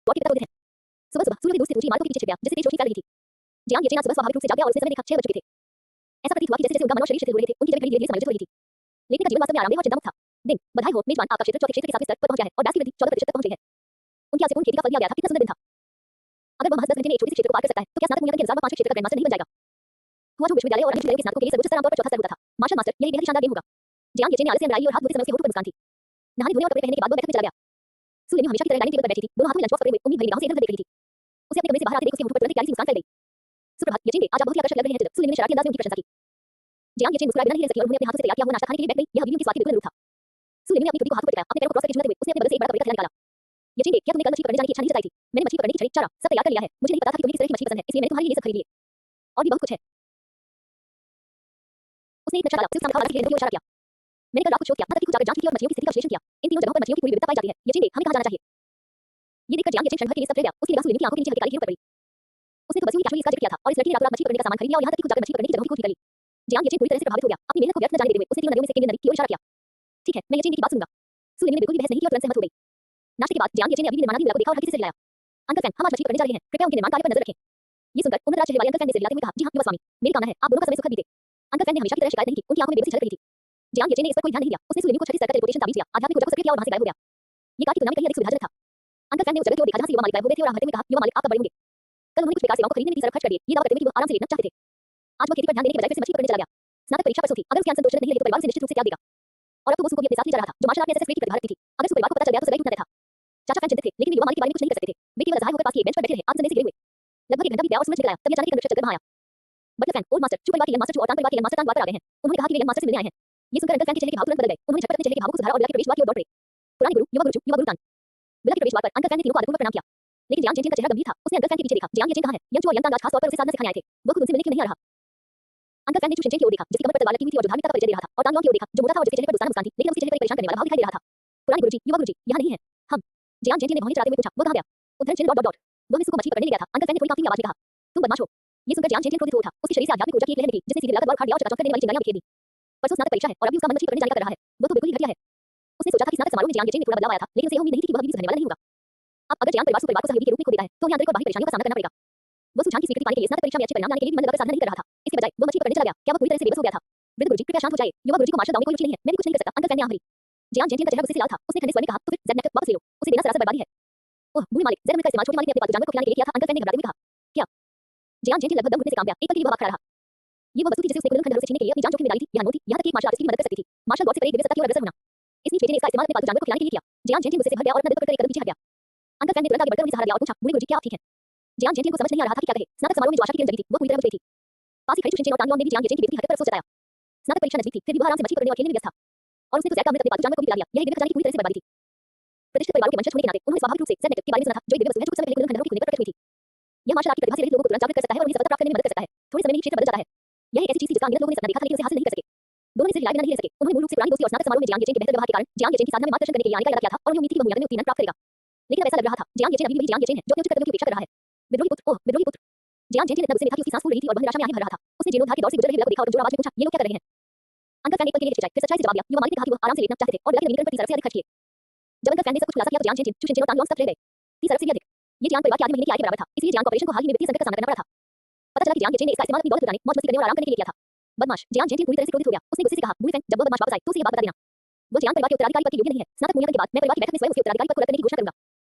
What की तरफ उड़ते हैं। सुबह सुबह सूर्य दूर से ऊंची इमारतों के पीछे छिप गया, जिससे तेज रोशनी फैल रही थी। जियांग येचेन आज सुबह स्वाभाविक रूप से जाग गया और उसने समय देखा 6 बज चुके थे। ऐसा प्रतीत हुआ कि जैसे-जैसे उनका मन और शरीर शिथिल हो रहे थे, उनकी जगह धीरे-धीरे समायोजित हो रही थी। लेकिन का जीवन वास्तव में आरामदेह और चिंतामुक्त था। दिन, बधाई हो, मेजबान आपका क्षेत्र चौथे क्षेत्र के 7वें स्तर पर पहुंच गया है और व्यास की वृद्धि 14% तक पहुंच गई है। उनकी आसेपूर्ण खेती का फल दिया गया था। कितना सुंदर दिन था। अगर वह महज 10 घंटे में एक छोटे से क्षेत्र को पार कर सकता है, तो क्या स्नातक मूल्यांकन के अनुसार वह 5वें क्षेत्र का ग्रैंडमास्टर नहीं बन जाएगा? हुआ जो विश्वविद्यालय और अन्य विश्वविद्यालयों के स्नातकों के लिए सर्वोच्च स्तर आमतौर पर चौथा स्तर होता था। मार्शल मास्टर, यह एक बेहद शानदार गेम होगा। जियांग येचेन ने आलस्य में लड़ाई और हाथ धोते समय उसके होठों पर मुस्कान थी। नहाने धोने और कपड़े पहनने के बाद वह बैठक में चला गया। सुलिनी हमेशा की तरह डाइनिंग टेबल पर बैठी थी, दोनों हाथों में लंच बॉक्स पकड़े हुए उम्मीद भरी निगाहों से इधर-उधर देख रही थी। उसे अपने कमरे से बाहर आते देख उसके होठों पर तुरंत प्यारी सी मुस्कान फैल गई। सुप्रभात येचेन, आज आप बहुत ही आकर्षक लग रहे हैं। सुलिनी ने शरारती अंदाज में उनकी प्रशंसा की। जियांग येचेन मुस्कुराए बिना नहीं रह सकी और उन्होंने अपने हाथों से तैयार किया हुआ नाश्ता खाने के लिए बैठ गई। यह बीवी उनके स्वाद के बिल्कुल अनुरूप था। सुलिनी ने अपनी टुकड़ी को हाथों पर टिकाया, अपने पैरों को क्रॉस करके चूमते हुए उसने अपने बगल से एक बड़ा कटोरी का थैला निकाला। येचेन, क्या तुमने कल मछली पकड़ने जाने की इच्छा नहीं जताई थी? मैंने मछली पकड़ने की छड़ी, चारा सब तैयार कर लिया है। मुझे नहीं पता था कि तुम्हें किस तरह की मछली पसंद है, इसलिए मैंने तुम्हारे लिए ये सब खरीद लिए। और भी बहुत कुछ है। उसने एक नक्शा डाला, सिर्फ सामने की ओर इशारा किया। मैंने कल रात को शोध किया, वहां तक कि कुछ जाकर जांच की और मछलियों की स्थिति का विश्लेषण किया। इन तीनों जगहों पर मछलियों की पूरी विविधता पाई जाती है। येचेन, हमें कहां जाना चाहिए? ये देखकर जियांग येचेन क्षण भर के लिए स्तब्ध रह गया। उसकी निगाह सुलिनी की आंखों के नीचे हल्की काली घेरों पर पड़ी। उसने तो बसी हुई कैशुअली इसका जिक्र किया था और इस लड़की ने रातों रात मछली पकड़ने का सामान खरीद लिया और यहां तक कि कुछ जाकर मछली पकड़ने की जगहों की खोज भी कर ली। जियांग येचेन पूरी तरह से प्रभावित हो गया। अपनी मेहनत को व्यर्थ न जाने देते हुए उसने तीनों नदियों में से केंद्रीय नदी की ओर इशारा किया। ठीक है, मैं येचेन की बात सुनूंगा। सुलिनी ने बिल्कुल भी बहस नहीं की और तुरंत सहमत हो गई। नाश्ते के बाद जियांग येचेन ने अभी भी निर्माणाधीन विला को देखा और हल्की से सिर हिलाया। अंकल फैन, हम आज मछली पकड़ने जा रहे हैं, कृपया उनके निर्माण कार्य पर नजर रखें। ये सुनकर उम्रदराज चेहरे वाले अंकल फैन ने सिर हिलाते हुए कहा, जी हां युवा स्वामी, मेरी कामना है आप दोनों का समय सुखद बीते। अंकल फैन ने हमेशा की तरह शिकायत नहीं की, उनकी आंखों में बेबसी झलक रही थी। जियांग येचेन ने इस पर कोई ध्यान नहीं दिया। उसने सुलिनी को 36 स्तर का टेलीपोर्टेशन ताबीज दिया, आध्यात्मिक ऊर्जा को सक्रिय किया और वहां से गायब हो गया। ये कार की तुलना में कहीं अधिक सुविधाजनक था। अंकल फैन ने उस जगह की ओर देखा जहां से युवा मालिक गायब हो गए थे और हंसते हुए कहा, युवा मालिक आप कब बड़े होंगे? कल उन्होंने कुछ बेकार सेवाओं को खरीदने में इतनी सारा खर्च कर दिए, ये दावा करते हुए कि वो आराम से लेटना चाहते थे। आज वह खेती पर ध्यान देने के बजाय फिर से मछली पकड़ने चला गया। स्नातक परीक्षा परसों थी, अगर उसके अंक संतोषजनक नहीं लगे तो परिवार उसे निश्चित रूप से त्याग देगा। और अब तो वो सुको भी अपने साथ ले जा रहा था, जो मार्शल आर्ट में एसएसएफ की प्रतिभा रखती थी। अगर उसके परिवार को पता चल गया तो सगाई टूटना तय था। चाचा फैन चिंतित थे, लेकिन वे युवा मालिक के बारे में कुछ नहीं कर सकते थे। वे केवल असहाय होकर पास की एक बेंच पर बैठे रहे, आत्मसंदेह से घिरे हुए। लगभग 1 घंटा बीत गया और सूरज निकल आया, तब अचानक एक अदृश्य चलकर वहां आया। बटलर फैन, ओल्ड मास्टर, चू परिवार के यंग मास्टर चू और टांग परिवार के यंग मास्टर टांग द्वार पर आ गए हैं। उन्होंने कहा कि वे यंग मास्टर से मिलने आए हैं। ये सुनकर अंकल फैन के चेहरे के भाव तुरंत बदल गए। उन्होंने झटपट अपने चेहरे के भावों को सुधारा और विला के प्रवेश द्वार की ओर दौड़ पड़े। पुराने गुरु, युवा गुरु चू, युवा गुरु टांग। विला के प्रवेश द्वार पर अंकल फैन ने तीनों को आदरपूर्वक प्रणाम किया। लेकिन जियांग येचेन का चेहरा गंभीर था। उसने अंकल फैन के पीछे देखा। जियांग येचेन कहां है? यंग चू और यंग टांग आज खास तौर पर उसे साधना सिखाने आए थे। वह खुद उनसे मिलने क्यों नहीं आ रहा? अंकल फैन ने चू शिनचेन की ओर देखा, जिसकी कमर पर तलवार लगी हुई थी और जो धार्मिकता का परिचय दे रहा था, और टांग लॉन्ग की ओर देखा, जो मोटा था और जिसके चेहरे पर दोस्ताना मुस्कान थी, लेकिन उसके चेहरे पर एक परेशान करने वाला भाव दिखाई दे रहा था। पुराने गुरुजी, युवा गुरुजी, यहाँ नहीं है। हम। जियांग येचेन ने भौहें चढ़ाते हुए पूछा, वो कहां गया? उद्धरण चिन्ह डॉट डॉट डॉट। वह मिसू को मछली पकड़ने ले गया था। अंकल फैन ने थोड़ी कांपती हुई आवाज में कहा, तुम बदमाश हो। ये सुनकर जियांग येचेन क्रोधित हो उठा। उसके शरीर से आध्यात्मिक ऊर्जा की एक लहर निकली, जिसने सीधे लाकर द्वार उखाड़ दिया और चकाचौंध करने वाली चिंगारियां बिखेर दी। परसों स्नातक परीक्षा है और अभी उसका मन मछली पकड़ने जाने का कर रहा है। वो तो बिल्कुल ही घटिया है। उसने सोचा था कि स्नातक समारोह में जियांग येचेन में थोड़ा बदलाव आया था, लेकिन उसे यह उम्मीद नहीं थी कि वह अभी भी सुधरने वाला नहीं होगा। अब अगर जियांग परिवार को सहयोगी के रूप में खो देता है, तो उन्हें आंतरिक और बाहरी परेशानियों का सामना करना पड़ेगा। वो सुझाव की स्वीकृति पाने के लिए स्नातक परीक्षा में अच्छे परिणाम लाने के लिए भी मन लगाकर साधना नहीं कर रहा था। इसके बजाय वो मछली पकड़ने चला गया। क्या वो पूरी तरह से बेबस हो गया था? वृद्ध गुरुजी, कृपया शांत हो जाइए। युवा गुरुजी को मार्शल दाव में कोई रुचि नहीं है। मैं भी कुछ नहीं कर सकता। अंकल फैन ने आंख भरी। जियांग येचेन का चेहरा गुस्से से लाल था। उसने ठंडे स्वर में कहा, तो फिर ज़ेड नेटवर्क वापस ले लो। उसे देना सरासर बर्बादी है। ओह, भूमि मालिक, ज़ेड का इस्तेमाल छोटे मालिक ने अपने पालतू जानवर को खिलाने के लिए किया था। अंकल फैन ने घबराते हुए कहा, क्या? जियांग येचेन लगभग दम घुटने से कांप गया। एक पल के लिए वह खड़ा रहा। ये वो वस्तु थी जिसे उसने कुंदन खंडहरों से छीनने के लिए अपनी जान जोखिम में डाली थी। यह अनमोल थी, यहाँ तक कि एक मार्शल आर्टिस्ट की भी मदद कर सकती थी। मार्शल गॉड से परे एक दिव्य सत्ता की ओर अग्रसर होना। इस बीच येचेन ने इसका इस्तेमाल अपने पालतू जानवर को खिलाने के लिए किया। जियांग येचेन गुस्से से भर गया और अपना दिल पकड़कर एक कदम पीछे हट गया। अंकल फैन ने तुरंत आगे बढ़कर उन्हें सहारा दिया और पूछा, बूढ़े गुरुजी, क्या आप ठीक हैं? जियांग येचेन को समझ नहीं आ रहा था कि क्या कहे। स्नातक समारोह में जो आशा की किरण जगी थी, वो पूरी तरह बुझ गई थी। पास ही खड़ी चू शिनचेन और टांग लॉन्ग ने भी जियांग येचेन की बेइज्जती की हरकत पर अफसोस जताया। स्नातक परीक्षा नजदीक थी, फिर भी वह आराम से मछली पकड़ने और खेलने में व्यस्त था। और उसने तो ज़ेड का अमृत अपने पालतू जानवर को भी पिला दिया। यह एक दिव्य खजाने की पूरी तरह से बर्बादी थी। प्रतिष्ठित परिवारों के वंशज होने के नाते उन्होंने स्वाभाविक रूप से ज़ेड नेटवर्क के बारे में सुना था, जो एक दिव्य वस्तु है जो कुछ समय पहले कुंदन खंडहरों के खुलने पर प्रकट हुई थी। यह मार्शल आर्ट की प्रतिभा से रहित लोगों को तुरंत जागृत कर सकता है और उन्हें सफलता प्राप्त करने में मदद कर सकता है। थोड़े समय में ही क्षेत्र बदल जाता है। यह एक ऐसी चीज थी जिसका अनगिनत लोगों ने सपना देखा था, लेकिन उसे हासिल नहीं कर सके। दोनों ने सिर्फ हिलाए बिना नहीं रह सके। उन्होंने मूल रूप से पुरानी दोस्ती और स्नातक समारोह में जियांग येचेन के बेहतर व्यवहार के कारण जियांग येचेन की साधना में मार्गदर्शन करने के लिए आने का इरादा किया था और उन्हें उम्मीद थी कि वह मूल्यांकन में उत्तीर्ण प्राप्त करेगा। लेकिन अब ऐसा लग रहा था, जियांग येचेन अभी भी वही जियांग येचेन है, जो अपने उच्च कर्तव्यों की उपेक्षा कर रहा है। विद्रोही पुत्र, ओह विद्रोही पुत्र। जियांग येचेन इतना गुस्से में था कि उसकी सांस फूल रही थी और वह निराशा में आगे भर रहा था। उसने जीर्णोद्धार के दौर से गुजर रहे विला को देखा और जोर आवाज में पूछा, ये लोग क्या कर रहे हैं? अंकल फैन ने एक पल के लिए हिचकिचाए, फिर सच्चाई से जवाब दिया, युवा मालिक ने कहा कि वह आराम से लेटना चाहते थे और विला के नवीनीकरण पर 30 अरब से अधिक खर्च किए। जब अंकल फैन ने सब कुछ खुलासा किया तो जियांग येचेन, चू शिनचेन और टांग लॉन्ग सब रह गए। 30 अरब से भी अधिक। ये जियांग परिवार के आधे महीने की आय के बराबर था, इसलिए जियांग ऑपरेशन को हाल ही में वित्तीय संकट का सामना करना पड़ा था। पता चला कि जियांग येचेन ने इसका इस्तेमाल अपनी दौलत जुटाने, मौज मस्ती करने और आराम करने के लिए किया था। बदमाश। जियांग येचेन पूरी तरह से क्रोधित हो गया। उसने गुस्से से कहा, बूढ़े फैन, जब वो बदमाश वापस आए तो उसे ये बात बता देना। वो जियांग परिवार के उत्तराधिकारी पद के योग्य नहीं है। स्नातक मूल्यांकन के बाद मैं परिवार की बैठक में स्वयं उसके उत्तराधिकारी पद को रद्द करने की घोषणा करूंगा।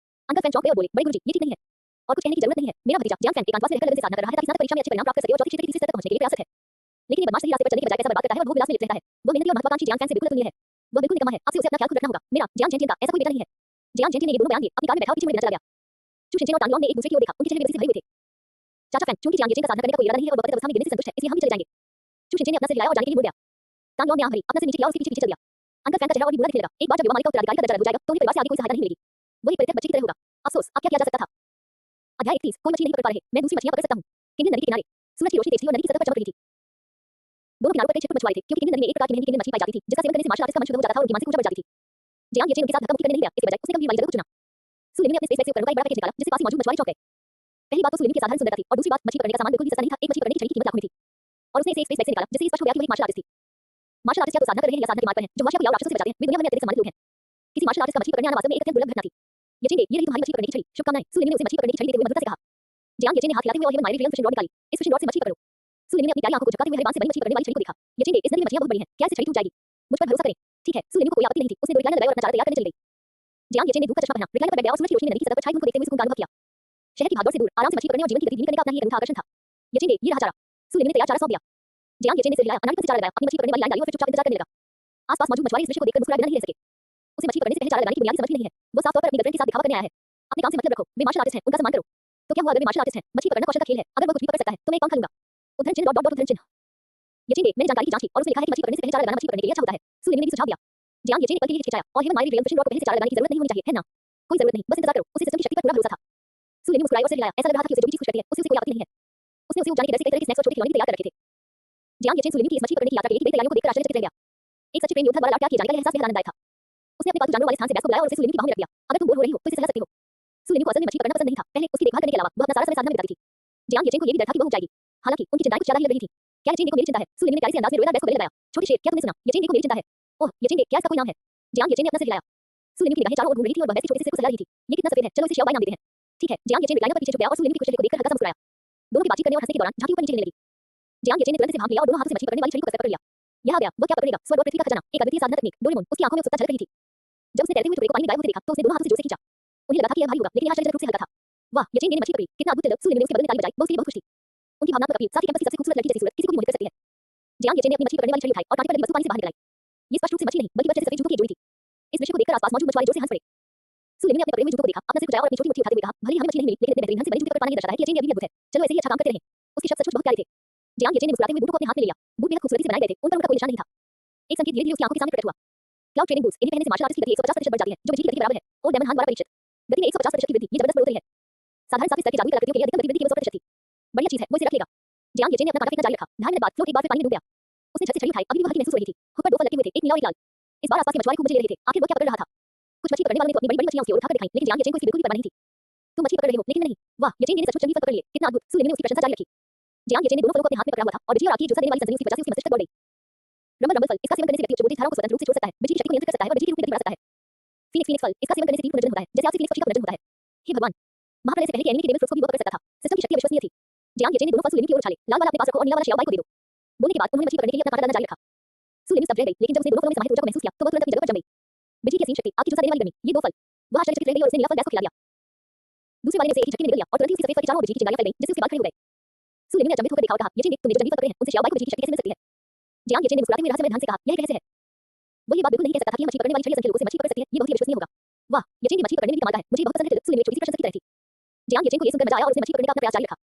अंकल फैन चौंक गए और बोले, बड़े गुरुजी, ये ठीक नहीं है। और कुछ कहने की जरूरत नहीं है। मेरा भतीजा जियांग फैन एकांतवास में रहकर लगन से साधना कर रहा है ताकि स्नातक परीक्षा में अच्छे परिणाम प्राप्त कर सके और चौथी क्षेत्र के तीसरे स्तर तक पहुंचने के लिए प्रयासरत है। लेकिन ये बदमाश सही रास्ते पर चलने के बजाय पैसा बर्बाद करता है और भोग विलास में लिप्त रहता है। वो मेहनती और महत्वाकांक्षी जियांग फैन से बिल्कुल अतुलनीय है। वो बिल्कुल निकम्मा है। आपसे उसे अपना ख्याल खुद रखना होगा। मेरा जियांग येचेन का ऐसा कोई बेटा नहीं है। जियांग येचेन ने ये दोनों बयान दिए, अपनी कार में बैठा और पीछे मुड़ देना चला गया। चू शिनचेन और टांग लॉन्ग ने एक दूसरे की ओर देखा, उनके चेहरे बेबसी से भरे हुए थे। चाचा फैन, चूंकि जियांग येचेन का साधना करने का कोई इरादा नहीं है और वक्त अवस्था में गिरने से संतुष्ट है, इसलिए हम भी चले जाएंगे। चू शिनचेन ने अपना सिर हिलाया और जाने के लिए मुड़ गया। टांग लॉन्ग ने आंख भरी, अपना सिर नीचे किया और उसके पीछे पीछे चल दिया। अंकल फैन का चेहरा और भी बुरा दिखने लगा। एक बार जब युवा मालिक का उत्तराधिकारी का दर्जा रद्द हो जाएगा तो उन्हें परिवार से आगे कोई सहायता नहीं मिलेगी। वो एक परित्यक्त बच्चे की तरह होगा। अफसोस, अब क्या किया जा सकता था? अध्याय 31, कोई मछली नहीं पकड़ पा रहे, मैं दूसरी मछलियां पकड़ सकता हूं। किंगन नदी के किनारे सूरज की रोशनी तेज थी और नदी की सतह पर चमक रही थी। दोनों किनारों पर छिटपुट मछुआरे थे, क्योंकि किंगन नदी में एक प्रकार की मेहंदी किंगन मछली पाई जाती थी, जिसका सेवन करने से मार्शल आर्टिस्ट का मन शुद्ध हो जाता था और उनकी मानसिक ऊर्जा बढ़ जाती थी। जियांग येचेन उनके साथ धक्का मुक्की करने नहीं गया, इसके बजाय उसने गंभीर वाली जगह को चुना। सुलिनी ने अपने स्पेस वैक्सी उपकरण का एक बड़ा पैकेज निकाला, जिससे पास ही मौजूद मछुआरे चौंक गए। पहली बात तो सुलिनी की साधारण सुंदरता थी और दूसरी बात मछली पकड़ने का सामान बिल्कुल भी सस्ता नहीं था। एक मछली पकड़ने की छड़ी की कीमत लाखों में थी और उसने इसे एक स्पेस वैक्सी निकाला, जिससे ये स्पष्ट हो गया कि वह एक मार्शल आर्टिस्ट थी। मार्शल आर्टिस्ट या तो साधना कर रहे हैं या साधना के मार्ग पर हैं, जो वाशिया को या राक्षसों से बचाते हैं। वे दुनिया भर में अत्यधिक सम्मानित लोग हैं। किसी मार्शल आर्टिस्ट का मछली पकड़ने आना वास्तव में एक अत्यंत दुर्लभ घटना थी। यचेंगे ये रही तुम्हारी मछली पकड़ने की छड़ी, शुभकामनाएं। सूर्यमुनि ने उसे मछली पकड़ने की छड़ी देते हुए मधुरता से कहा। जियांग यचेन ने हाथ हिलाते हुए और हेवन माइरी रियल फिशिंग रॉड निकाली। इस फिशिंग रॉड से मछली पकड़ो। सूर्यमुनि ने अपनी प्यारी आंखों को झपकाते हुए हरे बांस से बनी मछली पकड़ने वाली छड़ी को देखा। यचेंगे इस नदी में मछलियां बहुत बड़ी हैं, क्या इससे छड़ी टूट जाएगी? मुझ पर भरोसा करें। ठीक है, सूर्यमुनि को कोई आपत्ति नहीं थी। उसने दो रिक्लाइनर लगाए और अपना चारा तैयार करने चली गई। जियांग यचेन ने धूप का चश्मा पहना, रिक्लाइनर पर बैठ गया और सूरज की रोशनी में नदी की सतह पर छाई धूप को देखते हुए सुकून का अनुभव किया। शहर की भागदौड़ से दूर आराम से मछली पकड़ने और जीवन की गति धीमी करने का अपना ही एक अनूठा आकर्षण था। यचेंगे ये रहा चारा। सूर्यमुनि ने तैयार चारा सौंप दिया। जियांग यचेन ने सिर हिलाया, अनामिका से चारा लगाया, अपनी मछली पकड़ने वाली लाइन डाली और फिर चुपचाप इंतजार करने लगा। आसपास मौजूद मछुआरे इस दृश्य को देखकर मुस्कुराए बिना नहीं रह सके। उसे मछली पकड़ने से पहले चारा लगाने की बुनियादी समझ ही नहीं है। वो साफ तौर पर अपनी गर्लफ्रेंड के साथ दिखावा करने आया है। अपने काम से मतलब रखो, वे मार्शल आर्टिस्ट हैं, उनका सम्मान करो। तो क्या हुआ अगर वे मार्शल आर्टिस्ट हैं? मछली पकड़ना कौशल का खेल है, अगर वो कुछ भी पकड़ सकता है तो मैं एक काम खा लूंगा। उद्धरण चिन्ह डॉट डॉट उद्धरण चिन्ह। यचेंगे मैंने जानकारी की जांच की और उसमें लिखा है कि मछली पकड़ने से पहले चारा लगाना मछली पकड़ने के लिए अच्छा होता है। सूर्यमुनि ने भी सुझाव दिया। जियांग यचेन ने पल के लिए हिचकिचाया और हेवन माइरी रियल फिशिंग रॉड को पहले से चारा लगाने की जरूरत नहीं होनी चाहिए, है ना? कोई जरूरत नहीं, बस इंतजार करो। उसे सिस्टम की शक्ति पर पूरा भरोसा था। सूर्यमुनि मुस्कुराया और सिर हिलाया, ऐसा लग रहा था कि उसे जो भी चीज खुश करती है, उससे कोई आपत्ति नहीं है। उसने उसे उजाने के डर से कई तरह के स्नैक्स और छोटे खिलौने भी तैयार कर रखे थे। जियांग यचेन सूर्यमुनि की इस मछली पकड़ने की यात्रा के लिए की गई तैयारियों को देखकर आश्चर्यचकित रह गया। एक सच्चे प्रेम योद्धा द्वारा लाड प्यार किए जाने का यह एहसास बेहद आनंददायक था। उसने अपने पालतू जानवरों वाले स्थान से भैंस को बुलाया और उसे सूर्यमुनि की बाहों में रख दिया। अगर तुम बोर हो रही हो तो इसे सह सकती हो। सूर्यमुनि को असल में मछली पकड़ना पसंद नहीं था। पहले उसकी देखभाल करने के अलावा वह अपना सारा समय साधना में बिताती थी। जियांग यचेन को ये भी डर था कि वह उग जाएगी। हालांकि उनकी चिंताएं कुछ ज्यादा ही लग रही थी। क्या यचेन को मेरी चिंता है? सूर्यमुनि ने प्यारे से अंदाज में रोएदार भैंस को गले लगाया। छोटे शेर, क्या तुमने सुना? यचेन को मेरी चिंता है। ओह यचेन, क्या इसका कोई नाम है? जियांग यचेन ने अपना सिर हिलाया। सूर्यमुनि की निगाहें चारों ओर घूम रही थी और वह भैंस के छोटे से सिर को सहला रही थी। ये कितना सफेद है, चलो इसे श्याओबाई नाम देते हैं। ठीक है, जियांग यचेन रिक्लाइनर पर पीछे झुक गया और सूर्यमुनि की खुशहाली को देखकर हल्का सा मुस्कुराया। दोनों की बातचीत करने और हंसने के दौरान झांकी ऊपर नीचे हिलने लगी। जियांग यचेन ने तुरंत से भाग लिया और दोनों हाथों से मछली पकड़ने वाली छड़ी को कसकर पकड़ लिया। यह आ गया, वह क्या पकड़ेगा? स्वर्ग और पृथ्वी का खजाना, एक अद्वितीय साधना तकनीक, डोरेमोन। उसकी आंखों में उत्सुकता झलक रही थी। जब उसने तैरते हुए टुकड़े को पानी में गायब होते देखा तो उसने दोनों हाथों से जोर से खींचा। उन्हें लगा था कि यह भारी होगा, लेकिन यह आश्चर्यजनक रूप से हल्का था। वाह, यचेन ने मछली पकड़ी, कितना अद्भुत तिलक। सूर्यमुनि ने उसके बदले में ताली बजाई, वो उसके लिए बहुत खुश थी। उनकी भावनात्मक अपील, साथ ही कैंपस की सबसे खूबसूरत लड़की जैसी सूरत किसी को भी मोहित कर सकती है। जियांग यचेन ने अपनी मछली पकड़ने वाली छड़ी उठाई और कांटे पर लगी वस्तु पानी से बाहर निकलाई। ये स्पष्ट रूप से मछली नहीं, बल्कि बच्चे से सफेद जूतों की एक जोड़ी थी। इस दृश्य को देखकर आसपास मौजूद मछुआरे जोर से हंस पड़े। सूर्यमुनि ने अपने पकड़े हुए जूतों को देखा, अपना सिर उठाया और अपनी छोटी मुट्ठी उठाते हुए कहा, भले ही हमें मछली नहीं मिली, लेकिन इतने बेहतरीन ढंग से बनी जूते पकड़ पाना ये दर्शाता है कि यचेन अभी भी अद्भुत है। चलो ऐसे ही अच्छा काम करते रहें। उसके शब्द सचमुच बहुत प्यारे थे। जियांग यचेन ने मुस्कुराते हुए बूटों को अपने हाथ में ले लिया। बूट बेहद खूबसूरती से बनाए गए थे, उन पर उनका कोई निशान नहीं था। एक संकेत धीरे-धीरे उसकी आंखों के सामने प्रकट हुआ। क्लाउड ट्रेनिंग बूट्स, इन्हें पहनने से मार्शल आर्टिस्ट की गति 150% बढ़ जाती है, जो बिजली की गति के बराबर है। और डेमन हान द्वारा परीक्षित गति में 150% की वृद्धि, ये जबरदस्त बढ़ोतरी है। साधारण साफी स्तर के जादुई कलाकृतियों के लिए अधिकतम गतिविधि केवल 100% थी। बढ़िया चीज है, वो इसे रख लेगा। जियांग यचेन ने अपना कांटा फेंकना जारी रखा। 2.5 मिनट बाद फ्लोट एक बार फिर पानी में डूब गया। उसने झट से छड़ी उठाई, अभी भी वह हल्की महसूस हो रही थी। खुद पर 2 फल लटके हुए थे, एक नीला और एक लाल। इस बार आसपास के मछुआरे खूब मजे ले रहे थे। आखिर वो क्या पकड़ रहा था? कुछ मछली पकड़ने वालों ने तो अपनी बड़ी-बड़ी मछलियां उसकी ओर उठाकर दिखाई, लेकिन जियांग यचेन को इसकी बिल्कुल भी परवाह नहीं थी। तुम मछली पकड़ रहे हो, लेकिन मैं नहीं। वाह, यचेन ने सचमुच जंगली फल पकड़ लिए, कितना अद्भुत। सूर्यमुनि ने उसकी प्रशंसा जारी रखी। जियांग यचेन ने दोनों फलों को अपने हाथ में पकड़ा हुआ था और बिजली और आग की झुलसा देने वाली सनसनी उसकी वजह से उसकी मस्तिष्क तक दौड़ गई। रंबल फल, इसका सेवन करने से व्यक्ति उच्च वोल्टेज धाराओं को स्वतंत्र रूप से छोड़ सकता है, बिजली की शक्ति को नियंत्रित कर सकता है और बिजली के रूप में गति बढ़ा सकता है। फीनिक्स फल, इसका सेवन करने से तीर पुनर्जन्म होता है, जैसे आपसी फीनिक्स पक्षी का पुनर्जन्म होता है। हे भगवान, महाप्रलय से पहले के एनिमी के डेविल फ्रूट्स को भी वो पकड़ सकता था। सिस्टम की शक्ति अविश्वसनीय थी। जियांग यचेन ने दोनों फल सूर्यमुनि की ओर उछाले, लाल वाला अपने पास रखो और नीला वाला श्याओबाई को दे दो। बोलने के बाद उन्होंने मछली पकड़ने के लिए अपना कांटा डालना जारी रखा। सूर्यमुनि स्तब्ध रह गई, लेकिन जब उसने दोनों फलों में समाहित ऊर्जा को महसूस किया तो वह तुरंत अपनी जगह पर जम गई। बिजली की असीम शक्ति, आग की झुलसा देने वाली गर्मी, ये 2 फल। वह आश्चर्यचकित रह गई और उसने नीला फल बैस को खिला दिया। दूसरे वाले ने उसे एक ही झटके में निगल लिया और तुरंत ही उसकी सफेद फल के चारों ओर बिजली की चिंगारियां फैल गईं, जिससे उसके बाल खड़े हो गए। सूर्यमुनि ने अचंभित होकर देखा और कहा, यचेन तुम जो जंगली फल पकड़े हैं, उनसे श्याओबाई को बिजली की शक्ति कैसे मिल सकती है? जियांग यचेन ने मुस्कुराते हुए रहस्यमय ढंग से कहा, यह एक रहस्य है। वो ये बात बिल्कुल नहीं कह सकता था कि मछली पकड़ने वाली छड़ी असंख्य लोगों से मछली पकड़ सकती है, ये बहुत ही विश्वसनीय होगा। वाह, यचेन की मछली पकड़ने में भी कमाल है, मुझे बहुत पसंद है। सूर्यमुनि में छोटी सी प्रशंसा की तरह थी। जियांग यचेन को ये सुनकर मजा आया और उसने मछली पकड़ने का अपना प्रयास जारी रखा।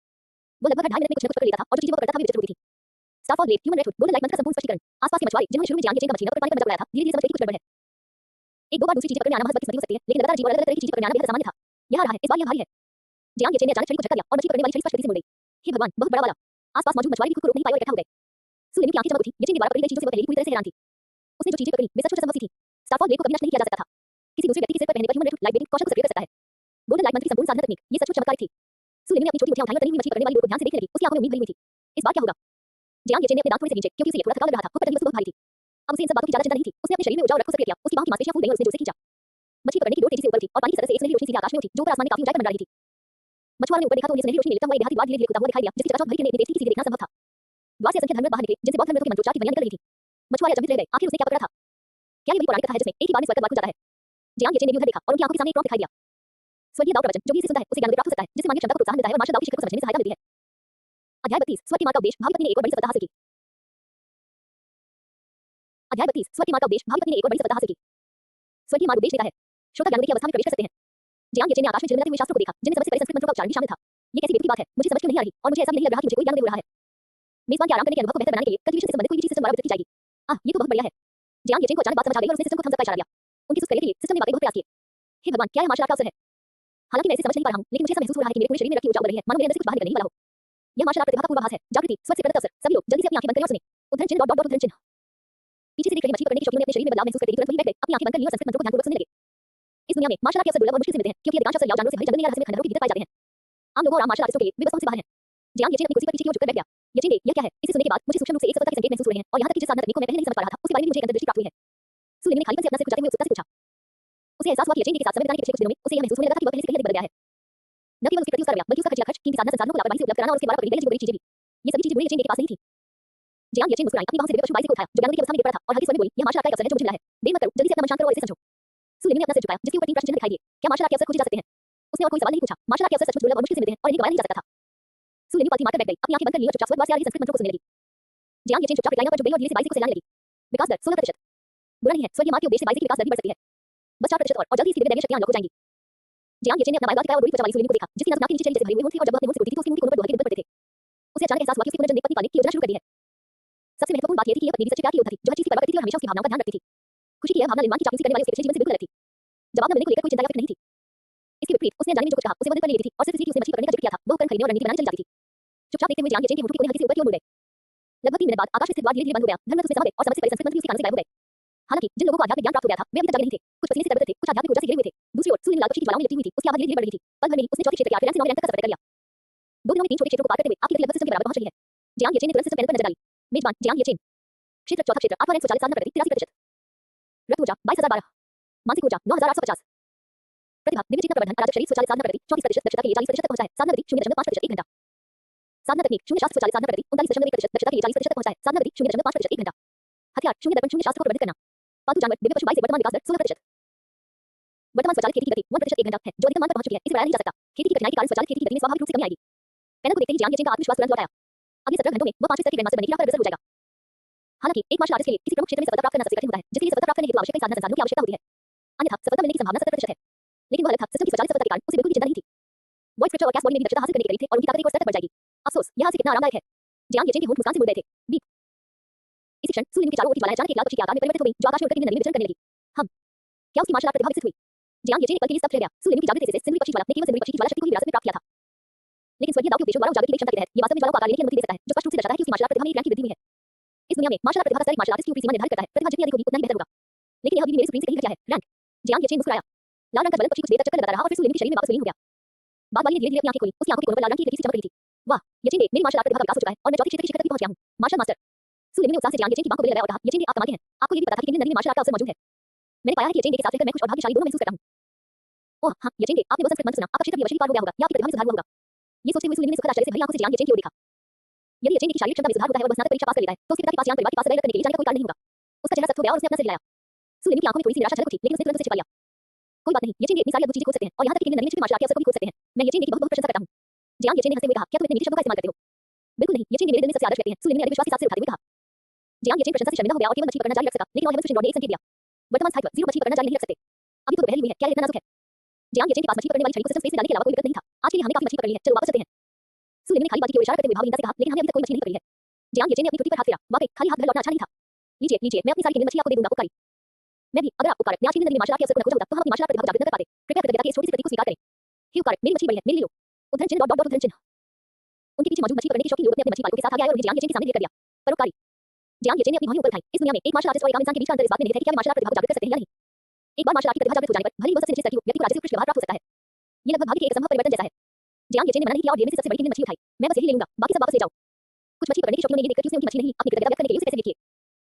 वो लगभग हर 2.5 मिनट में कुछ न कुछ पकड़ लेता था और जो चीजें वो पकड़ता था वे विचित्र होती थी। स्टाफ और ग्रेट, ह्यूमन रेडहुड, गोल्डन लाइट मंत्र का संपूर्ण स्पष्टीकरण। आसपास के मछुआरे जिन्होंने शुरू में जियांग यचेन का मछली न पकड़ पाने पर मजाक उड़ाया था, धीरे-धीरे समझ गए कि कुछ गड़बड़ है। एक दो बार दूसरी चीजें पकड़ने आना महज बदकिस्मती हो सकती है, लेकिन लगातार अजीब और अलग-अलग तरह की चीजें पकड़ने आना बेहद सामान्य था। यह आ रहा है, इस बार यह भारी है। जियांग यचेन ने अचानक छड़ी को झटका दिया और मछली पकड़ने वाली छड़ी स्पष्ट गति से मुड़ गई। हे भगवान, बहुत बड़ा वाला। आसपास मौजूद मछुआरे भी खुद को रोक नहीं पाए और इकट्ठा हो गए। सूर्यमुनि की आंखें चमक उठी, यचेन के द्वारा पकड़ी गई चीजों से वह पहले ही पूरी तरह से हैरान थी। उसने जो चीजें पकड़ी वे सचमुच असंभव सी थी। स्टाफ और ग्रेट को कभी नष्ट नहीं किया जा सकता था। किसी दूसरे व्यक्ति के सिर पर पहनने पर ह्यूमन रेडहुड लाइट बेनिंग कौशल को सक्रिय कर सकता है। गोल्डन लाइट मंत्र की संपूर्ण साधना तकनीक, ये सचमुच चमत्कारिक थी। सूर्यमुनि ने अपनी छोटी मुट्ठियां उठाई और तली हुई मछली पकड़ने वाली डोर को ध्यान से देखने लगी। उसकी आंखों में उम्मीद भरी हुई थी। इस बार क्या होगा? जियांग यचेन ने अपने दांत थोड़े से खींचे क्योंकि उसे ये थोड़ा थकाऊ लग रहा था। खुद पर लगी वस्तु बहुत भारी थी। अब उसे इन सब बातों की ज्यादा चिंता नहीं थी। उसने अपने शरीर में ऊर्जा और रक्त को सक्रिय किया। उसकी बाहों की मांसपेशियां फूल गईं और उसने जोर से खींचा। मछली पकड़ने की डोर तेजी से ऊपर उठी और पानी की सतह से एक सुनहरी रोशनी सीधे आकाश में उठी, जो ऊपर आसमान में काफी ऊंचाई पर मंडरा रही थी। मछुआरों ने ऊपर देखा तो उन्हें सुनहरी रोशनी मिलता हुआ एक देहाती द्वार धीरे-धीरे खुलता हुआ दिखाई दिया, जिसकी चकाचौंध भरी के नेक देखने की सीधे देखना संभव था। द्वार से असंख्य धर्मरत बाहर निकले, जिनसे बौद्ध धर्मरतों के मंत्रोच्चार की ध्वनियां निकल रही थी। मछुआरे अचंभित रह गए, आखिर उसने क्या पकड़ा था? क्या ये वही पौराणिक कथा है जिसमें एक ही बार में स्वर्ग का द्वार खुल जाता है? जियांग यचेन ने भी उधर देखा और उनकी आंखों के सामने एक प्रॉम्प्ट दिखाई दिया। स्वर्गीय दाव प्रवचन, जो भी इसे सुनता है उसे ज्ञान प्राप्त हो सकता है, जिससे मानवीय क्षमता को प्रोत्साहन मिलता है और मार्शल दाव की शक्ति को समझने में सहायता मिलती है। अध्याय 32 स्वर्ग की मां का उपदेश, भावी पत्नी ने एक और बड़ी सफलता हासिल की। अध्याय 32 स्वर्ग की मां का उपदेश, भावी पत्नी ने एक और बड़ी सफलता हासिल की। स्वर्ग की मां उपदेश देता है, श्रोता ज्ञान की अवस्था में प्रवेश कर सकते हैं। जियांग यचेन ने आकाश में झिलमिलाते हुए शास्त्रों को देखा, जिनमें समय से पहले संस्कृत मंत्रों का उच्चारण भी शामिल था। ये कैसी बेतुकी बात है, मुझे समझ क्यों नहीं आ रही और मुझे ऐसा भी नहीं लग रहा कि मुझे कोई ज्ञान दे रहा है। मेजबान के आराम करने के अनुभव को बेहतर बनाने के लिए कल्टीवेशन से संबंधित कोई भी चीज सिस्टम द्वारा वितरित की जाएगी। ये तो बहुत बढ़िया है। जियांग यचेन को अचानक बात समझ आ गई और उसने सिस्टम को थम्स अप का इशारा दिया। उनकी सुस्त करने के लिए सिस्टम ने वाकई बहुत प्रयास किए। हे भगवान, क्या यह मार्शल आर्ट का अवसर है? हालांकि मैं इसे समझ नहीं पा रहा हूं, लेकिन मुझे ऐसा महसूस हो रहा है कि मेरे पूरे शरीर में रक्त की ऊर्जा उड़ रही है, मानो मेरे अंदर से कुछ बाहर निकलने ही वाला हो। यह मार्शल आर्ट प्रतिभा का पूर्वाभास है, जागृति, स्वर्ग से प्रदत्त अवसर। सभी लोग जल्दी से अपनी आंखें बंद करें और सुनें। उद्धरण चिन्ह डॉट डॉट उद्धरण चिन्ह। पीछे से देख रहे मछली पकड़ने के शौकीनों ने अपने शरीर में बदलाव महसूस करते ही तुरंत वहीं बैठ गए, अपनी आंखें बंद कर लीं और संस्कृत मंत्रों को ध्यानपूर्वक सुनने लगे। इस दुनिया में मार्शल आर्ट के अवसर दुर्लभ और मुश्किल से मिलते हैं, क्योंकि अधिकांश अवसर लाओ जानवरों से भरे जंगल में या रहस्यमय खंडहरों के भीतर पाए जाते हैं। आम लोगों और आम मार्शल आर्टिस्टों के लिए वे बस पहुंच से बाहर हैं। जियांग यचेन अपनी कुर्सी पर पीछे की ओर झुककर बैठ गया। यचेन, यह क्या है? इसे सुनने के बाद मुझे सूक्ष्म रूप से एक सफलता के संकेत महसूस हो रहे हैं और यहां तक कि जिस साधना तकनीक को मैं पहले नहीं समझ पा रहा था, उसके बारे में मुझे एक अंतर्दृष्टि प्राप्त हुई है। सूर्यमुनि ने खालीपन से अपना सिर खुजाते हुए उत्सुकता से पूछा, उसे एहसास हुआ कि यचेंद्र के साथ समय बिताने के पिछले कुछ दिनों में उसे यह महसूस होने लगा कि वह पहले से कहीं अधिक बदल गया है। न केवल उसके प्रति उसका रवैया बल्कि उसका खर्चीला खर्च, कीमती साधन संसाधनों को लापरवाही से उपलब्ध कराना और उसके द्वारा पकड़ी गई बुरी चीजें भी, ये सभी चीजें यचेंद्र के पास नहीं थी। जियांग यचेंद्र मुस्कुराई, अपनी बाहों से दिव्य पशु बाई को उठाया जो जानवर की अवस्था में गिर पड़ा था और हल्की स्वर में बोली, यह मार्शल आर्ट का एक अवसर है जो मुझे मिला है, देर मत करो, जल्दी से अपना मन शांत करो और इसे समझो। सुलिनी ने अपना सिर झुकाया जिसके ऊपर 3 प्रश्न चिन्ह दिखाई दिए। क्या मार्शल आर्ट के अवसर खोजे जा सकते हैं? उसने और कोई सवाल नहीं पूछा। मार्शल आर्ट के अवसर सचमुच दुर्लभ और मुश्किल से मिलते हैं और इन्हें गवाया नहीं जा सकता था। सुलिनी पालथी मारकर बैठ गई, अपनी आंखें बंद कर ली और चुपचाप स्वर्गवास से आ रही संस्कृत मंत्रों को सुनने लगी। जियांग यचेंद्र चुपचाप लाइनों पर झुक गई और धीरे से बाइसी को सहलाने लगी। विकास दर 16%। बुरा नहीं है, स्वर्गीय मां के उपदेश से बाइसी की विकास दर भी बढ़ सकती है। बस 4% और जल्दी ही इसकी दिव्य शक्तियां अनलॉक हो जाएंगी। जियांग यचेंद्र ने अपना बाल दिखाया और दूरी पर चवाली सुलिनी को देखा जिसकी नस नाक के नीचे चेहरे जैसे भरे हुए होंठ थे और जब वह अपने मुंह से बोलती थी तो उसके मुंह के कोनों पर लोहे के डिंपल पड़ते थे। उसे अचानक एहसास हुआ कि उसकी पुनर्जन्म पत्नी पाने की योजना शुरू कर दी है। सबसे महत्वपूर्ण बात यह थी कि यह पत्नी भी सच्चे प्यार की योद्धा थी जो हर चीज की परवाह करती थी और हमेशा उसकी भावनाओं का ध्यान रखती थी। खुशी की यह भावना निर्माण की चापलूसी करने वाले उसके पिछले जीवन से बिल्कुल अलग थी। जवाब न मिलने को लेकर कोई चिंता या फिक्र नहीं थी। इसके विपरीत उसने जाने में जो कुछ कहा उसे मदद करने लेती थी और सिर्फ इसलिए कि उसने मछली पकड़ने का जिक्र किया था वह उपकरण खरीदने और रणनीति बनाने चली जाती थी। चुपचाप देखते हुए जियांग यचेंद्र के होंठ के कोने हल्के से ऊपर की ओर मुड़ गए। लगभग 3 मिनट बाद आकाश में स्थित द्वार धीरे-धीरे बंद हो गया। धर्मरथ उसमें समा गए और समझ से परे संस्कृत मंत्री उसके कानों से गायब हो गए। हालांकि जिन लोगों को आध्यात्मिक ज्ञान प्राप्त हो गया था वे अभी तक जागे नहीं थे। कुछ पसीने से तरबतर थे, कुछ आध्यात्मिक ऊर्जा से घिरे हुए थे। दूसरी ओर सुलिनी लाल पक्षी की ज्वालाओं में लिपटी हुई थी, उसकी आवाज धीरे-धीरे बढ़ रही थी। पल भर में ही उसने चौथे क्षेत्र के आर्थिक से 9 रैंक तक का सफर तय कर लिया। 2 दिनों में 3 छोटे क्षेत्रों को पार करते हुए आपकी गति लगभग सिस्टम के बराबर पहुंच रही है। जियांग यचेंद्र ने तुरंत सिस्टम पैनल पर नजर डाली। मेजबान जियांग यचेंद्र। क्षेत्र चौथा क्षेत्र 8वां रैंक स्वचालित साधना प्रगति 83%। रक्त ऊर्जा 22,012। मानसिक ऊर्जा 9,850। प्रतिभा दिव्य चेतना प्रबंधन अराजक शरीर स्वचालित साधना प्रगति 34% दक्षता के लिए 40% तक पहुंचा है। साधना गति 0.5% 1 घंटा। साधना तकनीक 0 शास्त्र स्वचालित साधना प्रगति 39.1% दक्षता के लिए 40% तक पहुंचा है। साधना गति 0.5% 1 घंटा। हथियार 0 दर्पण 0 शास्त्र को प्रबंधित करना। पालतू जानवर दिव्य पशु 22 से वर्तमान विकास दर 16%। वर्तमान स्वचालित खेती की गति 1% 1 घंटा है जो अधिकतम मान पर पहुंच चुकी है। इसे बढ़ाया नहीं जा सकता। खेती की कठिनाई के कारण स्वचालित खेती की गति में स्वाभाविक रूप से कमी आएगी। पैनल को देखते ही जियांग यचेंद्र का आत्मविश्वास तुरंत लौट आया। अगले 17 घंटों में वह 5वें स्तर के ग्रैंडमास्टर बनने की राह पर अग्रसर हो जाएगा। हालांकि एक मार्शल आर्टिस्ट के लिए किसी प्रमुख क्षेत्र में सफलता प्राप्त करना सबसे कठिन होता है जिसके लिए सफलता प्राप्त करने हेतु आवश्यक कई साधन संसाधनों की आवश्यकता होती है। अन्यथा सफलता मिलने की संभावना 70% है। लेकिन वह अलग था, सिस्टम की स्वचालित सफलता के कारण उसे बिल्कुल भी चिंता नहीं थी। वॉइस फ्रैक्चर और कैस्ट बॉडी में भी दक्षता हासिल करने के करीब थे और उनकी ताकत एक और स्तर तक बढ़ जाएगी। अफसोस यहाँ से कितना आरामदायक है। जियांग यचेंद्र के होंठ मुस्कान से मुड़ गए थे। बीप। इसी क्षण सुलिनी के चारों ओर की ज्वालाएं अचानक एक लाल पक्षी के आकार में परिवर्तित हो गई जो आकाश में उड़कर नदी में विचरण करने लगी। हम क्या उसकी मार्शल आर्ट प्रतिभा विकसित हुई? जियांग यचेंद्र पल के लिए स्तब्ध रह गया। सुलिनी की जागृति से सिंदूरी पक्षी ज्वाला ने केवल सिंदूरी पक्षी की ज्वाला शक्ति को ही विरासत में प्राप्त किया था। लेकिन स्वर्गीय दाव के उपदेशों द्वारा उजागर की गई क्षमता के तहत ये वास्तव में ज्वाला को आकार लेने की अनुमति दे सकता है जो स्पष्ट रूप से दर्शाता है कि उसकी मार्शल आर्ट प्रतिभा में एक रैंक की वृद्धि हुई है। इस दुनिया में मार्शल आर्ट प्रतिभा का स्तर एक मार्शल आर्टिस्ट की ऊपरी सीमा निर्धारित करता है। प्रतिभा जितनी अधिक होगी उतना ही बेहतर होगा। लेकिन यह अभी भी मेरे सुप्रीम से कहीं घटिया है। रैंक। जियांग यचेंद्र मुस्कुराया। लाल रंग का ज्वलंत पक्षी कुछ देर तक चक्कर लगाता रहा और फिर सुलिनी के शरीर में वापस विलीन हो गया। बाद वाली ने धीरे-धीरे अपनी आंखें खोली। उसकी आंखों के कोनों पर लाल रंग की एक चमक रही थी। वाह, यचेंद्र मेरी मार्शल आर्ट प्रतिभा विकास हो चुका है और मैं चौथे क्षेत्र के शिखर तक भी पहुंच गया हूं। Martial master. सुलिनी ने उत्साह से जियांग यचेंद्र की बांह को गले लगाया और कहा, यचेंद्र आप कमाल के हैं। आपको ये भी पता था कि किन्हीं नदी में मार्शल आर्ट का अवसर मौजूद है। मैंने पाया है कि यचेंद्र के साथ रहकर मैं खुश और भाग्यशाली दोनों महसूस करता हूं। ओह हां, यचेंद्र आपने वो संस्कृत मंत्र सुना। आपका क्षेत्र भी अवश्य पार हो गया होगा या आपकी प्रतिभा में सुधार हुआ होगा। ये सोचते हुए सुलिनी ने सुखद आश्चर्य से भरी आंखों से जियांग यचेंद्र की ओर देखा। यदि यचेंद्र की शारीरिक क्षमता में सुधार होता है और वह स्नातक परीक्षा पास कर लेता है तो उसके पिता के पास जियांग परिवार के पास रह करने के लिए जाने का कोई कारण नहीं होगा। उसका चेहरा सख्त हो गया और उसने अपना सिर हिलाया। सुलिनी की आंखों में थोड़ी सी निराशा झलक उठी लेकिन उसने तुरंत उसे छिपा लिया। कोई बात नहीं, यचेंद्र इतनी सारी अद्भुत चीजें खोज सकते हैं और यहां तक कि किन्हीं नदी में छिपे मार्शल आर्ट के अवसर को भी खोज सकते हैं। मैं यचेंद्र की बहुत बहुत प्रशंसा करता हूं। जियांग यचेंद्र ने हंसते हुए कहा, क्या तुम इतने नीचे शब्दों का इस्तेमाल करते हो? बिल्कुल नहीं, यचेंद्र मेरे दिल में सबसे आदर्श व्यक्ति हैं। सुलिनी ने अधिक विश्वास के साथ सिर उठाते हुए कहा। जियांग यचेंद्र प्रशंसा से शर्मिंदा हो गया और केवल मछली पकड़ना जारी रख सका लेकिन हेमंत रॉड ने एक संकेत दिया। वर्तमान स्थायित्व 0 मछली पकड़ना जारी नहीं रख सकते। अभी तो दोपहर हुई है, क्या इतना नाजुक है? जियांग यचेंद्र के पास मछली पकड़ने वाली छड़ी को सिस्टम स्पेस में डालने के अलावा कोई विकल्प नहीं था। आज के लिए हमने काफी मछली पकड़ ली है, चलो वापस चलते हैं। सुलिनी ने खाली बातचीत की ओर इशारा करते हुए भावहीनता से कहा, लेकिन हमने अभी तक कोई मछली नहीं पकड़ी है। जियांग यचेंद्र ने अपनी चुटकी पर हाथ फेरा। वाकई खाली हाथ घर लौटना अच्छा नहीं था। लीजिए लीजिए, मैं अपनी सारी कीमती मछली आपको दे दूंगा। उपकारी। मैं भी, अगर आप उपकार मैं आज की नदी में मार्शल आर्ट के अवसर को न खोजा होता तो हम अपनी मार्शल आर्ट प्रतिभा को जागृत न कर पाते। कृपया कृतज्ञता की इस छोटी सी प्रतीक को स्वीकार करें। हे उपकार, मेरी मछली बड़ी है, मेरे लिए लो। उद्धरण चिन्ह उद्धरण चिन्ह। उनके पीछे मौजूद मछली पकड़ने के शौकीन लोग अपने मछली पालकों के साथ आगे आए और उन्हें जियांग यचेंद्र के सामने लेकर दिया। परोपकारी। जियांग यचेंद्र ने अपनी भौहें ऊपर उठाई। इस दुनिया में एक मार्शल आर्टिस्ट और एक आम इंसान के बीच का अंतर इस बात में निहित है कि क्या वे मार्शल आर्ट प्रतिभा को जागृत कर सकते हैं या नहीं। एक बार मार्शल आर्ट की प्रतिभा जागृत हो जाने पर भले ही वह सबसे निचले स्तर की हो, व्यक्ति को राज्य से उत्कृष्ट व्यवहार प्राप्त हो सकता है। ये लगभग भाग्य के एक असंभव परिवर्तन जैसा है। जियांग यचेंद्र ने मना नहीं किया और ढेर में से सबसे बड़ी कीमती मछली उठाई। मैं बस यही ले लूंगा, बाकी सब वापस ले जाओ। कुछ मछली पकड़ने के शौकीनों ने ये देखकर कि उसने उनकी मछली नहीं अपनी कृतज्ञता व्यक्त करने के लिए उसे पैसे दिए।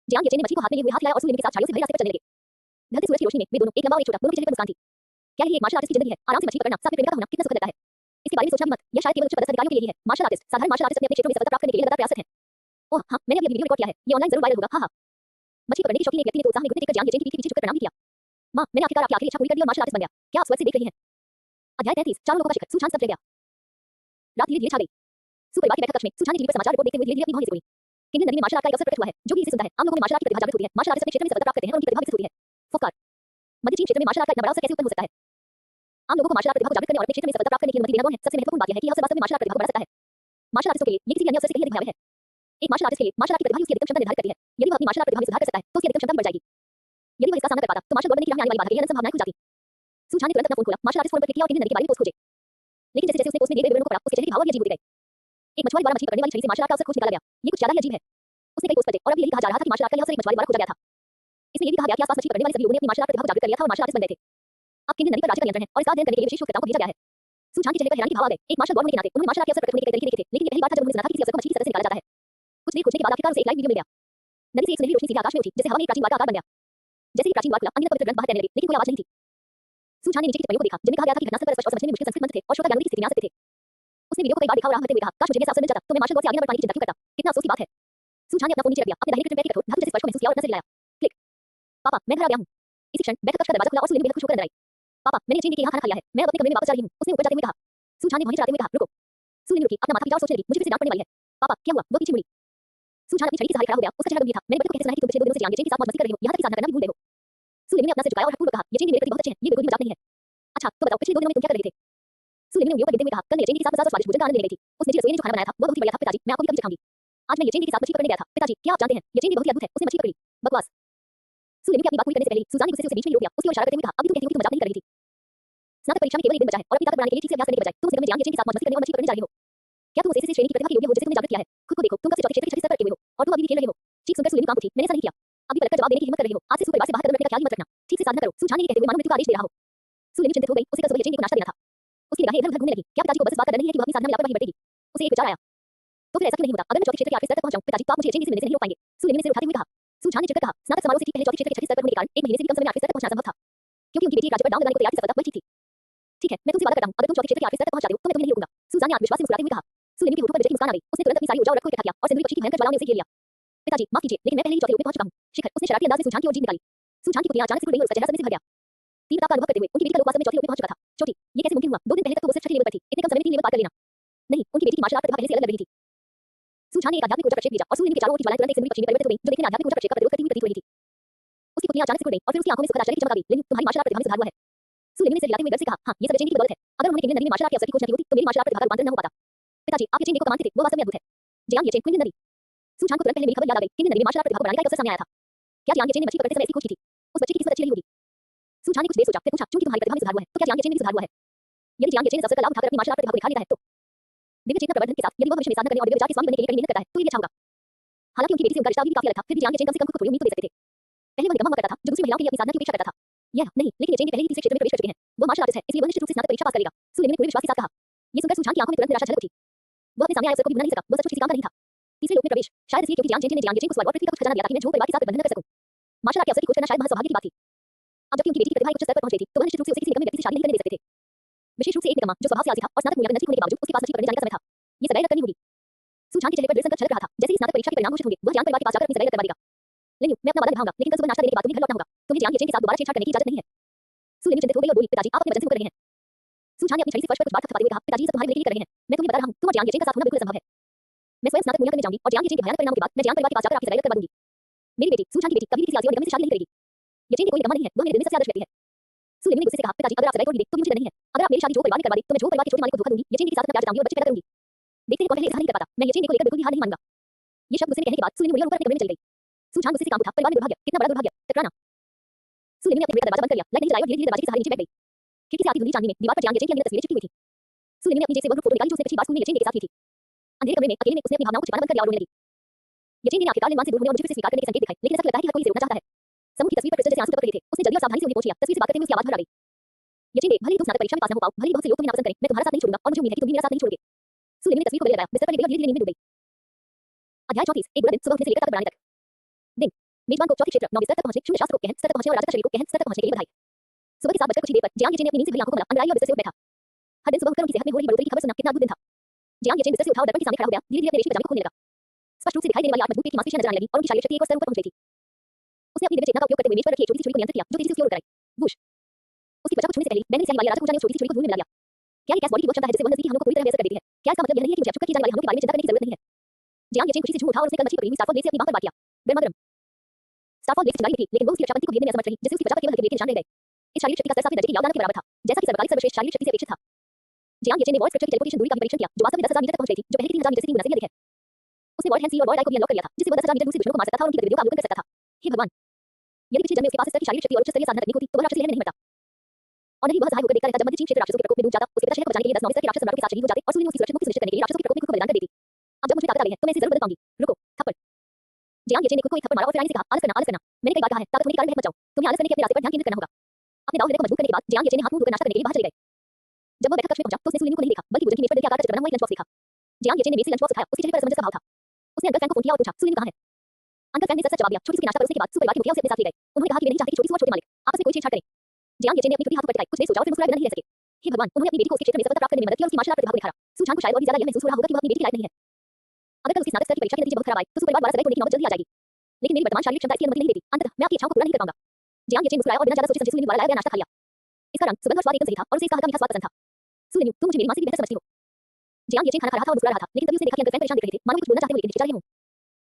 जियांग यचेंद्र ने मछली को हाथ में लिए हुए हाथ हिलाया और सुलिनी के साथ झाड़ियों से भरे रास्ते पर चलने लगे। ढलते सूरज की रोशनी में वे दोनों एक लंबा और एक छोटा दोनों के चेहरे पर मुस्कान थी। क्या ये एक मार्शल आर्टिस्ट की जिंदगी है? आराम से मछली पकड़ना, साथ में प्रेमिका का होना कितना सुखद लगता है। इसके बारे में सोचना भी मत, यह शायद केवल उच्च पदस्थ अधिकारियों के लिए ही है। मार्शल आर्टिस्ट, साधारण मार्शल आर्टिस्ट अपने क्षेत्रों में सफलता प्राप्त करने के लिए लगातार प्रयासरत हैं। ओह हां, मैंने अभी वीडियो रिकॉर्ड किया है, ये ऑनलाइन जरूर वायरल होगा। हां। मछली पकड़ने के शौकीन एक व्यक्ति ने तो उत्साह में घुटने टेककर जियांग यचेंद्र की पीठ के पीछे झुककर प्रणाम भी किया। मां, मैंने आखिरकार आपकी आखिरी इच्छा पूरी कर दी और मार्शल आर्टिस्ट बन गया। क्या आप स्वर्ग से देख रही हैं? अध्याय 33 चारों लोगों का शिखर। सुशांत स्तब्ध रह गया। रात धीरे-धीरे छा गई। सुपरिवार के बैठक कक्ष में सुशांत ने टीवी पर समाचार रिपोर्ट देखते हुए धीरे-धीरे अपनी भौहें सिकोड़ी। किन्हीं नदी में मार्शल आर्ट का एक अवसर प्रकट हुआ है। जो भी इसे सुनता है, आम लोगों में मार्शल आर्ट की प्रतिभा जागृत होती है। मार्शल आर्टिस्ट अपने क्षेत्र में सफलता प्राप्त करते हैं और उनकी प्रतिभा विकसित होती है। फुफकार। मध्य चीन क्षेत्र में मार्शल आर्ट का इतना बड़ा अवसर कैसे उत्पन्न हो सकता है? आम लोगों को मार्शल आर्ट प्रतिभा को जागृत करने और अपने क्षेत्र में सफलता प्राप्त करने की अनुमति देना कौन है? सबसे महत्वपूर्ण बात यह है कि यह अवसर वास्तव में मार्शल आर्ट प्रतिभा को बढ़ा सकता है। मार्शल आर्टिस्टों के लिए ये किसी भी अन्य अवसर से कहीं अधिक भयावह है। एक मार्शल आर्टिस्ट के लिए मार्शल आर्ट की प्रतिभा ही उसकी अधिकतम क्षमता निर्धारित करती है। यदि वह अपनी मार्शल आर्ट प्रतिभा में सुधार कर सकता है तो उसकी अधिकतम क्षमता बढ़ जाएगी। यदि वह इसका सामना कर पाता तो मार्शल बनने की राह में आने वाली बाधा के लिए अनंत संभावनाएं खुल जाती। सुशांत ने तुरंत अपना फोन खोला, मार्शल आर्टिस्ट फोन पर क्लिक किया और किन्हीं नदी के बारे में पोस्ट खोजे। लेकिन जैसे-जैसे उसने पोस्ट में दिए गए विवरणों को पढ़ा, उसके चेहरे की भाव और भी अजीब होते गए। एक मछुआरे द्वारा मछली पकड़ने वाली छड़ी से मार्शल आर्ट का अवसर खोज निकाला गया। ये कुछ ज्यादा ही अजीब है। उसने कई पोस्ट पढ़े और अब यही कहा जा रहा था कि मार्शल आर्ट का यह अवसर एक मछुआरे द्वारा खोजा गया था। इसमें ये भी कहा गया कि आसपास मछली पकड़ने वाले सभी लोगों ने अपनी मार्शल आर्ट प्रतिभा को जागृत कर लिया था और मार्शल आर्टिस्ट बन गए थे। अब किन्हीं नदी पर राज्य का नियंत्रण है और इसका अध्ययन करने के लिए विशेष शोधकर्ताओं को भेजा गया है। सुशांत के चेहरे पर हैरानी के भाव आ गए। एक मार्शल बॉर्ड होने के नाते उन्होंने मार्शल आर्ट के अवसर प्रकट होने के कई तरीके देखे थे, लेकिन ये पहली बार था जब उन्होंने सुना था कि किसी अवसर को मछली की सतह से निकाला जाता है। कुछ देर खोजने के बाद आखिरकार उसे एक लाइव वीडियो मिल गया। नदी से एक सुनहरी रोशनी सीधे आकाश में उठी, जैसे हवा में एक प्राचीन द्वार का आकार बन गया। जैसे ही प्राचीन द्वार खुला, अंदर पवित्र ग्रंथ बाहर तैरने लगे, लेकिन कोई आवाज नहीं थी। सुजान ने नीचे की टिप्पणियों को देखा जिनमें कहा गया था कि घटनास्थल पर स्पष्ट और समझने में मुश्किल संस्कृत मंत्र थे और श्रोता जानवर की स्थिति में आ सकते थे। उसने वीडियो को कई बार देखा और आह भरते हुए कहा, काश मुझे ये साफ समझ जाता तो मैं मार्शल आर्ट से आगे न बढ़ पाने की चिंता क्यों करता। कितना अफसोस की बात है। सुजान ने अपना फोन नीचे रख दिया, अपने दाहिने कृष्ण पैर की कठोर धातु जैसे स्पर्श को महसूस किया और अपना सिर हिलाया। क्लिक। पापा, मैं घर आ गया हूँ। इसी क्षण बैठक कक्ष का दरवाजा खुला और सुनील बेहद खुश होकर अंदर आई। पापा, मैंने यकीन किया यहाँ खाना खा लिया है, मैं अब अपने कमरे में वापस जा रही हूँ, उसने ऊपर जाते हुए कहा। सुजान ने वहीं चलाते हुए कहा, रुको। सुनील ने रुकी, अपना माथा पीटा और सोचने लगी, मुझे फिर से डांट पड़ने वाली है। पापा, क्या हुआ? वो पीछे मुड़ी। सुजान अपनी छड़ी के सहारे खड़ा हो गया, उसका चेहरा गंभीर था। मैंने बच्चे को कैसे सुना है कि तुम पिछले 2 दिनों से जियांग येचेन के साथ मौज मस्ती कर रहे हो, यहाँ तक कि साधना करना भी भूल गए हो। सुनील ने अपना सिर झुकाया और हठपूर्वक कहा, येचेन जी मेरे प्रति बहुत अच्छे हैं, ये बिल्कुल भी मजाक नहीं है। अच्छा, तो बताओ पिछले 2 दिनों में तुम क्या कर रहे थे? सुनील ने उंगलियों पर गिनते हुए कहा, कल येचेन जी के साथ मजा और स्वादिष्ट भोजन का आनंद लेने गई थी। उस निजी रसोई ने जो खाना बनाया था वो बहुत ही बढ़िया था पिताजी, मैं आपको भी कभी सिखाऊंगी। आज मैं येचेन जी के साथ मछली पकड़ने गया था। पिताजी, क्या आप जानते हैं येचेन जी बहुत ही अद्भुत है, उसने मछली पकड़ी। बकवास। सुनील ने अपनी बात पूरी करने से पहले सुजान ने गुस्से से उसे बीच में ही रोक दिया, उसकी ओर इशारा करते हुए कहा, अब भी तुम कहती हो कि तुम मजाक नहीं कर रही थी। स्नातक परीक्षा में केवल 1 दिन बचा है और अपनी ताकत बढ़ाने के लिए ठीक से अभ्यास करने के बजाय तुम उस निगम में जियांग येचेन के साथ मौज मस्ती करने और मछली पकड़ने जा रहे हो। क्या तुम उस ऐसी श्रेणी की प्रतिभा के योग्य हो जिसे तुमने जागृत किया है? खुद को देखो, तुम कब से चौथे क्षेत्र के छठे स्तर पर अटके हुए हो और तुम अभी भी खेल रहे हो। चीख सुनकर सुनील ने कांप उठी, मैंने ऐसा नहीं किया। अभी पलटकर जवाब देने की हिम्मत कर रहे हो, आज से इस परिवार से बाहर कदम रखने का ख्याल ही मत रखना। ठीक से साधना करो। सुजान ने ये कहते हुए मानो मृत्यु का आदेश दे रहा हो। सुनील चिंतित हो गई, उसे कल सुबह येचेन जी को नाश्ता देना था। उसकी निगाहें इधर-उधर घूमने लगी, क्या पिताजी को बस इस बात का डर नहीं है कि वह अपनी साधना में लापरवाही बरतेगी? उसे एक विचार आया, तो फिर ऐसा क्यों नहीं होता? अगर मैं चौथे क्षेत्र के आखिरी स्तर तक पहुंच जाऊं, पिताजी तो आप मुझे येचेन जी से मिलने से नहीं रोक पाएंगे। सुनील ने सिर उठाते हुए कहा। सुजान ने चिढ़कर कहा, स्नातक समारोह से ठीक पहले चौथे क्षेत्र के छठे स्तर पर होने के कारण 1 महीने से भी कम समय में आखिरी स्तर तक पहुंचना संभव था, क्योंकि उनकी बेटी एक राज्य पर दांव लगाने को तैयार थी। सफलता वही ठीक थी। ठीक है, मैं तुमसे वादा करता हूं, अगर तुम चौथे क्षेत्र के आखिरी स्तर तक पहुंच जाते हो तो मैं तुम्हें नहीं रोकूंगा। सुजान ने आत्मविश्वास से मुस्कुराते हुए कहा। सुनील के होठों पर विजय की मुस्कान आ गई, उसने तुरंत अपनी सारी ऊर्जा और रक्त को इकट्ठा किया और सिंदूरी पक्षी की भयंकर ज्वालाओं ने उसे घेर लिया। पिताजी, माफ कीजिए, लेकिन मैं पहले ही चौथे रूप में पहुंच चुका हूं। शिखर, उसने शरारती अंदाज में सुजान की ओर जीभ निकाली। सुजान की पुतलियां अचानक से सिकुड़ गईं और उसका चेहरा सदमे से भर गया। तीव्रता का अनुभव करते हुए उनकी बेटी का लोग वास्तव में चौथे रूप में पहुंच चुका था। चोटी, ये कैसे मुमकिन हुआ? 2 दिन पहले तक तो वो सिर्फ छठी लेवल पर थी, इतने कम समय में 3 लेवल पार कर लेना। नहीं, उनकी बेटी की मार्शल आर्ट प्रतिभा पहले से अलग लग रही थी। सुजान ने एक आध्यात्मिक ऊर्जा प्रक्षेप भेजा और सुनील के चारों ओर की ज्वालाएं तुरंत एक सिंदूरी पक्षी में परिवर्तित हो गईं, जो देखने में आध्यात्मिक ऊर्जा प्रक्षेप का प्रतिरोध करती हुई प्रतीत हो रही थी। उसकी पुतलियां अचानक सिकुड़ गईं और फिर उसकी आंखों में सुखद आश्चर्य की चमक आ गई। लेकिन तुम्हारी मार्शल आर्ट प्रतिभा में सुधार हुआ है। सुनील ने सिर हिलाते हुए गर्व से कहा, हां, ये सब येचेन जी की बदौलत है। अगर उन्होंने क्विंटन नदी में मार्शल आर्ट के अवसर की खोज न की होती तो मेरी मार्शल आर्ट प्रतिभा का रूपांतरण न हो पाता। पिताजी, आप येचेन जी को मानते थे, वो वास्तव में अद्भुत है। जियांग येचेन, क्विंटन नदी। सुजान को तुरंत पहले मेरी खबर याद आ गई। क्विंटन नदी में मार्शल आर्ट प्रतिभा को बढ़ाने का एक अवसर सामने आया था। क्या जियांग येचेन ने मछली पकड़ते समय ऐसी खोज की थी? उस बच्चे की किस्मत अच्छी रही होगी। सुजान ने कुछ देर सोचा, फिर पूछा, चूंकि तुम्हारी प्रतिभा में सुधार हुआ है, तो क्या जियांग येचेन में भी सुधार हुआ है? यदि जियांग येचेन इस अवसर का लाभ उठाकर अपनी मार्शल आर्ट प्रतिभा को दिखा लेता है तो दिव्य चेतना प्रवर्धन के साथ यदि वह भविष्य में साधना करने और दिव्य विचार के स्वामी बनने के लिए कड़ी मेहनत करता है तो ये भी अच्छा होगा। हालांकि उनकी बेटी से उनका रिश्ता अभी भी काफी अलग था, फिर भी जियांग येचेन कम से कम खुद को थोड़ी उम्मीद तो दे सकते थे। पहले वह निकम्मा हुआ करता था जो दूसरी महिलाओं के लिए अपनी साधना की उपेक्षा करता था। यह नहीं, लेकिन येचेन जी पहले ही तीसरे क्षेत्र में प्रवेश कर चुके हैं। वो मार्शल आर्टिस्ट है, इसलिए वह निश्चित रूप से स्नातक परीक्षा पास करेगा। सुनील ने पूरे विश्वास के साथ कहा। ये सुनकर सुजान की आंखों में तुरंत निराशा झलक उठी। वो अपने सामने आए अवसर को भी भूल नहीं सका, वो सचमुच किसी काम का नहीं था। तीसरे लोक में प्रवेश, शायद इसलिए क्योंकि जियांग येचेन ने को स्वर्ग और पृथ्वी का कुछ खजाना दिया था कि मैं झूठ परिवार के साथ गठबंधन न कर सकूं। मार्शल आर्ट के अवसर की खोज करना शायद महज सौभाग्य की बात थी। अब जबकि उनकी बेटी की प्रतिभा एक उच्च स्तर पर पहुंच गई थी, तो वह निश्चित रूप से उसे किसी निकम्मे व्यक्ति से शादी नहीं करने दे सकते थे। विशेष रूप से एक निकम्मा जो स्वभाव से आलसी था और स्नातक मूल्यांकन नजदीक होने के बावजूद उसके पास मछली पकड़ने जाने का समय था। ये सदैव करनी होगी। सुजान के चेहरे पर दृढ़ संकल्प छलक रहा था। जैसे ही स्नातक परीक्षा के परिणाम घोषित होंगे, वह जियांग परिवार के पास जाकर अपनी सदैव करवा देगा। लेकिन मैं अपना वादा निभाऊंगा, लेकिन कल सुबह नाश्ता देने के बाद तुम्हें घर लौटना होगा। तुम्हें जियांग येचेन के साथ दोबारा छेड़छाड़ करने की इजाजत नहीं है। सुनील चिंतित हो गई और बोली, पिताजी, आप अपने वचन से मुकर रहे हैं। सुजान ने अपनी छड़ी से फर्श पर कुछ बात थपथपाते हुए कहा, पिताजी, ये सब तुम्हारे भले के लिए कर रहे हैं। मैं तुम्हें बता रहा हूं, तुम और जियांग येचेन का साथ होना बिल्कुल असंभव है। मैं स्वयं स्नातक मूल्यांकन करने जाऊंगी और जियांग येचेन के भयानक परिणामों के बाद मैं जियांग परिवार के पास जाकर आपकी सदैव करवा दूंगी। मेरी बेटी, सुजान की बेटी, कभी भी किसी आलसी और निकम्मे से शादी नहीं करेगी। येचेन कोई निकम्मा नहीं है, वह मेरे दिल में सबसे आदर्श व्यक्ति है। सुनील ने गुस्से से कहा, पिताजी, अगर आप सदैव को दी तो मुझे डर नहीं है। अगर आप मेरी शादी जो परिवार ने करवा दी तो मैं जो परिवार के छोटे मालिक को धोखा दूंगी, येचेन के साथ अपना प्यार जताऊंगी और बच्चे पैदा करूंगी। देखते हैं कौन पहले इजहार नहीं कर पाता। मैं येचेन को लेकर बिल्कुल भी हार नहीं मानूंगा। ये शब्द गुस्से में कहने के बाद सुनील मुड़िया होकर अपने कमरे में चली गई। सुजान गुस्से से कांप उठा, परिवार में दुर्भाग्य, कितना बड़ा दुर्भाग्य, टकराना। सुनील ने अपने दरवाजा बंद कर लिया, लाइट नहीं जलाई और धीरे-धीरे दरवाजे के सहारे नीचे बैठ गई। खिड़की से आती धुंधली चांदनी में दीवार पर जियांग येचेन की अंगनी तस्वीरें चिपकी हुई थी। सुनील ने अपनी जेब से वह फोटो निकाली जो उसने पिछली बार स्कूल में येचेन के साथ की थी। अंधेरे कमरे में अकेले में उसने अपनी भावनाओं को छिपाना बंद कर लिया और रोने लगी। येचेन ने आखिरकार निवान से दूर होने और मुझे फिर से स्वीकार करने के संकेत दिखाए, लेकिन ऐसा लगता है कि हर कोई इसे रोकना चाहता है। समूह की तस्वीर पर क्रिस्टल जैसे आंसू टपक रहे थे। उसने जल्दी और सावधानी से उन्हें पोंछ लिया। तस्वीर से बात करते हुए उसकी आवाज भर आ गई। येचेन ने, भले ही तुम स्नातक परीक्षा में पास न हो पाओ, भले ही बहुत से लोग तुम्हें नापसंद करें, मैं तुम्हारा साथ नहीं छोड़ूंगा और मुझे उम्मीद है कि तुम भी मेरा साथ नहीं छोड़ोगे। सुनील ने तस्वीर को गले लगाया, बिस्तर पर लेटे और धीरे-धीरे नींद में डूब गई। अध्याय 34, एक बुरा दिन, सुबह उठने से लेकर ताकत बढ़ाने तक। दिन, मेजबान को चौथे क्षेत्र 9 स्तर तक पहुंचने, शून्य शास्त्र को गहन स्तर तक पहुंचने और राजक शरीर को गहन स्तर तक पहुंचने के लिए बधाई। सुबह के 7 बजकर कुछ ही देर पर जियांग येचेन ने अपनी नींद से भरी आंखों को खोला, अंदर आई और बिस्तर से उठ बैठा। हर दिन सुबह उठकर उनकी सेहत में हो रही बढ़ोतरी की खबर सुनना कितना अद्भुत दिन था। जियांग येचेन बिस्तर से उठा और दर्पण के सामने खड़ा हो गया, धीरे-धीरे अपने रेशमी पजामे को खोलने लगा। स्पष्ट रूप से दिखाई देने वाली आठ मजबूत पेट की मांसपेशियां नजर आने लगी और उनकी शारीरिक शक्ति एक और स्तर ऊपर पहुंच गई थी। उसने अपनी दिव्य चेतना का उपयोग करते हुए मेज पर रखी एक छोटी सी छुरी को नियंत्रित किया, जो तेजी से उसकी ओर उतर आई। वुश! उसकी त्वचा को छूने से पहले मैंने इसे वाली राजा ऊर्जा ने उस छोटी सी छुरी को धूल में मिला दिया। क्या ये कैस बॉडी की वो क्षमता है जिससे वह नजदीकी हमलों को पूरी तरह बेअसर कर देती है? क्या इसका मतलब यह नहीं है कि मुझे अब चुप की जाने वाली हमलों के बारे में चिंता करने की जरूरत नहीं है? जियांग येचेन खुशी से झूम उठा और उसने कल मछली पकड़ी हुई स्टारफॉल लेक से अपनी बांह पर बात किया। गर्मा-गर्म। स्टारफॉल लेक से चिंगारी निकली, लेकिन वो उसकी रक्षा पत्नी को भेदने में असमर्थ रही, जिससे उसकी त्वचा पर केवल हल्के के निशान रह गए। इस शारीरिक शक्ति का स्तर सातवें दर्जे के यावदान के बराबर था, जैसा कि सर्वकालिक सर्वश्रेष्ठ शारीरिक शक्ति से अपेक्षित था। जियांग येचेन ने वॉल स्ट्रक्चर की टेलीपोर्टेशन दूरी का भी परीक्षण किया, जो वास्तव में 10,000 मीटर तक पहुंच गई थी, जो पहले के 3,000 मीटर से 3 गुना से भी अधिक है। उसने वर्ल्ड हैंड सील और वर्ल्ड आई को भी अनलॉक कर लिया था, जिससे वह 10,000 मीटर दूर से दुश्मनों को मार सकता था और उनकी गतिविधियों का अवलोकन कर सकता था। हे भगवान! यदि पिछले जन्म में उसके पास इस स्तर की शारीरिक शक्ति और उच्च स्तरीय साधना तकनीक होती, तो वह राक्षस लेने में नहीं मरता। और नहीं वह सहाय होकर देखता रहता जब मध्य चीन क्षेत्र राक्षसों के प्रकोप में डूब जाता। उसके पिता शहर को बचाने के लिए 10 9 स्तर के राक्षस सम्राटों के साथ शरीक हो जाते और सुनील ने उसकी सुरक्षित मुक्ति सुनिश्चित करने के लिए राक्षसों के प्रकोप में खुद को बलिदान कर देती। अब जब मुझे ताकत आ गई है, तो मैं इसे जरूर बदल पाऊंगी। रुको, थप्पड़। जियांग येचेन ने खुद को एक थप्पड़ मारा और फिर आईने से कहा, आलस करना। मैंने कई बार कहा है, ताकत होने के कारण बहक मत जाओ। तुम्हें आलस करने के अपने रास्ते पर ध्यान केंद्रित करना होगा। अपने दांव हृदय को मजबूत करने के बाद जियांग येचेन ने हाथ मुंह धोकर नाश्ता करने के लिए बाहर चले गए। जब वह बैठक कक्ष में पहुंचा, तो उसने सुनील को नहीं देखा, बल्कि भोजन की मेज पर देखकर आकार चित्र बना हुआ एक लंच बॉक्स देखा। जियांग येचेन ने मेज से लंच बॉक्स उठाया, उसके चेहरे पर असमंजस का भाव था। उसने अंकल फ्रैंक को फोन किया और पूछा, सुनील कहां है? अंकल फ्रैंक ने सच सच जवाब दिया। छोटी सी नाश्ता परोसने के बाद सुपरिवार की मुखिया उसे अपने साथ ले गए। उन्होंने कहा कि वे नहीं चाहते कि छोटी सी और छोटे मालिक आपस में कोई छेड़छाड़ करें। जियांग येचेन ने अपनी छोटी हाथों पर टिकाई कुछ देर सोचा और फिर मुस्कुराए बिना नहीं रह सके। हे भगवान, उन्होंने अपनी बेटी को उसके क्षेत्र में सफलता प्राप्त करने में मदद की और उसकी मार्शल आर्ट प्रतिभा को निखारा। सुचान को शायद और भी ज्यादा यह महसूस हो रहा होगा कि वह अपनी बेटी के लायक नहीं है। अगर कल उसकी स्नातक स्तर की परीक्षा के नतीजे बहुत खराब आए तो सुपरिवार द्वारा सदैव होने की नौबत जल्दी आ जाएगी। लेकिन मेरी वर्तमान शारीरिक क्षमता इसकी अनुमति नहीं देती। अंततः मैं आपकी इच्छाओं को पूरा नहीं कर पाऊंगा। जियांग येचेन मुस्कुराया और बिना ज्यादा सोचे समझे सुलिन द्वारा लाया गया नाश्ता खा लिया। इसका रंग, सुगंध और स्वाद एकदम सही था और उसे इसका हल्का मीठा स्वाद पसंद था। सुलिन, तुम मुझे मेरी मां से भी बेहतर समझती हो। जियांग येचेन खाना खा रहा था और मुस्कुरा रहा था, लेकिन तभी उसने देखा कि अंकल फैंग परेशान दिख रहे थे, मानो कुछ बोलना चाहते हुए, लेकिन हिचकिचा रहे हों।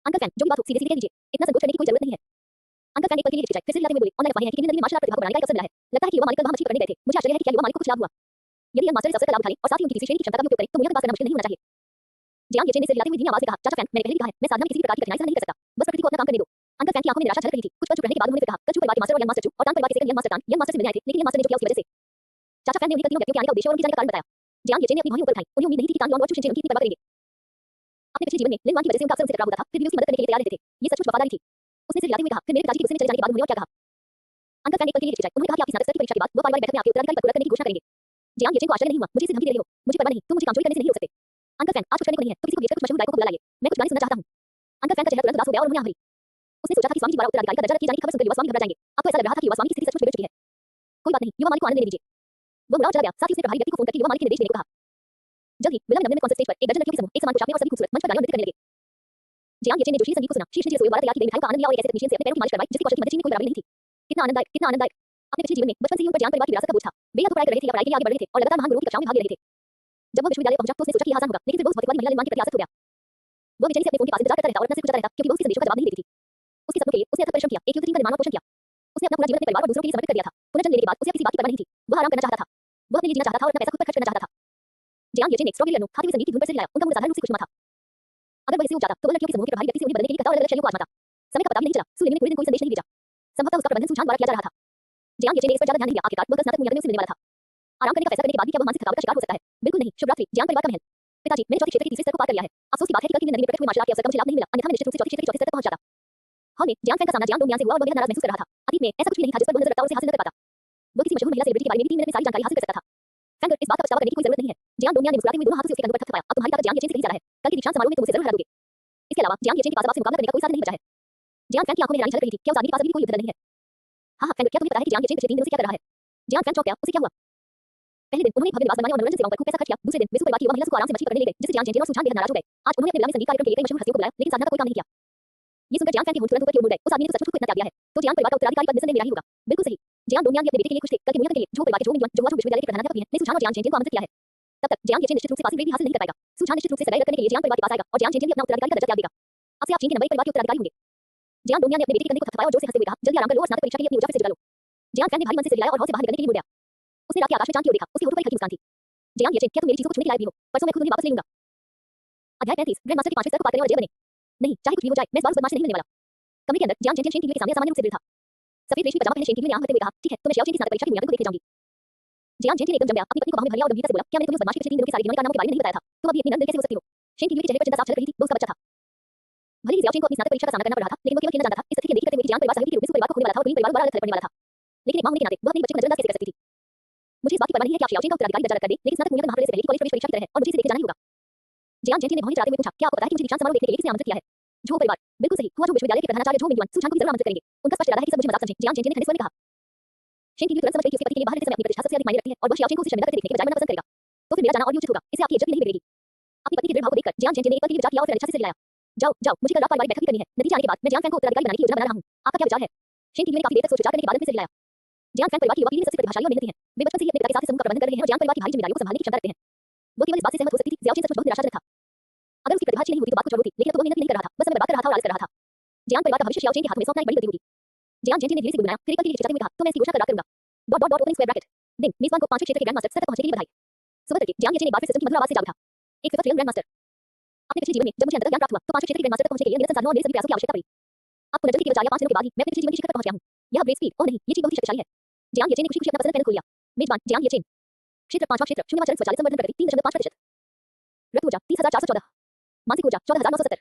अंकल फैंग, जो भी बात हो सीधे-सीधे कह लीजिए। इतना संकोच करने की कोई जरूरत नहीं है। अंकल फैंग एक पल के लिए हिचकिचाए, फिर सिर हिलाते हुए बोले, ऑनलाइन अफवाहें हैं कि किन्हीं नदी में मार्शल आर्ट प्रतिभा को बनाने का एक अवसर मिला है। लगता है कि युवा मालिक कल वहां मछली पकड़ने गए थे। मुझे आश्चर्य है कि क्या युवा मालिक को कुछ लाभ हुआ। यदि यह मास्टर इस अवसर का लाभ उठा ले और साथ ही उनकी तीसरी श्रेणी की क्षमता का भी उपयोग करे तो मुझे पास करना मुश्किल नहीं होना चाहिए। जियांग येचेन ने सिर हिलाते हुए धीमी आवाज में कहा, चाचा फैंग, मैंने पहले भी कहा है, मैं साधना में किसी भी प्रकार की कठिनाई सहन नहीं कर सकता। बस प्रकृति को अपना काम करने दो। अंकल फैंग की आंखों में निराशा झलक रही थी। कुछ पल चुप रहने के बाद उन्होंने फिर कहा, कल चू परिवार के मास्टर और यंग मास्टर चू और तांग परिवार के सेकंड यंग मास्टर तांग यंग मास्टर से मिलने आए थे, लेकिन यंग मास्टर ने जो किया उसकी वजह से। चाचा फैंग ने उन्हीं तीनों व्यक्तियों के आने का उद्देश्य और उनके जाने का कारण बताया। जियांग येचेन ने अपनी भौहें ऊपर उठाई। उन्हें उम्मीद नहीं थी कि तांग युआंग और चू शिनचेन उनकी इतनी परवाह करेंगे। अपने पिछले जीवन में लिन वांग की वजह से उनका अक्सर उनसे टकराव होता था, फिर भी उसकी मदद करने के लिए तैयार रहते थे। ये सचमुच वफादारी थी। उसने सिर हिलाते हुए कहा, फिर मेरे पिताजी के गुस्से में चले जाने के बाद उन्होंने और क्या कहा। अंकल फैंग एक पल के लिए हिचकिचाए। उन्होंने कहा कि आपकी स्नातक स्तर की परीक्षा के बाद वो पारिवारिक बैठक में आपके उत्तराधिकारी पद पूरा करने की घोषणा करेंगे। जियांग येचेन को आश्चर्य नहीं हुआ, मुझे इसे धमकी दे रही हो। मुझे परवाह नहीं, तुम मुझे कामचोरी करने से नहीं रोक सकते। अंकल फैंग, आज कुछ करने को नहीं है तो किसी को भेजकर कुछ मशहूर गायकों को बुला लाइए। मैं कुछ गाने सुनना चाहता हूं। अंकल फैंग का चेहरा तुरंत उदास हो गया और उन्होंने आह भरी। उसने सोचा था कि स्वामी जी द्वारा उत्तराधिकारी का दर्जा रखे जाने की खबर सुनकर युवा स्वामी घबरा जाएंगे। अब तो ऐसा लग रहा था कि युवा स्वामी की स्थिति सचमुच बिगड़ चुकी है। कोई बात नहीं, युवा मालिक को आनंद लेने दीजिए। वो मुड़ा और चला गया। साथ ही उसने प्रभारी व्यक्ति को फोन करके युवा मालिक के निर्देश देने को कहा। जल्द ही विलन नंदन में कॉन्सर्ट स्टेज पर एक दर्जन लड़कियों के समूह एक समान पोशाक में और सभी खूबसूरत मंच पर गाने और नृत्य करने लगे। जियांग येचेन ने जोशीली संगीत को सुना। शीश ने रसोई द्वारा तैयार की गई मिठाइयों का आनंद लिया और एक ऐसे तकनीशियन से अपने पैरों की मालिश करवाई जिसकी कौशल की मदद में कोई बराबरी नहीं थी। कितना आनंददायक, कितना आनंददायक। अपने पिछले जीवन में बचपन से ही उन पर जियांग परिवार की विरासत का बोझ था। वे या तो पढ़ाई कर रहे थे या पढ़ाई के लिए आगे बढ़ रहे थे और लगातार महान गुरुओं की कक्षाओं में भाग ले रहे थे। जब वो विश्वविद्यालय पहुंचा तो उसने सोचा कि यह आसान होगा, लेकिन फिर वो उस भौतिकवादी महिला लिन वांग के प्रति आसक्त हो गया। वो बेचैनी से अपने फोन के पास इंतजार करता रहता और अपना सिर खुजाता रहता क्योंकि वो उसके संदेशों का जवाब नहीं देती थी। उसके सपनों के लिए उसने अथक परिश्रम किया, एक युक्त टीम का निर्माण और पोषण किया। उसने अपना पूरा जीवन अपने परिवार और दूसरों के लिए समर्पित कर दिया था। पुनर्जन्म लेने के बाद उसे अब किसी बात की परवाह नहीं थी। वह आराम करना चाहता था। वह अपने लिए जीना चाहता था और अपना पैसा खुद पर खर्च करना चाहता था। जियांग येचेन ने स्ट्रॉबेरी लड्डू खाते हुए संगीत की धुन पर सिर हिलाया। उनका मुंह साधारण रूप से खुशनुमा था। अगर वह इसे उग जाता तो वह लड़कियों के समूह के प्रभारी व्यक्ति से उन्हें बदलने के लिए कहता और अलग-अलग शैलियों को आजमाता। समय का पता भी नहीं चला। सुलिन ने पूरे दिन कोई संदेश नहीं भेजा। संभवतः उसका प्रबंधन सुझाव द्वारा किया जा रहा था। जियांग येचेन ने इस पर ज्यादा ध्यान नहीं दिया। आखिरकार वह स्नातक मूल्यांकन में उसे मिलने वाला था। आराम करने का फैसला करने के बाद भी क्या वह मानसिक थकावट का शिकार हो सकता है? बिल्कुल नहीं। शुभ रात्रि। जियांग परिवार का महल। पिताजी, मैंने चौथे क्षेत्र के तीसरे स्तर को पार कर लिया है। अफसोस की बात है कि कल की नदी में प्रकट हुए मार्शल आर्ट के अवसर का मुझे लाभ नहीं मिला, अन्यथा मैं निश्चित रूप से चौथे क्षेत्र के चौथे स्तर तक पहुंच जाता। हॉल में जियांग फैंग का सामना जियांग डोंगयान से हुआ और वह बेहद नाराज महसूस कर रहा था। अतीत में ऐसा कुछ भी नहीं था जिस पर वह नजर रखता और उसे हासिल न कर पाता। वो किसी मशहूर महिला सेलिब्रिटी के बारे में भी 3 मिनट में सारी जानकारी हासिल कर सकता था। फैंग, इस बात का पछतावा करने की कोई जरूरत नहीं है। जियांग डोंगयान ने मुस्कुराते हुए दोनों हाथों से उसके कंधों पर थपथपाया। अब तुम्हारी ताकत जियांग येचेन से कहीं ज्यादा है। कल के दीक्षांत समारोह में तुम उसे जरूर हरा दोगे। इसके अलावा जियांग येचेन के पास अब आपसे मुकाबला करने का कोई साधन नहीं बचा है। जियांग फैंग की आंखों में हैरानी झलक रही थी। क्या उस आदमी के पास अभी भी कोई युद्ध दल नहीं है? हाँ, फैंग, क्या तुम्हें पता है कि जियांग येचेन पिछले 3 दिनों से क्या कर रहा है? जियांग फैंग चौंक गया। उसे क्या हुआ? पहले दिन उन्होंने भव्य लिबास बनवाए और मनोरंजन सेवाओं पर खूब पैसा खर्च किया। दूसरे दिन वे सुपरवार की युवा महिला को आराम से मछली पकड़ने ले गए, जिससे जियांग येचेन और सुझान बेहद नाराज हो गए। आज उन्होंने अपने विला में संगीत कार्यक्रम के लिए कई मशहूर हस्तियों को बुलाया, लेकिन साधना का कोई काम नहीं किया। ये सुनकर जियांग फैंग के होंठ तुरंत ऊपर की ओर मुड़ गए। उस आदमी ने तो सचमुच को इतना त्याग दिया है। तो जियांग परिवार का उत्तराधिकारी पद निस्संदेह मेरा ही होगा। बिल्कुल सही। जियांग डोंगयान भी अपने बेटे के लिए खुश थे। कल के मूल्यांकन के लिए जो परिवार के जो विश्वविद्यालय के प्रधानाध्यापक हैं ने सुझान और जियांग येचेन को आमंत्रित किया है। तब तक जियांग येचेन निश्चित रूप से पासिंग ग्रेड भी हासिल नहीं कर पाएगा। सुझान निश्चित रूप से सगाई रद्द करने के लिए जियांग परिवार के पास आएगा और जियांग येचेन भी अपना उत्तराधिकारी का दर्जा त्याग देगा। अब से आप चीन के नंबर 1 परिवार के उत्तराधिकारी होंगे। जियांग डोंगयान ने अपने बेटे के कंधे को थपथपाया और जोर से हंसते हुए कहा, जल्दी आराम कर लो और स्नातक परीक्षा के लिए अपनी ऊर्जा फिर से जुटा लो। जियांग फैंग ने भारी मन से सिर हिलाया और हॉल से बाहर निकलने के लिए मुड़ गया। उसने रात के आकाश में चांद की ओर देखा। उसके होठों पर एक हल्की मुस्कान थी। जियांग येचेन, क्या तुम मेरी चीजों को छूने के लायक भी हो? परसों मैं खुद उन्हें वापस ले लूंगा। अध्याय 35 ग्रैंड मास्टर के 5वें स्तर को पार करें और जय बने। नहीं, चाहे कुछ भी हो जाए, मैं इस बार उस बदमाश से नहीं मिलने वाला। कमरे के अंदर जियांग येचेन शेन टीवी के सामने सामान्य रूप से बैठा था। सफेद रेशमी पजामा पहने शेन टीवी ने आंख भरते हुए कहा, ठीक है, तो मैं xiao चेन की स्नातक परीक्षा के मूल्यांकन को देखने जाऊंगी। जियांग येचेन एकदम जम गया। अपनी पत्नी को बाहों में भर लिया और गंभीरता से बोला, क्या मैंने तुम्हें उस बदमाश के पिछले 3 दिनों के सारे गिनौने कारनामों के बारे में नहीं बताया था? तुम अभी इतनी नर्म दिल कैसे हो सकती हो? शेन टीवी के चेहरे पर चिंता साफ झलक रही थी। वो उसका बच्चा था। भले ही xiao चेन को अपनी स्नातक परीक्षा का सामना करना पड़ रहा था, लेकिन वो केवल कहना जानता था। इस स्थिति की अनदेखी करते हुए जियांग परिवार सहयोगी के रूप में परिवार को खोने वाला था और ग्रीन परिवार द्वारा अलग थलग पड़ने वाला था। लेकिन एक मां होने के नाते वह अपने बच्चे को नजरअंदाज कैसे कर सकती थी? मुझे इस बात की परवाह नहीं है कि आप xiao चेन का उत्तराधिकारी दर्जा रद्द कर दें, लेकिन स्नातक मूल्यांकन महाप्रलय से पहले की कॉलेज प्रवेश परीक्षा की तरह है और मुझे इसे देखे जाना ही होगा। जियांग येचेन ने भौहें चढ़ाते हुए पूछा, क्या आपको पता है कि मुझे दीक्षांत समारोह देखने के लिए किसने आमंत्रित किया है? झो परिवार। बिल्कुल सही। हुआ जो विश्वविद्यालय के प्रधानाचार्य झो मिंगयुआन सुझान को भी जरूर आमंत्रित करेंगे। उनका स्पष्ट इरादा है कि सब मुझे मजाक समझें। जियांग येचेन ने ठंडे स्वर में कहा। शेन टीवी तुरंत समझ गई कि उसके पति के लिए बाहर रहते समय अपनी प्रतिष्ठा सबसे अधिक मायने रखती है और वह xiao चेन को उसे शर्मिंदा करके देखने के बजाय मरना पसंद करेगा। तो फिर मेरा जाना और भी उचित होगा। इससे आपकी इज्जत भी नहीं बिगड़ेगी। अपनी पत्नी के दृढ़ भाव को देखकर जियांग येचेन ने एक पल के लिए विचार किया और फिर अच्छा से सिर हिलाया। जाओ, जाओ, मुझे कल रात पारिवारिक बैठक भी करनी है। नतीजा आने के बाद मैं जियांग फैंग को उत्तराधिकारी बनाने की योजना बना रहा हूं। आपका क्या विचार है? शेन टीवी ने काफी देर तक सोच विचार करने के बाद में सिर हिलाया। जियांग फैंग परिवार की युवा पीढ़ी सबसे प्रतिभाशाली और मेहनती है। वे बचपन से ही अपने पिता के साथ इस समूह का प्रबंधन कर रहे हैं और जियांग परिवार की भारी जिम्मेदारियों को संभालने की क्षमता रखते हैं। वो केवल इस बात से सहमत हो सकती थी। xiao चेन सचमुच बहुत निराशाजनक था। अगर उसकी प्रतिभा अच्छी नहीं होती तो बात कुछ और होती, लेकिन अब तो वो मेहनत नहीं कर रहा था, बस समय बर्बाद कर रहा था और आलस कर रहा था। जियांग परिवार का भविष्य xiao चेन के हाथों में सौंपना एक बड़ी गलती होगी। जियांग येचेन ने धीरे से गुनगुनाया, फिर एक पल के लिए हिचकिचाते हुए कहा, तो मैं इसकी घोषणा कर रात करूंगा। Opening square bracket. डिंग, मेजबान को 5वें क्षेत्र के ग्रैंड मास्टर स्तर तक पहुंचने के लिए बधाई। सुबह तड़के जियांग येचेन एक बार फिर सिस्टम की मधुर आवाज से जाग उठा। एक फिफ्थ यंग ग्रैंड मास्टर। अपने पिछले जीवन में जब मुझे अंततः ज्ञान प्राप्त हुआ तो 5वें क्षेत्र के ग्रैंड मास्टर तक पहुंचने के लिए निरंतर साधनों और मेरे सभी प्रयासों की आवश्यकता पड़ी। अब पुनर्जन्म की केवल 4 या 5 दिनों के बाद ही मैं अपने पिछले जीवन की शिखर पर पहुंच गया हूं। यह ब्रेक स्पीड, ओह नहीं, ये चीज बहुत ही शक्तिशाली है। जियांग येचेन ने खुशी-खुशी अपना पसंद पैनल खोल लिया। मेजबान जियांग येचेन। क्षेत्र 5वां क्षेत्र, शून्यवां चरण स्वचालित संवर्धन प्रगति 3.5%। रक्त ऊर्जा 30,414। मानसिक ऊर्जा 14,970।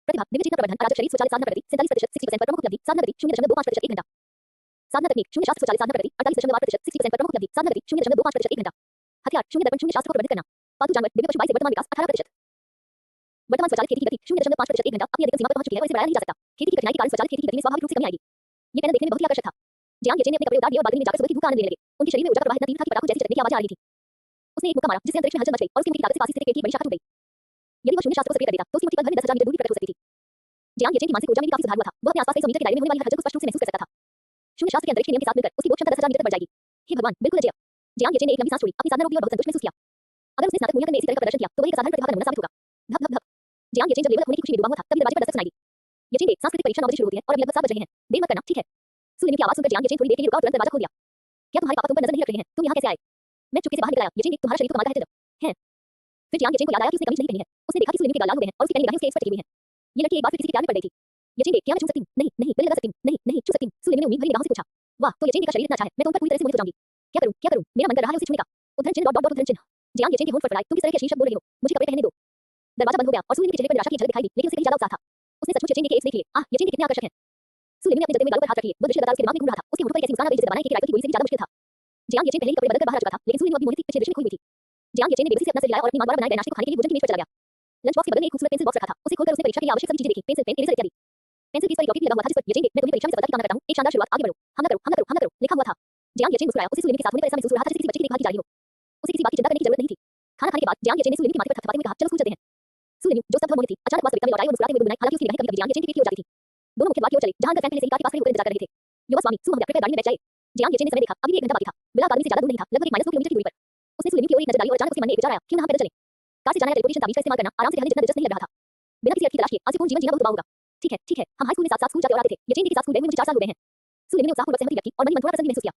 प्रतिभा दिव्य चेतना प्रबंधन अराजक शरीर स्वचालित साधना प्रगति 47%, 60% पर प्रमुख उपलब्धि साधना गति 0.25% 1 घंटा। साधना तकनीक शून्य शास्त्र स्वचालित साधना प्रगति 48.8%, 60% पर प्रमुख उपलब्धि साधना गति 0.25% 1 घंटा। हथियार शून्य दर्पण शून्य शास्त्र को प्रबंधित करना। पालतू जानवर दिव्य पशु 22 से वर्तमान विकास 18%। वर्तमान स्वचालित खेती की गति 0.5% 1 घंटा अपनी अधिकतम सीमा पर पहुंच चुकी है और इसे बढ़ाया नहीं जा सकता। खेती की कठिनाई के कारण स्वचालित खेती की गति में स्वाभाविक रूप से कमी आएगी। ये पैनल देखने में बहुत ही आकर्षक था। जियांग येचेन ने अपने कपड़े उतार दिए और बालकनी में जाकर सुबह की धूप का आनंद लेने लगे। उनके शरीर में ऊर्जा का प्रवाह इतना तीव्र था कि पटाखों जैसी चटकने की आवाज आ रही थी। उसने एक मुक्का मारा जिससे अंतरिक्ष में हलचल मच गई और उसकी मुट्ठी की ताकत से पास ही स्थित एक बड़ी शाखा टूट गई। यदि वह शून्य शास्त्र को सक्रिय कर देता तो उसकी मुट्ठी पल भर में 10,000 मीटर दूर भी प्रकट हो सकती थी। जियांग येचेन की मानसिक ऊर्जा में भी काफी सुधार हुआ था। वह अपने आसपास कई सौ मीटर के दायरे में होने वाली हर हलचल को स्पष्ट रूप से महसूस कर सकता था। शून्य शास्त्र के अंतरिक्ष के नियम के साथ मिलकर उसकी बोध क्षमता 10,000 मीटर तक बढ़ जाएगी। हे भगवान, बिल्कुल अजय। जियांग येचेन ने एक लंबी सांस छोड़ी, अपनी साधना रोक ली और बहुत संतुष्ट महसूस किया। अगर उसने स्नातक मूल्यांकन में इसी तरह का प्रदर्शन किया तो वह एक साधारण प्रतिभा का नमूना साबित होगा। धप धप धप। जियांग येचेन जब लेवल होने की खुशी में डूबा हुआ था तभी दरवाजे पर दस्तक सुनाई दी। येचेन देख, सांस्कृतिक परीक्षा 9 बजे शुरू होती है और अभी लगभग 7 बज रहे हैं। देर मत करना, ठीक है? सुलिनी की आवाज सुनकर जियांग येचेन थोड़ी देर के लिए रुका और तुरंत दरवाजा खोल दिया। क्या तुम्हारे पापा तुम पर नजर नहीं रख रहे हैं? तुम यहाँ कैसे आए? मैं चुपके से बाहर निकल आया। येचेन देख, तुम्हारा शरीर तो कमाल का है चलो। हैं? फिर जियांग येचेन को याद आया कि उसने कमीज नहीं पहनी है। उसने देखा कि सुलिनी के गाल लाल हो गए हैं और उसकी पहनी निगाहें उसके एड्स पर टिकी हुई हैं। ये लड़की एक बार फिर किसी के प्यार में पड़ गई थी। येचेन देख, क्या मैं छू सकती हूँ? नहीं, नहीं, गले लगा सकती हूँ। नहीं, नहीं, छू सकती हूँ। सुलिनी ने उम्मीद भरी निगाहों से पूछा। वाह, तो येचेन का शरीर इतना अच्छा है। मैं तुम पर पूरी तरह से मोहित हो जाऊंगी। क्या करूँ? क्या करूँ? मेरा मन कर रहा है उसे छूने का। उद्धरण चिन्ह डॉट डॉट उद्धरण चिन्ह। जियांग येचेन के होंठ फड़फड़ाए। तुम किस तरह के अश्लील शब्द बोल रही हो? मुझे कपड़े पहनने दो। दरवाजा बंद हो गया और सुलिनी के चेहरे पर निराशा की झलक दिखाई दी, लेकिन उसे कहीं ज्यादा उत्साह था। उसने सचमुच येचेन के एड्स देख लिए। आह, येचेन कितने आकर्षक हैं। सुलिनी ने अपने जलते हुए गालों पर हाथ रख लिए। वो दृश्य लगातार उसके दिमाग में घूम रहा था। उसके होठों पर एक ऐसी मुस्कान आ गई जिसे दबाना एक राइफल की गोली से भी ज्यादा मुश्किल था। जियांग येचेन पहले ही कपड़े बदलकर बाहर आ चुका था, लेकिन सुलिनी अभी मोहित थी, पीछे दृश्य में खोई हुई थी। जियांग येचेन ने बेबसी से अपना सिर हिलाया और अपनी मां द्वारा बनाए गए नाश्ते को खाने के लिए भोजन की मेज पर चला गया। लंच बॉक्स के बगल में एक खूबसूरत पेंसिल बॉक्स रखा था। उसे खोलकर उसने परीक्षा के लिए आवश्यक सभी चीजें देखी, पेंसिल, पेन, इरेजर इत्यादि। पेंसिल की इस पर एक रॉकेट भी लगा हुआ था जिस पर येचेन देख, मैं तुम्हें परीक्षा में सफलता की कामना करता हूं। एक शानदार शुरुआत, आगे बढ़ो, हमला करो, हमला करो, हमला करो, लिखा हुआ था। जियांग येचेन मुस्कुराया। उसे सुलिनी के साथ होने पर ऐसा महसूस हो रहा था जैसे किसी बच्चे की देखभाल की जा रही हो। उसे किसी बात की चिंता करने की जरूरत नहीं थी। खाना खाने के बाद जियांग येचेन ने सुलिनी के माथे पर थपथपाते हुए कहा, चलो स्कूल चलते हैं। सुलिनी जो स्तब्ध और मोहित थी, अचानक वास्तविकता में लौट आई और मुस्कुराते हुए गुनगुनाई। हालांकि उसकी निगाहें कभी-कभी जियांग येचेन के पीठ की ओर जाती थी। दोनों मुख्य द्वार की ओर चले, जहां अंदर फैन पहले से ही कार के पास खड़े होकर इंतजार कर रहे थे। युवा स्वामी सुमहोदया, कृपया गाड़ी में बैठ जाइए। जियांग येचेन ने समय देखा, अभी भी 1 घंटा बाकी था। बिला अकादमी से ज्यादा दूर नहीं था, लगभग एक -2 किलोमीटर की दूरी पर। उसने सुलिनी की ओर एक नजर डाली और अचानक उसके मन में एक विचार आया, क्यों ना हम पैदल चलें? कार से जाना या टेलीपोर्टेशन ताबीज का इस्तेमाल करना आराम से टहलने जितना दिलचस्प नहीं लग रहा था। बिना किसी अर्थ की तलाश किए आजीवन जीवन जीना बहुत दबाव होगा। ठीक है, ठीक है, हम हाई स्कूल में साथ-साथ स्कूल जाते और आते थे। येचेन के साथ स्कूल गए हुए मुझे 4 साल हो गए हैं। सुलिनी ने उत्साहपूर्वक सहमति व्यक्त की और मन ही मन थोड़ा प्रसन्न भी महसूस किया।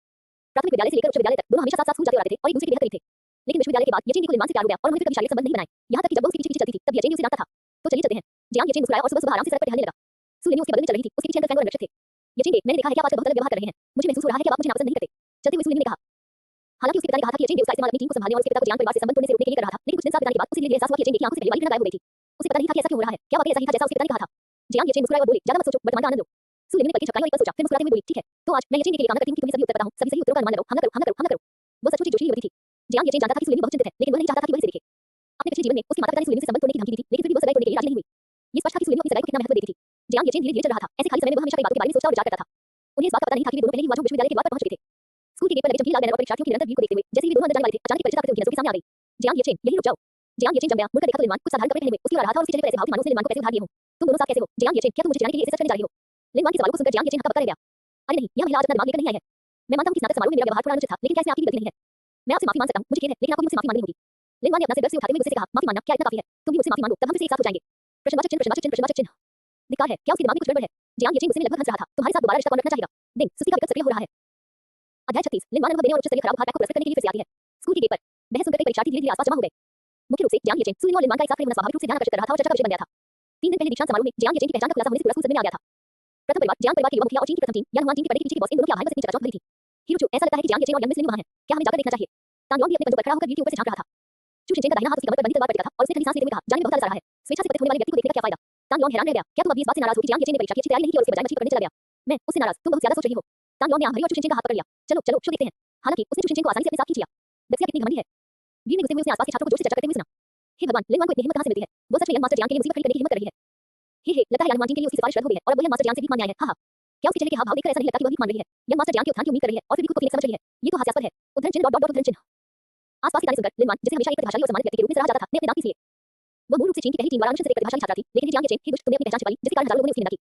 प्राथमिक विद्यालय से लेकर उच्च विद्यालय तक दोनों हमेशा साथ-साथ स्कूल जाते और आते थे और एक दूसरे के बेहद करीब थे। लेकिन विश्वविद्यालय के बाद येचेन को लिनवान से प्यार हो गया और उन्होंने फिर कभी शारीरिक संबंध नहीं बनाए। यहाँ तक कि जब वो उसके पीछे-पीछे चलती थी तब येचेन ने उसे डांटता था। तो चलिए चलते हैं। जियांग येचेन मुस्कुराया और सुबह-सुबह आराम से सड़क पर टहलने लगा। सुलिनी उसके बगल में चल रही थी, उसके पीछे अंदर फ्रैंक और रक्षक थे। येचेन देख, मैंने देखा है कि आप आजकल बहुत अलग व्यवहार कर रहे हैं। मुझे महसूस हो रहा है कि आप मुझे नापसंद नहीं करते। चलते हुए सुलिनी ने कहा। हालांकि उसके पिता ने कहा था कि येचेन देव उसका इस्तेमाल अपनी टीम को संभालने और उसके पिता को जियांग परिवार से संबंध तोड़ने से रोकने के लिए कर रहा था, लेकिन कुछ दिन साथ बिताने के बाद उसे धीरे-धीरे एहसास हुआ कि येचेन की आंखों से पहली बार येचेन की घृणा गायब हो गई थी। उसे पता नहीं था कि ऐसा क्यों हो रहा है। क्या वाकई ऐसा ही था जैसा उसके पिता ने कहा था? जियांग येचेन मुस्कुराए और बोले, ज्यादा मत सोचो, वर्तमान का आनंद लो। सुलिनी ने पलकें झपकाईं और एक पल सोचा, फिर मुस्कुराते हुए बोली, ठीक है, तो आज मैं येचेन के लिए कामना करती हूँ कि तुम्हें सभी उत्तर पता हो, सभी सही उत्तरों का अनुमान लगाओ, हमला करो, हमला करो, हमला करो। वो सचमुच एक जोशीली युवती थी। जियांग येचेन जानता था कि सुलिनी बहुत चिंतित है, लेकिन वह नहीं चाहता था कि वह इसे देखे। अपने पिछले जीवन में उसके माता-पिता ने सुलिनी से संबंध तोड़ने की धमकी दी थी, लेकिन फिर भी वो सगाई तोड़ने के लिए राजी नहीं हुई। ये स्पष्ट था कि सुलिनी अपनी सगाई को कितना महत्व देती थी। जियांग येचेन धीरे-धीरे चल रहा था। ऐसे खाली समय में वह हमेशा कई बातों के बारे में सोचता और विचार करता था। उन्हें इस बात का पता नहीं था कि वे दोनों पहले ही वाजो विश्वविद्यालय के द्वार पर पहुंच चुके थे। स्कूल के गेट पर लगे चमकीले लाल बैनर और परीक्षार्थियों की निरंतर भीड़ को देखते हुए जैसे ही वे दोनों अंदर जाने वाले थे, अचानक परिचित आकृति उनकी नजरों के सामने आ गई। जियांग येचेन, यहीं रुक जाओ। जियांग येचेन जम गया, मुड़कर देखा तो लिनवान कुछ साधारण कपड़े पहने हुए उसकी ओर आ रहा था और उसके चेहरे पर ऐसे भाव कि मानो उसने लिनवान को पैसे उधार दिए हों। तुम दोनों साथ कैसे हो? जियांग येचेन, क्या तुम मुझे चिढ़ाने के लिए इसे सच करने जा रही हो? लिनवान के सवालों को सुनकर जियांग येचन हक्का-बक्का रह गया। अरे नहीं, यह महिला आज अपना दिमाग लेकर नहीं आई है। मैं मानता हूं कि स्नातक समारोह में मेरा व्यवहार थोड़ा अनुचित था, लेकिन क्या इसमें आपकी भी गलती नहीं है? मैं आपसे माफी मांग सकता हूं, मुझे खेद है, लेकिन आपको भी मुझसे माफी मांगनी होगी। लिनवान ने अपना सिर गर्व से उठाते हुए गुस्से से कहा, माफी मांगना क्या इतना काफी है? तुम भी मुझसे माफी मांगो, तब हम फिर से एक साथ हो जाएंगे। प्रश्नवाचक चिन्ह, प्रश्नवाचक चिन्ह, प्रश्नवाचक चिन्ह। धिक्कार है, क्या उसके दिमाग में कुछ गड़बड़ है? जियांग येचेन गुस्से में लगभग हंस रहा था। तुम्हारे साथ दोबारा रिश्ता कौन रखना चाहेगा? दिन, सुस्ती का विकल्प सक्रिय हो रहा है। अध्याय 36, लिनवान अनुभव देने और उच्च स्तरीय खराब उपहार को पुरस्कृत करने के लिए फिर से आती है। स्कूल के गेट पर बहस सुनकर कई परीक्षार्थी धीरे-धीरे आसपास जमा हो गए। मुख्य रूप से जियांग येचेन, सुलिनी और लिनवान का एक साथ खड़े होना स्वाभाविक रूप से ध्यान आकर्षित कर रहा था और चर्चा का विषय बन गया था। 3 दिन पहले दीक्षांत समारोह में जियांग येचेन की पहचान का खुलासा होने से पूरा स्कूल सदमे में आ गया था। प्रथम परिवार, जियांग परिवार के युवा मुखिया और चीन की प्रथम टीम, यानुआन टीम के पढ़ने के पीछे की बॉस, इन दोनों की आवाज इतनी चकाचौंध भरी थी। हिरोचो, ऐसा लगता है कि जियांग येचेन और यंग मिस लिन वहां हैं। क्या हमें जाकर देखना चाहिए? तांगयोंग भी अपने पंजों पर खड़ा होकर भीड़ के ऊपर से झांक रहा था। चू शिनचेन का दाहिना हाथ उसके कमर पर बंधी तलवार पर टिका था और उसने ठंडी सांस लेते हुए कहा, जाने में बहुत तरस आ रहा है। स्वेच्छा से पतित होने वाले व्यक्ति को देखने का क्या फायदा? तांगयोंग हैरान रह गया। क्या तुम अभी इस बात से नाराज हो कि जियांग येचेन ने परीक्षा की अच्छी तैयारी नहीं की और उसके बजाय मछली पकड़ने चला गया? मैं उससे नाराज, तुम बहुत ज्यादा सोच रही हो। तांगयोंग ने आंख भरी और चू शिनचेन का हाथ पकड़ लिया। चलो चलो शो देखते हैं। हालांकि उसने चू शिनचेन को आसानी से अपने साथ खींच लिया। दक्षिया कितनी घमंडी है। भीड़ में घुसे हुए उसने आसपास के छात्रों को जोर से चर्चा करते हुए सुना। हे भगवान, लिनवान को इतनी हिम्मत कहां से मिलती है? वो सच में यंग मास्टर जियांग के लिए मुसीबत खड़ी करने की हिम्मत कर रही है। हे लगता है यानुआन टीम के लिए उसकी सिफारिश रद्द हो गई है और अब वो यंग मास्टर जियांग से भी मानने आए हैं। हां क्या उसके चेहरे के हाव-भाव देखकर ऐसा नहीं लगता कि वह भी मान रही है? यंग मास्टर जियांग के उत्थान की उम्मीद कर रही है और फिर भी खुद को फीनिक्स समझ रही है। ये तो हास्यास्पद है। उद्धरण चिन्ह डॉट डॉट उद्धरण चिन्ह। आसपास की ताली सुनकर लिनवान, जिसे हमेशा एक प्रतिभाशाली और सम्मानित व्यक्ति के रूप में सराहा जाता था, ने अपने दांत पीस लिए। वो मूल रूप से चीन की पहली टीम द्वारा अनुशंसित एक प्रतिभाशाली छात्रा थी, लेकिन जियांग येचेन, हे दुष्ट, तुमने अपनी पहचान छिपा ली, जिसके कारण हजारों लोगों ने उसकी निंदा की।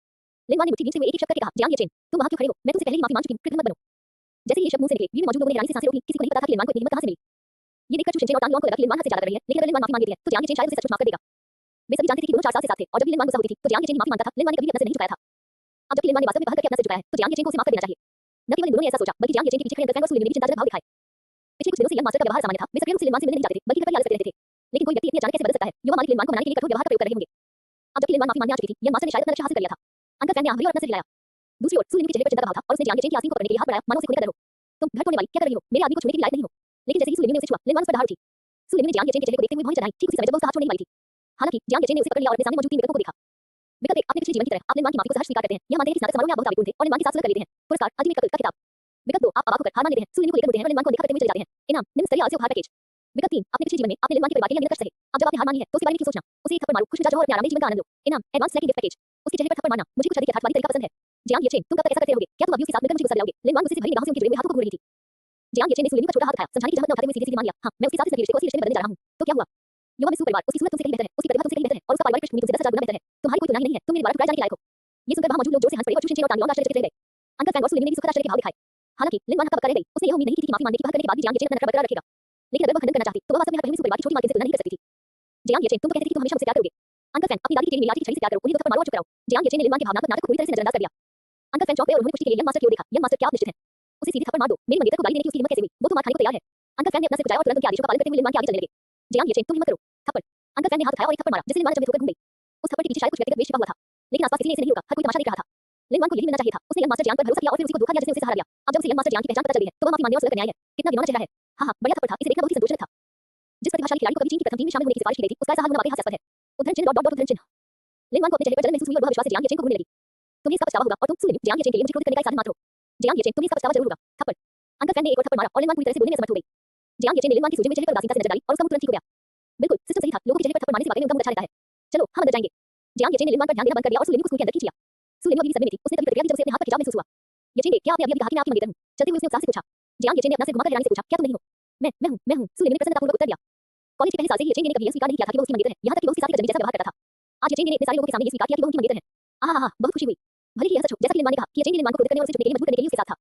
लिनवान ने मुट्ठी खींचते हुए एक-एक शब्द करके कहा, जियांग येचेन, तुम वहां क्यों खड़े हो? मैं तुमसे पहले ही माफी मांग चुकी हूं, कृपया मत बनो। जैसे ही ये शब्द मुंह से निकले, भीड़ में मौजूद लोगों ने हैरानी से सांसें रोक ली। किसी को नहीं पता था कि लिनवान को इतनी हिम्मत कहां से मिली। ये देखकर चू शिनचेन और तांगयोंग को लगा कि लिनवान हद से ज्यादा कर रही है, लेकिन अगर लिनवान माफी मांग देती है तो जियांग येचेन शायद उसे सचमुच माफ कर देगा। वे सभी जानते थे कि दोनों 4 साल से साथ थे और जब भी लिनवान गुस्सा होती थी तो जियांग येचेन माफी मांगता था। लिनवान ने कभी भी अपना सिर नहीं झुकाया था। अब जबकि लिनवान ने वास्तव में कहकर के अपना सिर झुकाया है तो जियांग येचेन को उसे माफ कर देना चाहिए। न केवल इन दोनों ने ऐसा सोचा, बल्कि जियांग येचेन के पीछे खड़े अंकल और सुलिनी ने भी चिंताजनक भाव दिखाए। पिछले कुछ दिनों से यंग मास्टर का व्यवहार सामान्य था। वे सक्रिय रूप से लिनवान से मिलने नहीं जाते थे, बल्कि घर पर ही आलस करते रहते थे। लेकिन कोई व्यक्ति इतनी अचानक कैसे बदल सकता है? युवा मालिक लिनवान को मनाने के लिए कठोर व्यवहार का प्रयोग कर रहे होंगे। अब जबकि लिनवान माफी मांगने आ चुकी थी, यंग मास्टर ने शायद अपना लक्ष्य हासिल कर लिया था। अंकल फैन ने आंख भरी और अपना सिर हिलाया। दूसरी ओर सुलिनी के चेहरे पर चिंता का भाव था और उसने जियांग येचेन की आस्तीन को पकड़ने के लिए हाथ बढ़ाया, मानो उसे खोने का डर हो। तुम घर छोड़ने वाली, क्या कर रही हो? मेरे आदमी को छूने के लायक नहीं हो। लेकिन जैसे ही सुलिनी ने उसे छुआ, लिनवान उस पर दहाड़ उठी। सुलिनी ने जियांग येचेन के चेहरे को देखते हुए भौं चढ़ाई, ठीक उसी समय जब वो उसका हाथ छोड़ने ही वाली थी। हालांकि जियांग येचेन ने उसे पकड़ लिया और अपने सामने मौजूद 3 विकल्पों को देखा। विकल्प 1, अपने पिछले जीवन की तरह आप लिनवान की माफी को सहर्ष स्वीकार करते हैं। यह मानते हैं कि स्नातक समारोह में आप बहुत आवेगपूर्ण थे और लिनवान के साथ सुलह कर लेते हैं। पुरस्कार, अल्टीमेट कपल का खिताब। विकल्प 2, आप अवाक होकर हार मान लेते हैं, सुलिनी को लेकर मुड़ते हैं और लिनवान को अनदेखा करते हुए चले जाते हैं। इनाम, निम्न स्तरीय आलस्य उपहार पैकेज। विकल्प 3, अपने पिछले जीवन में आपने लिनवान के परिवार के लिए अनगिनत कष्ट सहे। अब जब आपने हार मानी है तो उसके बारे में क्यों सोचना? उसे एक थप्पड़ मारो, खुश मिजाज हो और अपने आरामदेह जीवन का आनंद लो। इनाम, एडवांस स्नैकिंग गिफ्ट पैकेज। उसके चेहरे पर थप्पड़ मारना, मुझे कुछ अधिक यथार्थवादी तरीका पसंद है। जियांग येचेन, तुम कब तक ऐसा करते रहोगे? क्या तुम अभी उसके साथ मिलकर मुझे गुस्सा दिलाओगे? लिन वांग गुस्से से भरी निगाहों से उनके जुड़े हुए हाथों को घूर रही थी। जियांग येचेन ने सुलिमिन का छोटा हाथ उठाया, समझाने की जहमत न उठाते हुए सीधे-सीधे मान लिया, हां, मैं उसके साथ इस नए रिश्ते को उसी रिश्ते में बदलने जा रहा हूं। तो क्या हुआ? युवा में परिवार, उसकी सूरत तुमसे कहीं बेहतर है, उसकी प्रतिभा तुमसे कहीं बेहतर है और उसका पारिवारिक पृष्ठभूमि तुमसे 10,000 गुना बेहतर है। तुम्हारी कोई तुलना ही नहीं है, तुम मेरे द्वारा ठुकराए जाने के लायक हो। ये सुनकर वहां मौजूद लोग जोर से हंस पड़े और चुशिन-चेन और तांग लियांग आश्चर्यचकित रह गए। अंकल फैंग और सुलिमिन ने भी सुखद आश्चर्य के भाव दिखाए। हालांकि लिन वांग हक्का-बक्का रह गई, उसने यह उम्मीद नहीं की थी कि माफी मांगने की बात करने के बाद भी जियांग येचेन अपना नखरा बरकरार रखेगा। लेकिन अगर वह खंडन करना चाहती, तो वह वास्तव में हर पहलू से परिवार की छोटी मालकिन से तुलना नहीं कर सकती थी। जियांग येचेन, तुम तो कहते थे कि तुम हमेशा मुझसे प्यार करोगे। अंकल फैंग, अपनी दादी की चेन मियाटी की छड़ी से प्यार करो, उन्हें दो थप्पड़ मारो और चुप कराओ। जियांग येचेन ने लिन वांग के भावनात्मक नाटक को पूरी तरह से नजरअंदाज कर दिया। अंकल फैंग चौंक गए और उन्होंने पुष्टि के लिए यंग मास्टर की ओर देखा। यंग मास्टर, क्या आप निश्चित हैं? उसे सीधे थप्पड़ मार दो, मेरी मंगेतर को गाली देने की उसकी हिम्मत कैसे हुई? वो तो मार खाने को तैयार है। अंकल फैंग ने अपना सिर उठाया और तुरंत उनके आदेशों का पालन करते हुए लिन वांग के आगे चलने लगे। जियांग येचेन, तुम हिम्मत करो, थप्पड़। अंकल फैंग ने हाथ उठाया और एक थप्पड़ मारा, जिससे लिन वांग चकित होकर घूम गई। उस थप्पड़ के पीछे शायद कुछ व्यक्तिगत द्वेष छिपा हुआ था, लेकिन आसपास किसी ने इसे नहीं रोका, हर कोई तमाशा देख रहा था। लिन वांग को यही मिलना चाहिए था, उसने यंग मास्टर जियांग पर भरोसा किया और फिर उसी को धोखा दिया जिसने उसे सहारा दिया। अब जब उसे यंग मास्टर जियांग की पहचान पता चल गई है, तो वह माफी मांगने और सुलह करने आई है। कितना घिनौना चेहरा है। हां हां, बढ़िया थप्पड़ था, इसे देखना बहुत ही संतोषजनक था। जिस प्रतिभाशाली खिलाड़ी को कभी चीन की प्रथम टीम में शामिल होने की सिफारिश की गई थी, उसका ऐसा हाल होना वाकई हास्यास्पद है। उद्धरण चिन्ह उद्धरण चिन्ह। लिन वांग को अपने चेहरे पर जलन महसूस हुई और वह विश्वास से जियांग येचेन को घूरने लगी। तुम्हें इसका पछतावा होगा और तुम सुलिम जियांग येचेन के लिए मुझे क्रोधित करने का एक साधन मात्र हो। जियांग येचेन, तुम्हें इसका पछतावा जरूर होगा, थप्पड़। अंकल फैंग ने एक और थप्पड़ मारा और लिन वांग पूरी तरह से बोलने में असमर्थ हो गई। जियांग येचेन ने लिन वांग के सूजे हुए चेहरे पर उदासीनता से नजर डाली और उसका मुंह तुरंत ठीक हो गया। बिल्कुल, सिस्टम सही था, लोगों के चेहरे पर थप्पड़ मारने से वाकई में उनका मूड अच्छा रहता है। चलो, हम अंदर जाएंगे। जियांग येचेन ने लिन वांग पर ध्यान देना बंद कर दिया और सुलिम को स्कूल के अंदर खींच लिया। सुलिम अभी भी सदमे में थी, उसने तभी प्रतिक्रिया दी जब उसे अपने हाथ पर खिंचाव महसूस हुआ। येचेन, क्या आपने अभी कहा कि मैं आपकी मंगेतर हूं? चलते हुए उसने उत्साह से पूछा। जियांग येचेन ने अपना सिर घुमाकर हैरानी से पूछा, क्या तुम नहीं हो? मैं हूं, सुलिम ने प्रसन्नतापूर्वक उत्तर दिया। कॉलेज के पहले साल से ही येचेन ने कभी यह स्वीकार नहीं किया था कि वो उसकी मंगेतर है, यहां तक कि वो उसके साथ एक अजनबी जैसा व्यवहार करता था। आज येचेन ने इतने सारे लोगों के सामने ये स्वीकार किया कि वो उनकी मंगेतर है। आहा, बहुत खुशी हुई। भले ही यह सच हो, जैसा कि लिन वांग ने कहा कि येचेन ने लिन वांग को क्रोधित करने और उसे झुकने के लिए मजबूर करने के लिए उसके साथ था।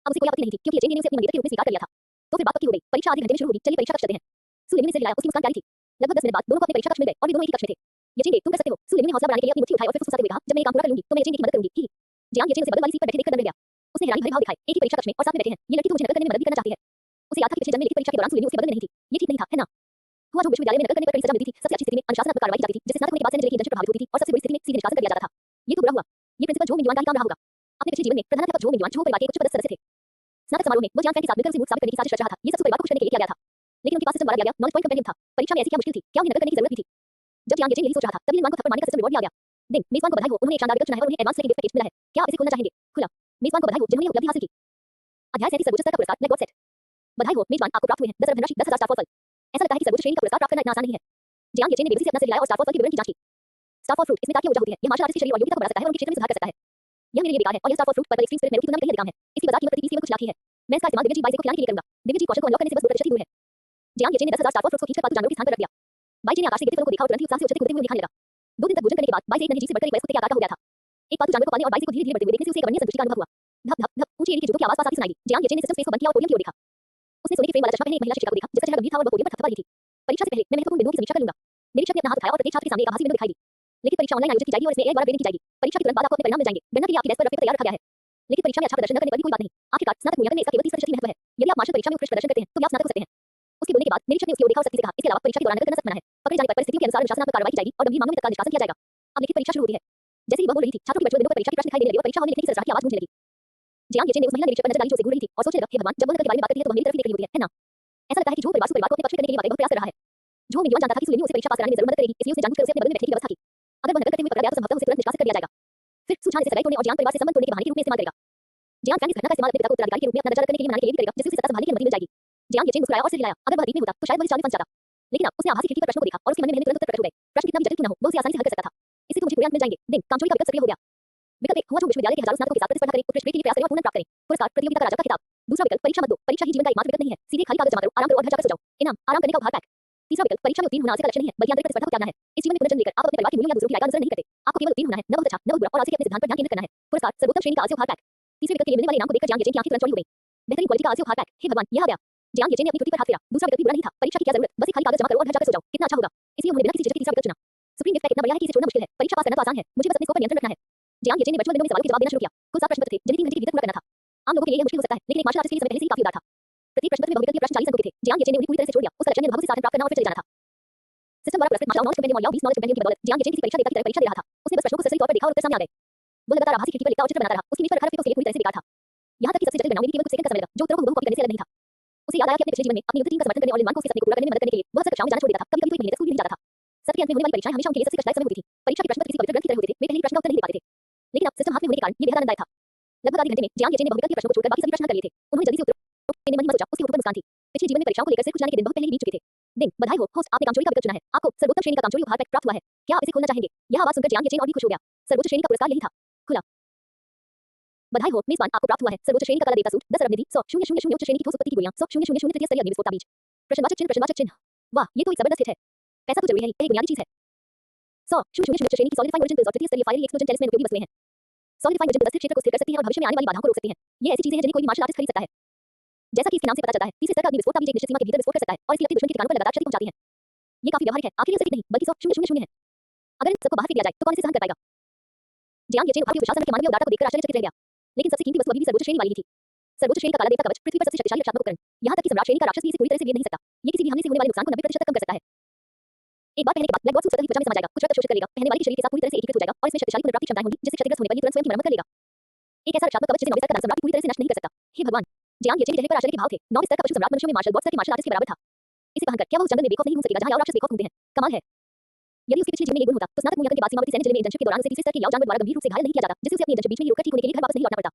अब उसे कोई आपत्ति नहीं थी, क्योंकि येचेन ने उसे अपनी मंगेतर के रूप में स्वीकार कर लिया था। तो फिर बात पक्की हो गई, परीक्षा आधे घंटे में शुरू होगी, चलिए परीक्षा कक्ष चलते हैं। सुलिम ने सिर हिलाया, उसकी मुस्कान प्यारी थी। लगभग 10 मिनट बाद दोनों को अपने परीक्षा कक्ष मिल गए और वे दोनों एक ही कक्ष में थे। येचेन, तुम कर सकते हो। सुलिम ने हौसला बढ़ाने के लिए अपनी मुट्ठी उठाई और फिर फुसफुसाते हुए कहा, जब मैं ये काम पूरा कर लूंगी तो मैं येचेन की मदद करूंगी। ही जियांग येचेन उसे बगल वाली सीट पर बैठे देखकर दंग रह गया। उसने हैरानी भरे भाव दिखाए, एक ही परीक्षा कक्ष में और साथ में बैठे हैं। ये लड़की तो मुझे नकल करने में मदद भी करना चाहती है। उसे याद था कि पिछले जन्म में लिखित परीक्षा के दौरान सुलिम उसके बगल में नहीं थी। ये ठीक नहीं था, है ना? हुआ जो विश्वविद्यालय में नकल करने पर कड़ी सजा मिलती थी, सबसे अच्छी स्थिति में अनुशासनात्मक कार्रवाई की जाती थी, जिससे स्नातक होने के बाद सेनेटरी की इंटर्नशिप प्रभावित होती थी और सबसे बुरी स्थिति में सीधे निष्कासन कर दिया जाता था। ये तो बुरा हुआ। ये प्रिंसिपल झो मिंगयुआन का ही काम रहा होगा। अपने पिछले जीवन में प्रधानाध्यापक झो मिंगयुआन झो परिवार के एक उच्च पदस्थ सदस्य थे। स्नातक समारोह में वो जियांग फैंग के साथ मिलकर उसे मूर्ख साबित करने की साजिश रच रहा था। ये सब परिवार को खुश करने के लिए किया गया था। लेकिन उनके पास सिस्टम द्वारा दिया गया नॉलेज पॉइंट कंपेंडियम था। परीक्षा में ऐसी क्या मुश्किल थी? क्या उन्हें नकल करने की जरूरत भी थी? जब जियांग येचेन यही सोच रहा था, तभी लिन वांग को थप्पड़ मारने का सिस्टम रिवॉर्ड दिया गया। दिन, मेजबान को बधाई हो, उन्होंने एक शानदार विकल्प चुना है और उन्हें एडवांस सेकंड गिफ्ट पैकेज मिला है। क्या आप इसे खोलना चाहेंगे? खुला। मेजबान को बधाई हो, जिन्होंने यह उपलब्धि हासिल की। अध्याय 37 सर्वोच्च स्तर का पुरस्कार, ब्लैक गॉड सेट। बधाई हो, मेजबान, आपको प्राप्त हुए हैं 10 अरब धनराशि, 10,000 स्टार फॉल। ऐसा लगता है कि सर्वोच्च श्रेणी का पुरस्कार प्राप्त करना इतना आसान नहीं है। जियांग येचेन ने बेबसी से अपना सिर हिलाया और स्टार फॉल के विवरण की जांच की। स्टार फॉल फ्रूट, इसमें ताकि ऊर्जा होती है। यह मार्शल आर्टिस्ट की शरीर और योग्यता को बढ़ा सकता है और उनके क्षेत्र में सुधार कर सकता है। यह मेरे लिए बेकार है और यह star fall fruit purple extreme spirit melody की तुलना में कहीं अधिक दाम है। इसकी बाजार कीमत प्रति पीस कीमत कुछ लाख ही है। मैं इसका इस्तेमाल दिव्य जी बाई को खिलाने के लिए करूंगा। दिव्य जी कौशल को अनलॉक करने से बस 2% ही दूर है। जियांग येचेन ने 10,000 स्टार फॉल फ्रूट्स को खींचकर पालतू जानवरों के स्थान पर रख दिया। बाई जी ने आकाश से गिरते फलों को देखा और तुरंत ही उत्साह से उछलते कूदते हुए उन्हें खाने लगा। 2 दिन तक भोजन करने के बाद बाई से एक नन्ही जीभ से बढ़कर एक वयस्क कुत्ते के आकार का हो गया था। एक पालतू जानवर को पालने और बाई से को धीरे-धीरे बढ़ते हुए देखने से उसे एक अवर्णनीय संतुष्टि का अनुभव हुआ। धप धप धप ऊंची एड़ी के जूतों की आवाज पास आती सुनाई दी। जियांग येचेन ने सिस्टम स्पेस को बंद किया और पोडियम की ओर देखा। उसने सोने के फ्रेम वाला चश्मा पहने एक महिला शिक्षिका को देखा, जिसका चेहरा गंभीर था और वह पोडियम पर थपथपा रही थी। परीक्षा से पहले मैं महत्वपूर्ण बिंदुओं की समीक्षा कर लूंगा। निरीक्षक ने अपना हाथ उठाया और प्रत्येक छात्र के सामने एक आभासी बिंदु दिखाई दी। लिखित परीक्षा ऑनलाइन आयोजित की जाएगी और इसमें एआई द्वारा ग्रेडिंग की जाएगी। परीक्षा के तुरंत बाद आपको अपने परिणाम मिल जाएंगे। गणना के लिए आपकी डेस्क पर रफ पेपर तैयार रखा गया है। लिखित परीक्षा में अच्छा प्रदर्शन न करने पर भी कोई बात नहीं। आखिरकार स्नातक मूल्यांकन में इसका केवल 30% ही महत्व है। यदि आप मार्शल परीक्षा में उत्कृष्ट प्रदर्शन करते हैं, तो भी आप स्नातक हो सकते हैं। उसके बोलने के बाद निरीक्षक ने उसकी ओर देखा और सख्ती से कहा, इसके अलावा परीक्षा के दौरान नकल करना सख्त मना है। पकड़े जाने पर परिस्थितियों के अनुसार अनुशासनात्मक कार्रवाई की जाएगी और गंभीर मामलों में तत्काल निष्कासन किया जाएगा। अब लिखित परीक्षा शुरू होती है। जैसे ही वह बोल रही थी, छात्रों की वर्चुअल विंडो पर परीक्षा के प्रश्न दिखाई देने लगे और परीक्षा हॉल में लिखने की सरसराहट की आवाज गूंजने लगी। जियांग येचेन ने उस महिला निरीक्षक पर नजर डाली जो उसे घूर रही थी और सोचने लगा, हे भगवान, जब वह नकल के बारे में बात करती है तो वह मेरी तरफ ही देख रही होती है ना? ऐसा लगता है कि झो परिवार को अपने पक्ष में करने के लिए वाकई बहुत प्रयास कर रहा है। झो मिंगयुआन जानता था कि सुलिम उसे परीक्षा पास कराने में जरूर मदद करेगी, इसलिए उसने जानबूझकर उसे अपने बगल में बैठने की व्यवस्था की। अगर वह नकल करते हुए पकड़ा गया तो संभवतः उसे तुरंत निष्कासित कर दिया जाएगा। फिर सुझाव इसे सगाई तोड़ने और जियांग परिवार से संबंध तोड़ने के बहाने के रूप में इस्तेमाल करेगा। जियांग फैंग इस घटना का इस्तेमाल अपने पिता को उत्तराधिकारी के रूप में अपना दर्जा रद्द करने के लिए मनाने के लिए भी करेगा, जिससे उसे सत्ता संभालने की अनुमति मिल जाएगी। जियांग येचेन मुस्कुराया और सिर हिलाया। अगर वह अतीत में होता तो शायद वह इस चाल में फंस जाता। लेकिन अब उसने आभासी खिड़की पर प्रश्नों को देखा और उसके मन में तुरंत उत्तर प्रकट हो गए। प्रश्न कितना भी जटिल क्यों न हो, वह उसे आसानी से हल कर सकता था। इससे तो मुझे पूरी अंक मिल जाएंगे। दिन, कामचोरी का विकल्प सक्रिय हो गया। विकल्प 1, हुआ जो विश्वविद्यालय के हजारों स्नातकों के साथ प्रतिस्पर्धा करे, उत्कृष्ट ग्रेड के लिए प्रयास करे और पूर्ण प्राप्त करे। पुरस्कार, प्रतियोगिता का राजा का खिताब। दूसरा विकल्प, परीक्षा मत दो, परीक्षा ही जीवन का एकमात्र विकल्प नहीं है। सीधे खाली कागज जमा करो, आराम करो और घर जाकर सो जाओ। इनाम, आराम करने का उपहार पैक। तीसरा विकल्प, परीक्षा में उत्तीर्ण होना आलसी का लक्षण नहीं है, बल्कि आंतरिक प्रतिस्पर्धा को त्यागना है। इस जीवन में पुनर्जन्म लेकर आप अपने परिवार के मूल्यों या दूसरों की राय का अनुसरण नहीं करते। आपको केवल उत्तीर्ण होना है, न बहुत अच्छा, न बहुत बुरा, और आलसी के अपने सिद्धांत पर ध्यान केंद्रित करना है। पुरस्कार, सर्वोत्तम श्रेणी का आलसी उपहार पैक। तीसरे विकल्प के लिए मिलने वाले इनाम को देखकर जियांग येचेन की आंखें तुरंत चौड़ी हो गई। बेहतरीन क्वालिटी का आलसी उपहार पैक। हे भगवान, यह आ गया। जियांग येचेन ने अपनी कुर्ती पर हाथ फेरा। दूसरा विकल्प भी बुरा नहीं था। परीक्षा की क्या जरूरत, बस एक खाली कागज जमा करो और घर जाकर सो जाओ। कितना अच्छा होगा। इसलिए उन्होंने बिना किसी झिझक के तीसरा विकल्प चुना। सुप्रीम गिफ्ट पैक इतना बढ़िया है कि इसे छोड़ना मुश्किल है। परीक्षा पास करना तो आसान है, मुझे बस अपने स्कोर पर नियंत्रण रखना है। जियांग येचेन ने वर्चुअल विंडो में सवालों के जवाब देना शुरू किया। कुल 7 प्रश्न पत्र थे, जिन्हें 3 घंटे के भीतर पूरा करना था। आम लोगों के लिए यह मुश्किल हो सकता है, लेकिन एक मार्शल आर्टिस्ट के लिए समय पहले से ही काफी उदार था। प्रत्येक प्रश्न पत्र में बहुविकल्पीय प्रश्न 40 अंकों के थे। जियांग येचेन ने उन्हें पूरी तरह से छोड़ दिया। उसका लक्ष्य भागों से साधन प्राप्त करना और फिर चले जाना था। सिस्टम द्वारा पुरस्कृत मार्शल नॉलेज कंपेंडियम और 20 नॉलेज कंपेंडियम की बदौलत जियांग येचेन किसी परीक्षा देवता की तरह परीक्षा दे रहा था। उसने बस प्रश्नों को सही तौर पर देखा और उत्तर सामने आ गए। वो लगातार आभासी खिड़की पर लिखता और चित्र बनाता रहा। उसकी मेज पर हर हफ्ते को पूरी तरह से बेकार था। यहाँ तक कि सबसे जटिल गणनाओं में भी केवल कुछ सेकंड का समय लगा, जो उत्तरों को कॉपी करने से अलग नहीं था। उसे याद आया कि अपने पिछले जीवन में अपनी युद्ध टीम का समर्थन करने और लिन वांग को उसके सपने को पूरा करने में मदद करने के लिए वह अक्सर कक्षाओं में जाना छोड़ देता था। कभी-कभी कोई महीने तक स्कूल भी नहीं जाता था। सत्र के अंत में होने वाली परीक्षाएं हमेशा उनके लिए सबसे कष्टदायक समय होती थी। परीक्षा के प्रश्न पत्र किसी पवित्र ग्रंथ की तरह होते थे, वे पहले ही प्रश्न का उत्तर नहीं दे पाते थे। लेकिन अब सिस्टम हाथ में होने के कारण ये बेहद आनंददायक था। लगभग आधे घंटे में जियांग येचेन ने बहुविकल्पीय प्रश्नों को छोड़कर बाकी सभी प्रश्न कर लिए थे। उन्होंने जल्दी से उत्तर देने में हिम्मत सोचा। उसके मुख पर मुस्कान थी। पिछले जीवन में परीक्षाओं को लेकर सिर खुश जाने के दिन बहुत पहले ही बीत चुके थे। दिन, बधाई हो, होस्ट, आपने कामचोरी का विकल्प चुना है। आपको सर्वोत्तम श्रेणी का कामचोरी उपहार पैक प्राप्त हुआ है। क्या आप इसे खोलना चाहेंगे? यह आवाज सुनकर जियांग येचेन और भी खुश हो गया। सर्वोच्च श्रेणी का पुरस्कार यही था। खुला। बधाई हो मेजबान, आपको प्राप्त हुआ है सर्वोच्च श्रेणी का कला देवता सूट 10 अरब निधि 100,000 उच्च श्रेणी की ठोस उत्पत्ति की गोलियां 100,000 तृतीय स्तरीय अग्नि विस्फोट ताबीज प्रश्नवाचक चिन्ह। वाह, ये तो एक जबरदस्त हिट है। पैसा तो जरूरी है ही, यह एक बुनियादी चीज है। 100,000 उच्च श्रेणी की सॉलिडिफाइंग वर्जन और तृतीय स्तरीय फायर एक्सप्लोजन चेलिस में उपयोगी वस्तुएं हैं। सॉलिडिफाइंग वर्जन दुरस्थ क्षेत्र को स्थिर कर सकती है और भविष्य में आने वाली बाधाओं को रोक सकती है। ये ऐसी चीजें हैं जिन्हें कोई भी मार्शल आर्टिस्ट खरीद सकता है। जैसा कि इसके नाम से पता चलता है, तीसरे स्तर का अग्नि विस्फोट ताबीज एक निश्चित सीमा के भीतर विस्फोट कर सकता है और इसकी लगती दुश्मन के ठिकानों पर लगातार क्षति पहुंचाती है। ये काफी व्यवहारिक है। आखिर ये सटीक नहीं बल्कि 100,000 है। अगर इन सबको बाहर फेंक दिया जाए तो कौन इसे सहन कर पाएगा? जियांग येचेन भारतीय प्रशासन के मानवीय उदारता को देखकर आश्चर्यचकित रह गया। लेकिन सबसे कीमती वस्तु अभी भी सर्वोच्च श्रेणी वाली ही थी। सर्वोच्च श्रेणी का काला देवता कवच पृथ्वी पर सबसे शक्तिशाली रक्षात्मक उपकरण। यहाँ तक कि सम्राट श्रेणी का राक्षस भी इसे पूरी तरह से भेद नहीं सकता। ये किसी भी हमले से होने वाले नुकसान को 90% तक कम कर सकता है। एक बार पहनने के बाद ब्लैक बॉक्स सूट सतह की त्वचा में समा जाएगा, कुछ रक्त अवशोषित कर लेगा, पहनने वाले के शरीर के साथ पूरी तरह से एकीकृत हो जाएगा और इसमें शक्तिशाली पुनर्प्राप्ति क्षमताएं होंगी जिससे क्षतिग्रस्त होने पर ये तुरंत स्वयं की मरम्मत कर लेगा। एक ऐसा रक्षात्मक कवच जिसे 9वें स्तर का दानव सम्राट पूरी तरह से नष्ट नहीं कर सकता। हे भगवान, जियांग येचेन के चेहरे पर आश्चर्य के भाव थे। 9वें स्तर का पशु सम्राट मनुष्यों में मार्शल आर्टिस्ट के बराबर था। इसे पहनकर क्या वह उस जंगल में बेखौफ नहीं घूम सकेगा जहां याओ राक्षस बेखौफ घूमते हैं? कमाल है। यदि उसके पिछले जीवन में एक गुण होता तो स्नातक मूल्यांकन के बाद सीमावर्ती सैन्य जिले में इंटर्नशिप के दौरान उसे तीसरे स्तर के याओ जानवर द्वारा गंभीर रूप से घायल नहीं किया जाता, जिससे उसे अपनी इंटर्नशिप बीच में ही रोककर ठीक होने के लिए घर वापस नहीं लौटना पड़ता।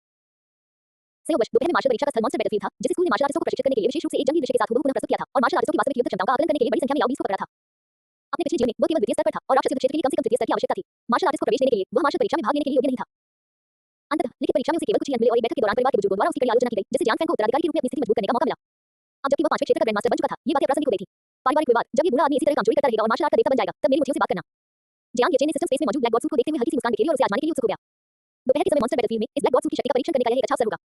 संयोगवश दोपहर में मार्शल परीक्षा का स्थल मॉन्स्टर बैटलफील्ड था, जिसे स्कूल ने मार्शल आर्टिस्टों को प्रशिक्षित करने के लिए विशेष रूप से एक जंगली दृश्य के साथ हुबहू पुनः प्रस्तुत किया था और मार्शल आर्टिस्टों की वास्तविक युद्ध क्षमताओं का आकलन करने के लिए बड़ी संख्या में याओ बीस को पकड़ा था। अपने पिछले जीवन में वह केवल द्वितीय स्तर पर था और राक्षस युद्ध क्षेत्र के लिए कम से कम तृतीय स्तर की आवश्यकता थी। मार्शल आर्टिस्ट को प्रवेश देने के लिए वह मार्शल परीक्षा में भाग लेने के लिए योग्य नहीं था। अंततः लिखित परीक्षा में उसे केवल कुछ ही अंक मिले और एक बैठक के दौरान परिवार के बुजुर्गों द्वारा उसकी कड़ी आलोचना की गई, जिससे जियांग फैंग को उत्तराधिकारी के रूप में अपनी स्थिति मजबूत करने का मौका मिला। अब जबकि वह 5वें क्षेत्र का ग्रैंडमास्टर बन चुका था, ये बातें अप्रासंगिक हो गई थी। पारिवारिक विवाद, जब ये बूढ़ा आदमी इसी तरह काम चोरी करता रहेगा और मार्शल आर्ट का देवता बन जाएगा, तब मेरी मुझे से बात करना। जियांग येचेन ने सिस्टम स्पेस में मौजूद ब्लैक बॉक्स सूट को देखते हुए हल्की सी मुस्कान बिखेरी और उसे आजमाने के लिए उत्सुक हो गया। दोपहर के समय मॉन्स्टर बैटलफील्ड में इस ब्लैक बॉक्स सूट की शक्ति का परीक्षण करने का यह एक अच्छा अवसर होगा।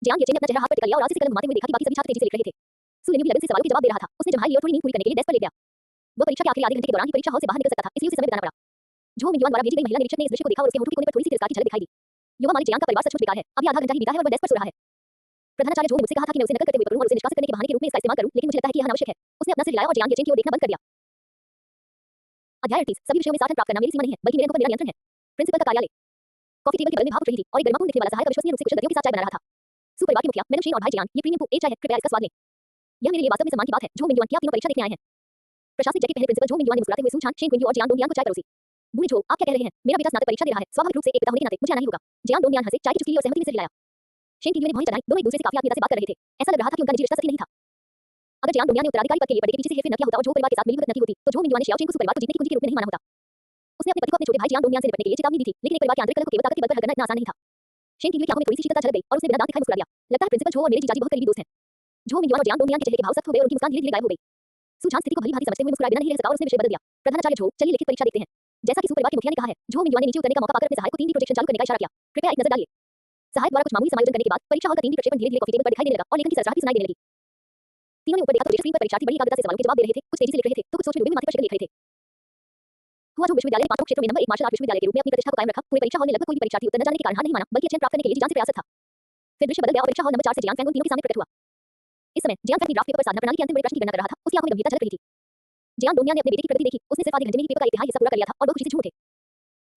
जियांग येचेन ने अपना चेहरा हाथ पर टिका लिया और आंसू से कलम घुमाते हुए देखा कि बाकी सभी छात्र तेजी से लिख रहे थे। सु लिन्यू भी लगन से सवालों के जवाब दे रहा था। उसने जम्हाई ली और थोड़ी नींद पूरी करने के लिए डेस्क पर लेट गया। वह परीक्षा के आखिरी आधे घंटे के दौरान ही परीक्षा हॉल से बाहर निकल सकता था, इसलिए उसे समय बिताना पड़ा। झो मिंगयुआन द्वारा भेजी गई महिला निरीक्षक ने इस दृश्य को देखा और उसके होठों के कोने पर थोड़ी सी तिरस्कार की झलक दिखाई दी। युवा मालिक जियांग का परिवार सचमुच बेकार है। अभी आधा घंटा ही बीता है और वह डेस्क पर सो रहा है। प्रधानाचार्य झो ने मुझसे कहा था कि मैं उसे नकल करते हुए पढ़ूं और उसे निष्कासित करने के बहाने के रूप में इसका इस्तेमाल करूं, लेकिन मुझे लगता है कि यह अनावश्यक है। उसने अपना सिर हिलाया और जियांग येचेन की ओर देखना बंद कर दिया। अध्याय 38 सभी विषयों में 60 अंक प्राप्त करना मेरी सीमा नहीं है, बल्कि मेरे अंकों पर मेरा नियंत्रण है। प्रिंसिपल का कार्यालय। कॉफी टेबल के बगल में भाप उठ रही थी और एक गर्माकुंड दिखने वाला सहायक विश्वसनीय रूप से कुशल गतियों के साथ चाय बना रहा था। सु परिवार की मुखिया मैडम शेन और भाई जियांग, ये प्रीमियम एक चाय है, कृपया इसका स्वाद लें। यह मेरे लिए वास्तव में सम्मान की बात है। झो मिंगयुआन की आप तीनों परीक्षा देखने आए हैं। प्रशासनिक जैकेट पहने प्रिंसिपल झो मिंगयुआन ने मुस्कुराते हुए सु छान, शेन क्विंगी और जियांग डोंगयान को चाय परोसी। बूढ़े झो, आप क्या कह रहे हैं? मेरा बेटा स्नातक परीक्षा दे रहा है, स्वाभाविक रूप से एक पिता होने के नाते मुझे आना ही होगा। जियांग डोंगयान हंसे, चाय की चुस्की ली और सहमति में सिर हिलाया। शेन क्विंगी ने भौहें चढ़ाई, दोनों एक दूसरे से काफी आत्मीयता से बात कर रहे थे। ऐसा लग रहा था कि उनका निजी रिश्ता सही नहीं था। अगर जियांग डोंगयान ने उत्तराधिकारी पद के लिए पर्दे के पीछे से हेरफेर न किया होता और झो परिवार के साथ मिलीभगत न की होती, तो झो मिंगयुआन ने शियाओ चेन को सु परिवार को जीतने की कुंजी के रूप में नहीं माना होता। उसने अपने पति को अपने छोटे भाई जियांग डोंगयान से निपटने के लिए चेतावनी दी थी, लेकिन एक परिवार के आंतरिक कलह को केवल ताकत के बल पर हल करना इतना आसान नहीं था। शेन क्विंगी की आंखों में थोड़ी सी शीतलता झलक गई और उसने बिना दांत दिखाए मुस्कुरा दिया। लगता है प्रिंसिपल झो और मेरे जीजाजी बहुत करीबी दोस्त हैं। झो मिंगयुआन और जियांग डोंगयान के चेहरे के भाव सख्त हो गए और उनकी मुस्कान धीरे-धीरे गायब हो गई। सु छान स्थिति को भली-भांति समझते हुए मुस्कुराए बिना नहीं रह सका और उसने विषय बदल दिया। प्रधानाचार्य झो, चलिए लिखित परीक्षा देखते हैं। जैसा कि सु परिवार के मुखिया ने कहा है, झो मिंगयुआन ने नीचे उतरने का मौका पाकर अपने सहायक को 3D प्रोजेक्शन चालू करने का इशारा किया। कृपया एक नजर डालिए। सहायक द्वारा कुछ मामूली समायोजन करने के बाद परीक्षा हॉल का 3D प्रक्षेपण धीरे-धीरे कॉफी टेबल पर दिखाई देने लगा और लेखन की सरसराहट भी सुनाई देने लगी। तीनों ने ऊपर देखा तो प्रोजेक्टर स्क्रीन पर परीक्षार्थी बड़ी एकाग्रता से सवालों के जवाब दे रहे थे, कुछ तेजी से लिख रहे थे, तो कुछ सोच में डूबे हुए माथे पर शक्ल लिख रहे थे। हुआ जो विश्वविद्यालय ने 5 क्षेत्रों में नंबर 1 मार्शल आर्ट विश्वविद्यालय के रूप में अपनी प्रतिष्ठा को कायम रखा, पूरे परीक्षा हॉल में लगभग कोई भी परीक्षार्थी उत्तर न जाने के कारण हार नहीं माना, बल्कि अच्छे अंक प्राप्त करने के लिए जी जान से प्रयासरत था। फिर दृश्य बदल गया और परीक्षा हॉल नंबर 4 से जियांग फैंग उन तीनों के सामने प्रकट हुआ। इस समय जियांग फैंग ड्राफ्ट पेपर पर साधना प्रणाली के अंतिम बड़े प्रश्न की गणना कर रहा था, उसकी आंखों में गंभीरता झलक रही थी। जियांग डोंगयान ने अपने बेटे की प्रगति देखी, उसने सिर्फ आधे घंटे में ही पेपर का एक तिहाई हिस्सा पूरा कर लिया था और बहुत खुशी से झूम उठे।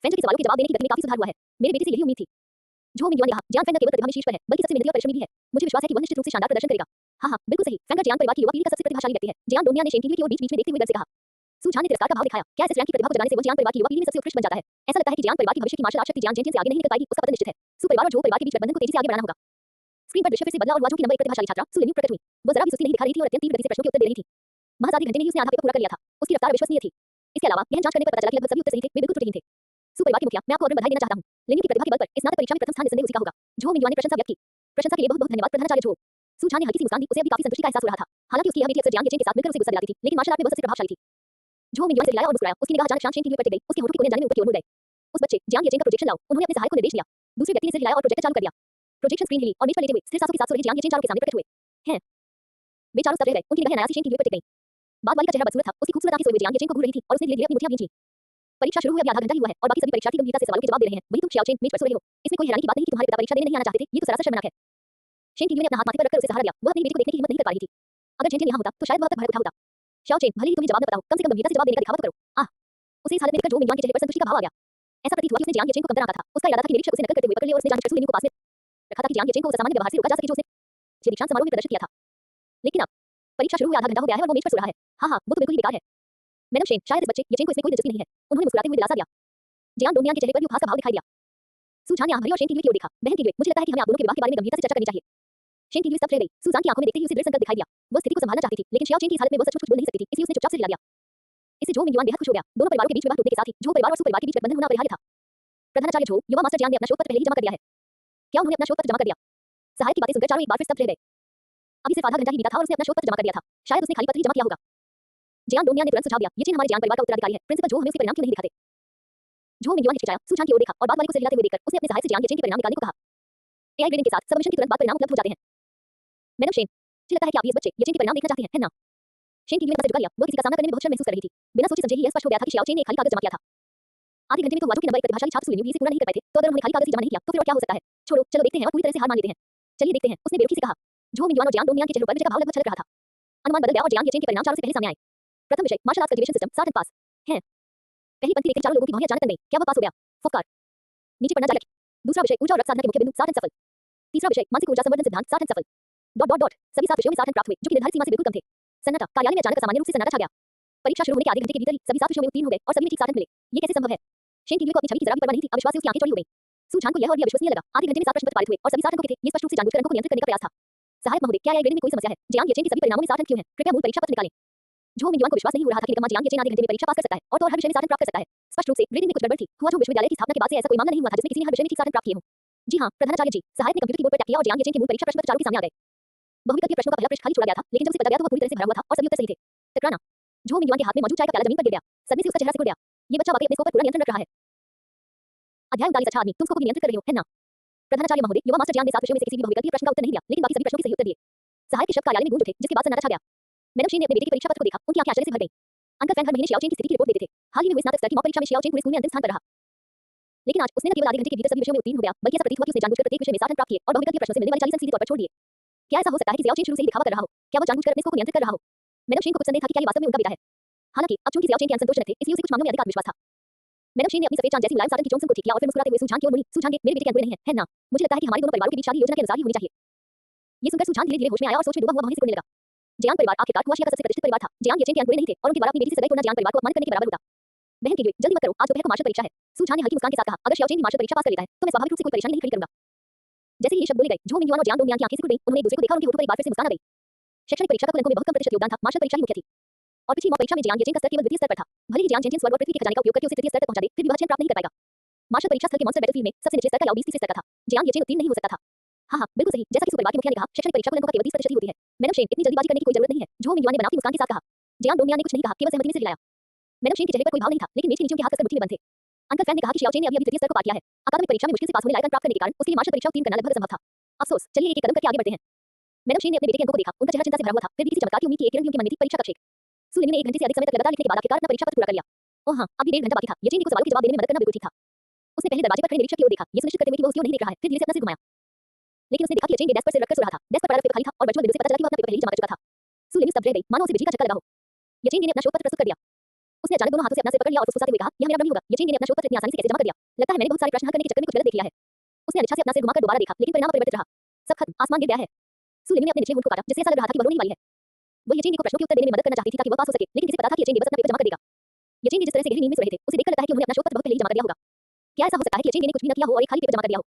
फैंग के सवालों के जवाब देने की गति में काफी सुधार हुआ है। मेरे बेटे से यही उम्मीद थी। झो मिंगयुआन ने कहा, जियांग फैंग न केवल प्रतिभा में शीर्ष पर है, बल्कि सबसे मेहनती और परिश्रमी भी है। मुझे विश्वास है कि वह निश्चित रूप से शानदार प्रदर्शन करेगा। हाँ हाँ, बिल्कुल सही। फैंग जियांग परिवार की युवा पीढ़ी का सबसे प्रतिभाशाली व्यक्ति है। जियांग डोंगयान ने शेन क्विंगी की ओर बीच-बीच में देखते हुए गर्व से कहा। सु छान ने तिरस्कार का भाव दिखाया। क्या इस रैंक की प्रतिभा को जगाने से वह जियांग परिवार की युवा पीढ़ी में सबसे उत्कृष्ट बन जाता है? ऐसा लगता है कि जियांग परिवार की भविष्य की मार्शल आर्ट शक्ति जियांग जेन से आगे नहीं निकल पाएगी, उसका पतन निश्चित है। सु परिवार और झो परिवार के बीच गठबंधन को तेजी से आगे बढ़ाना होगा। स्क्रीन पर दृश्य फिर से बदला और हुआ जो कि नंबर 1 प्रतिभाशाली छात्रा सु लिन्यू प्रकट हुई। वो जरा भी सुस्ती नहीं दिखा रही थी और अत्यंत तीव्र गति से प्रश्नों के उत्तर दे रही थी। महज आधे घंटे में ही उसने आधा पेपर पूरा कर लिया था। उसकी रफ्तार अविश्वसनीय थी। इसके अलावा गहन जांच करने पर पता चला कि लगभग सभी उत्तर सही थे, वे बिल्कुल त्रुटिहीन थे। सु परिवार के मुखिया, मैं आपको और बधाई देना चाहता हूं। लिन्यू की प्रतिभा के बल पर इस स्नातक परीक्षा में प्रथम स्थान निसंदेह उसी का होगा। झो मिंगयुआन ने प्रशंसा व्यक्त की। प्रशंसा के लिए बहुत-बहुत धन्यवाद प्रधानाचार्य झो। सु छान ने हल्की सी मुस्कान दी, उसे अभी काफी संतुष्टि का एहसास हो रहा था। हालांकि उसकी यह बेटी अक्सर जियांग येचेन के साथ मिलकर उसे गुस्सा दिलाती थी, लेकिन मार्शल आर्ट में वह सबसे प्रभावशाली थी। झो मिंगयुआन से रिलाया और मुस्कुराया, उसकी निगाह अचानक शांत शेन क्विंगी पर टिक गई, उसके होठों के कोने जाने में ऊपर की ओर मुड़ गए। उस बच्चे, जियांग येचेन का प्रोजेक्शन लाओ, उन्होंने अपने सहायक को निर्देश दिया। दूसरे व्यक्ति ने सिर हिलाया और प्रोजेक्टर चालू कर दिया। प्रोजेक्शन स्क्रीन हिली और मेज पर लेटे हुए स्थिर सांसों के साथ सो रहे जियांग येचेन चारों के सामने प्रकट हुए हैं। वे चारों सब रह गए, उनकी निगाहें अनायास ही शेन क्विंगी पर टिक गईं। बाद वाली का चेहरा बदसूरत था, उसकी खूबसूरत आंखें सोए हुए जियांग येचेन को घूर रही थी और उसने धीरे-धीरे अपनी मुट्ठियां भींची। परीक्षा शुरू हुई अभी आधा घंटा ही हुआ है और बाकी सभी परीक्षार्थी गंभीरता से सवालों के जवाब दे रहे हैं। वहीं तुम शियाओ चेन मेज पर सो रहे हो। इसमें कोई हैरानी की बात नहीं कि तुम्हारे पिता परीक्षा देने नहीं आना चाहते थे, ये तो सरासर शर्मनाक है। शेन क्विंगी ने अपना हाथ माथे पर रखकर उसे सहारा दिया। वह अपनी बेटी को देखने की हिम्मत नहीं कर पा रही थी। अगर चेन चेन यहाँ होता तो शायद वह अब तक भड़क उठा होता। शियाओ चेन, भले ही तुम्हें जवाब न पता हो, कम से कम गंभीरता से जवाब देने का दिखावा तो करो। आह! उसे इस हालत में देखकर झो मिंगयुआन के चेहरे पर संतुष्टि का भाव आ गया। ऐसा प्रतीत हुआ कि उसने जियांग येचेन को कमतर आंका था। उसका इरादा था कि निरीक्षक उसे नकल करते हुए पकड़ ले और उसने जानबूझकर सु लिन्यू को पास में रखा था कि जियांग येचेन को उस असामान्य व्यवहार से रोका जा सके जो उसने दीक्षांत समारोह में प्रदर्शित किया था। लेकिन अब परीक्षा शुरू हुई आधा घंटा हो गया है और वो मेज पर सो रहा है। हाँ हाँ, वो तो बिल्कुल ही बेकार है। मैडम शेन, शायद इस बच्चे येचेन को इसमें कोई दिलचस्पी नहीं है। उन्होंने मुस्कुराते हुए दिलासा दिया। जियांग डोंगयान के चेहरे पर भी उपहास का भाव दिखाई दिया। सु छान ने आंख भरी और शेन क्विंगी की ओर देखा। बहन क्विंगी, मुझे लगता है कि हमें आप दोनों के विवाह के बारे में गंभीरता से चर्चा करनी चाहिए। शेन क्विंगी स्तब्ध रह गई। सुजान की आंखों में देखते ही उसे दृढ़ संकल्प दिखाई दिया। वह स्थिति को संभालना चाहती थी, लेकिन शियाओ चेन की इस हालत में वह सच कुछ बोल नहीं सकती थी, इसलिए उसने चुपचाप से हिला दिया। इससे झो मिंगयुआन बेहद खुश हो गया। दोनों परिवारों के बीच विवाह टूटने के साथ ही झो परिवार और सु परिवार के बीच गठबंधन होना अपरिहार्य था। प्रधानाचार्य झो, युवा मास्टर जियांग ने अपना शोध पत्र पहले ही जमा कर दिया है। क्या उन्होंने अपना शोध पत्र जमा कर दिया? सहायक की बातें सुनकर चारों एक बार फिर स्तब्ध रह गए। अभी सिर्फ आधा घंटा ही बीता था और उसने अपना शोध पत्र जमा कर दिया था। शायद उसने खाली पत्र ही जमा किया होगा। जियान डोंगमियान ने तुरंत सुझाव दिया, ये चीन हमारे जियान परिवार का उत्तराधिकारी है, प्रिंसिपल जो हमें उसके परिणाम क्यों नहीं दिखाते? जो मिंगयुआन ने हिचकिचाया, सुझान की ओर देखा और बात वाली को सिर हिलाते हुए देखकर उसने अपने सहायक से जियान के परिणाम निकालने को कहा। एआई ग्रेडिंग के साथ सबमिशन के तुरंत बाद परिणाम उपलब्ध हो जाते हैं। मैडम शेन, मुझे लगता है कि आप ये बच्चे ये के परिणाम देखना चाहते हैं, है ना? शेन की यूएन से झुका लिया, वो किसी का सामना करने में बहुत शर्म महसूस कर रही थी। बिना सोचे समझे ही यह स्पष्ट हो गया था कि शियाओ चेन ने एक खाली कागज जमा किया था। आधे घंटे में तो वाजू के नंबर एक प्रतिभाशाली छात्र सुलिन्यू इसे पूरा नहीं कर पाए थे, तो अगर उन्होंने खाली कागज ही जमा नहीं किया तो फिर और क्या हो सकता है? छोड़ो, चलो देखते हैं और पूरी तरह से हार मान लेते हैं। चलिए देखते हैं, उसने बेरुखी से कहा। जो मिंगयुआन और जियान डोंगमियान के चेहरों पर विजय का भाव लगभग छलक रहा था। अनुमान बदल गया और जियान के चेन के परिणाम चारों से पहले सामने आए। प्रथम विषय मार्शल आर्ट्स कल्टीवेशन सिस्टम 60 अंक पास है। पहली पंक्ति देखकर चारों लोगों की भौहें अचानक तन गईं। क्या वह पास हो गया? फुफकार। नीचे पढ़ना जारी रखें। दूसरा विषय ऊर्जा और रक्त साधना के मुख्य बिंदु 60 अंक सफल। तीसरा विषय मानसिक ऊर्जा संवर्धन सिद्धांत 60 अंक सफल। डॉट डॉट डॉट सभी 7 विषयों में 60 अंक प्राप्त हुए जो कि निर्धारित सीमा से बिल्कुल कम थे। सन्नाटा, कार्यालय में अचानक असामान्य रूप से सन्नाटा छा गया। परीक्षा शुरू होने के आधे घंटे के भीतर ही सभी 7 विषयों में उत्तीर्ण हो गए और सभी में ठीक 60 अंक मिले। ये कैसे संभव है? शेन की को अपनी छवि की जरा भी परवाह नहीं थी, अविश्वास से उसकी आंखें चौड़ी हो गईं। सुझान को यह और भी अविश्वसनीय लगा। आधे घंटे में 7 प्रश्न पत्र पारित हुए और सभी 60 अंकों के थे। ये स्पष्ट रूप से जानबूझकर अंकों को नियंत्रित करने का प्रयास था। सहायक महोदय, क्या एआई ग्रेडिंग में कोई समस्या है? जियांग येचेन के सभी परिणामों में 60 अंक क्यों हैं? कृपया मूल परीक्षा पत्र निकालें। जो मिंगयुआन को विश्वास नहीं हो रहा था कि निकम्मा जियांग येचेन आधे घंटे में परीक्षा पास कर सकता है और तो और हर विषय में 60 अंक प्राप्त कर सकता है। स्पष्ट रूप से ग्रेडिंग में कुछ गड़बड़ थी। हुआझोउ विश्वविद्यालय की स्थापना के बाद से ऐसा कोई मामला नहीं हुआ था जिसमें किसी ने हर विषय में ठीक 60 अंक प्राप्त किए हों। जी हां, प्रधानाचार्य जी, सहायक ने कंप्यूटर कीबोर्ड पर टैप किया और जियांग येचेन के मूल परीक्षा प्रश्न पत्र चारों के सामने आ गए। बहुविकल्पीय प्रश्नों का पहला पृष्ठ खाली छोड़ा गया था, लेकिन जब उसे पता गया तो वह पूरी तरह से भरा हुआ था और सभी उत्तर सही थे। टकराना। जो मिंगयुआन के हाथ में मौजूद चाय का प्याला जमीन पर गिर गया। सदमे से उसका चेहरा सिकुड़ गया। ये बच्चा वाकई अपने स्कोप पर पूरा नियंत्रण रख रहा है। अध्याय 39 अच्छा आदमी, तुम स्कोप को भी नियंत्रित कर रहे हो, है ना? प्रधानाचार्य महोदय, युवा मास्टर जियांग ने 7 विषयों में से किसी भी बहुविकल्पीय प्रश्न का उत्तर नहीं दिया, लेकिन बाकी सभी प्रश्नों के सही उत्तर दिए। सहायक के शब्द कार्यालय में गूंज उठे, जिसके बाद सन्नाटा छा गया। मैडम शेन ने अपने बेटे के परीक्षा पत्र को देखा, उनकी आंखें आश्चर्य से भर गईं। अंकल फैन हर महीने शियाओ चेन की स्थिति की रिपोर्ट देते थे। हाल ही में हुई स्नातक स्तर की मॉक परीक्षा में शियाओ चेन पूरे स्कूल में अंतिम स्थान पर रहा। लेकिन आज उसने न केवल आधे घंटे के भीतर सभी विषयों में उत्तीर्ण हो गया, बल्कि ऐसा प्रतीत हुआ कि उसने जानबूझकर प्रत्येक विषय में 60 अंक प्राप्त किए और बहुविकल्पीय प्रश्नों से मिलने वाले 40 अंक सीधे तौर पर छोड़ दिए। क्या ऐसा हो सकता है कि शियाओ चेन शुरू से ही दिखावा कर रहा हो? क्या वह जानबूझकर अपने स्कोप को नियंत्रित कर रहा हो? मैडम शेन को कुछ संदेह था कि क्या ये वास्तव में उनका बेटा है। हालांकि अब चूंकि शियाओ चेन के अंक संतोषजनक थे, इसलिए उसे कुछ मामलों में अधिक आत्मविश्वास था। मैडम शेन ने अपनी सफेद चांद जैसी मुलायम साधन की चोंच को ठीक किया और फिर मुस्कुराते हुए सुझान की ओर मुड़ी। सुझान के मेरे बेटे के अंक बुरे नहीं है ना? मुझे लगता है कि हमारे दोनों परिवारों के बीच शादी योजना के अनुसार ही होनी चाहिए। ये सुनकर सुझान धीरे-धीरे होश में आया और सोच में डूबा हुआ वहीं से लगा। जियांग परिवार आखिरकार हुआशिया का सबसे प्रतिष्ठित परिवार था। जियांग येचेन के अंक बुरे नहीं थे और उनके द्वारा अपनी बेटी से सगाई तोड़ना जियांग परिवार को अपमानित करने के बराबर होता। बहन के लिए जल्दी मत करो, आज दोपहर को मार्शल परीक्षा है। सुझान ने हल्की मुस्कान के साथ कहा, अगर शियाओ चेन मार्शल परीक्षा पास कर लेता है तो मैं स्वाभाविक रूप से कोई परेशानी नहीं खड़ी करूंगा। जैसे ही ये शब्द बोले गए, जो मिंगयुआन और जियांग डोंगमियान की आंखें सिकुड़ गईं, उन्होंने एक दूसरे को देखा और उनके होठों पर एक बार फिर से मुस्कान आ गई। शैक्षणिक परीक्षा का कुल अंकों में बहुत कम प्रतिशत योगदान था, मार्शल परीक्षा ही मुख्य थी। और पिछली मॉक परीक्षा में जियांग येचेन का स्तर केवल द्वितीय स्तर पर था। भले ही जियांग येचेन स्वर्ग और पृथ्वी के खजाने का उपयोग करके उसे तृतीय स्तर तक पहुंचा दे, फिर भी वह चयन प्राप्त नहीं कर पाएगा। मार्शल परीक्षा स्थल के मॉन्स्टर बैटलफील्ड में सबसे निचले स्तर का या 20 स्तर का था। जियांग येचेन उत्तीर्ण नहीं हो सकता था। हाँ, बिल्कुल सही, जैसा कि सुपरिवार के मुखिया ने कहा, शैक्षणिक परीक्षा कुल अंकों का केवल 20% ही होती है। मैडम शेन, इतनी जल्दीबाजी करने की कोई जरूरत नहीं है। जो मिंगयुआन ने बनावटी मुस्कान के साथ कहा। जियांग डोंगमियान ने कुछ नहीं कहा, केवल सहमति में सिर हिलाया। मैडम शेन के चेहरे पर कोई भाव नहीं था, लेकिन मेज के नीचे उनके हाथ कसकर मुट्ठी में बंद थे। अंकल फैन ने कहा कि शियाओ चेन ने अभी तृतीय स्तर को पार किया है। अकादमिक परीक्षा में मुश्किल से पास होने लायक अंक प्राप्त करने के कारण उसके लिए मार्शल परीक्षा उत्तीर्ण करना लगभग असंभव था। अफसोस, चलिए एक-एक कदम करके आगे बढ़ते हैं। मैडम शेन ने अपने बेटे के अंकों को देखा, उनका चेहरा चिंता से भरा हुआ था, फिर भी किसी चमत्कार की उम्मीद की एक किरण भी उनके मन में थी। परीक्षा कक्ष 1। सुलिन्यू ने 1 घंटे से अधिक समय तक लगातार लिखने के बाद आखिरकार अपना परीक्षा पत्र पूरा कर लिया। ओह हां, अभी 1.5 घंटा बाकी था। येचेन को सवालों के जवाब देने में मदद करना बिल्कुल ठीक था। उसने पहले दरवाजे पर खड़े निरीक्षक की ओर देखा, ये सुनिश्चित करते हुए कि वह उसकी ओर नहीं देख रहा है, फिर धीरे से अपना सिर घुमाया। लेकिन उसने देखा कि येचेन के डेस्क पर सिर रखकर सो रहा था। डेस्क पर पैराग्राफ पेपर खाली था और वर्चुअल विंडो से पता चला कि वह अपना पेपर पहले ही जमा कर चुका था। सुलिन्यू स्तब्ध रह गई, मानो उसे बिजली का झटका लगा हो। येचेन ने अपना शोध पत्र प्रस्तुत कर दिया। उसने अचानक दोनों हाथों से अपना सिर पकड़ लिया और फुसफुसाते हुए कहा, यह मेरा भ्रम नहीं होगा। येचेन ने अपना शोध पत्र इतनी आसानी से कैसे जमा कर दिया? लगता है मैंने बहुत सारे प्रश्न हल करने के चक्कर में कुछ गलत देख लिया है। उसने अनिच्छा से अपना सिर घुमाकर दोबारा देखा, लेकिन परिणाम अपरिवर्तित रहा। सब खत्म, आसमान गिर गया है। सुलिन्यू ने अपने निचले होंठ को काटा, जिससे ऐसा लग रहा था कि वह रोने ही वाली है। वह येचेन को प्रश्नों के उत्तर देने में मदद करना चाहती थी ताकि वह पास हो सके, लेकिन इसे पता था कि येचेन बस अपना पेपर जमा कर देगा। येचेन जिस तरह से गहरी नींद में सो रहे थे, उसे देखकर लगता है कि उन्होंने अपना शोध पत्र बहुत पहले ही जमा कर दिया होगा। क्या ऐसा हो सकता है कि येचेन ने कुछ भी न किया हो और एक खाली पेपर जमा कर दिया हो?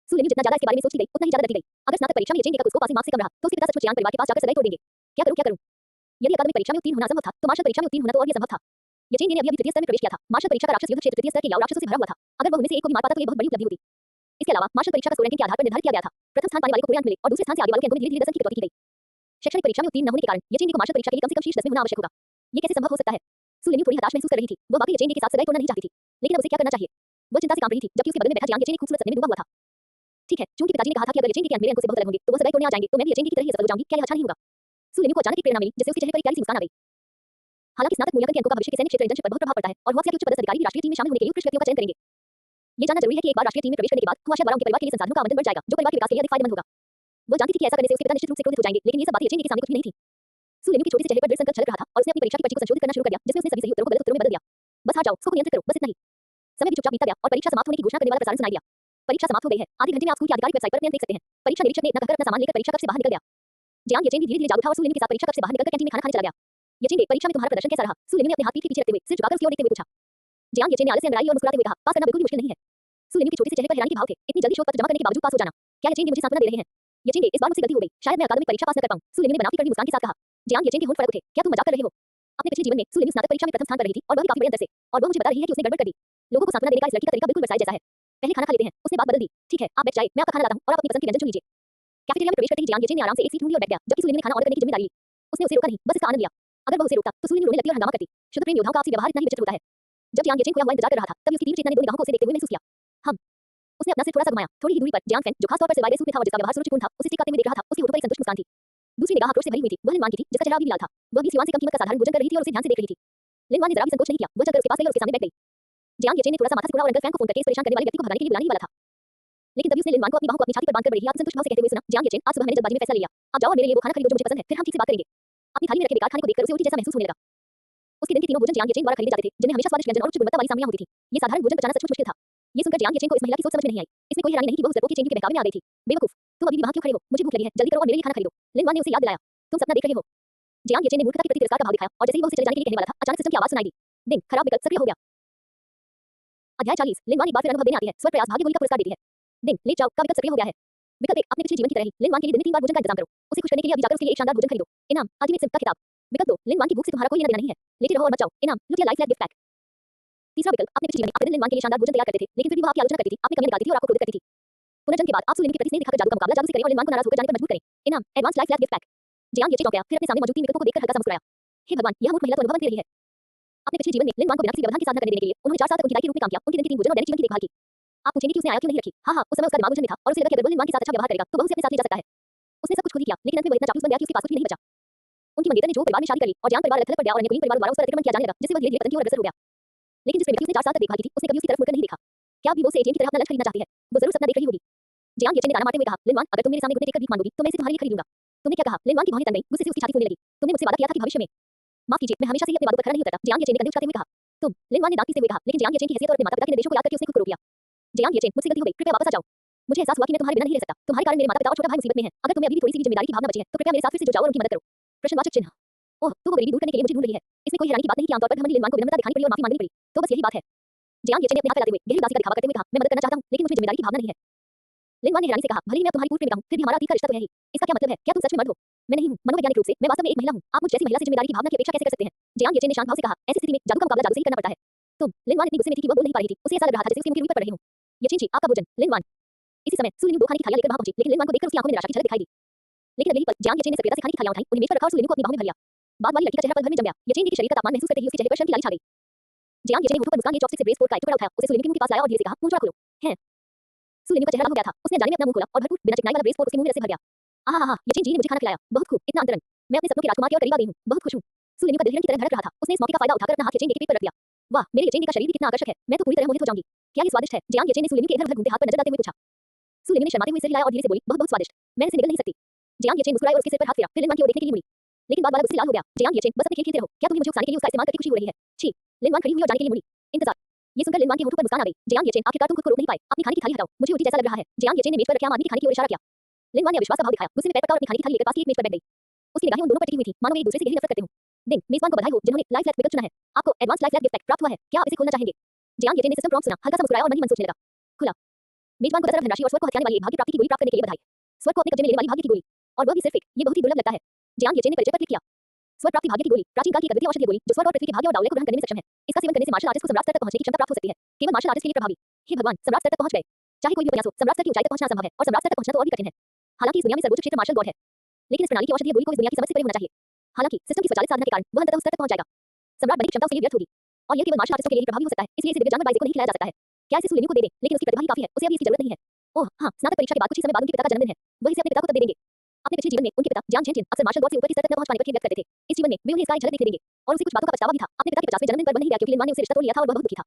सुलिन्यू जितना ज्यादा इसके बारे में सोचती गई, उतना ही ज्यादा डरती गई। अगर स्नातक परीक्षा में येचेन के स्कोर पासिंग मार्क्स से कम रहा, तो उसके पिता सचमुच जियांग परिवार के पास जाकर सगाई तोड़ देंगे। क्या करूं? यदि अकादमिक परीक्षा में उत्तीर्ण होना असंभव था, तो मार्शल परीक्षा में उत्तीर्ण होना तो और भी असंभव था। येचेन ने अभी तृतीय स्तर में प्रवेश किया था। मार्शल परीक्षा का राक्षस युद्ध क्षेत्र तृतीय स्तर के लाओ राक्षसों से भरा हुआ था। अगर वह उनमें से एक को भी मार पाता तो ये बहुत बड़ी उपलब्धि होती। इसके अलावा मार्शल परीक्षा का स्कोर रैंकिंग के आधार पर निर्धारित किया गया था। प्रथम स्थान पाने वाले को पूरे अंक मिले और दूसरे स्थान से आगे वालों के अंकों में धीरे-धीरे 10 अंक की कटौती की गई। शैक्षणिक परीक्षा में उत्तीर्ण न होने के कारण येचेन को मार्शल परीक्षा के लिए कम से कम शीर्ष 10 में होना आवश्यक होगा। ये कैसे संभव हो सकता है? सुलिन्यू थोड़ी हताश महसूस कर रही थी। वो वाकई येचेन के साथ सगाई तोड़ना नहीं चाहती थी, लेकिन अब उसे क्या करना चाहिए? वो चिंता से कांप रही थी, जबकि उसके बगल में बैठा जियांग येचेन एक खूबसूरत सपने में डूबा हुआ था। ठीक है, चूंकि पिताजी ने कहा था कि अगर येचेन के अंक मेरे अंकों से बहुत अलग होंगे, तो वो सगाई तोड़ने आ जाएंगे, तो मैं भी येचेन की तरह ही असफल हो जाऊंगी। क्या यह अच्छा नहीं होगा? सुलिन्यू को अचानक एक प्रेरणा मिली, जिससे उसके चेहरे पर एक प्यारी सी मुस्कान आ गई। हालांकि स्नातक मूल्यांकन के अंकों का भविष्य के सैन्य क्षेत्र इंटर्नशिप पर बहुत प्रभाव पड़ता है और हुआसिया के उच्च पदस्थ अधिकारी भी राष्ट्रीय टीम में शामिल होने के लिए उत्कृष्ट व्यक्तियों का चयन करेंगे। ये जानना जरूरी है कि एक बार राष्ट्रीय टीम में प्रवेश करने के बाद हुआसिया द्वारा उनके परिवार के लिए संसाधनों का आवंटन बढ़ जाएगा, जो परिवार के विकास के लिए अधिक फायदेमंद होगा। वो जानती थी कि ऐसा करने से उसके पिता निश्चित रूप से क्रोधित हो जाएंगे, लेकिन ये सब बातें येचेन के सामने कुछ भी नहीं थी। सुलिन्यू के छोटे से चेहरे पर दृढ़ संकल्प छलक रहा था और उसने अपनी परीक्षा की पर्ची को संशोधित करना शुरू कर दिया, जिसमें उसने सभी सही उत्तरों को गलत उत्तरों में बदल दिया। बस हार जाओ, उसको नियंत्रित करो, बस इतना ही। समय भी चुपचाप बीतता गया और परीक्षा समाप्त होने की घोषणा करने वाला प्रसारण सुनाई दिया। परीक्षा समाप्त हो गई है। आधे घंटे में आप स्कूल की आधिकारिक वेबसाइट पर देख सकते हैं। परीक्षा निरीक्षक ने इतना कहकर अपना सामान लेकर परीक्षा कक्ष से बाहर निकल गया। जियांग येचेन भी धीरे-धीरे जाग उठा और सुलिन्यू के साथ परीक्षा कक्ष से बाहर निकलकर कैंटीन में खाना खाने चला गया। येचेन, परीक्षा में तुम्हारा प्रदर्शन कैसा रहा? सुलिन्यू ने अपने हाथ पीठ के पीछे रखते हुए सिर झुकाकर उसकी ओर देखते हुए पूछा। जियांग येचेन ने आलस से अंगड़ाई और मुस्कुराते हुए कहा, पास करना बिल्कुल भी मुश्किल नहीं है। सुलिन्यू के छोटे से चेहरे पर हैरानी के भाव थे। इतनी जल्दी शोध पत्र जमा करने के बावजूद पास हो जाना। क्या येचेन मुझे सांत्वना दे रहे हैं? येचेन, इस बार मुझसे गलती हो गई। शायद मैं अकादमिक परीक्षा पास न कर पाऊं। सुलिन्यू ने बनावटी कड़वी मुस्कान के साथ कहा। जियांग येचेन के होंठ फड़क उठे। क्या तुम मजाक कर रहे हो? अपने पिछले जीवन में सुलिन्यू स्नातक परीक्षा में प्रथम स्थान पर रही थी और वह भी काफी बड़े अंतर से, और वह मुझे बता रही है कि उसने गड़बड़ कर दी। लोगों को सांत्वना देने का इस लड़की का तरीका बिल्कुल वर्साइड जैसा है। पहले खाना खा लेते हैं। उसने बात बदल दी। ठीक है, आप बैठ जाइए, मैं आपका खाना लाता हूं और आप अपनी पसंद के व्यंजन चुन लीजिए। कैफेटेरिया में प्रवेश करते ही जियांग येचेन ने आराम से एक सीट ढूंढी और बैठ गया, जबकि सुलिन ने खाना ऑर्डर करने की जिम्मेदारी ली। उसने उसे रोका नहीं, बस इसका आनंद लिया। अगर वह उसे रोकता तो सुलिन रोने लगती और हंगामा करती। शुद्ध प्रेम योद्धाओं का आपसी व्यवहार इतना ही विचित्र होता है। जब जियांग येचेन खोया हुआ इंतजार कर रहा था, तभी उसकी तीव्र चेतना ने दो निगाहों को उसे देखते हुए महसूस किया। हम उसने अपना सिर थोड़ा सा घुमाया। थोड़ी ही दूरी पर जियांग फेन, जो खास तौर पर सिलवाए सूट में था और जिसका व्यवहार सुरुचिपूर्ण था, उसे सिकाते हुए देख रहा था। उसके होठों पर एक संतुष्ट मुस्कान थी। दूसरी निगाह आक्रोश से भरी हुई थी। वह लिनवान की थी, जिसका चेहरा अभी भी लाल था। वह भी सिवान से कम कीमत का साधारण भोजन कर रही थी और उसे ध्यान से देख रही थी। लिनवान ने जरा भी संकोच नहीं किया। वह चलकर उसके पास गई और उसके सामने बैठ गई। जियांग येचेन ने थोड़ा सा माथा सिकुड़ा और अंकल फैंग को फोन करके इस परेशान करने वाले व्यक्ति को भगाने के लिए बुलाने ही वाला था। लेकिन तभी उसने लिनवान को अपनी बाहों को अपनी छाती पर बांधकर बड़े ही आत्मसंतुष्ट भाव से कहते हुए सुना, जियांग येचेन, आज सुबह मैंने जल्दबाजी में फैसला ले लिया। आप जाओ और मेरे लिए वो खाना खरीदो जो मुझे पसंद है, फिर हम ठीक से बात करेंगे। अपनी थाली में रखे बेकार खाने को देखकर उसे उल्टी जैसा महसूस होने लगा। उसके दिन के तीनों भोजन जियांग येचेन द्वारा खरीदे जाते थे, जिनमें हमेशा स्वादिष्ट व्यंजन और उच्च गुणवत्ता वाली सामग्रियां होती थी। ये साधारण भोजन पचाना सचमुच मुश्किल था। ये सुनकर जियांग येचेन को इस महिला की सोच समझ में नहीं आई। इसमें कोई हैरानी नहीं कि वह उस डरपोक की चेंगी के बहकावे में आ गई थी। बेवकूफ, तुम अभी भी वहां क्यों खड़े हो? मुझे भूख लगी है, जल्दी करो और मेरे लिए खाना खरीदो। लिनवान ने उसे याद दिलाया। तुम सपना देख रहे हो? जियांग येचेन ने मूर्खता के प्रति तिरस्कार का भाव दिखाया और जैसे ही वह उसे चले जाने के लिए कहने वाला था, अचानक सिस्टम की आवाज सुनाई दी। दिन खराब विकल्प सक्रिय हो गया। अध्याय 40। लिनवान एक बार फिर अनुभव देने आती है। स्वर प्रयास भाग्य गोली का पुरस्कार देती है। दिन लेट जाओ का विकल्प सक्रिय हो गया है। विकल्प 1, अपने पिछले जीवन की तरह ही लिनवान के लिए दिन में 3 बार भोजन का इंतजाम करो। उसे खुश करने के लिए अभी जाकर उसके लिए एक शानदार भोजन खरीदो। इनाम, अल्टीमेट सिम्प का किताब। विकल्प 2, लिनवान की भूख से तुम्हारा कोई लेना देना नहीं है। लेटे रहो और मत जाओ। इनाम, लुटिया लाइफ लैब गिफ्ट पैक। तीसरा विकल्प, अपने पिछले जीवन में आप दिन लिनवान के लिए शानदार भोजन तैयार करते थे, लेकिन फिर भी वह आपकी आलोचना करती थी, आप में कमियां निकालती थी और आपको क्रोधित करती थी। पुनर्जन्म के बाद आप सुलिन के प्रति स्नेह दिखाकर जादू का मुकाबला जादू से करें और लिनवान को नाराज होकर जाने पर मजबूर करें। इनाम, advance life lab gift pack. Jiang Yechen चौंक गया, फिर अपने सामने मौजूद 3 विकल्पों को देखकर हल्का सा मुस्कुराया। हे भगवान, यह मूर्ख महिला तो अनुभव दे रही है। अपने पिछले जीवन में लिनवान को बिना किसी व्यवधान की साधना करने देने के लिए उन्होंने 4 साल तक उनकी दाई के रूप में काम किया। उनके दिन के 3 भोजन और दैनिक जीवन की देखभाल की। आप पूछेंगे कि उसने आया क्यों नहीं रखी? हाँ, उस समय उसका दिमाग उलझन में था और उसे लगा कि अगर वो लिनवान के साथ अच्छा व्यवहार करेगा तो वह उसे अपने साथ ले जा सकता है। उसने सब कुछ खुद ही किया, लेकिन अंत में वह इतना चापलूस बन गया कि उसके पास कुछ भी नहीं बचा। उनकी मंगेतर ने जो परिवार में शादी कर ली और जियांग परिवार अलग थलग पड़ गया और अन्य कुलीन परिवार द्वारा उस पर अतिक्रमण किया जाने लगा, जिससे वह धीरे-धीरे पतन की ओर अग्रसर हो गया। लेकिन जिस व्यक्ति उसने 4 साल तक देखभाल की थी, उसने कभी उसकी तरफ मुड़कर नहीं देखा। क्या अभी वो उसे एटीएम की तरह अपना लक्ष्य खरीदना चाहती है? वो जरूर सपना देख रही होगी। जियांग येचेन ने ताना मारते हुए कहा, लिनवान, अगर तुम मेरे सामने घुटने टेककर भीख मांगोगी तो मैं इसे तुम्हारे लिए खरीद लूंगा। तुमने क्या कहा? लिनवान की भौहें तन गईं, गुस्से से उसकी छाती फूलने लगी। तुमने मुझसे वादा किया था कि भविष्य में। माफ कीजिए, मैं हमेशा से ही अपने वादों पर खरा नहीं उतरता। जियांग येचेन ने कंधे उचकाते हुए कहा। तुम, लिनवान ने दांत पीसते हुए कहा, लेकिन जियांग येचेन की हैसियत और अपने माता-पिता के निर्देशों को याद करके उसने खुद को रोक लिया। जियांग येचेन, मुझसे गलती हो गई, कृपया वापस आ जाओ। मुझे एहसास हुआ कि मैं तुम्हारे बिना नहीं रह सकता। तुम्हारे कारण मेरे माता-पिता और छोटा भाई मुसीबत में हैं। अगर तुम्हें अभी भी थोड़ी सी भी जिम्मेदारी की भावना बची है, तो कृपया मेरे साथ फिर से जुड़ जाओ और उनकी मदद करो। प्रश्नवाचक चिन्ह। ओह, तो वो गरीबी दूर करने के लिए मुझे ढूंढ रही है। इसमें कोई हैरानी की बात नहीं कि आमतौर पर घमंडी लिनवान को विनम्रता दिखानी पड़ी और माफी मांगनी पड़ी। तो बस यही बात है। जियांग येचेन ने अपने हाथ फैलाते हुए गहरी उदासी का दिखावा करते हुए कहा, मैं मदद करना चाहता हूं, लेकिन मुझे जिम्मेदारी की भावना नहीं है। लिनवान ने हैरानी से कहा, भले ही मैं अब तुम्हारी पूर्व प्रेमिका हूं, फिर भी हमारा अतीत का रिश्ता तो है ही। इसका क्या मतलब है? क्या तुम सच में मर्द हो? मैं नहीं हूं। मनोवैज्ञानिक रूप से मैं वास्तव में एक महिला हूं। आप मुझ जैसी महिला से जिम्मेदारी की भावना की अपेक्षा कैसे कर सकते हैं? जियांग येचेन ने शांत भाव से कहा, ऐसी स्थिति में जादू का मुकाबला जादू से ही करना पड़ता है। तुम, लिनवान इतनी गुस्से में थी कि वह बोल नहीं पा रही थी। उसे ऐसा लग रहा था जैसे उसकी मुंह पर पड़ रही हूं। येचेन जी, आपका भोजन। लिनवान। इसी समय सुलिन 2 खाने की थालियां लेकर वहां पहुंची, लेकिन लिनवान को देखकर उसकी आंखों में निराशा की झलक दिखाई दी। लेकिन अगले ही पल जियांग येचेन ने सक्रियता से खाने की थालियां उठाई, उन्हें मेज पर रखा और सुलिन को अपनी बाहों में भर लिया। बाद वाली लड़की का चेहरा पल भर में जम गया। येचेन जी के शरीर का तापमान महसूस करते ही उसके चेहरे पर शर्म की लाली छा गई। जियांग येचेन ने होठों पर मुस्कान लिए चॉपस्टिक से ब्रेस पोर्क का एक टुकड़ा उठाया, उसे सुलिन के मुंह के पास लाया और धीरे से कहा, मुंह थोड़ा खोलो। हैं? सुलिन का चेहरा लाल हो गया था। उसने जाने में अपना मुंह खोला और भरपूर बिना चिकनाई वाला ब्रेस पोर्क उसके मुंह में रस से भर गया। आहा, येचेन जी ने मुझे खाना खिलाया। बहुत खूब, इतना अंतरंग। मैं अपने सपनों के राजकुमार के और करीब आ गई हूं। बहुत खुश हूं। सुलिन का दिल हिरण की तरह धड़क रहा था। उसने इस मौके का फायदा उठाकर अपना हाथ येचेन के पेट पर रख दिया। वाह, मेरे येचेन का शरीर भी कितना आकर्षक है। मैं तो पूरी तरह मोहित हो जाऊंगी। क्या ये स्वादिष्ट है? जियांग येचेन ने सुलिन के इधर-उधर घूमते हाथ पर नजर डालते हुए पूछा। सुलिन ने शर्माते हुए सिर हिलाया और धीरे से बोली, बहुत-बहुत स्वादिष्ट। मैं इसे निगल नहीं सकती। जियांग येचेन मुस्कुराई और उसके सिर पर हाथ फेरा, फिर लिनवान की ओर देखने के लिए मुड़ी। लेकिन बात वाला गुस्से से लाल हो गया। जियांग येचेन, बस अपने खेल खेलते रहो। क्या तुम्हें मुझे उकसाने के लिए उसका इस्तेमाल करके खुशी हो रही है? छी। लिनवान खड़ी हुई और जाने के लिए मुड़ी। इंतजार। ये सुनकर लिनवान के होठों पर मुस्कान आ गई। जियांग येचेन, आखिरकार तुम खुद को रोक नहीं पाए। अपनी खाने की थाली हटाओ। मुझे उल्टी जैसा लग रहा है। जियांग येचेन ने मेज पर रखे आम आदमी की खाने की ओर इशारा किया। लिनवान ने अविश्वास का भाव दिखाया, गुस्से में पैर पटका और अपनी खाने की थाली लेकर पास की एक मेज पर बैठ गई। उसकी निगाहें उन दोनों पर टिकी हुई थी, मानो वे एक दूसरे से गहरी नफरत करते हों। दिन, मेजबान को बधाई हो जिन्होंने लाइफ लैब विकल्प चुना है। आपको advance life lab gift pack प्राप्त हुआ है। क्या आप इसे खोलना चाहेंगे? जियांग येचेन ने सिस्टम प्रॉम्प्ट सुना, हल्का सा मुस्कुराया और मन ही मन सोचने लगा। खुला। मेजबान को 10 अरब धनराशि और स्वर्ग को हथियाने वाली एक भाग्य प्राप्ति की गोली प्राप्त करने के लिए बधाई। स्वर्ग को अपने कब्जे में लेने वाली भाग्य की गोली, और वह भी सिर्फ एक। ये बहुत ही दुर्लभ लगता है। जियांग येचेन ने परिचय पर क्लिक किया। स्वर्ग प्राप्ति भाग्य की गोली, प्राचीन काल की एक अद्वितीय औषधीय गोली जो स्वर्ग और पृथ्वी के भाग्य और दाउले को ग्रहण करने में सक्षम है। इसका सेवन करने से मार्शल आर्टिस्ट को सम्राट स्तर तक पहुंचने की क्षमता प्राप्त हो सकती है। केवल मार्शल आर्टिस्ट के लिए प्रभावी। हे भगवान, सम्राट स्तर तक पहुंच गए। चाहे कोई भी प्रयास हो, सम्राट स्तर की ऊंचाई तक पहुंचना असंभव है और सम्राट स्तर तक पहुंचना तो और भी कठिन है। हालांकि इस दुनिया में सर्वोच्च क्षेत्र मार्शल गॉड है, लेकिन इस प्रणाली की औषधीय गोली को इस दुनिया की समझ से परे होना चाहिए। हालांकि सिस्टम की स्वचालित साधना के कारण वह अंततः उस स्तर तक पहुंच जाएगा। सम्राट बनने की क्षमता उसके लिए व्यर्थ होगी, और यह केवल मार्शल आर्टिस्टों के लिए ही प्रभावी हो सकता है। इसलिए इसे दिव्य जानवर बाइज़ को नहीं खिलाया जा सकता है। क्या इसे सुलिन को दे दें, लेकिन उसकी प्रतिभा ही काफी है, उसे अभी इसकी जरूरत नहीं है। ओह हां, स्नातक परीक्षा के बाद कुछ ही समय बाद उनके पिता का जन्मदिन है। वह इसे अपने पिता को तब दे देंगे। अपने पिछले जीवन में उनके पिता जियांग चेनचिन अक्सर मार्शल गॉड से ऊपर के स्तर तक न पहुंच पाने पर खेद व्यक्त करते थे। इस जीवन में वे उन्हें इसका एक झलक दिखने देंगे, और उसे कुछ बातों का पछतावा भी था। अपने पिता के 50वें जन्मदिन पर वह नहीं गया क्योंकि लिनवान ने उसे रिश्ता तोड़ लिया था और वह बहुत दुखी था।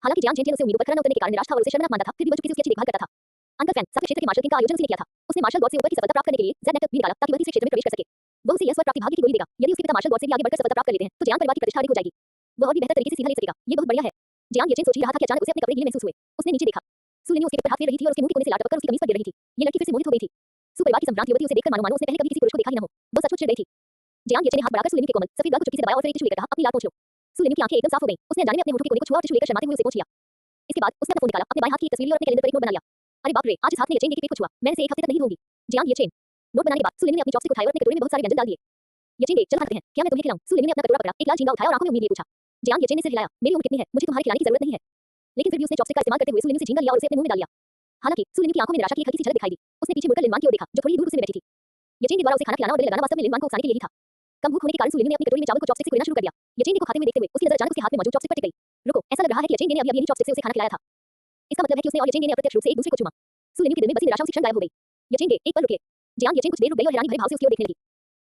हालांकि जियांग चेनचिन उसे उम्मीदों पर खरा न उतरने के कारण निराश था और उसे शर्मनाक मानता था, फिर भी वह चुपके से उसकी अच्छी देखभाल करता था। अंकल फैन, साथ क्षेत्र के मार्शल किंग का आयोजन उसने किया था। उसने मार्शल गॉड से ऊपर की सफलता प्राप्त करने के लिए ज़ेड नेटवर्क भी निकाला ताकि वह तीसरे क्षेत्र में प्रवेश कर सके। वह उसे यह स्वर्ग प्राप्ति भाग्य की गोली देगा। यदि उसके पिता मार्शल गॉड से भी आगे बढ़कर सफलता प्राप्त कर लेते हैं, तो जियांग परिवार की प्रतिष्ठा अधिक हो जाएगी। वह और भी बेहतर तरीके से सीधा ले सकेगा। ये बहुत बढ़िया है। जियांग येचेन सोच ही रहा था कि अचानक उसे अपने कपड़े गीले महसूस हुए। उसने नीचे देखा। सुलिन उसके पेट पर हाथ फेर रही थी और उसके मुंह के कोने से लार टपककर उसकी कमीज पर गिर रही थी। ये लड़की फिर से मोहित हो गई थी। सुपरिवार की संभ्रांत युवती उसे देखकर मानो उसने पहले कभी किसी पुरुष को देखा ही न हो। वह सचमुच चिढ़ गई थी। जियांग येचेन ने हाथ बढ़ाकर सुलिन के कोमल सफेद गाल को चुटकी से दबाया और फिर एक टिश्यू लेकर कहा, अपनी लार पोंछ लो। सुलिन की आंखें एकदम साफ हो गईं। उसने अनजाने में अपने होठों के कोने को छुआ और टिश्यू लेकर शर्माते हुए उसे पोंछ लिया। इसके बाद उसने अपना फोन निकाला, अपने बाएं हाथ की एक तस्वीर ली और अपने कैलेंडर पर एक नोट बना लिया। अरे बाप रे, आज इस हाथ ने येचेन के पेट को छुआ। मैं इसे एक हफ्ते तक नहीं धोऊंगी। जियांग येचेन। नोट बनाने के बाद सुलिन ने अपनी चॉपस्टिक उठाई और अपने कटोरे में बहुत सारे व्यंजन डाल दिए। येचेन दे, चल खाते हैं। क्या मैं तुम्हें खिलाऊं? सुलिन ने अपना कटोरा पकड़ा, एक लाल झींगा उठाया और आंखों में उम्मीद लिए पूछा। जियांग येचेन ने सिर हिलाया। मेरी उम्र कितनी है? मुझे तुम्हारे खिलाने की जरूरत नहीं है। लेकिन फिर भी उसने चॉपस्टिक का इस्तेमाल करते हुए सुलिनु से छीन लिया और उसे अपने मुंह में डाल लिया। हालांकि सुलिनु की आंखों में निराशा की एक हल्की सी झलक दिखाई दी। उसने पीछे मुड़कर लिनवांग की ओर देखा, जो थोड़ी दूर उसी में बैठी थी। यचेन के द्वारा उसे खाना खिलाना और गले लगाना वास्तव में लिनवांग को उकसाने के लिए ही था। कम भूख होने के कारण सुलिनु ने अपनी कटोरी में चावल को चॉपस्टिक से कुरेदना शुरू कर दिया। यचेन को खाते हुए देखते हुए उसकी नजर अचानक उसके हाथ में मौजूद चॉपस्टिक पर टिक गई। रुको, ऐसा लग रहा है कि यचेन ने अभी यही चॉपस्टिक से उसे खाना खिलाया था। इसका मतलब है कि उसने और यचेन ने अप्रत्यक्ष रूप से एक दूसरे को चूमा। सुलिनु के दिल में बसी निराशा उसी क्षण गायब हो गई। यचेन एक पल रुके। जियांग यचेन कुछ देर रुक गई और हैरानी भरे भाव से उसकी ओर देखने लगी।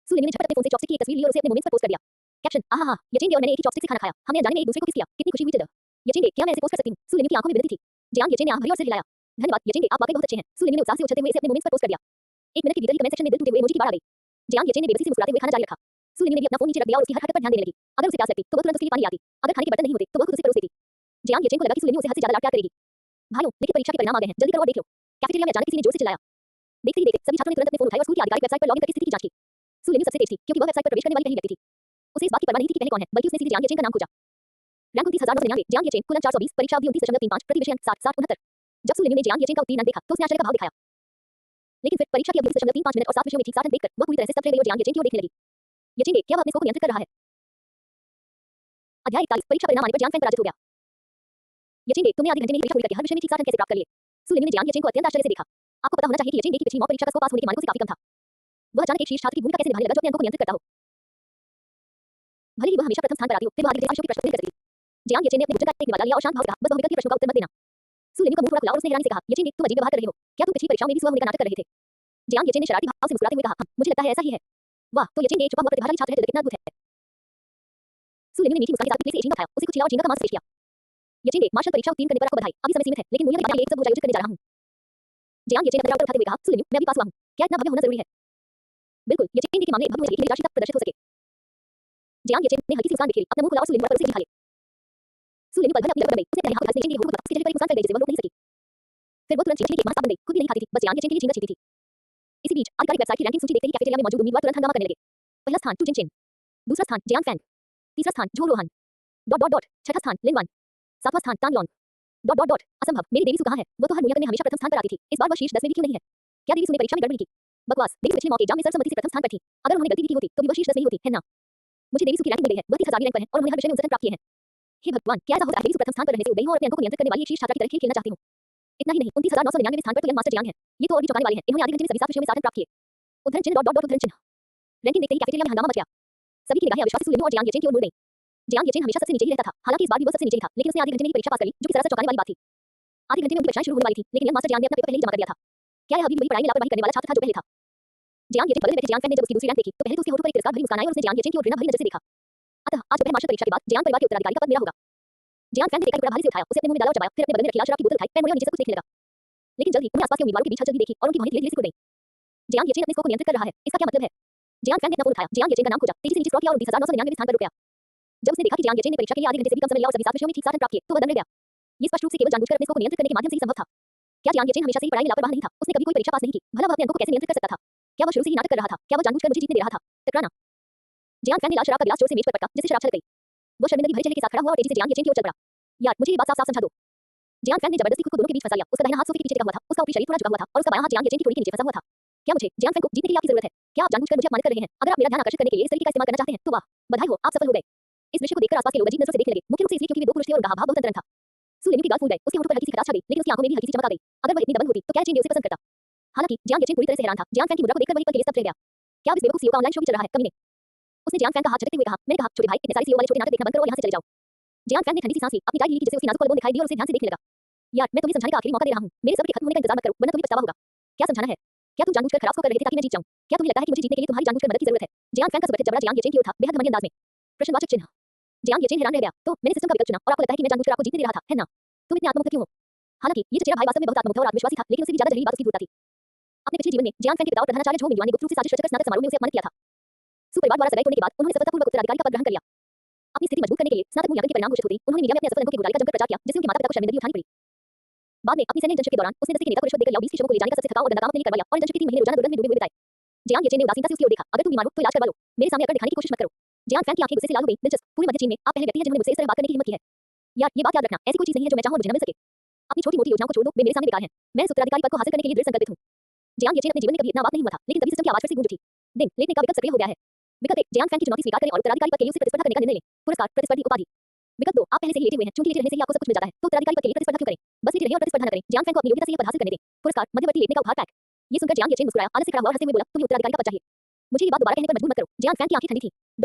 सुलिनु ने झटपट अपने फोन से चॉपस्टिक की एक तस्वीर ली और उसे अपने मोमेंट्स पर पोस्ट कर दिया। कैप्शन, आहा, यचेन और मैंने एक ही चॉपस्टिक से खाना खाया। हमने अनजाने में एक दूसरे को किस किया। कितनी खुशी हुई जब। यचेन, क्या मैं ऐसे पोस्ट कर सकती हूँ? सुलिनु की आंखों में बिंदती थी। जियांग यचेन ने आंख भरी और सिर हिलाया। धन्यवाद यचेन, आप वाकई बहुत अच्छे हैं। सुलिनु ने उत्साह से उछलते हुए इसे अपने मोमेंट्स पर पोस्ट कर दिया। एक मिनट के भीतर ही कमेंट सेक्शन में दिल टूटे हुए इमोजी की बाढ़ आ गई। जियांग यचेन ने बेबसी से मुस्कुराते हुए खाना जारी रखा। सुलिनु ने भी अपना फोन नीचे रख दिया और उसकी हर हरकत पर ध्यान देने लगी। अगर उसे प्यास लगती तो वह तुरंत उसके लिए पानी लाती। अगर खाने के बर्तन नहीं होते तो वह खुद उसे परोस देती। जियांग यचेन को लगा कि सुलिनु उसे हद से ज्यादा लाड प्यार करेगी। भाइयों, लिखित परीक्षा के परिणाम आ गए हैं, जल्दी करो और देख लो। कैफेटेरिया में अचानक किसी ने जोर से चिल्लाया। देखते ही देखते सभी छात्रों ने तुरंत अपने फोन उठाए और स्कूल की आधिकारिक वेबसाइट पर लॉगिन करके स्थिति की जांच की। सुलिनु सबसे तेज थी क्योंकि वह वेबसाइट पर प्रवेश करने वाली पहली व्यक्ति थी। उसे इस बात की परवाह नहीं थी कि पहले कौन है, बल्कि उसने सीधे जियांग यचेन का नाम खोजा। रैंक 29,999, जियांग यचेन, कुल अंक 420, परीक्षा अवधि 29.35, प्रति विषय अंक 60, 69। जब सुलिनु ने जियांग यचेन का उत्तीर्ण अंक देखा तो उसने आश्चर्य का भाव दिखाया। लेकिन फिर परीक्षा की अवधि 20.35 मिनट और 7 विषयों में ठीक 60 अंक देखकर वह पूरी तरह से स्तब्ध रह गई और जियांग यचेन की ओर देखने लगी। यचेन, क्या वह अपने स्कोर को नियंत्रित कर रहा है? अध्याय 41, परीक्षा परिणाम आने पर जियांग फैंग पराजित हो गया। यचेन, तुमने आधे घंटे में ही परीक्षा पूरी करके हर विषय में ठीक 60 अंक कैसे प्राप्त कर लिए? सुलिनु ने जियांग यचेन को अत्यंत आश्चर्य से देखा। आपको पता होना चाहिए कि यचेन की पिछली मॉक परीक्षा का स्कोर पास होने के मानकों से काफी कम था। वह अचानक एक शीर्ष छात्र की भूमिका कैसे निभाने लगा जो अपने अंकों को नियंत्रित करता हो। भले ही वह हमेशा प्रथम स्थान पर आती हो, फिर वह आगे विषयों के प्रश्न नहीं कर सकती। जियांग यचेन ने अपने भुजंग का एक निवाला लिया और शांत भाव से कहा, बस बहुविकल्पीय प्रश्नों का उत्तर मत देना। सुलिनु का मुंह थोड़ा खुला और उसने हैरानी से कहा, यचेन, तुम अजीब व्यवहार कर रहे हो। क्या तुम पिछली परीक्षाओं में भी सुबह होने का नाटक कर रहे थे? जियांग यचेन ने शरारती भाव से मुस्कुराते हुए कहा, मुझे लगता है ऐसा ही है। वाह, तो यचेन, ये छुपा हुआ प्रतिभाशाली छात्र है जो कितना अद्भुत है। सुलिनु ने मीठी मुस्कान के साथ प्लेट से एचिंगा खाया, उसे कुछ खिला और झींगा का मांस पेश किया। यचेन, मार्शल परीक्षा उत्तीर्ण करने पर आपको बधाई। अभी समय सीमित है, लेकिन मूल्य में ये सब आयोजित करने जा रहा हूं। जियांग यचेन ने अपना उठाते हुए कहा, सुलिनु, मैं भी पास हुआ हूं। क्या इतना भव्य होना जरूरी है? बिल्कुल, यचेन के मामले भव्य होने के लिए राशि तक प्रदर्शित हो सके। जियांग यचेन ने हल्की सी मुस्कान बिखेरी, अपना मुंह खुला और सुलिनु पर उसे दिखा ले। सुलिनु पल भर अपनी तरफ बढ़ गई, उसने अपने हाथ में यचेन के लिए होठों को उसके चेहरे पर एक मुस्कान कर गई जिसे वह रोक नहीं सकी। फिर वो तुरंत यचेन की एक मांस बन गई, खुद भी नहीं खाती थी, बस जियांग यचेन के लिए झींगा छीनती थी। इसी बीच आधिकारिक वेबसाइट की रैंकिंग सूची देखते ही कैफेटेरिया में मौजूद उम्मीदवार तुरंत हंगामा करने लगे। पहला स्थान चू जिनचेन, दूसरा स्थान जियांग फैंग, तीसरा स्थान झो रोहन, छठा स्थान लिनवान, सातवां स्थान तांग लॉन, असंभव, मेरी देवी सु कहां है? वो तो हर मूल्यांकन में हमेशा प्रथम स्थान पर आती थी, इस बार वह शीर्ष 10 में भी क्यों नहीं है? क्या देवी सु ने परीक्षा में गड़बड़ी की? बकवास, देवी पिछले मौके एग्जाम में सर्वसम्मति से प्रथम स्थान पर थी। अगर उन्होंने गलती भी की होती तो भी वह शीर्ष 10 में ही होती, है ना? मुझे देवी सु की रैंक मिल गई है, वह 30,000 रैंक पर है और उन्होंने हर विषय में उच्चतम प्राप्त किए हैं। हे भगवान, क्या ऐसा होता है? देवी सु प्रथम स्थान पर रहने से उब गई हूं और अपने अंकों को नियंत्रित करने वाली एक शीर्ष छात्रा की तरह खेल खेलना चाहती हूं। इतना ही नहीं, 29,999वें स्थान पर तो यंग मास्टर जियांग है। ये तो और भी चौंकाने वाले हैं, इन्होंने आधे घंटे में सभी 7 विषयों में 60 अंक प्राप्त किए। उद्धरण चिन्ह उद्धरण चिन्ह। रैंकिंग देखते ही कैफेटेरिया में हंगामा मच गया। सभी की निगाहें अविश्वास से सुलिनु और जियांग यचेन की ओर मुड़ गईं। जियांग यचेन हमेशा सबसे नीचे ही रहता था, हालांकि इस बार भी वह सबसे नीचे ही था, लेकिन उसने आधे घंटे में ही परीक्षा पास कर ली, जो कि सरस चौंकाने वाली बात थी। आधे घंटे में उनकी परीक्षाएं शुरू होने वाली थी, लेकिन यंग मास्टर जियांग ने अपना पेपर पहले ही जमा कर दिया था। क्या यह अभी भी वही पढ़ाई में लापरवाही करने वाला छात्र था जो पहले था? जियांग यचेन बगल में बैठे जियांग फैंग ने जब उसकी दूसरी रैंक देखी तो पहले तो उसके होठों पर एक तिरस्कार भरी मुस्कान आई और उसने जियांग यचेन की ओर घृणा भरी नजर से देखा। अतः आज दोपहर मास्टर परीक्षा के बाद जियांग परिवार के उत्तराधिकारी का पद मेरा होगा। जियांग फैंग ने देखकर टुकड़ा भारी से उठाया, उसे अपने मुंह में डाला और चबाया, फिर अपने बगल में रखी लाल शराब की बोतल उठाई, पैर मुड़े और नीचे से कुछ देखने लगा। लेकिन जल्द ही उन्हें आसपास के उम्मीदवारों के बीच हलचल भी देखी और उनकी भौहें धीरे-धीरे सिकुड़ गईं। जियांग यचेन अपने स्कोर को नियंत्रित कर रहा है, इसका क्या मतलब है? जियांग फैंग ने अपना फोन उठाया, जियांग यचेन का नाम खोजा, तेजी से नीचे स्क्रॉल किया और 29,999वें स्थान पर रुक गया। जब उसने देखा कि जियांग यचेन ने परीक्षा के लिए आधे घंटे से भी कम समय लिया और सभी 7 विषयों में ठीक 60 अंक प्राप्त किए, तो वह दंग रह गया। ये स्पष्ट रूप से केवल जानबूझकर अपने स्कोर को नियंत्रित करने के माध्यम से ही संभव था। क्या जियांग यचेन हमेशा से ही पढ़ाई में लापरवाह नहीं था? उसने कभी कोई परीक्षा पास नहीं की, भला वह अपने अंकों को कैसे नियंत्रित कर सकता था? क्या वह शुरू से ही नाटक कर रहा था? क्या वह जानबूझकर मुझे जीतने दे रहा था? टकराना। जियांग फैंग ने लाल शराब का गिलास जोर से मेज पर पटका, जिससे शराब छलक गई। वो शर्मिंदगी भरे चेहरे के साथ खड़ा हुआ और तेजी से जियांग यचेन की ओर चल पड़ा। यार, मुझे ये बात साफ-साफ समझा दो। जियांग फैंग ने जबरदस्ती खुद को दोनों के बीच फंसा लिया। उसका दाहिना हाथ सोफे के पीछे टिका हुआ था, उसका ऊपरी शरीर थोड़ा झुका हुआ था और उसका बायां हाथ जियांग यचेन की ठोड़ी के नीचे फंसा हुआ था। क्या मुझे जियांग फैंग को जीतने के लिए आपकी जरूरत है? क्या आप जानबूझकर मुझे अपमानित कर रहे हैं? अगर आप मेरा ध्यान आकर्षित करने के लिए इस तरीके का इस्तेमाल करना चाहते हैं तो वाह, बधाई हो, आप सफल हो गए। इस दृश्य को देखकर आसपास के लोग अजीब नजरों से देखने लगे, मुख्य रूप से इसलिए क्योंकि वे दो पुरुष थे और उनका हाव-भाव बहुत अंतरंग था। सुलिनु के गाल फूल गए, उसके होठों पर हल्की सी खटास छा गई, लेकिन उसकी आंखों में भी हल्की सी चमक आ गई। अगर वह इतनी दबंग होती तो क्या यचेन उसे पसंद करता? हालांकि जियांग यचेन पूरी तरह से हैरान था। जियांग फैंग की मुद्रा को देखकर वही पल के लिए स्तब्ध रह गया। क्या अब इस बेवकूफ सीईओ का ऑनलाइन शो भी चल रहा है? कमीने। उसने जियांग फैंग का हाथ झटकते हुए कहा, मैंने कहा, छोटे भाई, इतने सारे सीईओ वाले छोटे नाटक देखना बंद करो और यहां से चले जाओ। जियांग फैंग ने ठंडी सी सांस ली, अपनी टाई ढीली की जिससे उसकी नाजुक पलकों दिखाई दी और उसे ध्यान से देखने लगा। यार, मैं तुम्हें समझाने का आखिरी मौका दे रहा हूं, मेरे सब्र के खत्म होने का इंतजार मत करो, वरना तुम्हें पछतावा होगा। क्या समझाना है? क्या तुम जानबूझकर खराब स्कोर कर रहे थे ताकि मैं जीत जाऊं? क्या तुम्हें लगता है कि मुझे जीतने के लिए तुम्हारी जानबूझकर मदद की जरूरत है? जियांग फैंग का सुगठित जबड़ा जियांग यचेन की ओर था, बेहद घमंडी अंदाज में। प्रश्नवाचक चिन्ह। जियांग यचेन हैरान रह गया, तो मैंने सिस्टम का विकल्प चुना और आपको लगता है कि मैं जानबूझकर आपको जीतने दे रहा था, है ना? तुम इतने आत्ममुक्त क्यों हो? हालांकि ये चचेरा भाई वास्तव में बहुत आत्ममुक्त और आत्मविश्वासी था, लेकिन उसे भी ज्यादा जहरीली बात उसकी धूर्तता थी। अपने पिछले जीवन में जियांग फैंग के पिता और प्रधानाचार्य झो मिंगयुआन ने गुप्त रूप से साजिश रचकर स्नातक समारोह में उसे अपमानित किया था। सु परिवार द्वारा सगाई तोड़ने के बाद उन्होंने सफलतापूर्वक उत्तराधिकारी का पद ग्रहण कर लिया। अपनी स्थिति मजबूत करने के लिए स्नातक मूल्यांकन के परिणाम घोषित होते ही उन्होंने मीडिया में अपने असफल अंकों के घोटाले का जमकर प्रचार किया, जिससे उनके माता-पिता को शर्मिंदगी उठानी पड़ी। बाद में अपनी सैन्य इंटर्नशिप के दौरान उसने दस्ते के नेता को रिश्वत देकर या 20 की शवों को ले जाने का सबसे थकाऊ और गंदा काम अपने लिए करवाया और इंटर्नशिप के 3 महीने रोजाना दुर्गंध में डूबे हुए बिताए। जियांग यचेन ने उदासीनता से उसकी ओर देखा, अगर तुम बीमार हो तो इलाज करवा लो, मेरे सामने अकड़ दिखाने की कोशिश मत करो। जियांग फैंग की आंखें गुस्से से लाल हो गईं, दिलचस्प, पूरे मध्य चीन में आप पहले व्यक्ति हैं जिन्होंने मुझसे इस तरह बात करने की हिम्मत की है। यार, ये बात याद रखना, ऐसी कोई चीज नहीं है जो मैं चाहूं और मुझे न मिल सके। अपनी छोटी-मोटी योजनाओं को छोड़ दो, वे मेरे सामने बेकार हैं। मैं इस उत्तराधिकारी पद को हासिल करने के लिए दृढ़ संकल्पित हूं। जियांग यचेन अपने जीवन में कभी इतना आबाद नहीं हुआ था, लेकिन तभी सिस्टम की आवाज फिर से गूंज उठी। दिन लेटने का विकल्प सक्रिय हो गया है। विकल्प 1, जियांग फैंग की चुनौती स्वीकार करें और उत्तराधिकारी पद के लिए उसे प्रतिस्पर्धा करने का निर्णय लें। पुरस्कार, प्रतिस्पर्धी उपाधि। विकल्प 2, आप पहले से ही लेटे हुए हैं, चूंकि लेटे रहने से ही आपको सब कुछ मिल जाता है, तो उत्तराधिकारी पद के लिए प्रतिस्पर्धा क्यों करें? बस लेटे रहिए और प्रतिस्पर्धा न करें। जियांग फैन को अपनी योग्यता से यह पद हासिल करने दें। पुरस्कार, मध्यवर्ती लेटने का उपहार पैक। ये सुनकर जियांग येचेन मुस्कुराया, आलस से खड़ा हुआ और हंसते हुए बोला, तुम्हें उत्तराधिकारी का पद चाहिए। मुझे ये बात दोबारा कहने पर मजबूर मत करो। जियांग फैन की आंखें ठंडी थीं।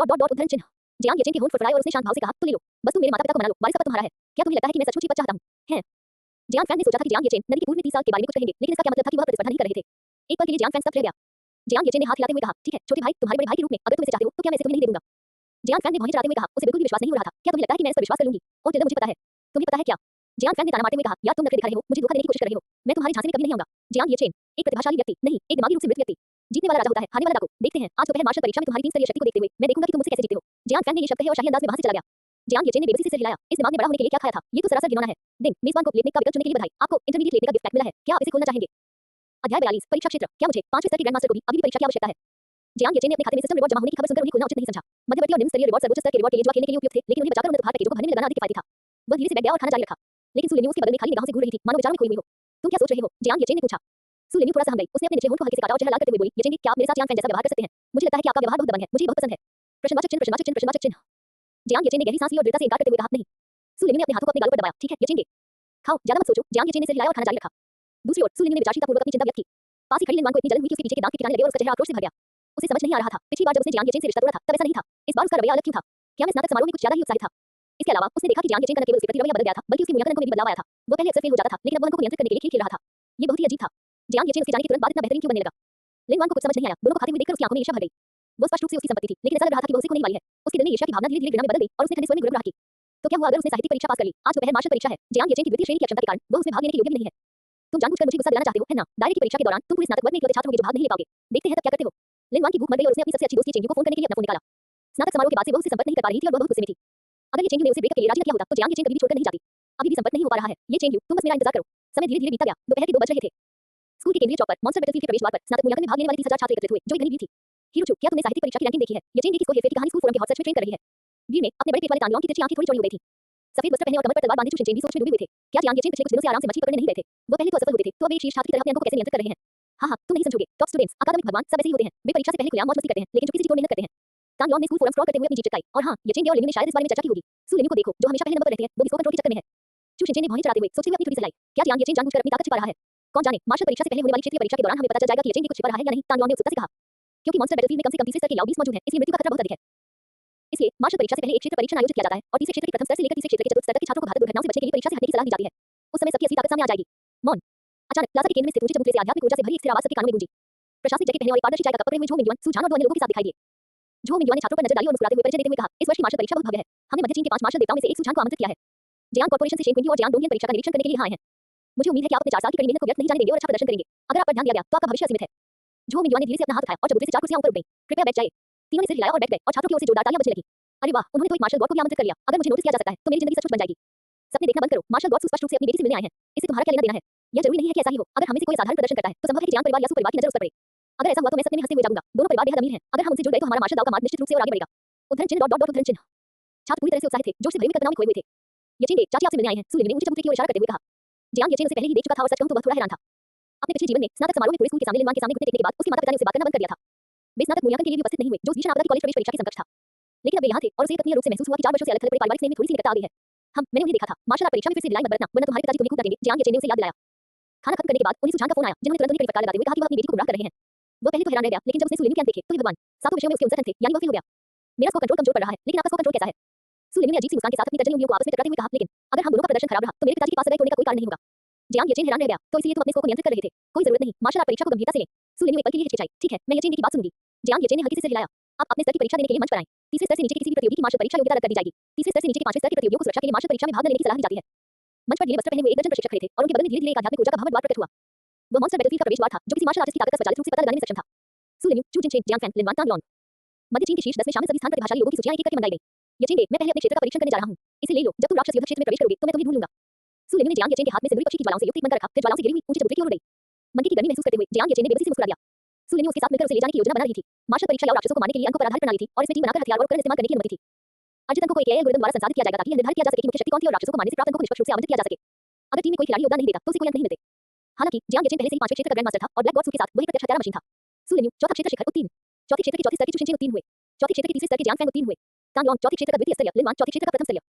उद्धरण चिन्ह। जियांग येचेन के होंठ फड़फड़ाए और उसने शांत भाव से कहा, तो ले लो, बस तुम मेरे माता-पिता को मना लो, वारिस का पद तुम्हारा है। क्या तुम्हें लगता है कि मैं सचमुच ये पद चाहता हूं? हैं? जियांग फैन ने सोचा था कि जियांग येचेन नदी के पूर्व में 30 साल के बारे में कुछ कहेंगे, लेकिन इसका क्या मतलब था कि वह प्रतिस्पर्धा नहीं कर रहे थे। एक पल के लिए जियांग फैन स्तब्ध रह गया। जियांग येचेन ने हाथ हिलाते हुए कहा, ठीक है, छोटे भाई, तुम्हारे बड़े भाई के रूप में, अगर तुम इसे चाहते हो, तो क्या मैं इसे तुम्हें नहीं दे दूंगा? जियांग फैन ने भौहें चढ़ाते हुए कहा, उसे बिल्कुल भी विश्वास नहीं हो रहा था। क्या तुम्हें लगता है कि मैं इस पर विश्वास कर लूंगी? ओह टिल्डा, मुझे पता है। तुम्हें पता है क्या? जियांग फैन ने ताना मारते हुए कहा, यार तुम नखरे दिखा रहे हो, मुझे धोखा देने की कोशिश कर रहे हो। मैं तुम्हारे झांसे में कभी नहीं आऊंगा। जियांग येचेन, एक प्रतिभाशाली व्यक्ति, नहीं, एक दिमागी रूप से मृत व्यक्ति। जीतने वाला राजा होता है, हारने वाला डाकू। देखते हैं, आज दोपहर मार्शल परीक्षा में तुम्हारी 3 स्तरीय शक्ति को देखते हुए, मैं देखूंगा कि तुम मुझसे कैसे जीतते हो। जियांग फैन ने ये शब्द कहे और शाही अंदाज में वहां से चला गया। जियांग येचेन ने बेबसी से सिर हिलाया, इस दिमाग में बड़ा होने के लिए क्या खाया था? ये तो सरासर घिनौना है। दिन, मेजबान को लेटने का विकल्प चुनने के लिए बधाई। आपको इंटरमीडिएट लेटने का गिफ्ट पैक मिला है। क्या आप इसे खोलना चाहेंगे? अध्याय 42, परीक्षा क्षेत्र। क्या मुझे 5वें स्तर की ग्रैंड मास्टर को भी अभी भी परीक्षा की आवश्यकता है? जियांग येचेन ने अपने खाते में सिस्टम रिवॉर्ड जमा होने की खबर सुनकर उन्हें खोलना उचित नहीं समझा। मध्यवर्ती और निम्न स्तरीय रिवॉर्ड सर्वोच्च स्तर के रिवॉर्ड के लिए जुआ खेलने के लिए उपयुक्त थे, लेकिन उन्हें बचाकर उन उपहार पैकेजों को भरने में लगाना अधिक किफायती था। वह धीरे से बैठ गया और खाना जारी रखा। लेकिन सुलिन्यू उसके बगल में खाली निगाहों से घूर रही थी, मानो विचारों में खोई हुई हो। तुम क्या सोच रहे हो? जियांग येचेन ने पूछा। सुलिन्यू थोड़ा सा हम गई। उसने अपने निचले होंठ को हल्के से काटा और चेहरा लाल करते हुए बोली, येचेन, क्या आप मेरे साथ जियांग फैन जैसा व्यवहार कर सकते हैं? मुझे लगता है कि आपका व्यवहार बहुत दबंग है, मुझे ये बहुत पसंद है। प्रश्नवाचक चिन्ह, प्रश्नवाचक चिन्ह, प्रश्नवाचक चिन्ह। जियांग येचेन ने गहरी सांस ली और दृढ़ता से इनकार करते हुए कहा, नहीं। सुलिन्यू ने अपने हाथों को अपने गालों पर दबाया, ठीक है, येचेन, खाओ, ज्यादा मत सोचो। जियांग येचेन ने सिर हिलाया और खाना जारी रखा। दूसरी ओर सुलिन्यू ने विचारशीलतापूर्वक अपनी चिंता व्यक्त की। पास ही खड़ी लिनवान को इतनी जलन हुई कि उसके पीछे के दांत के ठिकाने लगे और उसका चेहरा आक्रोश से भर गया। उसे समझ नहीं आ रहा था, पिछली बार जब उसने जियांग येचेन से रिश्ता तोड़ा था, तब ऐसा नहीं था। इस बार उसका रवैया अलग क्यों था? क्या मैं स्नातक समारोह में कुछ ज्यादा ही उत्साहित था? इसके अलावा उसने देखा कि जियांग येचेन का न केवल उसके प्रति रवैया बदल गया था, बल्कि उसके मूल्यांकन में भी बदलाव आया था। वो पहले अक्सर फेल हो जाता था, लेकिन अब वह अंकों को नियंत्रित करने के लिए खेल खेल रहा था। ये बहुत ही अजीब था। जियांग येचेन उसके जाने के तुरंत बाद इतना बेहतरीन क्यों बनने लगा? लिनवान को कुछ समझ नहीं आया। दोनों को खाते हुए देखकर उसकी आंखों में ईर्ष्या भर गई। वो स्पष्ट रूप से उसकी संपत्ति थी, लेकिन ऐसा लग रहा था कि वह उसे खोने ही वाली है। उसके दिल में ईर्ष्या की भावना धीरे-धीरे घृणा में बदल गई और उसने ठंडे स्वर में गुड़गुड़ाहट की। तो क्या हुआ अगर उसने साहित्यिक परीक्षा पास कर ली? आज दोपहर मार्शल परीक्षा है। जियांग येचेन की द्वितीय श्रेणी की अक्षमता के कारण वह उसमें भाग लेने के योग्य नहीं है। तुम जानबूझकर मुझे गुस्सा दिलाना चाहते हो, है ना? दायरे की परीक्षा के दौरान तुम पूरे स्नातक वर्ग में इकलौते छात्र होगे जो भाग नहीं ले पाओगे। देखते हैं तब क्या करते हो। लिनवान की भूख मर गई और उसने अपनी सबसे अच्छी दोस्त चेंगयू को फोन करने के लिए अपना फोन निकाला। स्नातक समारोह के बाद से वह उससे संपर्क नहीं कर पा रही थी और वह बहुत गुस्से में थी। अगर ये चेंगयू ने उसे ब्रेकअप के लिए राजी न किया होता, तो जियांग येचेन कभी भी छोड़कर नहीं जाती। अभी भी संपर्क नहीं हो पा रहा है। ये चेंगयू, तुम बस मेरा इंतजार करो। समय धीरे-धीरे बीतता गया। दोपहर के 2 बज रहे थे। स्कूल के केंद्रीय चौक पर मॉन्स्टर बैटलफील्ड के प्रवेश द्वार पर स्नातक मूल्यांकन में भाग लेने वाले 30,000 छात्र एकत्रित हुए, जो एक घनी भीड़ थी। हिरोचु, क्या तुमने साहित्यिक परीक्षा की रैंकिंग देखी है? येचेन की स्कोर हेरफेर की कहानी स्कूल फोरम के हॉट सर्च में ट्रेंड कर रही है। भीड़ में अपने बड़े पेट वाले तानलोंग की तिरछी आंखें थोड़ी चौड़ी हो गई थी। सफेद वस्त्र पहने और कमर पर तलवार बांधे चुचिंचेन भी सोच में डूबे हुए थे। क्या जियांग येचेन पिछले कुछ दिनों से आराम से मछली पकड़ने नहीं गए थे? वो पहले तो असफल होते थे, तो अब एक शीर्ष छात्र की तरह अपने अंकों को कैसे नियंत्रित कर रहे हैं? हाँ, तुम नहीं समझोगे। टॉप स्टूडेंट्स, अकादमिक भगवान, सब ऐसे ही होते हैं। वे परीक्षा से पहले खुलेआम मौज मस्ती करते हैं, लेकिन चुपके से जी तोड़ मेहनत करते हैं। तानलोंग ने स्कूल फोरम स्क्रॉल करते हुए अपनी जीत चिपकाई। और हाँ, येचेन और लिन्यू ने शायद इस बारे में चर्चा की होगी। सुलिन्यू को देखो, जो हमेशा पहले नंबर पर रहती है, वो विस्को कंट्रोल के चक्कर में है। चुचिंचेन ने भौहें चढ़ाते हुए सोचते हुए अपनी ठुड्डी हिलाई। क्या जियांग येचेन जानबूझकर अपनी ताकत छिपा रहा है? कौन जाने, मार्शल परीक्षा से पहले होने वाली क्षेत्रीय परीक्षा के दौरान हमें पता चल जाएगा कि येचेन भी कुछ छिपा रहा है या नहीं, तानलोंग ने उत्सुकता से कहा। क्योंकि मॉन्स्टर बैटलफील्ड में कम से कम तीसरे स्तर के लाओ 20 मौजूद हैं, इसलिए मृत्यु का खतरा बहुत अधिक है। इसलिए मार्शल परीक्षा से पहले एक क्षेत्र परीक्षण आयोजित किया जाता है और तीसरे क्षेत्र के प्रथम स्तर से लेकर तीसरे क्षेत्र के चतुर्थ स्तर तक के छात्रों को घातक दुर्घटनाओं से बचने के लिए परीक्षा से हटने की सलाह दी जाती है। उस समय सबकी असली ताकत सामने आ जाएगी। मौन। अचानक प्लाजा के केंद्र में स्थित ऊंचे चबूतरे से आध्यात्मिक ऊर्जा से भरी एक स्थिर आवाज सबके कानों में गूंजी। प्रशासनिक जैकेट पहने और एक पारदर्शी चाय का कप पकड़े हुए झो मिंजुआन, सुझान और दो अन्य लोगों के साथ दिखाई दिए। झो मिंजुआन ने छात्रों पर नजर डाली और मुस्कुराते हुए परिचय देते हुए कहा, इस वर्ष की मार्शल परीक्षा बहुत भव्य है। हमने मध्य चीन के 5 मार्शल देवताओं में से एक सुझान को आमंत्रित किया है। जियांग कॉर्पोरेशन से शेन कुंगी और जियांग डोंगियन परीक्षा का निरीक्षण करने के लिए यहाँ आए हैं। मुझे उम्मीद है कि आप अपने 4 साल की कड़ी मेहनत को व्यर्थ नहीं जाने देंगे और अच्छा प्रदर्शन करेंगे। अगर आप पर ध्यान दिया गया, तो आपका भविष्य असीमित है। झो मिंजुआन ने धीरे से अपना हाथ उठाया और चबूतरे से 4 कुर्सियां ऊपर उठ गईं। कृपया बैठ जाइए। तीनों ने सिर हिलाया और बैठ गए और छात्रों की ओर से जोरदार तालियां बजने लगीं। अरे वाह, उन्होंने तो एक मार्शल गॉड को भी आमंत्रित कर लिया। अगर मुझे नोटिस किया जा सकता है, तो मेरी जिंदगी सचमुच बन जाएगी। सपने देखना बंद करो। मार्शल गॉड स्पष्ट रूप से अपनी बेटी से मिलने आए हैं। इससे तुम्हारा क्या लेना देना है? यह जरूरी नहीं है कि ऐसा ही हो। अगर हम में से कोई साधारण प्रदर्शन करता है, तो संभव है कि जियांग परिवार या सु परिवार की नजर उस पर पड़े। अगर ऐसा हुआ तो मैं सपने में हंसते हुए जागूंगा। दोनों परिवार बेहद अमीर हैं। अगर हम उनसे जुड़ गए तो हमारा मार्शल दाव का मार्ग निश्चित रूप से और आगे बढ़ेगा। उद्धरण चिन्ह उद्धरण चिन्ह। छात्र पूरी तरह से उत्साहित थे, जोश से भरे हुए कल्पनाओं में खोए हुए थे। येचेन, चाची आपसे मिलने आए हैं, सुलिन्यू ने ऊंचे चबूतरे की ओर इशारा करते हुए कहा। जियांग येचेन उसे पहले ही देख चुका था और सच कहूं तो वह थोड़ा हैरान था। अपने पिछले जीवन में स्नातक समारोह में पूरे स्कूल के सामने लिनवान के सामने घुटने टेकने के बाद उसके माता-पिता ने उसे बात करना बंद कर दिया था। वे स्नातक मूल्यांकन के लिए भी उपस्थित नहीं हुए, जो भीषण आपदा की कॉलेज प्रवेश परीक्षा के समकक्ष था। लेकिन अब वे यहाँ थे और उसे एक अप्रिय रूप से महसूस हुआ कि 4 वर्षों से अलग-थलग पड़े पारिवारिक स्नेह में थोड़ी सी निकटता आ गई है। मैंने उन्हें देखा था। मार्शल आर्ट परीक्षा में फिर से ढिलाई मत बरतना, वरना तुम्हारे पिताजी तुम्हें खूब डांटेंगे। जियांग येचेन ने उसे याद दिलाया। खाना खत्म करने के बाद उन्हें सुझान का फोन आया, जिन्होंने तुरंत उन्हें कड़ी फटकार लगाते हुए कहा कि वह अपनी बेटी को गुमराह कर रहे हैं। वो पहले तो हैरान रह गया, लेकिन जब उसने सुलिन्यू के अंक देखे, तो हे भगवान, सातों विषयों में उसके 59 थे, यानी वह फेल हो गया। मेरा स्कोर कंट्रोल कमजोर पड़ रहा है, लेकिन आपका स्कोर कंट्रोल कैसा है? सुलिन्यू ने अजीब सी मुस्कान के साथ अपनी तर्जनी उंगलियों को आपस में टकराते हुए कहा, लेकिन अगर हम दोनों का प्रदर्शन खराब रहा, तो मेरे पिताजी के पास सगाई तोड़ने का कोई कारण नहीं होगा। जियांग येचेन हैरान रह गया, तो इसलिए तुम अपने स्कोर को नियंत्रित कर रहे थे? कोई जरूरत नहीं, मार्शल आर्ट परीक्षा को गंभीरता से लें। सुलिन्यू एक पल के लिए हिचकिचाई। ठीक है, मैं येचेन की बात सुनूंगी। जियांग येचेन ने हल्के से सिर हिलाया। आप अपने स्तर की परीक्षा देने के लिए मंच पर आएं। तीसरे स्तर से नीचे के किसी भी प्रतियोगी की मार्शल परीक्षा योग्यता रद्द कर दी जाएगी। तीसरे स्तर से नीचे के 5वें स्तर के प्रतियोगियों को सुरक्षा के लिए मार्शल परीक्षा में भाग न लेने की सलाह दी जाती है। मंच पर नीले वस्त्र पहने हुए एक दर्जन प्रशिक्षक खड़े थे और उनके बगल में धीरे-धीरे एक आध्यात्मिक ऊर्जा का भवन द्वार प्रकट हुआ। वो मॉन्स्टर बैटलफील्ड का प्रवेश द्वार था, जो किसी मार्शल आर्टिस्ट की ताकत का स्वचालित रूप से पता लगाने में सक्षम था। सुलिन्यू, चू जिनचेन, जियांग फैन, लिनवान, तानलोंग। मध्य चीन के शीर्ष 10 में शामिल सभी स्थान प्रतिभाशाली लोगों की सूचियां एक-एक करके मंगाई गई। येचेन, मैं पहले अपने क्षेत्र का परीक्षण करने जा रहा हूं। इसे ले लो। जब तुम राक्षस युद्ध क्षेत्र में प्रवेश करोगे, तो मैं तुम्हें ढूंढ लूंगा। सुलिन्यू ने जियांग येचेन के हाथ में सिंदूरी पक्षी की ज्वालाओं से युक्त एक मंत्र रखा, फिर ज्वालाओं से गिरी हुई ऊंचे चबूतरे की ओर उड़ गई। मन की गर्मी महसूस करते हुए जियांग येचेन ने बेबसी से मुस्कुरा दिया। सुलिन्यू उसके साथ मिलकर उसे ले जाने की योजना बना रही थी। मार्शल परीक्षा या राक्षसों को मारने के लिए अंकों पर आधारित प्रणाली थी और इसमें टीम बनाकर हथियार और उपकरण इस्तेमाल करने की अनुमति थी। अर्जित अंकों को एक एआई एल्गोरिथम द्वारा संसाधित किया जाएगा ताकि यह निर्धारित किया जा सके कि मुख्य शक्ति कौन थी और राक्षसों को मारने से प्राप्त अंकों को निष्पक्ष रूप से आवंटित किया जा सके। अगर टीम में कोई खिलाड़ी योगदान नहीं देता, तो उसे कोई अंक नहीं मिलते। हालांकि जियांग येचेन पहले से ही 5वें क्षेत्र का ग्रैंड मास्टर था और ब्लैक बॉक्स के साथ वही प्रत्यक्ष हत्यारा मशीन था। सुलिन्यू, चौथा क्षेत्र शिखर उत्तीर्ण। चौथे क्षेत्र के चौथे स्तर के चुचिंचेन उत्तीर्ण हुए। चौथे क्षेत्र के तीसरे स्तर के जियांग फैंग उत्तीर्ण हुए। तानलोंग, चौथे क्षेत्र का द्वितीय स्तरीय, लिनवान, चौथे क्षेत्र का प्रथम स्तरीय।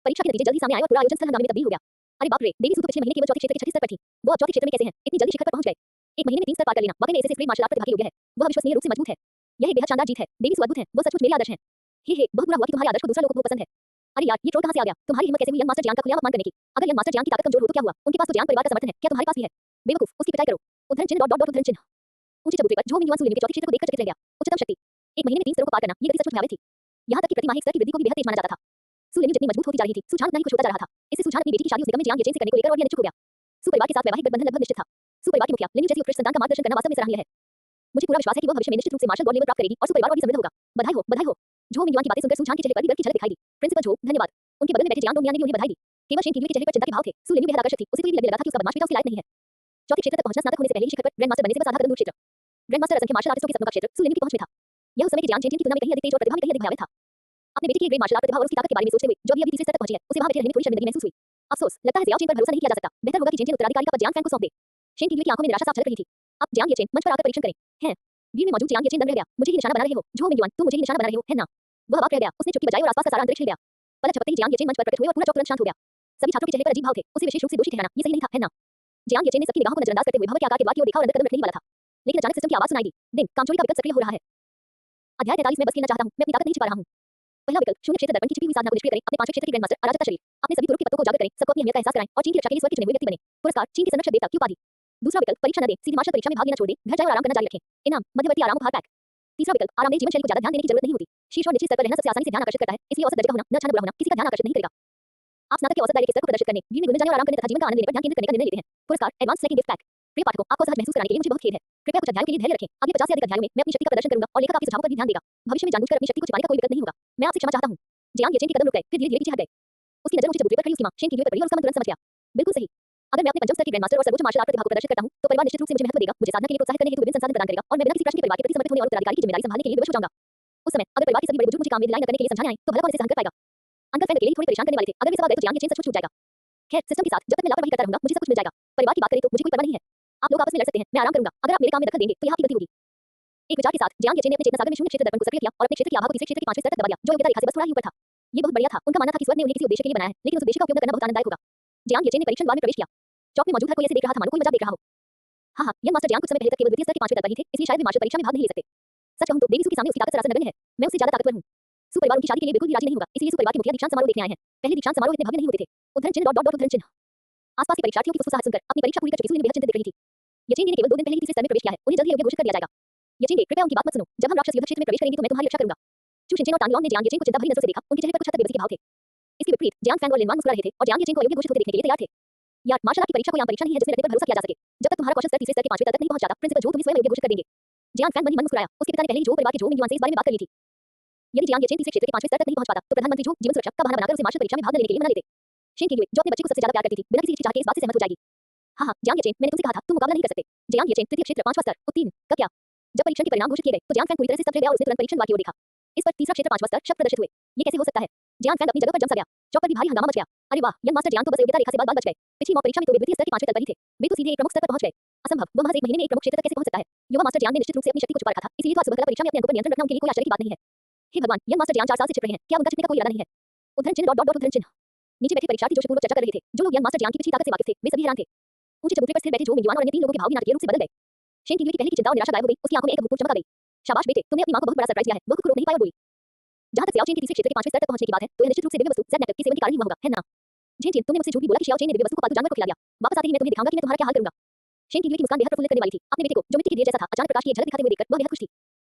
परीक्षा के नतीजे जल्दी सामने आए और पूरा आयोजन स्थल हंगामे में तब्दील हो गया। अरे बाप रे, देवी सूत्र पिछले महीने केवल चौथे क्षेत्र के छठे स्तर पर थी। वो अब चौथे क्षेत्र में कैसे हैं? इतनी जल्दी शिखर पर पहुंच गए। एक महीने में 3 स्तर पार कर लेना वाकई में एसएससी ग्रेड मार्शल आर्ट प्रतिभा के योग्य है। वह अविश्वसनीय रूप से मजबूत है। यह एक बेहद शानदार जीत है। देवी सु अद्भुत है। वो सचमुच मेरे आदर्श हैं। हे बहुत बुरा हुआ कि तुम्हारे आदर्श को दूसरा लोगों को पसंद है। अरे यार, ये ट्रोल कहां से आ गया? तुम्हारी हिम्मत कैसे हुई यंग मास्टर जियांग का खुलेआम अपमान करने की? अगर यंग मास्टर जियांग की ताकत कमजोर हो तो क्या हुआ? उनके पास तो जियांग परिवार का समर्थन है। क्या तुम्हारे पास भी है? बेवकूफ, उसकी पिटाई करो। उद्धरण चिन्ह डॉट डॉट डॉट उद्धरण चिन्ह। ऊंचे चबूतरे पर झो मिंग युआन सू लिन के चौथे क्षेत्र को देखकर चकित रह गया। उच्चतम शक्ति। एक महीने में 3 स्तरों को पार करना, ये गति सचमुच भयावह थी। यहां तक कि प्रतिमाही स्तर की वृद्धि को भी बेहद तेज माना जाता था। सू लिन जितनी मजबूत होती जा रही थी, सुझान उतना ही खुश होता जा रहा था। इससे सुझान अपनी बेटी की शादी उस निगम में जियांग येचेन से करने को लेकर और भी अनिश्चित हो गया। सू परिवार के साथ वैवाहिक गठबंधन लगभग निश्चित था। सू परिवार की मुखिया लिन जैसी उत्कृष्ट संतान का मार्गदर्शन करना वास्तव में सराहनीय है। मुझे पूरा विश्वास है कि वह भविष्य में निश्चित रूप से मार्शल गॉड लेवल प्राप्त करेगी और सू परिवार और भी समृद्ध होगा। बधाई हो, बधाई हो। झो मिंग युआन की बातें सुनकर सुझान के चेहरे पर भी गर्व की झलक दिखाई दी। प्रिंसिपल झो, धन्यवाद। उनके बगल में बैठे जियांग डोंगमियान ने भी उन्हें बधाई दी। केवल शेन किंगयू के चेहरे पर चिंता के भाव थे। सू लिन बेहद आकर्षक थी। उसे कोई भी लगने लगा था कि उसका बदमाश पिता उसके लायक नहीं है। चौथे क्षेत्र तक पहुंचना स्नातक होने से पहले ही शिखर पर ग्रैंड मास्टर बनने से बस आधा कदम दूर क्षेत्र। ग्रैंड मास्टर असंख्य मार्शल आर्टिस्टों के सपनों का क्षेत्र सू लिन की पहुंच में था। यह उस समय के जियांग चेन की तुलना में कहीं अधिक तेज और प्रतिभा में कहीं अधिक भयावह था। अपने बेटे की ग्रेट मार्शल आर्ट प्रतिभा और उसकी ताकत के बारे में सोचते हुए जो अभी तीसरे स्तर तक पहुंची है, उसे वहां बैठे रहने में थोड़ी शर्मिंदगी महसूस हुई। अफसोस, लगता है जियाओ चेन पर भरोसा नहीं किया जा सकता। बेहतर होगा कि चेन उत्तराधिकारी का पद जियांग फैंग को सौंप दे। शेन किंगयू की आंखों में निराशा साफ झलक रही थी। अब जियांग येचेन मंच पर आकर परीक्षण करें। हैं? भीड़ में मौजूद जियांग येचेन दंग रह गया। मुझे ही निशाना बना रहे हो? झो मिंग युआन, तुम मुझे ही निशाना बना रहे हो, है ना? वह अवाक रह गया। उसने चुटकी बजाई और आसपास का सारा अंतरिक्ष हिल गया। पलक झपकते ही जियांग येचेन मंच पर प्रकट हुए और पूरा चौक तुरंत शांत हो गया। सभी छात्रों के चेहरे पर अजीब भाव थे। उसे विशेष रूप से दोषी ठहराना ये सही नहीं था, है ना? जियांग येचेन ने सबकी निगाहों को नजरअंदाज करते हुए भवन के आकार के द्वार की ओर देखा और अंदर कदम रखने ही वाला था। लेकिन अचानक सिस्टम की आवाज सुनाई दी। दिन कामचोरी का विकल्प सक्रिय हो रहा है। अध्याय 43 में बस खेलना चाहता हूं, मैं अपनी ताकत नहीं छिपा रहा हूं। पहला विकल्प, शून्य क्षेत्र दर्पण की छिपी हुई साधना को निष्क्रिय करें। अपने पांचवें क्षेत्र के ग्रैंड मास्टर अराजकता शरीर, अपने सभी गुरु के पत्तों को उजागर करें। सबको अपनी अहमियत का एहसास कराएं और चीन की रक्षा के लिए स्वर्ग के चुने हुए व्यक्ति बने। पुरस्कार, चीन के संरक्षक देवता की उपाधि। दूसरा विकल्प, परीक्षा न दें, सीधी मार्शल परीक्षा में भाग लेना छोड़ दें, घर जाएं और आराम करना जारी रखें। इनाम, मध्यवर्ती आराम उपहार पैक। तीसरा विकल्प, आरामदेह जीवन शैली को ज्यादा ध्यान देने की जरूरत नहीं होती। शीर्ष और निचले स्तर पर रहना सबसे आसानी से ध्यान आकर्षित करता है, इसलिए औसत दर्जे का होना, न अच्छा न बुरा होना, किसी का ध्यान आकर्षित नहीं करेगा। आप स्नातक के औसत दायरे के स्तर को प्रदर्शित करने, भीड़ में घुल मिल जाने और आराम करने तथा जीवन का आनंद लेने पर ध्यान केंद्रित करने का निर्णय लेते हैं। पुरस्कार, एडवांस स्नैकिंग गिफ्ट पैक। प्रिय पाठकों, आपको सहज महसूस कराने के लिए मुझे बहुत खेद है। कृपया कुछ अध्यायों के लिए धैर्य रखें। अगले 50 से अधिक अध्यायों में मैं अपनी शक्ति का प्रदर्शन करूंगा और लेखक आपके सुझावों पर भी ध्यान देगा। भविष्य में जानबूझकर अपनी शक्ति को छिपाने का कोई विकल्प नहीं होगा। मैं आपसे क्षमा चाहता हूं। जियांग येचेन के कदम रुक गए, फिर धीरे-धीरे पीछे हट गए। उसकी नजर ऊंचे चबूतरे पर खड़ी उसकी मां शेन किंगयू पर पड़ी और उसका मन तुरंत समझ गया। बिल्कुल सही। अगर मैं अपने पंचम स्तर के ग्रैंड मास्टर और सर्वोच्च मार्शल आर्ट प्रतिभा को प्रदर्शित करता हूं, तो परिवार निश्चित रूप से मुझे महत्व देगा, मुझे साधना के लिए प्रोत्साहित करने हेतु विभिन्न संसाधन प्रदान करेगा और मैं बिना किसी प्रश्न के परिवार के प्रति समर्पित होने और उत्तराधिकारी की जिम्मेदारी संभालने के लिए विवश हो जाऊंगा। उस समय अगर परिवार के सभी बड़े बुजुर्ग मुझे काम में दिलाई न करने के लिए समझाने आए, तो भला कौन इसे सहन कर पाएगा? अंकल फैन अकेले ही थोड़ी परेशान करने वाले थे। अगर वे सब आ गए तो जियांग येचेन सचमुच छूट जाएगा। खैर, सिस्टम के साथ जब तक मैं लापरवाही करता रहूंगा, मुझे सब कुछ मिल जाएगा। परिवार की बात करें तो मुझे कोई परवाह नहीं है। आप लोग आपस में लड़ सकते हैं, मैं आराम करूंगा। अगर आप मेरे काम में दखल देंगे तो यह आपकी गलती होगी। एक विचार के साथ जियांग येचेन ने अपने चेतना सागर में शून्य क्षेत्र दर्पण को सक्रिय किया और अपने क्षेत्र की आभा को तीसरे क्षेत्र के पांचवें स्तर तक दबा दिया, जो योग्यता रेखा से बस थोड़ा ही ऊपर था। ये बहुत बढ़िया था। उनका मानना था कि स्वर्ग ने उन्हें किसी उद्देश्य के लिए बनाया है, लेकिन उस उद्देश्य का उपयोग करना बहुत आनंददायक होगा। जियांग येचेन ने परीक्षण द्वार में प्रवेश किया। चौक में मौजूद हर कोई ऐसे देख रहा था मानो कोई मजाक देख रहा हो। हाँ, यंग मास्टर जियांग कुछ समय पहले तक केवल द्वितीय स्तर के पांचवें स्तर पर ही थे, इसलिए शायद वे मार्शल परीक्षा में भाग नहीं ले सकते। सच कहूं तो देवी सू के सामने उसकी ताकत सरासर नगण्य है। मैं उससे ज्यादा ताकतवर हूं। सू परिवार उनकी शादी के लिए बिल्कुल भी राजी नहीं होगा, इसलिए सू परिवार के मुखिया दीक्षांत समारोह देखने आए हैं। पहले दीक्षांत समारोह इतने भव्य नहीं होते थे। उद्धरण चिन्ह डॉट डॉट डॉट उद्धरण चिन्ह। आसपास के परीक्षार्थियों की फुसफुसाहट सुनकर अपनी परीक्षा पूरी कर चुकी सू लिन बेहद चिंतित दिख रही थी। येचेन ने केवल 2 दिन पहले ही तीसरे स्तर में प्रवेश किया है, उन्हें जल्द ही योग्य घोषित कर दिया जाएगा। येचेन कृपया उनकी बात मत सुनो। जब हम राक्षस युद्ध क्षेत्र में प्रवेश करेंगे तो मैं तुम्हारी रक्षा करूंगा। चू शिनचेन और टांग युआंग ने जियांग येचेन को चिंता भरी नजरों से देखा, उनके चेहरे पर कुछ हद तक बेबसी के भाव थे। इसके विपरीत जियांग फैंग और लिनवान मुस्कुरा रहे थे और जियांग येचेन को अयोग्य घोषित होते देखने के लिए तैयार थे। यार, मार्शल आर्ट की परीक्षा कोई आम परीक्षा नहीं है जिसमें रट्टे पर भरोसा किया जा सके। जब तक तुम्हारा कौशल स्तर तीसरे स्तर के पांचवें स्तर तक नहीं पहुंच जाता, प्रिंसिपल झो तुम्हें स्वयं योग्य घोषित कर देंगे। जियांग फैंग मन ही मन मुस्कुराया। उसके पिता ने पहले ही झो परिवार के झो मिंग युआन से इस बारे में बात कर ली थी। यदि जियांग येचेन तीसरे क्षेत्र के पांचवें स्तर तक नहीं पहुंच पाता, तो प्रधानमंत्री झो जीवन सुरक्षा का बहाना बनाकर उसे मार्शल परीक्षा में भाग न लेने के लिए मना लेते। शेन किंगयू, जो अपने बच्चे को सबसे ज्यादा प्यार करती थी, बिना किसी हिचकिचाहट के इस बात से सहमत हो जाएगी। हाँ, जियांग येचेन, मैंने तुमसे कहा था, तुम मुकाबला नहीं कर सकते। जियांग येचेन तृतीय क्षेत्र पांचवां स्तर उत्तीर्ण का क्या? जब परीक्षण के परिणाम घोषित किए गए, तो जियांग फैंग पूरी तरह से स्तब्ध रह गया और उसने तुरंत परीक्षण द्वार की ओर देखा। इस पर तीसरा क्षेत्र पांचवां स्तर शब्द प्रदर्शित हुए। ये कैसे हो सकता है? जियांग फैंग अपनी जगह पर जम सा गया। चौक पर भी भारी हंगामा मच गया। अरे वाह, यंग मास्टर जियांग तो बस योग्यता रेखा से बाल बच गए। पिछली मॉक परीक्षा में तो वे द्वितीय स्तर के पांचवें स्तर पर ही थे। वे तो सीधे एक प्रमुख स्तर पर पहुंच गए। असंभव, वह महज एक महीने में एक प्रमुख क्षेत्र तक कैसे पहुंच सकता है? युवा मास्टर जियांग ने निश्चित रूप से अपनी शक्ति को छुपा रखा था, इसलिए तो आज सुबह कला परीक्षा में अपने अंकों पर नियंत्रण रखना उनके लिए कोई आश्चर्य की बात नहीं है। हे भगवान, यंग मास्टर जियांग 4 साल से छिप रहे हैं, क्या उनका छिपने का कोई इरादा नहीं है? उद्धरण चिन्ह डॉट डॉट डॉट उद्धरण चिन्ह। नीचे बैठे परीक्षार्थी जोशपूर्वक चर्चा कर रहे थे। जो लोग यंग मास्टर जियांग की पिछली ताकत से वाकिफ थे, वे सभी हैरान थे। ऊंचे चबूतरे पर स्थिर बैठे झो मिंग युआन और अन्य 3 लोगों के भाव भी नाटकीय रूप से बदल गए। शेन किंगयू की पहले की चिंता और निराशा गायब हो गई, उसकी आंखों में एक अभूतपूर्व चमक आ गई। शाबाश बेटे, तुमने अपनी मां को बहुत बड़ा सरप्राइज दिया है। वह खुद को रोक नहीं पाई और बोली। जहां तक xiao चेन के तीसरे क्षेत्र के पांचवें स्तर तक पहुंचने की बात है, तो यह निश्चित रूप से दिव्य वस्तु ज़ेड नेटवर्क के सेवन के कारण ही हुआ होगा, है ना? झेन जिन, तुमने मुझसे झूठ भी बोला कि xiao चेन ने दिव्य वस्तु को पालतू जानवर को खिला दिया। वापस आते ही मैं तुम्हें दिखाऊंगा कि मैं तुम्हारा क्या हाल करूंगा। शेन किंगयू की मुस्कान बेहद प्रफुल्लित करने वाली थी। अपने बेटे को, जो मिट्टी की ढेर जैसा था, अचानक प्रकाश की एक झलक दिखाते हुए देखकर वह बेहद खुश थी।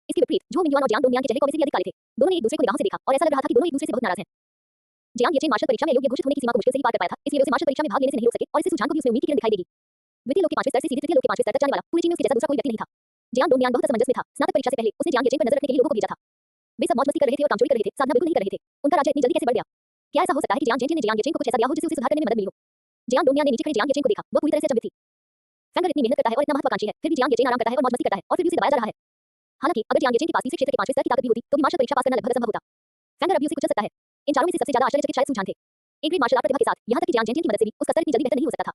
इसके विपरीत झो मिंग युआन और जियांग डोंगमियान के चेहरे को वैसे भी अधिक काले थे। दोनों ने एक दूसरे को निगाहों से देखा और ऐसा लग रहा था कि दोनों एक दूसरे से बहुत नाराज हैं। जियांग येचेन मार्शल परीक्षा में योग्य घोषित होने की सीमा को मुश्किल से ही पार कर पाया था, इसलिए उसे मार्शल परीक्षा में भाग लेने से नहीं रोक सके और इससे सुझान को भी उसमें उम्मीद की किरण दिखाई देगी। द्वितीय लोक के पांचवें स्तर से सीधे तृतीय लोक के पांचवें स्तर तक जाने वाला पूरी चीन में उसके जैसा दूसरा कोई व्यक्ति नहीं था। जियांग डोंगमियान बहुत असमंजस में था। स्नातक परीक्षा से पहले उसने जियांग येचेन पर नजर रखने के लिए लोगों को भेजा था। वे सब मौज मस्ती कर रहे थे और कामचोरी कर रहे थे, साधना बिल्कुल नहीं कर रहे थे। उनका राज्य इतनी जल्दी कैसे बढ़ गया? क्या ऐसा हो सकता है कि जियांग जेन ने जियांग येचेन को कुछ ऐसा दिया हो जिससे उसे सुधार करने में मदद मिली हो? जियांग डोंगमियान ने नीचे खड़े जियांग येचेन को देखा। वह पूरी तरह से अचंभित थी। फैंगर इतनी मेहनत करता है और इतना महत्वाकांक्षी है, फिर भी जियांग येचेन आराम करता है और मौज मस्ती करता है और फिर भी उसे दबाया जा रहा है। हालांकि अगर जियांग येचेन के पास तीसरे क्षेत्र के पांचवें स्तर की ताकत भी होती, तो भी मार्शल परीक्षा पास करना लगभग असंभव होता। फैंगर अभी उसे कुचल सकता है। इन चारों में से सबसे ज्यादा आश्चर्यचकित शायद सुझान थे। एक ग्रेट मार्शल आर्ट प्रतिभा के साथ, यहाँ तक कि जियांग जेन की मदद से भी उसका स्तर इतनी जल्दी बेहतर नहीं हो सकता था।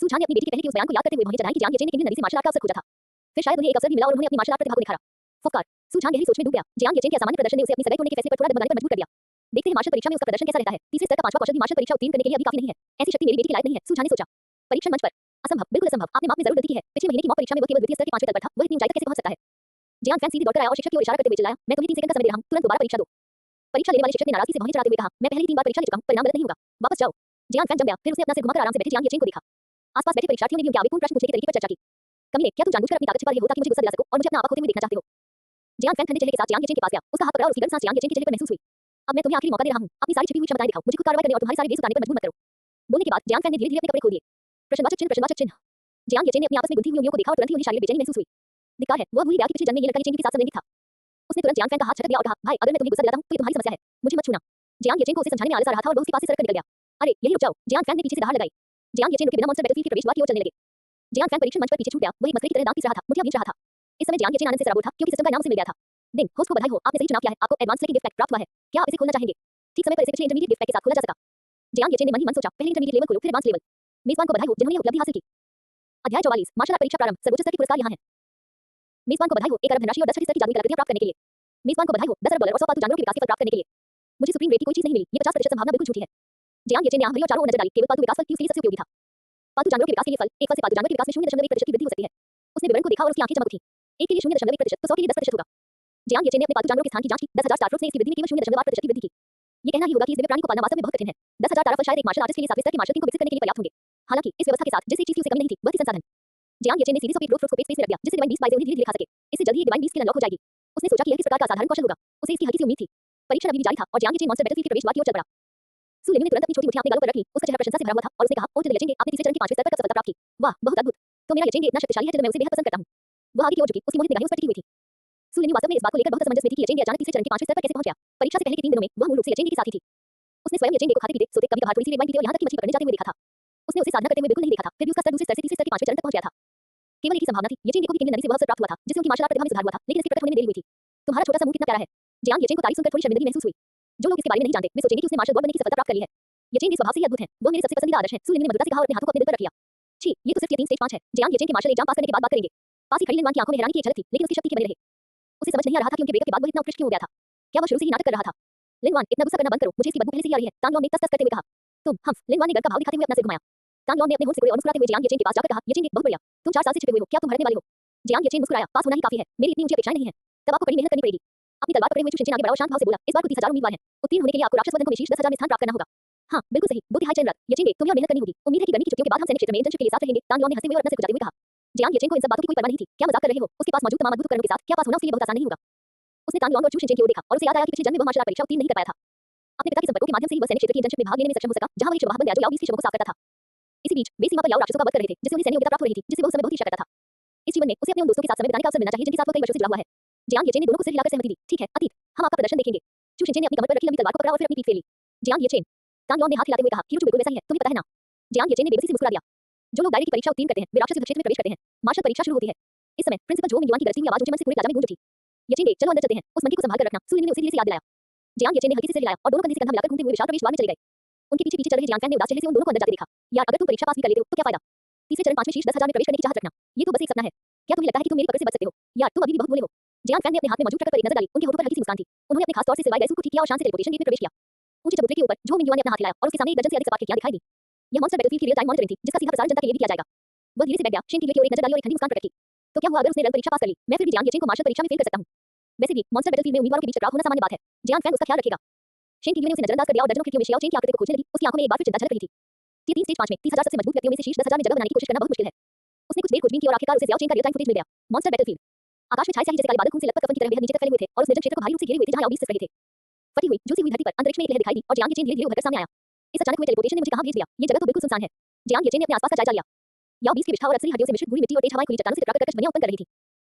सुझान ने अपनी बेटी के पहले के उस बयान को याद करते हुए वहीं जनाई कि जियांग येचेन ने किन्हीं नदी से मार्शल आर्ट का अवसर खोजा था। फिर शायद उन्हें एक अवसर भी मिला और उन्होंने अपनी मार्शल आर्ट प्रतिभा को निखारा। फुफकार, सुझान गहरी सोच में डूब गया। जियांग येचेन के असामान्य प्रदर्शन ने उसे अपनी सगाई तोड़ने के फैसले पर थोड़ा डगमगाने पर मजबूर कर दिया। देखते हैं मार्शल परीक्षा में उसका प्रदर्शन कैसा रहता है। तीसरे स्तर का पांचवा कौशल भी मार्शल परीक्षा उत्तीर्ण करने के लिए अभी काफी नहीं है। ऐसी शक्ति मेरी बेटी के लायक नहीं है। सुलझाने सोचा। परीक्षण मंच पर असंभव, बिल्कुल असंभव। आपने माप में जरूर गलती की है। पिछले महीने की मॉक परीक्षा में वो केवल द्वितीय स्तर के 5वें स्तर पर था। वह इतनी ऊंचाई तक कैसे पहुंच सकता है? जियान फैन सीधे दौड़कर आया और शिक्षक की ओर इशारा करते हुए चिल्लाया, मैं तुम्हें 3 सेकंड का समय दे रहा हूं, तुरंत दोबारा परीक्षा दो। परीक्षा लेने वाले शिक्षक ने नाराजगी से भौहें चढ़ाते हुए कहा, मैं पहले ही 3 बार परीक्षा ले चुका हूं, परिणाम गलत नहीं होगा, वापस जाओ। जियान फैन जम गया, फिर उसने अपना सिर घुमाकर आराम से बैठे जियांग येचेन को देखा। आसपास बैठे परीक्षार्थियों ने भी उनके आवेगपूर्ण प्रश्न पूछने के तरीके पर चर्चा की। कमीने, क्या तुम जानबूझकर अपनी ताकत छिपा रहे हो ताकि मुझे गुस्सा दिला सको और मुझे अपना आपा खोते हुए देखना चाहते हो? जियान फैन ठंडे चेहरे के साथ जियांग येचेन के पास गया, उसका हाथ पकड़ा और उसकी गर्म सांस जियांग येचेन के चेहरे पर महसूस हुई। अब मैं तुम्हें आखिरी मौका दे रहा हूं, अपनी सारी छिपी हुई क्षमताएं दिखाओ, मुझे खुद कार्रवाई करने और तुम्हारी सारी बेइज्जती उतारने पर मजबूर मत करो। बोलने के बाद जियांग फैन ने धीरे-धीरे अपने कपड़े खोल दिए। प्रश्नवाचक चिन्ह। जियांग येचेन ने अपनी आपस में गुंथी हुई उंगलियों को देखा और तुरंत ही उन्हें शारीरिक बेचैनी महसूस हुई। धिक्कार है, वह भूल गया कि पिछले जन्म में ये लड़का येचेन के साथ संबंधित था। उसने तुरंत जियांग फैन का हाथ झटक दिया और कहा, भाई अगर मैं तुम्हें गुस्सा दिलाता हूं तो ये तुम्हारी समस्या है, मुझे मत छूना। जियांग येचेन को उसे समझाने में आलस आ रहा था और वह उसके पास से सरककर निकल गया। अरे यहीं रुक जाओ, जियांग फैन ने पीछे से दहाड़ लगाई। जियांग येचेन रुके बिना मॉन्स्टर बैटलफील्ड के प्रवेश द्वार की ओर चलने लगे। जियांग फैन परीक्षण मंच पर पीछे छूट गया, वही मसले की तरह दांत पीस रहा था, मुठियां भींच रहा था। इस समय जियांग येचेन आनंद से सराबोर था क्योंकि सिस्टम का इनाम उसे मिल गया था। दिन होस्ट को बधाई हो, आपने सही चुनाव किया है, आपको एडवांस लेवल गिफ्ट पैक प्राप्त हुआ है, क्या आप इसे खोलना चाहेंगे? ठीक समय पर इसे पिछले इंटरमीडिएट गिफ्ट पैक के साथ खोला जा सका। जियांग येचेन ने मन ही मन सोचा, पहले इंटरमीडिएट लेवल खोलो फिर एडवांस लेवल। मेजबान को बधाई हो जिन्होंने ये उपलब्धि हासिल की। अध्याय 44 मार्शल आर्ट परीक्षा प्रारंभ, सर्वोच्च स्तर के पुरस्कार यहाँ हैं। मेजबान को बधाई हो 1 अरब धनराशि और 10 स्तर की जादुई कलाकृतियां प्राप्त करने के लिए। मेजबान को बधाई हो 10 अरब डॉलर और 100 पालतू जानवरों के विकास के फल प्राप्त करने के लिए। मुझे सुप्रीम ग्रेड की कोई चीज नहीं मिली, ये 50% संभावना बिल्कुल झूठी है। जियांग येचेन ने आंख भरी और चारों ओर नजर डाली, केवल पालतू विकास फल की उसके लिए सबसे उपयोगी था। पालतू जानवरों के विकास के लिए फल, एक फल से पालतू जानवर के विकास में 0.1% की वृद्धि हो सकती है। उसने विवरण को देखा और उसकी आंखें चमक उठी। एक के लिए 0.1% तो 100 के लिए 10% होगा। जियांग येचेन ने अपने पालतू जानवरों के स्थान की जांच की, 10,000 स्टार फ्रूट्स ने इसकी वृद्धि में केवल 0.8% की वृद्धि की। ये कहना ही होगा कि इस दिव्य प्राणी को पालना वास्तव में बहुत कठिन है। 10,000 तारा फल शायद एक मार्शल आर्टिस्ट के लिए 7वें स्तर के मार्शल किंग को विकसित करने के लिए पर्याप्त होंगे। हालांकि इस व्यवस्था के साथ जिस एक चीज की उसे कमी नहीं थी, वह थी संसाधन। जियांग येचेन ने सीधे सोपी ग्रोथ फ्रूट्स को पेट स्पेस में रख दिया, जिससे डिवाइन बीस्ट बाय से उन्हें धीरे-धीरे खा सके। इससे जल्दी ही डिवाइन बीस्ट की अनलॉक हो जाएगी। उसने सोचा कि यह किस प्रकार का असाधारण कौशल होगा, उसे इसकी हल्की सी उम्मीद थी। परीक्षण अभी भी जारी था और जियांग येचेन मॉन्स्टर बैटलफील्ड के प्रवेश द्वार की ओर चल पड़ा। सु लिंग ने तुरंत अपनी छोटी मुट्ठियां अपने गालों पर रख ली, उसका चेहरा प्रशंसा से भरा हुआ था और उसने कहा, ओ जल्द आपने तीसरे चरण के 5वें स्तर पर सफलता प्राप्त की। वाह, बहुत अद्भुत। तो मेरा येचेन इतना शक्तिशाली है कि मैं उसे बेहद पसंद करता हूं। वह आगे की ओर झुकी, उसकी मोहित निगाहें उस पर टिकी हुई थी। सु लिंग वास्तव में इस बात को लेकर बहुत असमंजस में थी कि येचेन अचानक तीसरे चरण के 5वें स्तर पर कैसे पहुंच गया। परीक्षा से पहले के 3 दिनों में वह मूल रूप से येचेन के साथ ही थी। उसने स्वयं येचेन को खाते पीते, सोते, कभी-कभार थोड़ी सी रेड वाइन पीते और यहां तक कि मछली पकड़ने जाते हुए देखा था। उसने उसे साधना करते हुए बिल्कुल नहीं देखा था, फिर भी उसका स्तर दूसरे स्तर से तीसरे स्तर के 5वें चरण तक पहुंच गया था। केवल एक ही संभावना थी, येचेन को भी किन्हीं नदी से वह अवसर प्राप्त हुआ था, जिससे उनकी मार्शल आर्ट प्रतिभा में सुधार हुआ था, लेकिन इसके प्रकट होने में देरी हुई थी। तुम्हारा छोटा सा मुंह कितना प्यारा है। जियांग येचेन को तारीफ सुनकर थोड़ी शर्मिंदगी महसूस हुई। जो लोग इसके बारे में नहीं जानते, वे सोचेंगे कि उसने मार्शल बॉल बनने की सफलता प्राप्त कर ली है। येचेन के स्वभाव से ही अद्भुत है, वो मेरे सबसे पसंदीदा आदर्श है। सु लिंग ने मधुरता से कहा और अपने हाथों को अपने दिल पर रख लिया। छी, ये तो सिर्फ टियर 3 स्टेज 5 है। जियांग येचेन के मार्शल एग्जाम पास करने के बाद बात करेंगे। पास ही खड़ी लिनवान की आंखों में हैरानी की एक झलक थी, लेकिन उसकी शक्ति के बने रहे। उसे समझ नहीं आ रहा था कि उनके ब्रेकअप के बाद वह इतना उत्कृष्ट क्यों हो गया था। क्या वह शुरू से ही नाटक कर रहा था? लिनवान, इतना गुस्सा करना बंद करो, मुझे इसकी बदबू पहले से ही आ रही है। तांग लॉन ने तस-तस करते हुए कहा। तुम लिनवान ने गर्व का भाव दिखाते हुए अपना सिर घुमाया। तांग लॉन ने अपने होंठ सिकुड़े और मुस्कुराते हुए जियांग येचेन के पास जाकर कहा, येचेन बहुत बढ़िया, तुम 4 साल से छिपे हुए हो, क्या तुम हरने वाले हो? जियांग येचेन मुस्कुराया, पास होना ही काफी है, मेरी इतनी ऊंची अपेक्षाएं नहीं है। तब आपको कड़ी मेहनत करनी पड़ेगी। अपनी तलवार पकड़े हुए चेन आगे बढ़ा और शांत भाव से बोला, इस बार को 30,000 उम्मीदवार हैं। उत्तीर्ण होने के लिए आपको राक्षस वदन को में शीर्ष 10,000 में स्थान प्राप्त करना होगा। हाँ, बिल्कुल सही, बुद्धि हाई चंद्र, येचेन तुम्हें और मेहनत करनी होगी। उम्मीद है कि गर्मी की छुट्टियों के बाद हम सैनिक क्षेत्र में इंटर्नशिप के लिए साथ रहेंगे। तांग लॉन ने हंसते हुए और अपना सिर खुजाते हुए कहा। जियांग येचेन को इन सब बातों की कोई परवाह नहीं थी। क्या मजाक कर रहे हो? उसके पास मौजूद तमाम अद्भुत उपकरणों के साथ क्या पास होना उसके लिए बहुत आसान नहीं होगा। उसने तांग लॉन और चू शिनचेन की ओर देखा और उसे याद आया कि पिछले जन्म में वह मार्शल आर्ट परीक्षा उत्तीर्ण नहीं कर पाया था। अपने पिता के संपर्कों के माध्यम से ही वह सैनिक क्षेत्र की इंटर्नशिप में भाग लेने में सक्षम हो सका, जहां वह एक शववाहक बन गया जो याओ 20 की शवों को साफ करता था। इसी बीच वे सीमा पर याओ राक्षसों का वध कर रहे थे, जिससे उन्हें सैन्य योग्यता प्राप्त हो रही थी, जिससे वह उस समय बहुत ही ईर्ष्या करता था। इस जीवन में उसे अपने उन दोस्तों के साथ समय बिताने का अवसर मिलना चाहिए जिनके साथ वह कई वर्षों से जुड़ा हुआ है। जियांग येचेन ने दोनों को सिर हिलाकर सहमति दी। ठीक है, अतीत, हम आपका प्रदर्शन देखेंगे। चू शिनचेन ने अपनी कमर पर रखी लंबी तलवार को पकड़ा और फिर अपनी पीठ फेरी। जियांग येचेन, तांग लॉन ने हाथ हिलाते हुए कहा, हिरोचू बिल्कुल वैसा ही है, तुम्हें पता है ना? जियांग येचेन ने बेबसी से मुस्कुरा दिया। जो लोग दायरे की परीक्षा उत्तीर्ण करते हैं, वे राक्षस युद्ध क्षेत्र में प्रवेश करते हैं। मार्शल परीक्षा शुरू होती है। इस समय प्रिंसिपल जो मिंग युआन की गरजती हुई आवाज ऊंचे मन से पूरे प्लाजा में गूंज उठी। येचेन दे, चलो अंदर चलते हैं, उस मंकी को संभाल कर रखना। सु लिंग ने उसे धीरे से याद दिलाया। जियांग येचेन ने हल्के से सिर हिलाया और दोनों कंधे से कंधा मिलाकर घूमते हुए विशाल प्रवेश द्वार में चले गए। उनके पीछे पीछे चल रहे जियांग फैन ने उदास चेहरे से उन दोनों को अंदर जाते देखा। यार, अगर तुम परीक्षा पास भी कर लेते हो तो क्या फायदा? तीसरे चरण 5वें शीर्ष 10,000 में प्रवेश करने की चाहत रखना, ये तो बस एक सपना है। क्या तुम्हें लगता है कि तुम मेरी पकड़ से बच सकते हो? यार, तुम अभी भी बहुत भोले हो। जियांग फैन ने अपने हाथ में मौजूद ट्रैकर पर एक नजर डाली, उनके होठों पर हल्की सी मुस्कान थी। उन्होंने अपने खास तौर से सिलवाए गए सूट को ठीक किया और शान से टेलीपोर्टेशन गेट में प्रवेश किया। ऊंचे चबूतरे के ऊपर जो मिंग युआन ने अपना हाथ हिलाया और उसके सामने एक दर्जन से अधिक सपाट खिड़कियां दिखाई दी। यह मॉन्स्टर बैटलफील्ड की रियल टाइम मॉनिटरिंग थी, जिसका सीधा प्रसारण जनता के लिए भी किया जाएगा। वह धीरे से बैठ गया, शेन टीवी की ओर एक नजर डाली और एक ठंडी मुस्कान प्रकट की। तो क्या हुआ अगर उसने रंग परीक्षा पास कर ली? मैं फिर भी जियांग येचेन को मार्शल परीक्षा में फेल कर सकता हूं। वैसे भी मॉन्स्टर बैटलफील्ड में उम्मीदवारों के बीच टकराव होना सामान्य बात है। जियांग फैन उसका ख्याल रखेगा। शेन टीवी ने उसे नजरअंदाज कर दिया और दर्जनों खिड़कियों में शियाओ चेन की आकृति को खोजने लगी। उसकी आंखों में एक बार फिर चिंता झलक रही थी। टियर 3 स्टेज 5 में 30,000 सबसे मजबूत व्यक्तियों में से शीर्ष 10,000 में जगह बनाने की कोशिश करना बहुत मुश्किल है। उसने कुछ देर खोजबीन की और आखिरकार उसे शियाओ चेन का रियल टाइम फुटेज मिल गया। Monster battlefield. आकाश में छाए स्याही जैसे काले बादल खून से लथपथ कफन की तरह बेहद नीचे तक फैले हुए थे और उस निर्जन क्षेत्र को भारी रूप से घेरे हुए थे जहां याओ 20 सिर्फ रहे थे। फटी हुई झुलसी हुई धरती पर अंतरिक्ष में एक लहर दिखाई दी और जियांग येचेन धीरे-धीरे उभरकर सामने आया। इस अचानक हुए टेलीपोर्टेशन ने मुझे कहां भेज दिया? ये जगह तो बिल्कुल सुनसान है। जियांग येचेन ने अपने आसपास का जायजा लिया। याओ 20 के विष्ठा और अक्सरी हड्डियों से मिश्रित भूरी मिट्टी और तेज हवाएं खुली चट्टानों से टकराकर कर्कश ध्वनियां उत्पन्न कर रही थी।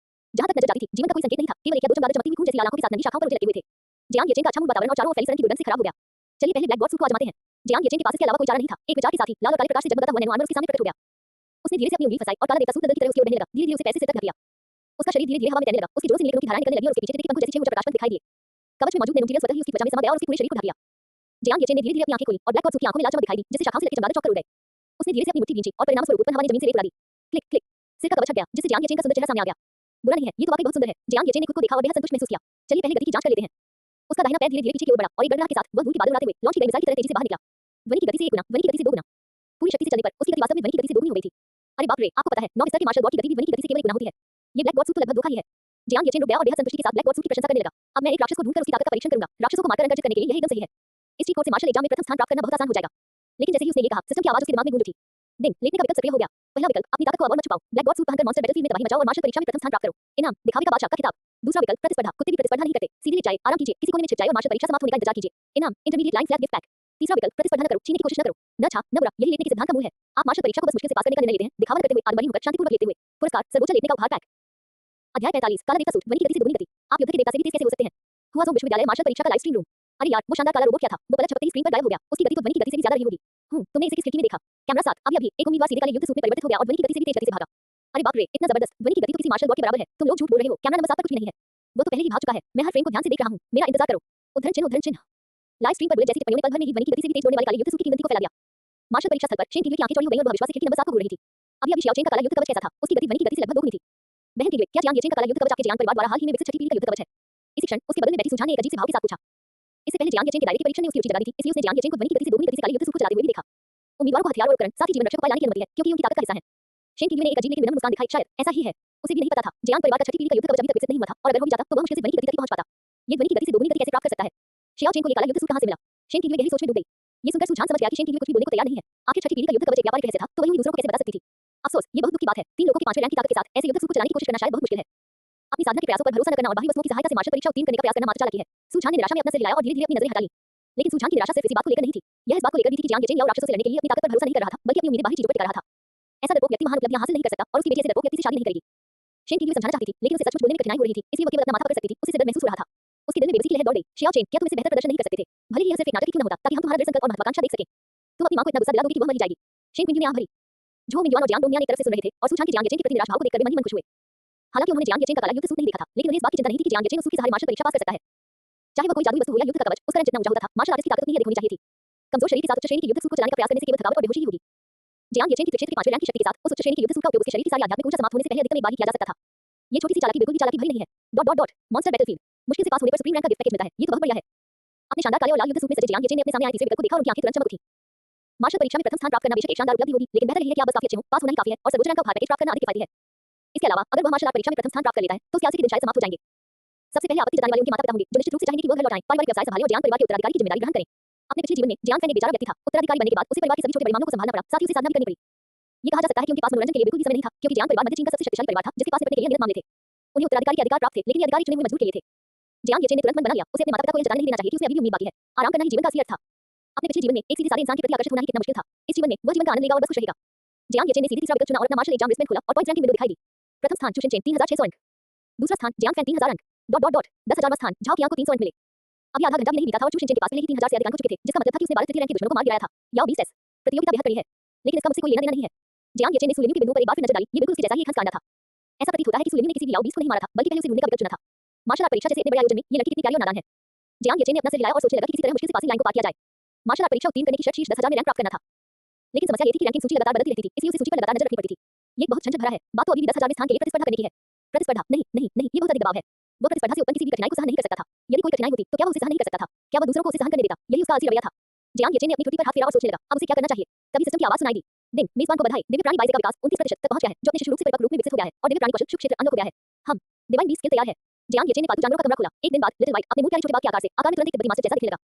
जहां तक नजर जाती थी, जीवन का कोई संकेत नहीं था, केवल एक या दो चमगादड़ चमकती हुई खून जैसी लाल आंखों के साथ नंगी शाखाओं पर उलझे लटके हुए थे। जियांग येचेन का अच्छा मूड वातावरण और चारों ओर फैली सड़न की दुर्गंध से खराब हो गया। चलिए पहले ब्लैक बॉक्स सूट को आजमाते हैं। जियांग येचेन के पास इसके अलावा कोई चारा नहीं था। एक विचार के साथ ही लाल और काले प्रकाश से जगमगाता हुआ नैनो आर्मर उसके सामने प्रकट हो गया। उसने धीरे से अपनी उंगली फंसाई और काला देवता सूट गदर की तरह उसकी ओर बढ़ने लगा। धीरे-धीरे उसे पैसे से तक ढक लिया। उसका शरीर धीरे-धीरे हवा में तैरने लगा। उसकी जोरों से नीले रंग की धाराएं निकलने लगी और उसके पीछे तितली पंखों जैसे 6 ऊंचे प्रकाश दिखाई दिए। कवच में मौजूद नैनो स्वतः ही उसकी त्वचा में समा गया और उसके पूरे शरीर को ढक लिया। जियांग येचेन ने धीरे-धीरे अपनी आंखें खोली और ब्लैक बॉक्स सूट की आंखों में लाल चमक दिखाई दी, जिससे शाखाओं से लटके चमगादड़ चौंक कर उड़ गए। उसने धीरे से अपनी मुट्ठी खींची और परिणामस्वरूप उत्पन्न हवा ने जमीन से रेत उड़ा दी। क्लिक क्लिक, सिर का कवच हट गया, जिससे जियांग येचेन का सुंदर चेहरा सामने आ गया। बुरा नहीं है, ये तो वाकई बहुत सुंदर है। जियांग येचेन ने खुद को देखा और बेहद संतुष्ट महसूस किया। चलिए पहले गति की जांच कर लेते हैं। उसका दाहिना पैर धीरे-धीरे पीछे की ओर बढ़ा और एक गड़गड़ाहट के साथ वह धूल के बादल उड़ाते हुए लॉन्च की गई मिसाइल की तरह तेजी से बाहर निकला। ध्वनि की गति से 1 गुना, ध्वनि की गति से 2 गुना। पूरी शक्ति से चलने पर उसकी गति वास्तव में ध्वनि की गति से दोगुनी हो गई थी। अरे बाप रे, आपको पता है, 9 स्तर के मार्शल गॉड की गति भी ध्वनि की गति से केवल 1 गुना होती है। ये ब्लैक गॉड सूट तो लगभग धोखा ही है। जियांग येचेन रुक गया और बेहद संतुष्टि के साथ ब्लैक गॉड सूट की प्रशंसा करने लगा। अब मैं एक राक्षस को ढूंढकर उसकी ताकत का परीक्षण करूंगा। राक्षसों को मारकर रंग अर्जित करने के लिए यह एकदम सही है। इस चीट कोड से मार्शल एग्जाम में प्रथम स्थान प्राप्त करना बहुत आसान हो जाएगा। लेकिन जैसे ही उसने ये कहा, सिस्टम की आवाज उसके दिमाग में गूंज उठी। दिन लेटने का विकल्प सक्रिय हो गया। पहला विकल्प, अपनी ताकत को और मत छुपाओ। ब्लैक गॉड सूट पहनकर मॉन्स्टर बैटलफील्ड में तबाही मचाओ और मार्शल परीक्षा में प्रथम स्थान प्राप्त करो। इनाम, दिखावे का बादशाह का खिताब। दूसरा विकल्प, प्रतिस्पर्धा। कुत्ते भी प्रतिस्पर्धा नहीं करते। सीधे लेट जाए, आराम कीजिए, किसी कोने में छिप जाए और मार्शल परीक्षा समाप्त होने का इंतजार कीजिए। इनाम, intermediate line flag gift pack. तीसरा विकल्प, प्रतिस्पर्धा न करो, छीनने की कोशिश न करो। न अच्छा न बुरा, यही लेटने के सिद्धांत का मूल है। आप मार्शल परीक्षा को बस मुश्किल से पास करने का निर्णय लेते हैं, दिखावा करते हुए, आत्मबली होकर शांतिपूर्वक लेते हुए। पुरस्कार, सर्वोच्च लेटने का उपहार पैक। अध्याय 45, काला देवता सूट, ध्वनि की गति से दोगुनी गति। आप युद्ध के देवता से भी तेज कैसे हो सकते हैं? हुआज़ोंग विश्वविद्यालय मार्शल परीक्षा का लाइव स्ट्रीम रूम। अरे यार, वो शानदार काला रोबोट क्या था? वो पलक झपकते ही स्क्रीन पर गायब हो गया। उसकी गति तो ध्वनि की गति से भी ज्यादा रही होगी। तुमने इसे किस खिड़की में देखा? कैमरा 7, अभी एक उम्मीदवार सीधे काले युद्ध सूट में परिवर्तित हो गया और ध्वनि की गति से भी तेज गति से भागा। अरे बाप रे, इतना जबरदस्त! ध्वनि की गति तो किसी मार्शल गॉड के बराबर है। तुम लोग झूठ बोल रहे हो। कैमरा नंबर 7 पर कुछ भी नहीं है। वो तो पहले ही भाग चुका है। मैं हर फ्रेम को ध्यान से देख रहा हूँ। मेरा इंतजार करो। उद्धरण चिन्ह, उद्धरण चिन्ह। लाइव स्ट्रीम पर बुलेट जैसी टिप्पणियों ने पल भर में ही ध्वनि की गति से भी तेज दौड़ने वाले काले युद्ध सूट की किंवदंती को फैला दिया। मार्शल परीक्षा स्थल पर शेन कीवे की आंखें चौड़ी हो गईं और वह विश्वास से खिड़की नंबर 7 को घूर रही थी। अभी शियाओ चेन का काला युद्ध कवच कैसा था? उसकी गति ध्वनि की गति से लगभग दोगुनी थी। बहन कीवे, क्या जियांग येचेन का काला युद्ध कवच आपके जियांग परिवार द्वारा हाल ही में विकसित छठी पीढ़ी का युद्ध कवच है? इसी क्षण उसके बगल में बैठी सुजान ने एक अजीब से भाव के साथ पूछा। इससे पहले जियांग येचेन के दायरे की परीक्षा ने उसकी रुचि जगा दी थी, इसलिए उसने जियांग येचेन को ध्वनि की गति से दोगुनी गति से काले युद्ध सूट को चलाते हुए भी देखा। उम्मीदवारों को हथियार और उपकरण, साथ ही जीवन रक्षक को पाए लाने की अनुमति है, क्योंकि उनकी ताकत का हिस्सा है। शेन कीवे ने एक अजीब लेकिन विनम्र मुस्कान दिखाई। शायद ऐसा ही है। उसे भी नहीं पता था, जियांग परिवार का छठी पीढ़ी का युद्ध कवच अभी तक विकसित नहीं हुआ था और अगर हो भी जाता तो वह मुश्किल से ध्वनि की गति तक पहुंच पाता। ये ध्वनि की गति से दोगुनी गति कैसे प्राप्त कर सकता है? शियाओ चेन को ये काला युद्ध सूट कहां से मिला? शेन कीवे गहरी सोच में डूब गई। ये सुनकर सुजान समझ गया कि शेन कीवे कुछ भी बोलने को तैयार नहीं है। आखिर छठी पीढ़ी का युद्ध कवच एक व्यापारिक रहस्य था, तो वही दूसरों को कैसे बता सकती थी? अफसोस, ये बहुत दुख की बात है। 3 लोगों के 5वें रैंक की ताकत के साथ ऐसे युद्ध सूट को चलाने की कोशिश करना शायद बहुत मुश्किल है। अपनी साधना के प्रयासों पर भरोसा न करना और बाहरी वस्तुओं की सहायता से मार्शल परीक्षा उत्तीर्ण करने का प्रयास करना मात्र चालाकी है। सुजान ने निराशा में अपना सिर हिलाया और धीरे-धीरे अपनी नजरें हटा ली। लेकिन सुजान की निराशा सिर्फ इसी बात को लेकर नहीं थी। यह इस बात को लेकर भी थी कि जियांग येचेन याओ राक्षसों से लड़ने के लिए अपनी ताकत पर भरोसा नहीं कर रहा था, बल्कि अपनी उम्मीदें बाहरी चीजों पर टिका रहा था। ऐसा डरपोक व्यक्ति महान उपलब्धियां हासिल नहीं कर सकता और उसकी बेटी ऐसे डरपोक व्यक्ति से शादी नहीं करेगी। शेन कीवे समझाना चाहती थी, लेकिन उसे सच-मुच बोलने में कठिनाई हो रही थी, इसलिए वो केवल अपना माथा पकड़ सकती थी। उसे डर महसूस हो रहा था। उसके दिल में बेबसी की लहर दौड़ गई। शियाओ चेन, क्या तुम इससे बेहतर प्रदर्शन नहीं कर सकते थे? भले ही यह सिर्फ एक नाटक ही क्यों न होता, ताकि हम तुम्हारा दृढ़ संकल्प और महत्वाकांक्षा देख सकें। तुम अपनी मां को इतना गुस्सा दिला दोगी कि वह मर ही जाएगी। शेन क्विंजी ने आंख भरी। झो मिंगजुआन और जियांग डोंगमियान एक तरफ से सुन रहे थे और सुजान के जियांग येचेन के प्रति निराश भाव को देखकर वे मन ही मन खुश हुए। हालांकि उन्होंने जियांग येचेन का काला युद्ध सूट नहीं देखा था, लेकिन उन्हें इस बात की चिंता नहीं थी कि जियांग येचेन उस सूट के सहारे मार्शल परीक्षा पास कर सकता है। चाहे वह कोई जादुई वस्तु हो या युद्ध का कवच, उसका रंग जितना ऊंचा होता था, मार्शल आर्टिस्ट की ताकत उतनी ही अधिक होनी चाहिए थी। कमजोर शरीर के साथ उच्च श्रेणी के युद्ध सूट को चलाने का प्रयास करने से केवल थकावट और बेहोशी ही होगी। जियांग येचेन की क्षेत्र के 5वें रैंक की शक्ति के साथ उस उच्च श्रेणी के युद्ध सूट का उपयोग उसके शरीर की सारी आध्यात्मिक ऊर्जा समाप्त होने से पहले अधिकतम एक बार ही किया जा सकता था। ये छोटी सी चालाकी बिल्कुल भी चालाकी भरी नहीं है। मॉन्स्टर बैटलफील्ड, मुश्किल से पास होने पर सुप्रीम रैंक का गिफ्ट पैकेज मिलता है। ये तो बहुत बढ़िया है। अपने शानदार काले और लाल युद्ध सूट में सजे जियांग येचेन ने अपने सामने आए तीसरे विकल्प को देखा और उनकी आंखें तुरंत चमक उठी। मार्शल परीक्षा में प्रथम स्थान प्राप्त करना बेशक एक शानदार उपलब्धि होगी, लेकिन बेहतर यही है कि आप बस काफी अच्छे हो, पास होना ही काफी है और सर्वोच्च रैंक का उपहार पैकेज प्राप्त करना अधिक किफायती है। इसके अलावा अगर वह मार्शल आर्ट परीक्षा में प्रथम स्थान प्राप्त कर लेता है, तो उसके आलसी के दिन शायद समाप्त हो जाएंगे। सबसे पहले आपत्ति जताने वाले उनके माता-पिता होंगे, जो निश्चित रूप से चाहेंगे कि वह घर लौट आएं, पारिवारिक व्यवसाय संभालें और जियांग परिवार के उत्तराधिकारी की जिम्मेदारी ग्रहण करें। अपने पिछले जीवन में जियांग फैंग एक बेचारा व्यक्ति था। उत्तराधिकारी बनने के बाद उसे परिवार के सभी छोटे बड़े मामलों को संभालना पड़ा, साथ ही उसे साधना भी करनी पड़ी। ये कहा जा सकता है कि उनके पास मनोरंजन के लिए बिल्कुल भी समय नहीं था, क्योंकि जियांग परिवार मध्य चीन का सबसे शक्तिशाली परिवार था, जिसके पास निपटने के लिए अनगिनत मामले थे। उन्हें उत्तराधिकारी के अधिकार प्राप्त थे, लेकिन ये अधिकारी चुने हुए मजदूर के लिए थे। जियांग येचेन ने तुरंत मन बना लिया। उसे अपने माता-पिता को यह जताने नहीं देना चाहिए कि उसे अभी भी उम्मीद बाकी है। आराम करना ही जीवन का असली अर्थ था। अपने पिछले जीवन में एक सीधे साधे इंसान के प्रति आकर्षित होना ही कितना मुश्किल था। इस जीवन में वह जीवन का आनंद लेगा और बस खुश रहेगा। जियांग येचेन ने सीधे तीसरा विकल्प चुना और अपना मार्शल एग्जाम रिजल्ट खोला और पॉइंट रैंक की विंडो दिखाई दी। प्रथम स्थान चुशन चेन 3600 अंक। दूसरा स्थान जियांग फैंग 3000 अंक। 10,000वां स्थान झाओ कियांग को 300 अंक मिले। अभी आधा घंटा भी नहीं बीता था और चुशन चेन के पास पहले ही 3000 से अधिक अंक हो चुके थे, जिसका मतलब था कि उसने 12 तृतीय रैंक के दुश्मनों को मार गिराया था। याओ 20 प्रतियोगिता बेहद कड़ी है, लेकिन इसका मुझसे कोई लेना देना नहीं है। जियांग येचेन ने सुलेन्यू के बिंदु पर एक बार फिर नजर डाली। ये बिल्कुल उसके जैसा ही एक हंस कांडा था। ऐसा प्रतीत होता है कि सुलेन्यू ने किसी भी याओ 20 को नहीं मारा था, बल्कि पहले उसे ढूंढने का विकल्प चुना था। मार्शल आर्ट परीक्षा जैसे इतने बड़े आयोजन में ये लड़की कितनी प्यारी और नादान है। जियांग येचेन ने अपना सिर हिलाया और सोचने लगा कि किसी तरह मुश्किल से पासिंग लाइन को पार किया जाए। मार्शल आर्ट परीक्षा उत्तीर्ण करने की शर्त शीर्ष 10,000 में रैंक प्राप्त करना था। लेकिन समस्या ये थी कि रैंकिंग सूची लगातार बदलती रहती थी, इसलिए उसे सूची पर लगातार नजर रखनी पड़ती थी। ये बहुत झंझट भरा है। बात तो अभी भी 10,000वें स्थान के लिए प्रतिस्पर्धा करने की है। प्रतिस्पर्धा नहीं, नहीं, नहीं, ये बहुत अधिक दबाव है। वो प्रतिस्पर्धा से उत्पन्न किसी भी कठिनाई को सहन नहीं कर सकता था। यदि कोई कठिनाई होती तो क्या वो उसे सहन नहीं कर सकता था? क्या वो दूसरों को उसे सहन करने देता? यही उसका असली रवैया था। जियांग येचेन ने अपनी ठुड्डी पर हाथ फेरा और सोचने लगा, अब उसे क्या करना चाहिए? तभी सिस्टम की आवाज सुनाई दी। दिन, मेजबान को बधाई। दिव्य प्राणी बाइज़ का विकास 29% तक पहुंच गया है, जो अपने शिशु रूप से परिपक्व रूप में विकसित हो गया है और दिव्य प्राणी कौशल शुभ क्षेत्र अंग हो गया है। हम डिवाइन बीस्ट स्किल तैयार है। जियांग येचेन ने पालतू जानवरों का कमरा खोला। एक दिन बाद लिटिल व्हाइट अपने मुंह प्यारे छोटे बाघ के आकार से आकार में तुरंत एक तिब्बती मास्टर जैसा दिखने लगा।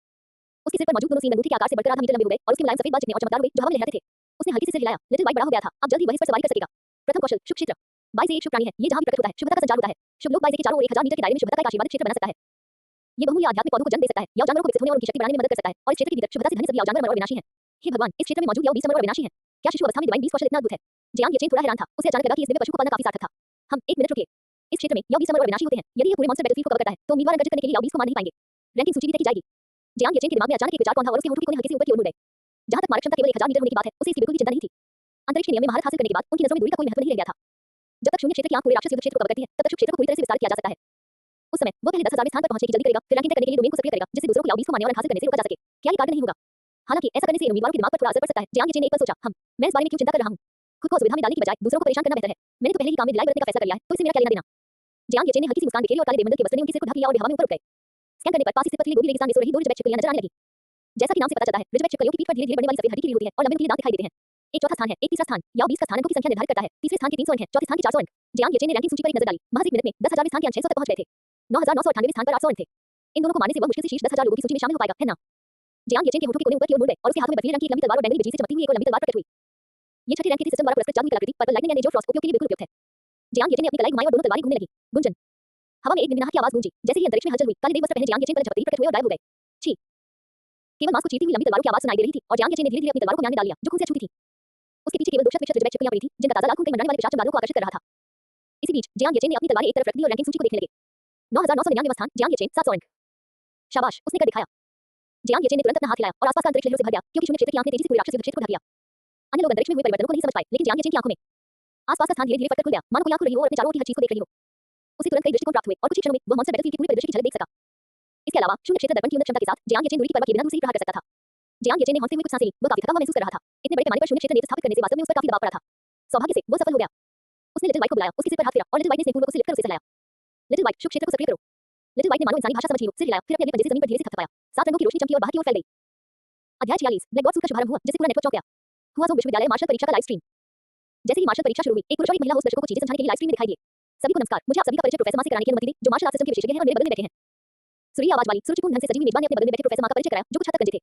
उसके सिर पर मौजूद दोनों सींग अंगूठे के आकार से बढ़कर आधा मीटर लंबे हो गए और उसके मुलायम सफेद बाल चिकने और चमकदार हुए, जो हवा में लहराते थे। उसने हल्के से सिर हिलाया। लिटिल व्हाइट बड़ा हो गया था, अब जल्द ही वह इस पर सवारी कर सकेगा। प्रथम कौशल शुभ क्षेत्र। बाइज़ एक शुभ प्राणी है, ये जहां भी प्रकट होता है शुभता का संचार होता है। शुभ लोग बाइज़ के चारों ओर 1000 मीटर के दायरे में शुभता का एक आशीर्वादित क्षेत्र बना सकता है। ये बहुमूल्य आध्यात्मिक पौधों को जन्म दे सकता है या जानवरों को विकसित होने और उनकी शक्ति बढ़ाने में मदद कर सकता है और इस क्षेत्र के भीतर शुभता से धनी सभी जानवर अमर और विनाशी हैं। हे भगवान, इस क्षेत्र में मौजूद याओ 20 अमर और विनाशी हैं। क्या शिशु अवस्था में डिवाइन बीस्ट कौशल इतना अद्भुत है? जियांग येचेन थोड़ा हैरान था। उसे अचानक लगा कि इस दिव्य पशु को पालना काफी सार्थक था। हम 1 मिनट रुकिए। इस क्षेत्र में याओ 20 अमर और विनाशी होते हैं। यदि यह पूरे मॉन्स्टर बैटलफील्ड को कवर करता है, तो उम्मीदवार अंक अर्जित करने के लिए याओ 20 को मार नहीं पाएंगे। रैंकिंग सूची भी तय की जाएगी। जियांग येचेन के दिमाग में अचानक एक विचार कौन था और उसके होंठों के कोने हल्के से ऊपर की ओर मुड़ गए। जहां तक मारक क्षमता केवल 1000 मीटर होने की बात है, उसे इसकी बिल्कुल भी चिंता नहीं थी। अंतरिक्ष के नियम में महारत हासिल करने के बाद उनकी नजरों में दूरी का कोई महत्व नहीं रह गया था। जब तक शून्य क्षेत्र की आंख पूरे राक्षस युद्ध क्षेत्र को कवर करती है, तब तक शुभ क्षेत्र को पूरी तरह से विस्तारित किया जा सकता है। उस समय वो पहले 10,000वें स्थान पर पहुंचने की जल्दी करेगा, फिर रैंकिंग तय करने के लिए डोमेन को सक्रिय करेगा, जिससे दूसरों को याओ 20 को मारने और अंक हासिल करने से रोका जा सके। क्या ये कार्य नहीं होगा? हालांकि ऐसा करने से उम्मीदवारों के दिमाग पर थोड़ा असर पड़ सकता है। जियांग येचेन ने एक पल सोचा, मैं इस बारे में क्यों चिंता कर रहा हूं? खुद को असुविधा में डालने की बजाय दूसरों को परेशान करना बेहतर है। मैंने तो पहले ही काम में ढिलाई बरतने का फैसला कर लिया है, तो इससे मेरा क्या लेना देना? जियांग येचेन ने हल्की सी मुस्कान बिखेरी और काले देवमंडल के वस्त्र ने उनके सिर को ढक लिया और वे हवा में ऊपर उठ गए। स्कैन करने पर पास ही स्थित पथरीली गोभी रेगिस्तान में सो रही दो रिजवेट छिपकलियां नजर आने लगी। जैसा कि नाम से पता चलता है, रिजवेट छिपकलियों की पीठ पर धीरे-धीरे बढ़ने वाली सफेद हड्डी की हुई है और लंबे नुकीले दांत दिखाई देते हैं। एक चौथा स्थान है, एक तीसरा स्थान या 20 का स्थान अंकों की संख्या निर्धारित करता है। तीसरे स्थान के 300 अंक हैं, चौथे स्थान के 400 अंक। जियांग येचेन ने रैंकिंग सूची पर एक नजर डाली। महज 1 मिनट में 10,000वें स्थान के अंक 600 तक पहुंच गए थे। 9,998वें स्थान पर 800 अंक थे। इन दोनों को मारने से वह मुश्किल से शीर्ष 10,000 लोगों की सूची में शामिल हो पाएगा, है ना? जियांग येचेन के होठों के कोने ऊपर की ओर मुड़ गए और उसके हाथ में बर्फीले रंग की एक लंबी तलवार और बैंगनी बिजली से चमकती हुई एक और लंबी तलवार प्रकट हुई। ये छठे रैंक के सिस्टम द्वारा पुरस्कृत जादुई कलाकृति पर्पल लाइटनिंग या नेजो फ्रॉस्ट उपयोग के लिए बिल्कुल उपयुक्त है। जियांग येचेन ने अपनी कलाई घुमाई और दोनों तलवारें घूमने लगी। गुंजन। हवा में एक गुनगुनाहट की आवाज गूंजी। जैसे ही अंतरिक्ष में हलचल हुई, काले देव वस्त्र पहने जियांग येचेन पर झपकते ही प्रकट हुए और गायब हो गए। छी। केवल मांस को चीरती हुई लंबी तलवारों की आवाज सुनाई दे रही थी और जियांग येचेन ने धीरे-धीरे अपनी तलवारों को म्यान में डाल लिया, जो खून से छूती थी। उसके पीछे केवल 2 रिजवेट छिपकलियां पड़ी थी, जिनका ताजा लाल खून कई मंडराने वाले पिशाच चमगादड़ों को आकर्षित कर रहा था। इसी बीच जियांग येचेन ने अपनी तलवारें एक तरफ रख दी और रैंकिंग सूची को देखने लगे। 9,999वां स्थान, जियांग येचेन 700 अंक। शाबाश, उसने कर दिखाया। जियांग येचेन ने तुरंत अपना हाथ हिलाया और आसपास का अंतरिक्ष लहरों से भर गया, क्योंकि शून्य क्षेत्र की आंखें तेजी से पूरे राक्षस युद्ध क्षेत्र को ढक लिया। अन्य लोग अंतरिक्ष में हुए परिवर्तनों को नहीं समझ पाए, लेकिन जियांग येचेन की आंखों में आसपास का स्थान धीरे-धीरे फटकर खुल गया, मानो कोई आंख खुल रही हो और अपने चारों ओर की हर चीज को देख रही हो। उसे तुरंत कई दृष्टिकोण प्राप्त हुए और कुछ ही क्षणों में वह मॉन्स्टर बैटलफील्ड की पूरी परिदृश्य की झलक देख सका। इसके अलावा शून्य क्षेत्र दर्पण की उन्नत क्षमता के साथ जियांग येचेन दूरी की परवाह किए बिना दूर से ही प्रहार कर सकता था। जियांग येचेन ने हौंसले हुए कुछ सांसें ली, वह काफी थका हुआ महसूस कर रहा था। इतने बड़े पैमाने पर शून्य क्षेत्र नेत्र स्थापित करने से वास्तव में उस पर काफी दबाव पड़ा था। सौभाग्य से वह सफल हो गया। उसने लिटिल व्हाइट को बुलाया, उसके सिर पर हाथ फेरा और लिटिल व्हाइट ने स्नेहपूर्वक उसे लिखकर उसे सहलाया। लिटिल व्हाइट, शुभ क्षेत्र को सक्रिय करो। लिटिल व्हाइट ने मानो इंसानी भाषा समझ ली हो, सिर हिलाया, फिर अपने पंजे से जमीन पर धीरे से थपथपाया। 7 रंगों की रोशनी चमकी और बाहर की ओर फैल गई। अध्याय 46 ब्लैक गॉड सूट का शुभारंभ हुआ, जिससे पूरा नेटवर्क चौंक गया। हुआजोंग विश्वविद्यालय मार्शल परीक्षा का लाइव स्ट्रीम। जैसे ही मार्शल परीक्षा शुरू हुई, एक पुरुष और एक महिला होस्ट दर्शकों को चीजें समझाने के लिए लाइव स्ट्रीम में दिखाई दिए। सभी को नमस्कार, मुझे आप सभी का परिचय प्रोफेसर मा से कराने की अनुमति दें, जो मार्शल आर्ट सिस्टम के विशेषज्ञ हैं और मेरे बगल में बैठे हैं। सुरीली आवाज वाली सुरुचिपूर्ण ढंग से सजी हुई मेजबान ने अपने बगल में बैठे प्रोफेसर मा का परिचय कराया, जो कुछ हद तक गंजे थे।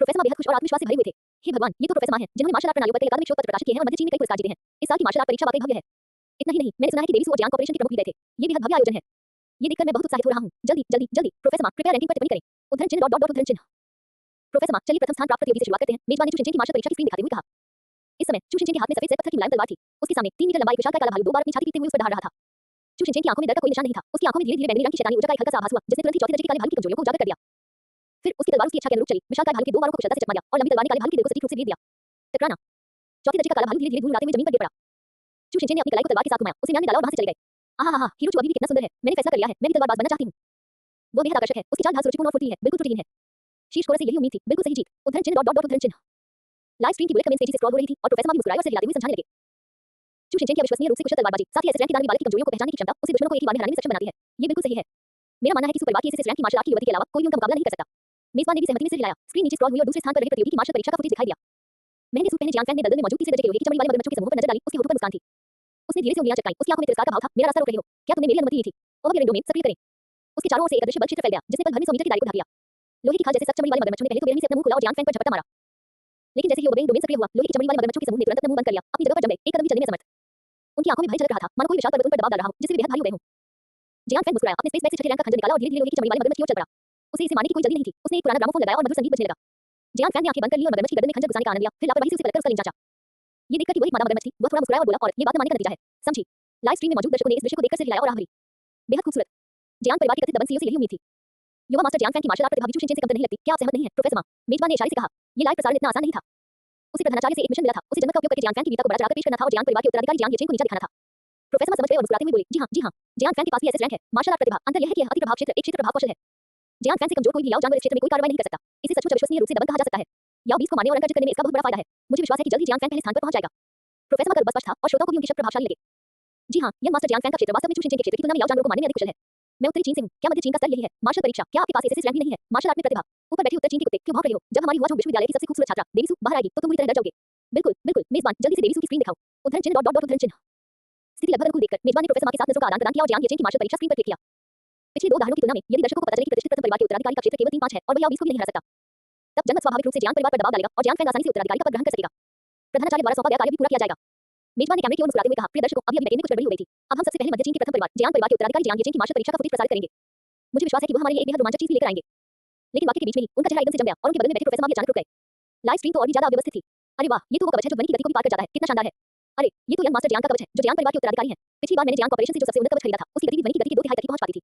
प्रोफेसर मा बेहद खुश और आत्मविश्वास से भरे हुए थे। हे भगवान, ये तो प्रोफेसर मा हैं, जिन्होंने मार्शल आर्ट प्रणालियों पर कई अकादमिक शोध पत्र प्रकाशित किए हैं और मध्य चीन में कई पुरस्कार जीते हैं। इस साल की मार्शल आर्ट परीक्षा वाकई भव्य है। इतना ही नहीं, मैंने सुना है कि देवी सू और जियांग कॉर्पोरेशन के प्रमुख भी गए थे। ये बेहद भव्य आयोजन है। ये देखकर मैं बहुत उत्साहित हो रहा हूँ। जल्दी, जल्दी, जल्दी, प्रोफेसर मा, कृपया रैंकिंग पर टिप्पणी करें। उद्धरण चिन्ह डॉट डॉट डॉट उद्धरण चिन्ह। प्रोफेसर मा, चलिए प्रथम स्थान प्राप्त प्रतियोगी से शुरुआत करते हैं। मेजबान ने चू शिनचेन की मार्शल परीक्षा की स्क्रीन दिखाते हुए कहा। इस समय चू शिनचेन के हाथ में सफेद श्वेत पत्थर की मुलायम तलवार थी। उसके सामने 3 मीटर लंबा एक विशालकाय काला भालू 2 बार अपनी छाती पीटते हुए उस पर दहाड़ रहा था। चू शिनचेन की आंखों में डर का कोई निशान नहीं था। उसकी आंखों में धीरे-धीरे बैंगनी रंग की शैतानी ऊर्जा का एक हल्का सा आभास हुआ, जिसने तुरंत ही चौथे दर्जे के काले भालू की कमजोरियों को उजागर कर दिया। फिर उसकी तलवार उसकी इच्छा के अनुरूप चली। विशालकाय भालू के 2 बारों को कुशलता से चकमा दिया और लंबी तलवार ने काले भालू के दिल को सटीक रूप से भेद दिया। टकराना। चौथे दर्जे का काला भालू धीरे-धीरे धूल उड़ाते हुए जमीन पर गिर पड़ा। चू शिनचेन ने अपनी कलाई को तलवार के साथ घुमाया, उसे म्यान में डाला और वहां से चले गए। आहा, हीरो चू अभी भी कितना सुंदर है। मैंने फैसला कर लिया है, मैं भी तलवारबाज बनना चाहती हूँ। वो बेहद आकर्षक है, उसकी चाल ढाल सुरुचिपूर्ण और फुर्तीली है, बिल्कुल त्रुटिहीन है। शीर्ष कोर से यही उम्मीद थी, बिल्कुल सही जीत। उद्धरण चिन्ह डॉट डॉट डॉट उद्धरण चिन्ह। लाइव स्ट्रीम की बुलेट कमेंट तेजी से स्क्रॉल हो रही थी और प्रोफेसर मा भी मुस्कुराए और सिर हिलाते हुए समझाने लगे। चू शिनचेन की अविश्वसनीय रूप से कुशल तलवारबाजी, साथ ही एसएस रैंक के दानवी बालक की कमजोरियों को पहचानने की क्षमता उसे दुश्मनों को एक ही बार में हराने में सक्षम बनाती है। ये बिल्कुल सही है। मेरा मानना है कि सुपर बात की एसएस रैंक की मार्शल आर्ट की युवती के अलावा कोई भी उनका मुकाबला नहीं कर सकता। मेजबान ने भी सहमति में सिर हिलाया। स्क्रीन नीचे स्क्रॉल हुई और दूसरे स्थान पर रहे प्रतियोगी की मार्शल परीक्षा का फुटेज दिखाई दिया। महंगे सूट पहने जियांग फैंग ने दलदल में मौजूद तीसरे दर्जे के लोहे की चमड़ी वाले मगरमच्छों के समूह पर नजर डाली। उसके होठों पर मुस्कान थी। उसने धीरे से उंगलियां चटकाई, उसकी आंखों में तिरस्कार का भाव था। मेरा रास्ता रोक रही हो? क्या तुमने मेरी अनुमति ली थी? ओवर विंडो में सक्रिय करें। उसके चारों ओर से एक अदृश्य बल क्षेत्र फैल गया, जिसने पल भर में 100 मीटर के दायरे को ढक लिया। लोहे की खाल जैसे सख्त चमड़ी वाले मगरमच्छों ने पहले तो बेरहमी से अपना मुंह खोला और जियांग फैंग पर झपट्टा मारा। लेकिन जैसे ही ओवर डोमेन सक्रिय हुआ, लोहे की चमड़ी वाले मगरमच्छों के समूह ने तुरंत अपना मुंह बंद कर लिया, अपनी जगह पर जम गए, एक कदम भी चलने में असमर्थ। उनकी आंखों में भय झलक रहा था, मानो कोई विशाल पर्वत उन पर दबाव डाल रहा हो, जिससे वे बेहद भारी हो गए हों। जियांग फैंग मुस्कुराया, अपने स्पेस बैग से छठे रैंक का खंजर निकाला और धीरे-धीरे लोहे की चमड़ी वाले मगरमच्छ की ओर चल पड़ा। उसे इसे मारने की कोई जल्दी नहीं थी। उसने एक पुराना ग्रामोफोन लगाया और मधुर संगीत बजने लगा। जियांग फैंग ने आंखें बंद कर ली और मगरमच्छ की गर्दन में खंजर घुसाने का आनंद लिया, फिर लापरवाही से उसे पलटकर उसका लिंग चाचा। ये देखकर कि वह एक मादा मगरमच्छ थी, वह थोड़ा मुस्कुराया और बोला, और ये बात मानने का नतीजा है, समझी? लाइव स्ट्रीम में मौजूद दर्शकों ने इस दृश्य को देखकर सिर हिलाया और आह भरी। बेहद खूबसूरत। जियांग परिवार के कथित दबंग सीईओ से यही उम्मीद थी। युवा मास्टर जियांग फैंग की मार्शल आर्ट प्रतिभा भी चू शिनचेन से कमतर नहीं लगती। क्या आप सहमत नहीं हैं, प्रोफेसर मा? मेजबान ने इशारे से कहा। ये लाइव प्रसारण इतना आसान नहीं था। उसे प्रधानाचार्य से एक मिशन मिला था। उसे जन्नत का उपयोग करके जियांग फैंग की वीरता को बड़ा चढ़ाकर पेश करना था और जियांग परिवार के उत्तराधिकारी जियांग येचेन को नीचा दिखाना था। प्रोफेसर मा समझ गए और मुस्कुराते हुए बोले, जी हाँ, जी हाँ। जियांग फैंग के पास भी एसएस रैंक है। मार्शल आर्ट प्रतिभा, अंतर यह है कि यह अति प्रभाव क्षेत्र एक क्षेत्र प्रभाव कौशल है। जियांग फैंग से कमजोर कोई भी याओ जानवर इस क्षेत्र में कोई कार्रवाई नहीं कर सकता। इसे सचमुच अविश्वसनीय रूप से दबंग कहा जा सकता है। याओ 20 को मारने और अंक अर्जित करने में इसका बहुत बड़ा फायदा है। मुझे विश्वास है कि जल्द ही जियांग फैंग पहले स्थान पर पहुंच जाएगा। प्रोफेसर मा का रूप स्पष्ट था और श्रोताओं को भी उनके शब्द प्रभावशाली लगे। जी हाँ, यह मास्टर जियांग फैंग का क्षेत्र वास्तव में चू शिनचेन के क्षेत्र की तुलना में याओ जानवरों को मारने में अधिक कुशल है। मैं उत्तरी चीन से हूँ। क्या मध्य चीन का स्तर यही है? मार्शल परीक्षा, क्या आपके पास एसएस रैंक भी नहीं है? मार्शल आर्ट में प्रतिभा। ऊपर बैठे उत्तर चीन के कुत्ते क्यों भौंक रहे हो? जब हमारी हुआझोंग विश्वविद्यालय की सबसे खूबसूरत छात्रा देवी सू बाहर आएगी तो तुम पूरी तरह डर जाओगे। बिल्कुल, बिल्कुल। मेजबान, जल्दी से देवी सू की स्क्रीन दिखाओ। उद्धरण चिन्ह डॉट डॉट डॉट उद्धरण चिन्ह। स्थिति लगभग अनुकूल देखकर मेजबान ने प्रोफेसर मा के साथ नजरों का आदान प्रदान किया और जियांग येचेन की मार्शल परीक्षा स्क्रीन पर क्लिक किया। पिछले 2 उदाहरणों की तुलना में यदि दर्शकों को पता चले कि प्रतिष्ठित प्रथम परिवार के उत्तराधिकारी का क्षेत्र केवल 3-5 है और वह याओ 20 को भी नहीं हरा सकता, तब जनमत स्वाभाविक रूप से जियांग परिवार पर दबाव डालेगा और जियांग फैंग आसानी से उत्तराधिकारी का पद ग्रहण कर सकेगा। प्रधानाचार्य द्वारा सौंपा गया कार्य भी पूरा किया जाएगा। मेजबान ने कैमरे की ओर मुस्कुराते हुए कहा, प्रिय दर्शकों, अभी मैं में कुछ गड़बड़ी हो गई थी। अब हम सबसे पहले मध्य चीन के प्रथम परिवार जियांग परिवार के उत्तराधिकारी जियांग येचेन की मार्शल परीक्षा का फुटेज प्रसारित करेंगे। मुझे विश्वास है कि वह हमारे लिए एक बेहद रोमांचक चीज भी लेकर आएंगे। लेकिन वाक्य के बीच में ही उनका चेहरा एकदम से जम गया और उनके बगल में बैठे प्रोफेसर मा भी अचानक रुक गए। लाइव स्ट्रीम तो और भी ज्यादा अव्यवस्थित थी। अरे वाह, ये तो वो कवच है जो ध्वनि की गति को भी पार कर जाता है। कितना शानदार है। अरे, ये तो यंग मास्टर जियांग का कवच है, जो जियांग परिवार के उत्तराधिकारी हैं। पिछली बार मैंने जियांग कॉर्पोरेशन से जो सबसे उन्नत कवच खरीदा था, उसकी गति भी ध्वनि की गति के 2 तिहाई तक ही पहुंच पाती थी।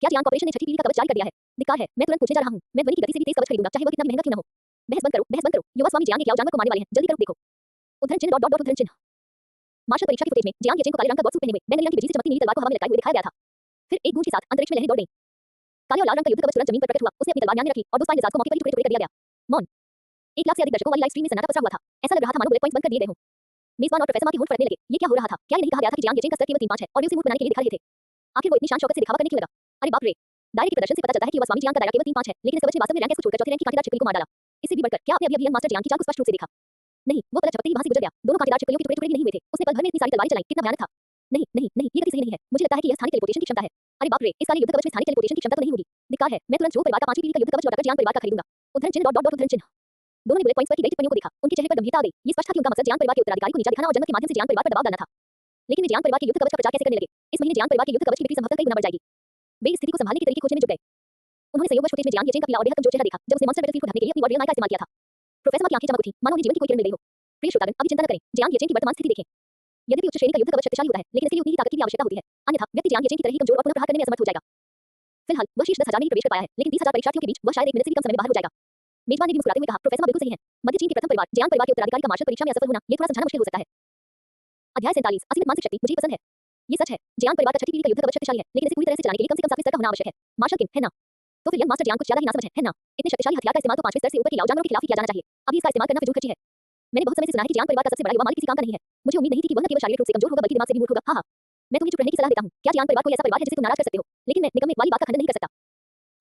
क्या जियांग कॉर्पोरेशन ने छठी पीढ़ी का कवच जारी कर दिया है? धिक्कार है, मैं तुरंत पूछने जा रहा हूं। मैं ध्वनि की गति से भी तेज कवच खरीदूंगा, चाहे वह कितना भी महंगा क्यों न हो। बहस बंद करो, बहस बंद करो। युवा स्वामी जियांग एक याओ जानवर को मारने वाले हैं, जल्दी करो, देखो। उद्धरण चिन्ह डॉट डॉट डॉट उद्धरण चिन्ह। मार्शल परीक्षा के फुटेज में जियांग येचेन को काले रंग का गॉड सूट पहने हुए बैंगनी रंग की बिजली से चमकती नीली तलवार को हवा में लटकाए हुए दिखाया गया था। फिर एक गूंज के साथ अंतरिक्ष में लहरें दौड़ गईं। काले और लाल रंग का युद्ध कवच तुरंत जमीन पर प्रकट हुआ। उसने अपनी तलवार म्यान में रखी और 2 स्पाई निजात को मौके पर ही टुकड़े-टुकड़े कर दिया गया। मौन। 1 लाख से अधिक दर्शकों वाली लाइव स्ट्रीम में सन्नाटा पसरा हुआ था। ऐसा लग रहा था मानो बुलेट पॉइंट्स बंद कर दिए गए हों। मेजबान और प्रोफेसर मा के होंठ फड़कने लगे। ये क्या हो रहा था? क्या ये नहीं कहा गया था कि जियांग येचेन का स्तर केवल 3-5 है और वे उसे मूर्ख बनाने के लिए दिखा रहे थे? आखिर वो इतनी शान शौकत से दिखावा करने क्यों लगा? अरे बाप रे! दायरे के प्रदर्शन से पता चलता है कि युवा स्वामी जियांग का दायरा केवल 3-5 है, लेकिन इस कवच ने वास्तव में रैंक को छोड़कर चौथे रैंक की कांटेदार छिपकली को मार डाला। इससे भी बढ़कर क्या आपने अभी मास्टर जियांग की चाल को स्पष्ट रूप से देखा? नहीं, वो पलक झपकते ही वहां से गुजर गया। दोनों कांटेदार छिपकलियों के टुकड़े-टुकड़े भी नहीं हुए थे। उसने पल भर में इतनी सारी तलवारें चलाई, कितना भयानक था। नहीं, नहीं, नहीं, ये गति सही नहीं है। मुझे लगता है कि यह स्थानिक टेलीपोर्टेशन की क्षमता है। अरे बाप रे, इस काले युद्ध कवच में स्थानिक टेलीपोर्टेशन की क्षमता तो नहीं होगी। धिक्कार है, मैं तुरंत जो परिवार का 5वीं पीढ़ी का युद्ध कवच लौटाकर जियांग परिवार का खरीदूंगा। उद्धरण चिन्ह डॉट डॉट उद्धरण चिन्ह। दोनों ने बुलेट पॉइंट्स पर की गई टिप्पणियों को देखा। उनके चेहरे पर गंभीरता आ गई। ये स्पष्ट था कि उनका मकसद जियांग परिवार के उत्तराधिकारी को नीचा दिखाना और जन्मत के माध्यम से जियांग परिवार पर दबाव डालना था। लेकिन वे जियांग परिवार के युद्ध कवच का प्रचार कैसे करने लगे? इस महीने जियांग परिवार के युद्ध कवच की बिक्री संभवतः कई गुना बढ़ जाएगी। वे इस स्थिति को संभालने के तरीके खोजने में जुट गए। उन्होंने संयोगवश फुटेज में जियांग येचेंग का पीला और बेहद कमजोर चेहरा देखा, जब उसने मॉन्स्टर बैटलफील्ड को ढकने के लिए अपनी वॉरियर नाई का इस्तेमाल किया था। प्रोफेसर की आंखें चमक उठी, मानो उन्हें जीवन की कोई किरण मिल गई हो। प्रिय श्रोतागण, अभी चिंता न करें, जियांग येचेंग की वर्तमान स्थिति देखें। यद्यपि उच्च श्रेणी का युद्ध कवच शक्तिशाली होता है, लेकिन इसके लिए उतनी ही ताकत की भी आवश्यकता होती है। अन्यथा व्यक्ति जियांग येचेंग की तरह ही कमजोर और पुनः प्रहार करने में असमर्थ हो जाएगा। फिलहाल वह शीर्ष 10,000 में ही प्रवेश कर पाया है, लेकिन 20,000 परीक्षार्थियों के बीच वह शायद 1 मिनट से भी कम समय में बाहर हो जाएगा। मेजबान ने भी मुस्कुराते हुए कहा, प्रोफेसर बिल्कुल सही है। मध्य चीन के प्रथम परिवार जियांग परिवार के उत्तराधिकारी का मार्शल परीक्षा में असफल होना ये थोड़ा समझाना मुश्किल हो सकता है। अध्याय 47 असीमित मानसिक शक्ति मुझे पसंद है। ये सच है, जियांग परिवार का छठी पीढ़ी का युद्ध कवच शक्तिशाली है, लेकिन इसे पूरी तरह से चलाने के लिए कम से कम 7वें स्तर का होना आवश्यक है। मार्शल किंग है ना? तो फिर यंग मास्टर जियांग कुछ ज्यादा ही नासमझ है ना? इतने शक्तिशाली हथियार का इस्तेमाल तो 5वें स्तर से ऊपर के लाओ जानवरों के खिलाफ ही किया जाना चाहिए। अभी इसका इस्तेमाल करना फिजूल खर्ची है। मैंने बहुत समय से सुना है कि जियांग परिवार का सबसे बड़ा युवा मालिक किसी काम का नहीं है। मुझे उम्मीद नहीं थी कि वह न केवल शारीरिक रूप से कमजोर होगा बल्कि दिमाग से भी मूर्ख होगा। हाँ, मैं तुम्हें चुप रहने की सलाह देता हूँ। क्या जियांग परिवार कोई ऐसा परिवार है जिसे तुम नाराज कर सकते हो? लेकिन मैं निकम्मे वाली बात का खंडन नहीं कर सकता।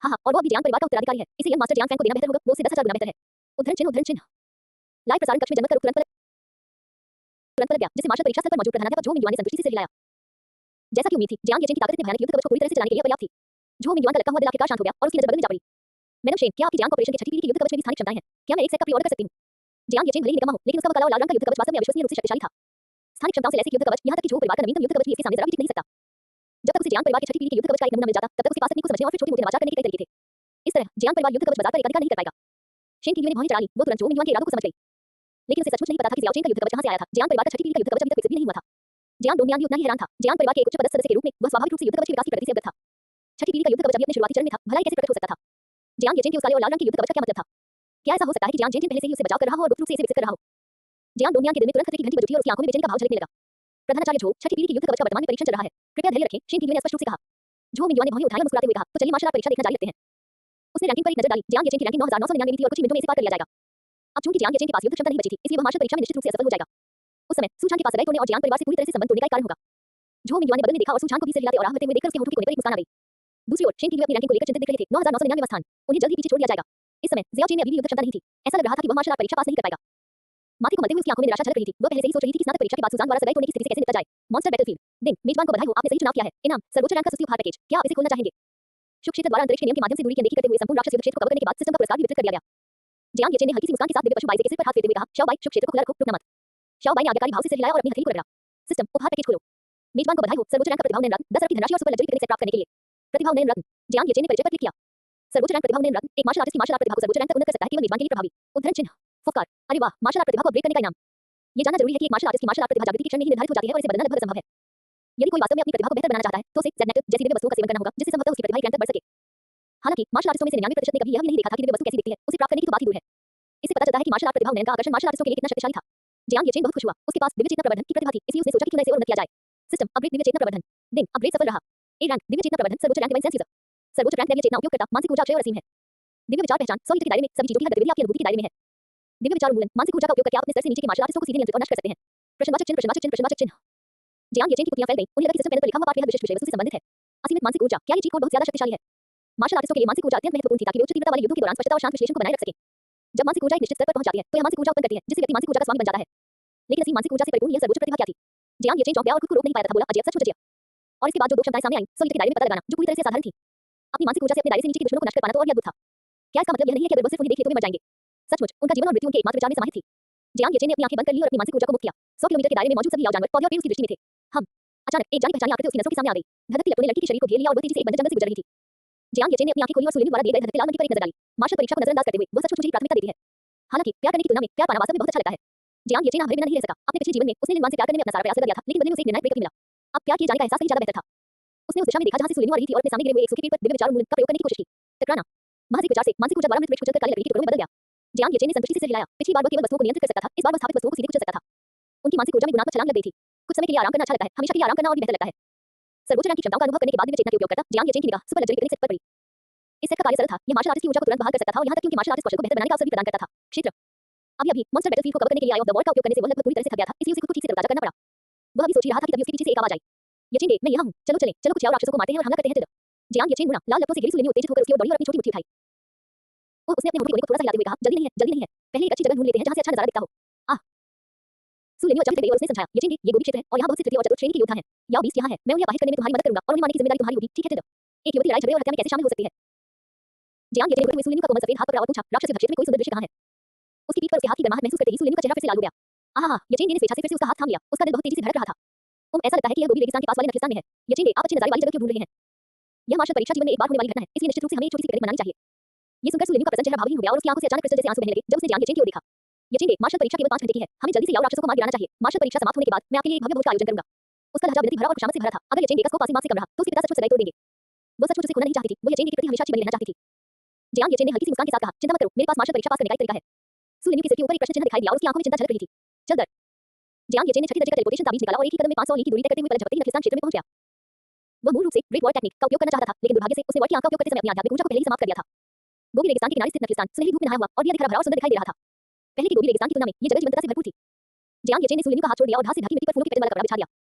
हाँ, और वो अभी जियांग परिवार का उत्तराधिकारी है, इसलिए यंग मास्टर जियांग फैंग को देना बेहतर होगा। वो उससे 10,000 गुना बेहतर है। उद्धरण चिन्ह। लाइव प्रसारण कक्ष में जन्मत कर तुरंत पलट गया, जिसे मार्शल परीक्षा स्थल पर मौजूद प्रधानाध्यापक झो मिंगयुआन ने संतुष्टि से हिलाया। जैसा कि उम्मीद थी, जियांग येचेंग की ताकत इतनी भयानक युद्ध कवच को पूरी तरह से चलाने के लिए पर्याप्त थी। झो मिंगयुआन का लगता हुआ दिल आखिरकार शांत हो गया और उसकी नजर बदल में जा पड़ी। मैडम शेन, क्या आपकी जियांग ऑपरेशन के छठी पीढ़ी के युद्ध कवच में भी स्थानिक क्षमताएं हैं? क्या मैं एक सेट का प्री ऑर्डर कर सकती हूँ? जियांग येचेंग भले ही निकम्मा हो, लेकिन उसका वो काला और लाल रंग का युद्ध कवच वास्तव में अविश्वसनीय रूप से शक्तिशाली था। स्थानिक क्षमताओं से लैस एक युद्ध कवच, यहाँ तक कि झो परिवार का नवीनतम युद्ध कवच भी इसके सामने जरा भी टिक नहीं सकता। जब तक उसे जियांग परिवार के छठी पीढ़ी के युद्ध कवच का एक नमूना मिल जाता, तब तक उसके पास तकनीक को समझने और फिर छोटे-मोटे नवाचार करने के कई तरीके थे। इस तरह जियांग परिवार युद्ध कवच बाजार पर एक अधिकार नहीं कर पाएगा। शेन की ने भौहें चढ़ा ली, वो तुरंत झो मिंगयुआन के इरादों को समझ गई। लेकिन उसे सचमुच नहीं पता था कि ज़ियाओ चेन का युद्ध कवच कहाँ से आया था। जियांग परिवार का छठी पीढ़ी का युद्ध कवच अभी तक विकसित भी नहीं हुआ था। जियांग डोंगमियांग भी उतना ही हैरान था। जियांग परिवार के एक उच्च पदस्थ सदस्य के रूप में वह स्वाभाविक रूप से युद्ध कवच के विकास की प्रगति से अवगत था। छठी पीढ़ी का युद्ध कवच अभी अपने शुरुआती चरण में था, भला ही कैसे प्रकट हो सकता था? जियांग येचेंग के उस काले और लाल रंग के युद्ध कवच का क्या मतलब था? क्या ऐसा हो सकता है कि जियांग येचेंग पहले से ही उसे बचाव कर रहा हो और गुप्त रूप से इसे विकसित कर रहा हो? जियांग डोंगमियांग के दिल में तुरंत खतरे की घंटी बज उठी और उसकी आंखों में बेचैनी का भाव झलकने लगा। प्रधानाचार्य झो, छठी पीढ़ी के युद्ध कवच का वर्तमान में परीक्षण चल रहा है, कृपया धैर्य रखें, शेन ने स्पष्ट रूप से कहा। झो मिंगयुआन ने भौहें उठाई और मुस्कुराते हुए कहा, तो चलिए मार्शल आर्ट परीक्षा देखना जारी रखते हैं। उसने रैंकिंग पर एक नजर डाली। जियांग येचेंग की रैंकिंग 9,999 थी और कुछ ही मिनटों में इसे पार कर लिया जाएगा। अब चूंकि जियांग येचेंग के पास युद्ध क्षमता नहीं बची थी, इसलिए वह मार्शल परीक्षा में निश्चित रूप से असफल हो जाएगा। उस समय सुझान के पास अगले तोड़ने और जियांग परिवार से पूरी तरह से संबंध तोड़ने का एक कारण होगा। झो मिंगयुआन ने बदल में देखा और सुझान को भी सिर हिलाते और आह भरते हुए देखकर उसके होठों के कोने पर एक मुस्कान आ गई। दूसरी ओर शेन की अपनी रैंकिंग को लेकर चिंतित दिख रहे थे। 9,999वां स्थान, उन्हें जल्द ही पीछे छोड़ दिया जाएगा। इस समय ज़ियाओ चेन में अभी भी युद्ध क्षमता नहीं थी। ऐसा लग रहा था कि वह मार्शल आर्ट परीक्षा पास नहीं कर पाएगा। माथे को मलते हुए उसकी आंखों में निराशा झलक रही थी। वह पहले से ही सोच रही थी कि स्नातक परीक्षा के बाद सुजान द्वारा सगाई तोड़ने की स्थिति से कैसे निपटा जाए। मॉन्स्टर बैटलफील्ड दिन, मेजबान को बधाई हो, आपने सही चुनाव किया है। इनाम, सर्वोच्च रैंक का सस्ती उपहार पैकेज। क्या आप इसे खोलना चाहेंगे? शुभ क्षेत्र द्वारा अंतरिक्ष के नियम के माध्यम से दूरी की अनदेखी करते हुए संपूर्ण राक्षस युद्ध क्षेत्र को कवर करने के बाद सिस्टम का पुरस्कार भी वितरित कर दिया गया। जियांग येचेंग ने हल्की सी मुस्कान के साथ दिव्य पशु बाई के सिर पर हाथ फेरते हुए कहा, शाओ बाई, शुभ क्षेत्र को खुला रखो, रुकना मत। शाओ बाई ने आज्ञाकारी भाव से सिर हिलाया और अपनी हथेली को रगड़ा। सिस्टम उपहार पैकेज खोलो। मेजबान को बधाई हो, सर्वोच्च रैंक का प्रतिभाव नयन रत्न, 10 अरब की धनराशि और सुपर लग्जरी क्रेडिट सेट प्राप्त करने के लिए। प्रतिभाव नयन रत्न, जियांग येचेंग ने परिचय पर क्लिक किया। सर्वोच्च रैंक प्रतिभाव नयन रत्न, एक मार्शल आर्टिस्ट की मार्शल आर्ट प्रतिभा को सर्वोच्च रैंक तक उन्नत कर सकता है, केवल मेजबान के लिए प्रभावी। उद्धरण चिन्ह, फुफकार, अरे वाह, मार्शल आर्ट प्रतिभा को अपग्रेड करने का इनाम। ये जानना जरूरी है कि एक मार्शल आर्टिस्ट की मार्शल आर्ट प्रतिभा जागृति की क्षण में ही निर्धारित हो जाती है और इसे बदलना लगभग असंभव है। यदि कोई वास्तव में अपनी प्रतिभा को बेहतर बनाना चाहता है, तो उसे ज़ेडनेक्टर जैसी दिव्य वस्तुओं का सेवन करना होगा, जिससे संभवतः उसकी प्रतिभा एक रैंक तक बढ़ सके। हालांकि मार्शल आर्टिस्टों में से 99% ने कभी यह भी नहीं देखा था कि दिव्य वस्तु कैसी दिखती है, उसे प्राप्त करने की तो बात ही दूर है। इससे पता चलता है कि मार्शल आर्ट प्रतिभा नयन का आकर्षण मार्शल आर्टिस्टों के लिए कितना शक्तिशाली था। जियांग येचेंग बहुत खुश हुआ। उसके पास दिव्य चेतना प्रवर्धन की प्रतिभा थी, इसलिए उसने सोचा कि क्यों न इसे और उन्नत किया जाए। सिस्टम अपग्रेड दिव्य चेतना प्रवर्धन दिन अपग्रेड सफल रहा। ए रैंक दिव्य चेतना प्रवर्धन सर्वोच्च रैंक डिवाइन सेंस यूजर। सर्वोच्च रैंक दिव्य चेतना उपयोगकर्ता मानसिक ऊर्जा अक्षय और असीम है। दिव्य विचार पहचान 100 लीटर के दायरे में सभी चीजों की हर गतिविधि आपकी अनुभूति के दायरे में है। दिव्य विचार उन्मूलन मानसिक ऊर्जा का उपयोग करके आप अपने स्तर से नीचे के मार्शल आर्टिस्टों को सीधे नियंत्रित और नष्ट कर सकते हैं। प्रश्नवाचक चिन्ह प्रश्नवाचक चिन्ह प्रश्नवाचक चिन्ह। जियांग येचेंग की पुतलियां फैल गईं। उन्हें लगा कि सिस्टम पैनल पर लिखा हुआ पाठ बेहद विशिष्ट विषय वस्तु से संबंधित है। असीमित मानसिक ऊर्जा, क्या ये चीट कोड बहुत ज्यादा शक्तिशाली है? मार्शल आर्टिस्टों के लिए मानसिक ऊर्जा अत्यंत महत्वपूर्ण थी ताकि वे उच्च तीव्रता वाले युद्धों के दौरान स्पष्टता और शांत विश्लेषण को बनाए रख सकें। जब मानसिक ऊर्जा एक निश्चित स्तर पर पहुंच जाती है, तो यह मानसिक ऊर्जा उत्पन्न करती है, जिससे व्यक्ति मानसिक ऊर्जा का स्वामी बन जाता है। लेकिन असीम मानसिक ऊर्जा से परिपूर्ण यह सर्वोच्च प्रतिभा क्या थी? जियांग येचेंग चौंक गया और खुद को रोक नहीं पाया तथा बोला, अजय सच जिया। और इसके बाद जो दो क्षमताएं सामने आईं, 100 लीटर के दायरे में पता लगाना, जो पूरी तरह से असाधारण थी। अपनी मानसिक ऊर्जा से अपने दायरे से नीचे के दुश्मनों को नष्ट कर पाना तो और भी अद्भुत था। क्या इसका मतलब यह नहीं है कि अगर वो सिर्फ उन्हें देख ले तो वे मर जाएंगे? सचमुच उनका जीवन और मृत्यु उनके एकमात्र विचार में समाहित थी। जियांग येचेंग ने अपनी आंखें बंद कर ली और अपनी मानसिक ऊर्जा को मुक्त किया। 100 किलोमीटर के दायरे में मौजूद सभी याव जानवर, पौधे और पेड़ उसकी दृष्टि में थे। हम अचानक एक जानी पहचानी आकृति उसकी नजरों के सामने आ गई। धधकती लपटों ने लड़की के शरीर को घेर लिया और वह तेजी से एक बंजर जंगल से गुजर रही थी। जियांग येचेंग ने अपनी आंखें खोली और सुलिन द्वारा दिए गए धधकते लाल मंडी पर एक नजर डाली। मार्शल परीक्षा को नजरअंदाज करते हुए वह सचमुच मुझे ही प्राथमिकता देती है। हालांकि प्यार करने की तुलना में प्यार पाना वास्तव में बहुत अच्छा लगता है। जियांग येचेंग हरे बिना नहीं रह सका। अपने पिछले जीवन में उसने लिनवान से प्यार करने में अपना सारा प्रयास लगा दिया था, लेकिन बदले में उसे एक निर्णायक ब्रेकअप मिला। अब प्यार किए जाने का एहसास कहीं ज्यादा बेहतर था। उसने उस दिशा में देखा जहां से सुलिन आ रही थी और अपने सामने गिरे हुए एक सूखे पेड़ पर दिव्य विचार उन्मूलन का प्रयोग करने की कोशिश की। टकराना महज एक विचार से मानसिक ऊर्जा द्वारा मृत वृक्ष कुचल कर काले लकड़ी के टुकड़ों में बदल गया। जियांग येचेंग ने संतुष्टि से सिर हिलाया। पिछली बार वह केवल वस्तुओं को नियंत्रित कर सकता था, इस बार वह स्थापित वस्तुओं को सीधे कुचल सकता था। उनकी मानसिक ऊर्जा में गुणात्मक छलांग लग गई थी। कुछ समय के लिए आराम करना अच्छा लगता है, हमेशा के लिए आराम करना और भी बेहतर लगता है। सर्वोच्च रैंक की क्षमताओं का अनुभव करने के बाद दिव्य चेतना के उपयोग करता जियांग येचेंग की निगाह सुपर लग्जरी क्रेडिट सेट पर पड़ी। इस सेट का कार्य सरल था। यह मार्शल आर्टिस्ट की ऊर्जा को तुरंत बहाल कर सकता था और यहां तक कि उनके मार्शल आर्टिस्ट कौशल को बेहतर बनाने का अवसर भी प्रदान करता था। क्षेत्र अभी मॉन्स्टर बैटलफील्ड को कवर करने के लिए आई ऑफ द वॉल का उपयोग करने से वह लगभग पूरी तरह से थक गया था, इसलिए उसे खुद ठीक से तरोताजा करना पड़ा। वह अभी सोच ही रहा था कि तभी उसके पीछे से एक आवाज आई। येचेंग मैं यहां हूं, चलो चलें, चलो कुछ और राक्षसों को मारते हैं और हमला करते हैं। जियांग येचेन मुड़ा लाल लपटों से घिरी सुलिनी उत्तेजित होकर उसकी ओर बढ़ी और अपनी छोटी मुट्ठी उठाई। ओह, उसने अपने होठे कोने को थोड़ा सा हिलाते हुए कहा, जल्दी नहीं है, पहले एक अच्छी जगह ढूंढ लेते हैं जहां से अच्छा नजारा दिखता हो। आह। सुलिनी अचंभित रह गई और उसने समझाया, येचेन ये गोबी क्षेत्र है और यहाँ बहुत से तृतीय और चतुर्थ श्रेणी के योद्धा हैं। याओ बीस्ट यहाँ है, मैं उन्हें अपाहिज करने में तुम्हारी मदद करूंगा और उन्हें मारने की जिम्मेदारी तुम्हारी होगी, ठीक है? एक युवती लड़ाई झगड़े और हत्या में कैसे शामिल हो सकती है? जियांग येचेन ने बढ़ते हुए सुलिनी का कोमल सफेद हाथ पकड़ा और पूछा, राक्षस युद्ध क्षेत्र में कोई सुंदर दृश्य कहां है? उसकी पीठ पर उसके हाथ की गर्माहट महसूस करते ही सुलिनी का चेहरा फिर से लाल हो गया। आहा, येचेन ने स्वेच्छा से फिर से उसका हाथ थाम लिया, उसका दिल बहुत तेजी से धड़क रहा था। ऐसा लगता है कि यह गोबी रेगिस्तान के पास वाले नखिस्तान में है। येचेन, आप अच्छे नजारे वाली जगह क्यों ढूंढ रहे हैं? यह मार्शल परीक्षा जीवन में एक बार होने वाली घटना है, इसलिए निश्चित रूप से हमें एक छोटी सी पिकनिक मनानी चाहिए। ये सुनकर सुलिनी का प्रसन्न चेहरा भावहीन हो गया और उसकी आंखों से अचानक क्रिस्टल जैसे आंसू बहने लगे जब उसने जियांग येचेन की ओर देखा। येचेन, मार्शल परीक्षा केवल 5 घंटे की है, हमें जल्दी से याओ राक्षसों को मार गिराना चाहिए। मार्शल परीक्षा समाप्त होने के बाद मैं आपके लिए एक भव्य भोज का आयोजन करूंगा। उसका लहजा विनती भरा और खुशामद से भरा था। अगर येचेन बेकस को पासिंग मार्क्स से कम रहा तो उसके पिता सचमुच सगाई तोड़ देंगे। वो सचमुच उसे खोना नहीं चाहती थी, वो येचेन के प्रति हमेशा अच्छी बनी रहना चाहती थी। जियांग येचेन ने हल्की सी मुस्कान के साथ कहा, चिंता मत करो, मेरे पास मार्शल परीक्षा पास करने का एक तरीका है। सुलिनी के सिर के ऊपर एक प्रश्न चिन्ह दिखाई दिया और उसकी आंखों में चिंता झलक रही थी। चल दर। जियांग येचेन ने छठी दर्जे का टेलीपोर्टेशन ताबीज निकाला और एक ही कदम में 500 ली की दूरी तय करते हुए पलक झपकते ही नखिस्तान क्षेत्र में पहुंच गया। वो मूल रूप से ग्रेट वॉल टेक्निक का उपयोग करना चाहता था, लेकिन दुर्भाग्य से उसने वर्ड की आंख का उपयोग करते समय अपनी आध्यात्मिक ऊर्जा को पहले ही समाप्त कर दिया था। गोबी रेगिस्तान के किनारे स्थित नखिस्तान सुनहरी धूप में नहाया हुआ और दिया दिख भरा और सुंदर दिखाई दे रहा था। पहले की गोबी रेगिस्तान की तुलना में ये जगह जीवंतता से भरपूर थी। जियांग येचेन ने सुलिनी का हाथ छोड़ दिया और घास से ढकी मिट्टी पर फूलों के पेड़ वाला कपड़ा बिछा दिया।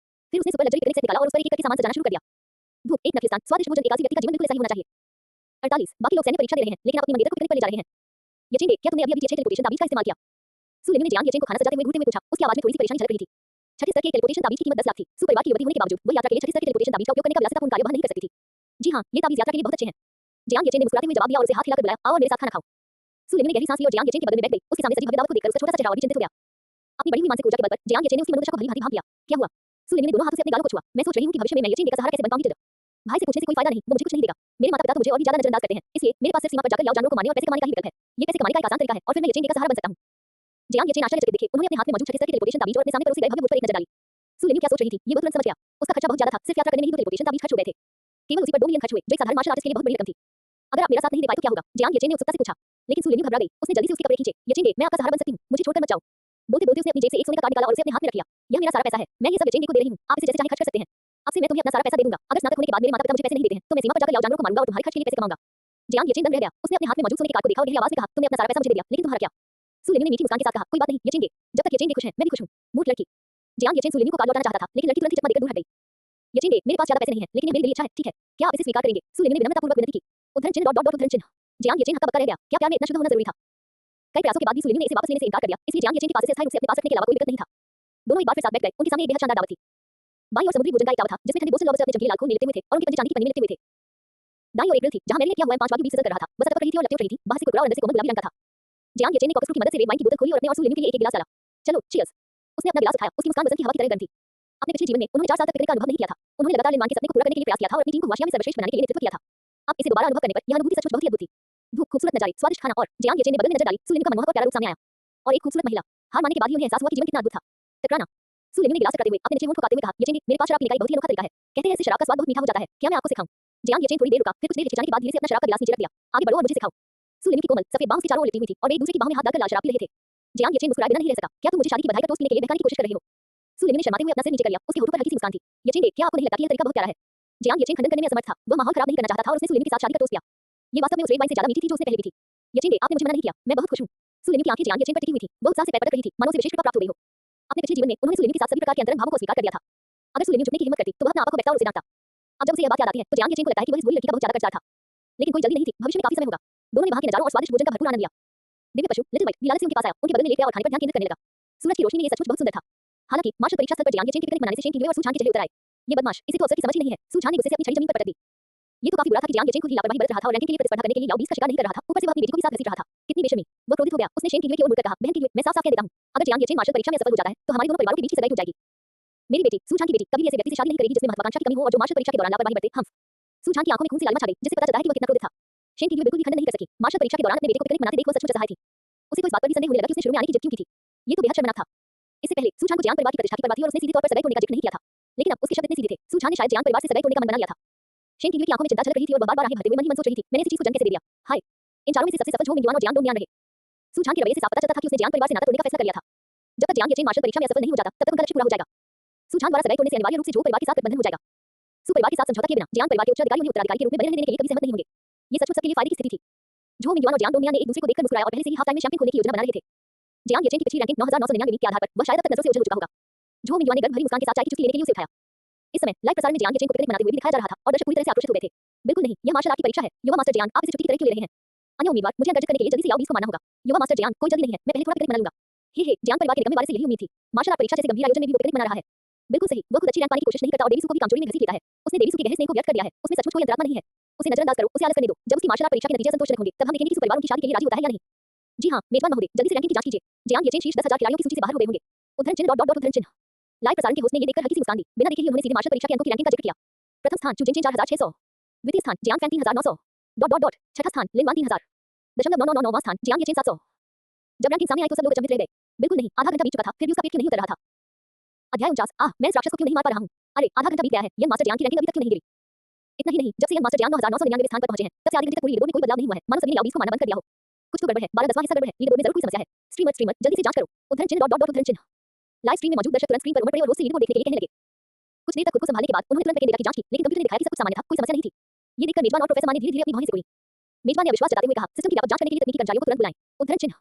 फिर उसने सुपर लग्जरी पिकनिक सेट निकाला और उस पर एक एक करके सामान सजाना शुरू कर दिया। धूप, एक नखिस्तान, स्वादिष्ट भोजन, एकासी व्यक्ति का जीवन बिल्कुल ऐसा ही होना चाहिए। 48 बाकी लोग सैन्य परीक्षा दे रहे हैं, लेकिन आप अपनी मंगेतर को पिकनिक पर ले जा रहे हैं। येचेन, क्या तुमने अभी अच्छे टेलीपोर्टेशन ताबीज का इस्तेमाल किया? सुलिनी ने जियांग येचेन को खाना सजाते हुए घूरते हुए पूछा, उसकी आवाज में थोड़ी सी परेशानी झलक रही थी। छठी स्तर के टेलीपोर्टेशन ताबीज की कीमत 10 लाख थी। सुपरिवार की युवती होने के बावजूद वह यात्रा के लिए छठी स्तर के टेलीपोर्टेशन ताबीज का उपयोग करने का विलासितापूर्ण कार्य वह नहीं कर सकती थी। जी हाँ, ये ताबीज यात्रा के लिए बहुत अच्छे हैं। जियांग येचेन ने मुस्कुराते हुए जवाब दिया और उसे हाथ हिलाकर बुलाया, आओ और मेरे साथ खाना खाओ। सुलिनी ने गहरी सांस ली और जियांग येचेन के बगल में बैठ गई। उसके सामने सजी भव्य दावत को देखकर उसका छोटा सा चेहरा और भी चिंतित हो गया। अपनी बढ़ी हुई मानसिक ऊर्जा के बल पर जियांग येचेन ने उसकी मनोदशा को भली भांति भांप लिया। क्या हुआ? सुलिनी ने दोनों हाथों से अपने गालों को छुआ। मैं सोच रही हूं कि भविष्य में मैं येचेन का सहारा कैसे बन पाऊंगी? भाई से पूछने से कोई फायदा नहीं, वो मुझे कुछ नहीं देगा। मेरे माता-पिता तो मुझे और भी ज्यादा नजरअंदाज करते हैं, इसलिए मेरे पास सिर्फ सीमा पर जाकर याओ जानवरों को मारने और पैसे कमाने का ही विकल्प है। ये पैसे कमाने का एक आसान तरीका है और फिर मैं येचेन का सहारा बन सकता हूं। जियांग येचेन आश्चर्यचकित दिखे, उन्होंने अपने हाथ में मौजूद छठी स्तर के टेलीपोर्टेशन ताबीज और अपने सामने परोसे गए भव्य भोज पर एक नजर डाली। सुलिनी क्या सोच रही थी, ये वो तुरंत समझ गया। उसका खर्चा बहुत ज्यादा था, सिर्फ यात्रा करने में ही 2 टेलीपोर्टेशन ताबीज खर्च हो गए थे। केवल उसी पर 2 मिलियन खर्च हुए, जो एक साधारण मार्शल आर्टिस्ट के लिए बहुत बड़ी रकम थी। अगर आप मेरा साथ नहीं दे पाए तो क्या होगा? जियांग येचेन ने उत्सुकता से पूछा। लेकिन सुलिनी घबरा गई, उसने जल्दी से उसके कपड़े खींचे। येचेन, मैं आपका सहारा बन सकती हूं, मुझे छोड़कर मत जाओ। बोलते-बोलते उसने अपनी जेब से एक सोने का कार्ड निकाला और उसे अपने हाथ में रख लिया। यह मेरा सारा पैसा है, मैं ये सब येचेन को दे रही हूं, आप इसे जैसे चाहे खर्च कर सकते हैं। अब से मैं तुम्हें अपना सारा पैसा दे दूंगा। अगर स्नातक होने के बाद मेरे माता-पिता मुझे पैसे नहीं देते हैं, तो मैं सीमा पर जाकर याओ जानवरों को मारूंगा और तुम्हारे खर्च के लिए पैसे कमाऊंगा। जियांग येचेन दंग रह गया, उसने अपने हाथ में मौजूद सोने के कार्ड को देखा और गहरी आवाज में कहा, तुमने अपना सारा पैसा मुझे दे दिया, लेकिन तुम्हारा क्या? सुलिनी ने मीठी मुस्कान के साथ कहा, कोई बात नहीं येचेन, जब तक येचेन खुश है, मैं भी खुश हूं। मूर्ख लड़की। जियांग येचेन सुलिनी को कार्ड लौटाना चाहता था, लेकिन लड़की तुरंत ही चकमा देकर दूर हट गई। येचेन, मेरे पास ज्यादा पैसे नहीं है, लेकिन ये मेरे दिल की इच्छा है, ठीक है? क्या आप इसे स्वीकार करेंगे? सुलिनी ने विनम्रतापूर्वक विनती की। उद्धरण चिन्ह उद्धरण चिन्ह। जियांग येचेन हक्का-बक्का रह गया, क्या प्यार में इतना शुद्ध होना जरूरी था? कई प्रयासों के बाद भी सुलिनी ने इसे वापस लेने से इनकार कर दिया, इसलिए जियांग येचेन के पास इसे अस्थायी रूप से अपने पास रखने के अलावा कोई विकल्प नहीं था। दोनों एक बार फिर साथ बैठ गए, उनके सामने एक बेहद शानदार दावत थी। बाईं ओर समुद्री भोजन का एक तावा था, जिसमें ठंडे बोस्टन लॉबस्टर अपने चमकीले लाल खून में लिपटे हुए थे और उनके पंजे चांदी की पन्नी में लिपटे हुए थे। दाईं ओर एक ग्रिल थी, जहां मैंने क्या हुआ है 5 वागी बीच सजग कर रहा था। वह सटक रही थी और लपटे उठ रही थी, बाहर से कुरकुरा और अंदर से कोमल गुलाबी रंग का था। जियांग येचेन ने कॉकस्क्रू की मदद से रेड वाइन की बोतल खोली और अपने और सुलिनी के लिए एक गिलास डाला। चलो, चीयर्स। उसने अपना गिलास उठाया, उसकी मुस्कान वसंत की हवा की तरह गर्म थी। अपने पिछले जीवन में उन्होंने 4 साल तक पिकनिक का अनुभव नहीं किया था। उन्होंने लगातार लिनवान के सपने को पूरा करने के लिए प्रयास किया था और अपनी टीम को हुआशिया में सर्वश्रेष्ठ बनाने के लिए नेतृत्व किया था। अब इसे दोबारा अनुभव करने पर यह अनुभूति सचमुच बहुत ही अद्भुत थी। धूप, खूबसूरत नजारे, स्वादिष्ट खाना और जियांग येचेन ने बगल में नजर डाली, सुलिनी का मनमोहक और प्यारा रूप सामने आया। और एक खूबसूरत महिला। हार मानने के बाद ही उन्हें एहसास हुआ कि जीवन कितना अद्भुत था। टकराना। सुलिनी ने गिलास टकराते हुए अपने निचले होंठ को काटते हुए कहा, येचेन, मेरे पास शराब पीने का एक बहुत ही अनोखा तरीका है। कहते हैं इससे शराब का स्वाद बहुत मीठा हो जाता है, क्या मैं आपको सिखाऊं? जियांग येचेन थोड़ी देर रुका, फिर कुछ देर हिचकिचाने के बाद धीरे से अपना शराब का गिलास नीचे रख दिया। आगे बढ़ो और मुझे सिखाओ। सुलिनी की कोमल सफेद बांह उसकी चारों ओर लिपटी हुई थी और वे एक दूसरे की बाहों में हाथ डालकर लाल शराब पी रहे थे। जियांग येचेन मुस्कुराए बिना नहीं रह सका, क्या तुम मुझे शादी की बधाई का टोस्ट पीने के लिए बहकाने की कोशिश कर रही हो? सुलिनी ने शर्माते हुए अपना सिर नीचे कर लिया, उसके होठों पर हल्की सी मुस्कान थी। येचेन, क्या आपको नहीं लगता कि यह तरीका बहुत प्यारा है? जियांग येचेन खंडन करने में असमर्थ था, वह माहौल खराब नहीं करना चाहता था और उसने सुलिनी के साथ शादी का टोस्ट किया। ये वास्तव में उस रेड वाइन से ज्यादा मीठी थी जो उसने पहले पी थी। येचेन, आपने मुझे मना नहीं किया, मैं बहुत खुश हूं। सुलिनी की आंखें जियांग येचेन पर टिकी हुई थी, वो उत्साह से पैर-पटक रही थी, मानो उसे विशेष कृपा प्राप्त हो गई हो। अपने पिछले जीवन में उन्होंने सुलिनी के साथ सभी प्रकार के अंतरंग भावों को स्वीकार कर दिया था। अगर सुलिनी झुकने की हिम्मत करती तो वह अपने आपा को बैठता और उसे डांटता। अब जब उसे यह बात याद आती है तो जियांग येचेन को लगता है कि वह इस बुरी लड़की का बहुत ज्यादा कर्जदार था। लेकिन कोई जल्दी नहीं थी, भविष्य में काफी समय होगा। दोनों ने वहां के नजारों और स्वादिष्ट भोजन का भरपूर आनंद लिया। दिव्य पशु लिटिल व्हाइट विलायत से उनके पास आया, उनके बगल में लेट गया और खाने पर ध्यान केंद्रित करने लगा। सूरज की रोशनी में ये सचमुच बहुत सुंदर था। हालांकि मार्शल परीक्षा स्थल पर जियांग येचेन की पिकनिक मनाने से शेन किंगवे और सू झान के चेहरे उतर आए। ये बदमाश, इसे तो अवसर की समझ ही नहीं है। सू झान ने गुस्से से अपनी छड़ी जमीन पर पटक दी। ये तो काफी बुरा था कि जियांग येचेन खुद ही लापरवाही बरत रहा था और रैंकिंग के लिए प्रतिस्पर्धा करने के लिए याओ बीस का शिकार नहीं कर रहा था, ऊपर से वह अपनी बेटी को भी साथ घसीट रहा था। कितनी बेशर्मी। वो क्रोधित हो गया, उसने शेन किंगवे की ओर मुड़कर कहा, बहन किंगवे, मैं साफ-साफ कह देता हूं, अगर जियांग येचेन मार्शल परीक्षा में असफल हो जाता है तो हमारे दोनों परिवारों के बीच की सगाई टूट जाएगी। मेरी बेटी, सू झान की बेटी, कभी भी ऐसे व्यक्ति से शादी नहीं करेगी जिसमें महत्वाकांक्षा की कमी हो और जो मार्शल परीक्षा के दौरान लापरवाही बरते। हम्फ। सू झान की आंखों में खून सी लालिमा छा गई, जिससे पता चलता है कि वह कितना क्रोधित था। शेन किंगवे बिल्कुल भी खंडन नहीं कर सकी। मार्शल परीक्षा के दौरान अपने बेटे को पिकनिक मनाते देख वह सचमुच असहाय थी। उसे तो इस बात पर भी संदेह होने लगा कि उसने शुरू में आने की जिद क्यों की थी। ये तो बेहद शर्मनाक था। इससे पहले सू झान को जियांग परिवार की प्रतिष्ठा की परवाह थी और उसने सीधे तौर पर सगाई तोड़ने का जिक्र नहीं किया था। लेकिन अब उसके शब्द इतने सीधे थे, सू झान ने शायद जियांग परिवार से सगाई तोड़ने का मन बना लिया था। शेन किंगवे की आंखों में चिंता झलक रही थी और वह बार-बार आगे बढ़ते हुए मन ही मन सोच रही थी, मैंने इस चीज को जन्म कैसे दे दिया? हाय। इन चारों में से सबसे सफल झो मिंगजुआन और जियांग डोंगमियान रहे। सू झान के रवैये से साफ पता चलता था कि उसने जियांग परिवार से नाता तोड़ने का फैसला कर लिया था। जब तक जियांग येचेन मार्शल परीक्षा में असफल नहीं हो जाता, तब तक उनका लक्ष्य पूरा हो जाएगा। सू झान द्वारा सगाई तोड़ने से अनिवार्य रूप से झो परिवार के साथ गठबंधन हो जाएगा। सू परिवार के साथ समझौता किए बिना जियांग परिवार के उत्तराधिकारी उन्हें उत्तराधिकारी के रूप में बने रहने देने के लिए कभी सहमत नहीं होंगे। ये सचमुच सबके लिए फायदे की स्थिति थी। झो मिंगजुआन और जियांग डोंगमियान ने एक दूसरे को देखकर मुस्कुराया और पहले से ही हाफ टाइम में चैंपियन होने की योजना बना रहे थे। जियांग येचेन की पिछली रैंकिंग 9999 के आधार पर वह शायद अब तक नजरों से ओझल हो चुका होगा। झो मिंगजुआन ने गर्भ भरी मुस्कान के साथ चाय की चुस्की लेने के लिए उसे उठाया। इस समय लाइव प्रसारण में जियांग येचेन को पिकनिक मनाते हुए भी दिखाया जा रहा था और दर्शक पूरी तरह से आकर्षित हो गए थे। बिल्कुल नहीं, यह मार्शल आर्ट की परीक्षा है। युवा मास्टर जयान, आप इसे छुट्टी की तरह क्यों ले रहे हैं? अन्य उम्मीदवार, मुझे अंतर्गत करने के लिए जल्दी से आओ 20 को मारना होगा। युवा मास्टर जयान, कोई जल्दी नहीं है, मैं पहले थोड़ा पिकनिक मना लूंगा। हे, जयान परिवार के निकम्मे वाले से यही उम्मीद थी। मार्शल आर्ट परीक्षा जैसे गंभीर आयोजन में भी वो पिकनिक मना रहा है। बिल्कुल सही, वो खुद अच्छी रैंक पाने की कोशिश नहीं करता और देवीसू को भी कामचोरी में घसीट लेता है। उसने देवीसू के गहरे स्नेह को व्यर्थ कर दिया है। उसमें सचमुच कोई अंतरात्मा नहीं है। उसे नजरअंदाज करो, उसे आलस करने दो। जब उसकी मार्शल आर्ट परीक्षा के नतीजे संतोषजनक होंगे, तब हम देखेंगे कि उस परिवार उनकी शादी के लिए राजी होता है या नहीं। जी हाँ, मेजबान महोदय, जल्दी से रैंकिंग की जांच कीजिए। जयान येचेन शीर्ष 10,000 खिलाड़ियों की सूची से बाहर हो गए होंगे। उद्धरण चिन्ह डॉट डॉट डॉट उद्धरण चिन्ह। लाइव प्रसारण के होस्ट ने ये देखकर हल्की सी मुस्कान दी। बिना देखे ही उन्होंने सीधे मार्शल परीक्षा के अंकों की रैंकिंग का जिक्र किया। प्रथम स्थान चू जिनचेन 4,600। द्वितीय स्थान Jiang Fang 3,900। Dot dot dot. छठा स्थान लिन वान 3,000। 0.999वां स्थान जियांग येचेन 700। जब रैंकिंग सामने आई तो सब लोग अचंभित रह गए। बिल्कुल नहीं, आधा घंटा बीत चुका था, फिर भी उसका पेट क्यों नहीं उतर रहा था? अध्याय 49। मैं इस राक्षस को क्यों नहीं मार पा रहा हूँ? अरे, आधा घंटा बीत गया है, यंग मास्टर जयान की रैंकिंग अभी तक क्यों नहीं गिरी? इतना ही नहीं, जब से यंग मास्टर जयान 9,999वें स्थान पर पहुंचे हैं, तब से आधी घंटे तक पूरी लीडरबोर्ड में कोई बदलाव नहीं हुआ है। मानो सभी ने याओबीस को मारना बंद कर दिया हो। कुछ तो गड़बड़ है, 12/10वां हिस्सा गड़बड़ है, लीडरबोर्ड में जरूर कोई समस्या है। स्ट्रीमर जल्दी से जांच करो। उद्धरण चिन्ह डॉट डॉट डॉट उद्धरण चिन्ह। लाइव स्ट्रीम में मौजूद दर्शक तुरंत स्क्रीन पर उमड़ पड़े और रोज से लीडरबोर्ड देखने के लिए कहने लगे। कुछ देर तक खुद को संभालने के बाद उन्होंने तुरंत पेकेट डेटा की जांच की, लेकिन कंप्यूटर ने दिखाया कि सब कुछ सामान्य था, कोई समस्या नहीं थी। ये देखकर मेजबान और प्रोफेसर मान ने धीरे-धीरे अपनी भौहें सिकोड़ी। मेजबान ने अविश्वास जताते हुए कहा, सिस्टम की व्यापक जांच करने के लिए तकनीकी कर्मचारियों को तुरंत बुलाएं। उद्धरण चिन्ह।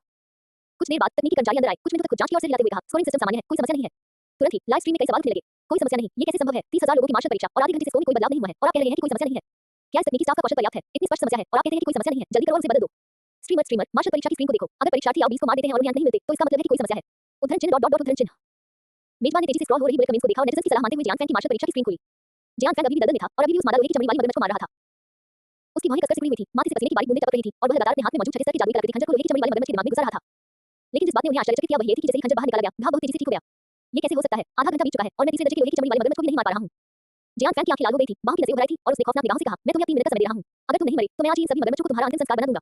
कुछ देर बाद तकनीकी कर्मचारी अंदर आए, कुछ मिनटों तक खुद जांच की और सिर हिलाते हुए कहा, स्कोरिंग सिस्टम सामान्य है, कोई समस्या नहीं है। तुरंत ही लाइव स्ट्रीम में कई सवाल उठने लगे। कोई समस्या नहीं, ये कैसे संभव है? 30,000 लोगों की मार्शल परीक्षा और आधे घंटे से स्कोर में कोई बदलाव नहीं हुआ है और आप कह रहे हैं कि कोई समस्या नहीं है। क्या इस तकनीकी स्टाफ का कौशल पर्याप्त है? इतनी स्पष्ट समस्या है और आप कहते हैं कि कोई समस्या नहीं है। जल्दी करो और उसे बदल दो। स्ट्रीमर मार्शल परीक्षा की स्क्रीन को देखो। अगर परीक्षार्थी याओबीस को मार देते हैं और उन्हें अंक नहीं मिलते, तो इसका मतलब है कि कोई समस्या है। उद्धरण चिन्ह डॉट डॉट डॉट उद्धरण चिन्ह। मेजबान ने तेजी से स्क्रॉल हो रही बुलेट कमेंट्स को देखा और नेटिजन्स की सलाह मानते हुए जियांग फैंग की मार्शल परीक्षा की स्क्रीन खोली। जियांग फैंग अभी भी दलदल में था और अभी भी उस मादा लोहे की चमड़ी वाली मगरमच्छ को मार रहा था। उसकी भौहें कसकर सिकुड़ी हुई थी, माथे से पसीने की बारीक बूंदें टपक रही थी और वह लगातार अपने हाथ में मौजूद छठे स्तर की जादुई कलाकृति खंजर को लोहे की चमड़ी वाली मगरमच्छ के दिमाग में घुसा रहा था। लेकिन जिस बात ने उन्हें आश्चर्यचकित किया वह ये थी कि जैसे ही खंजर बाहर निकाला गया, घाव बहुत तेजी से ठीक हो गया। ये कैसे हो सकता है? आधा घंटा बीत चुका है और मैं तीसरे दर्जे की लोहे की चमड़ी वाली मगरमच्छ को भी नहीं मार पा रहा हूँ। जियांग फैंग की आंखें लाल हो गई थी, बाहों की नसें उभर आई थी और उसने खौफनाक निगाहों से कहा, मैं तुम्हें 3 मिनट का समय दे रहा हूँ। अगर तुम नहीं मरे, तो मैं आज ही इन सभी मगरमच्छों को तुम्हारा अंतिम संस्कार बना दूंगा।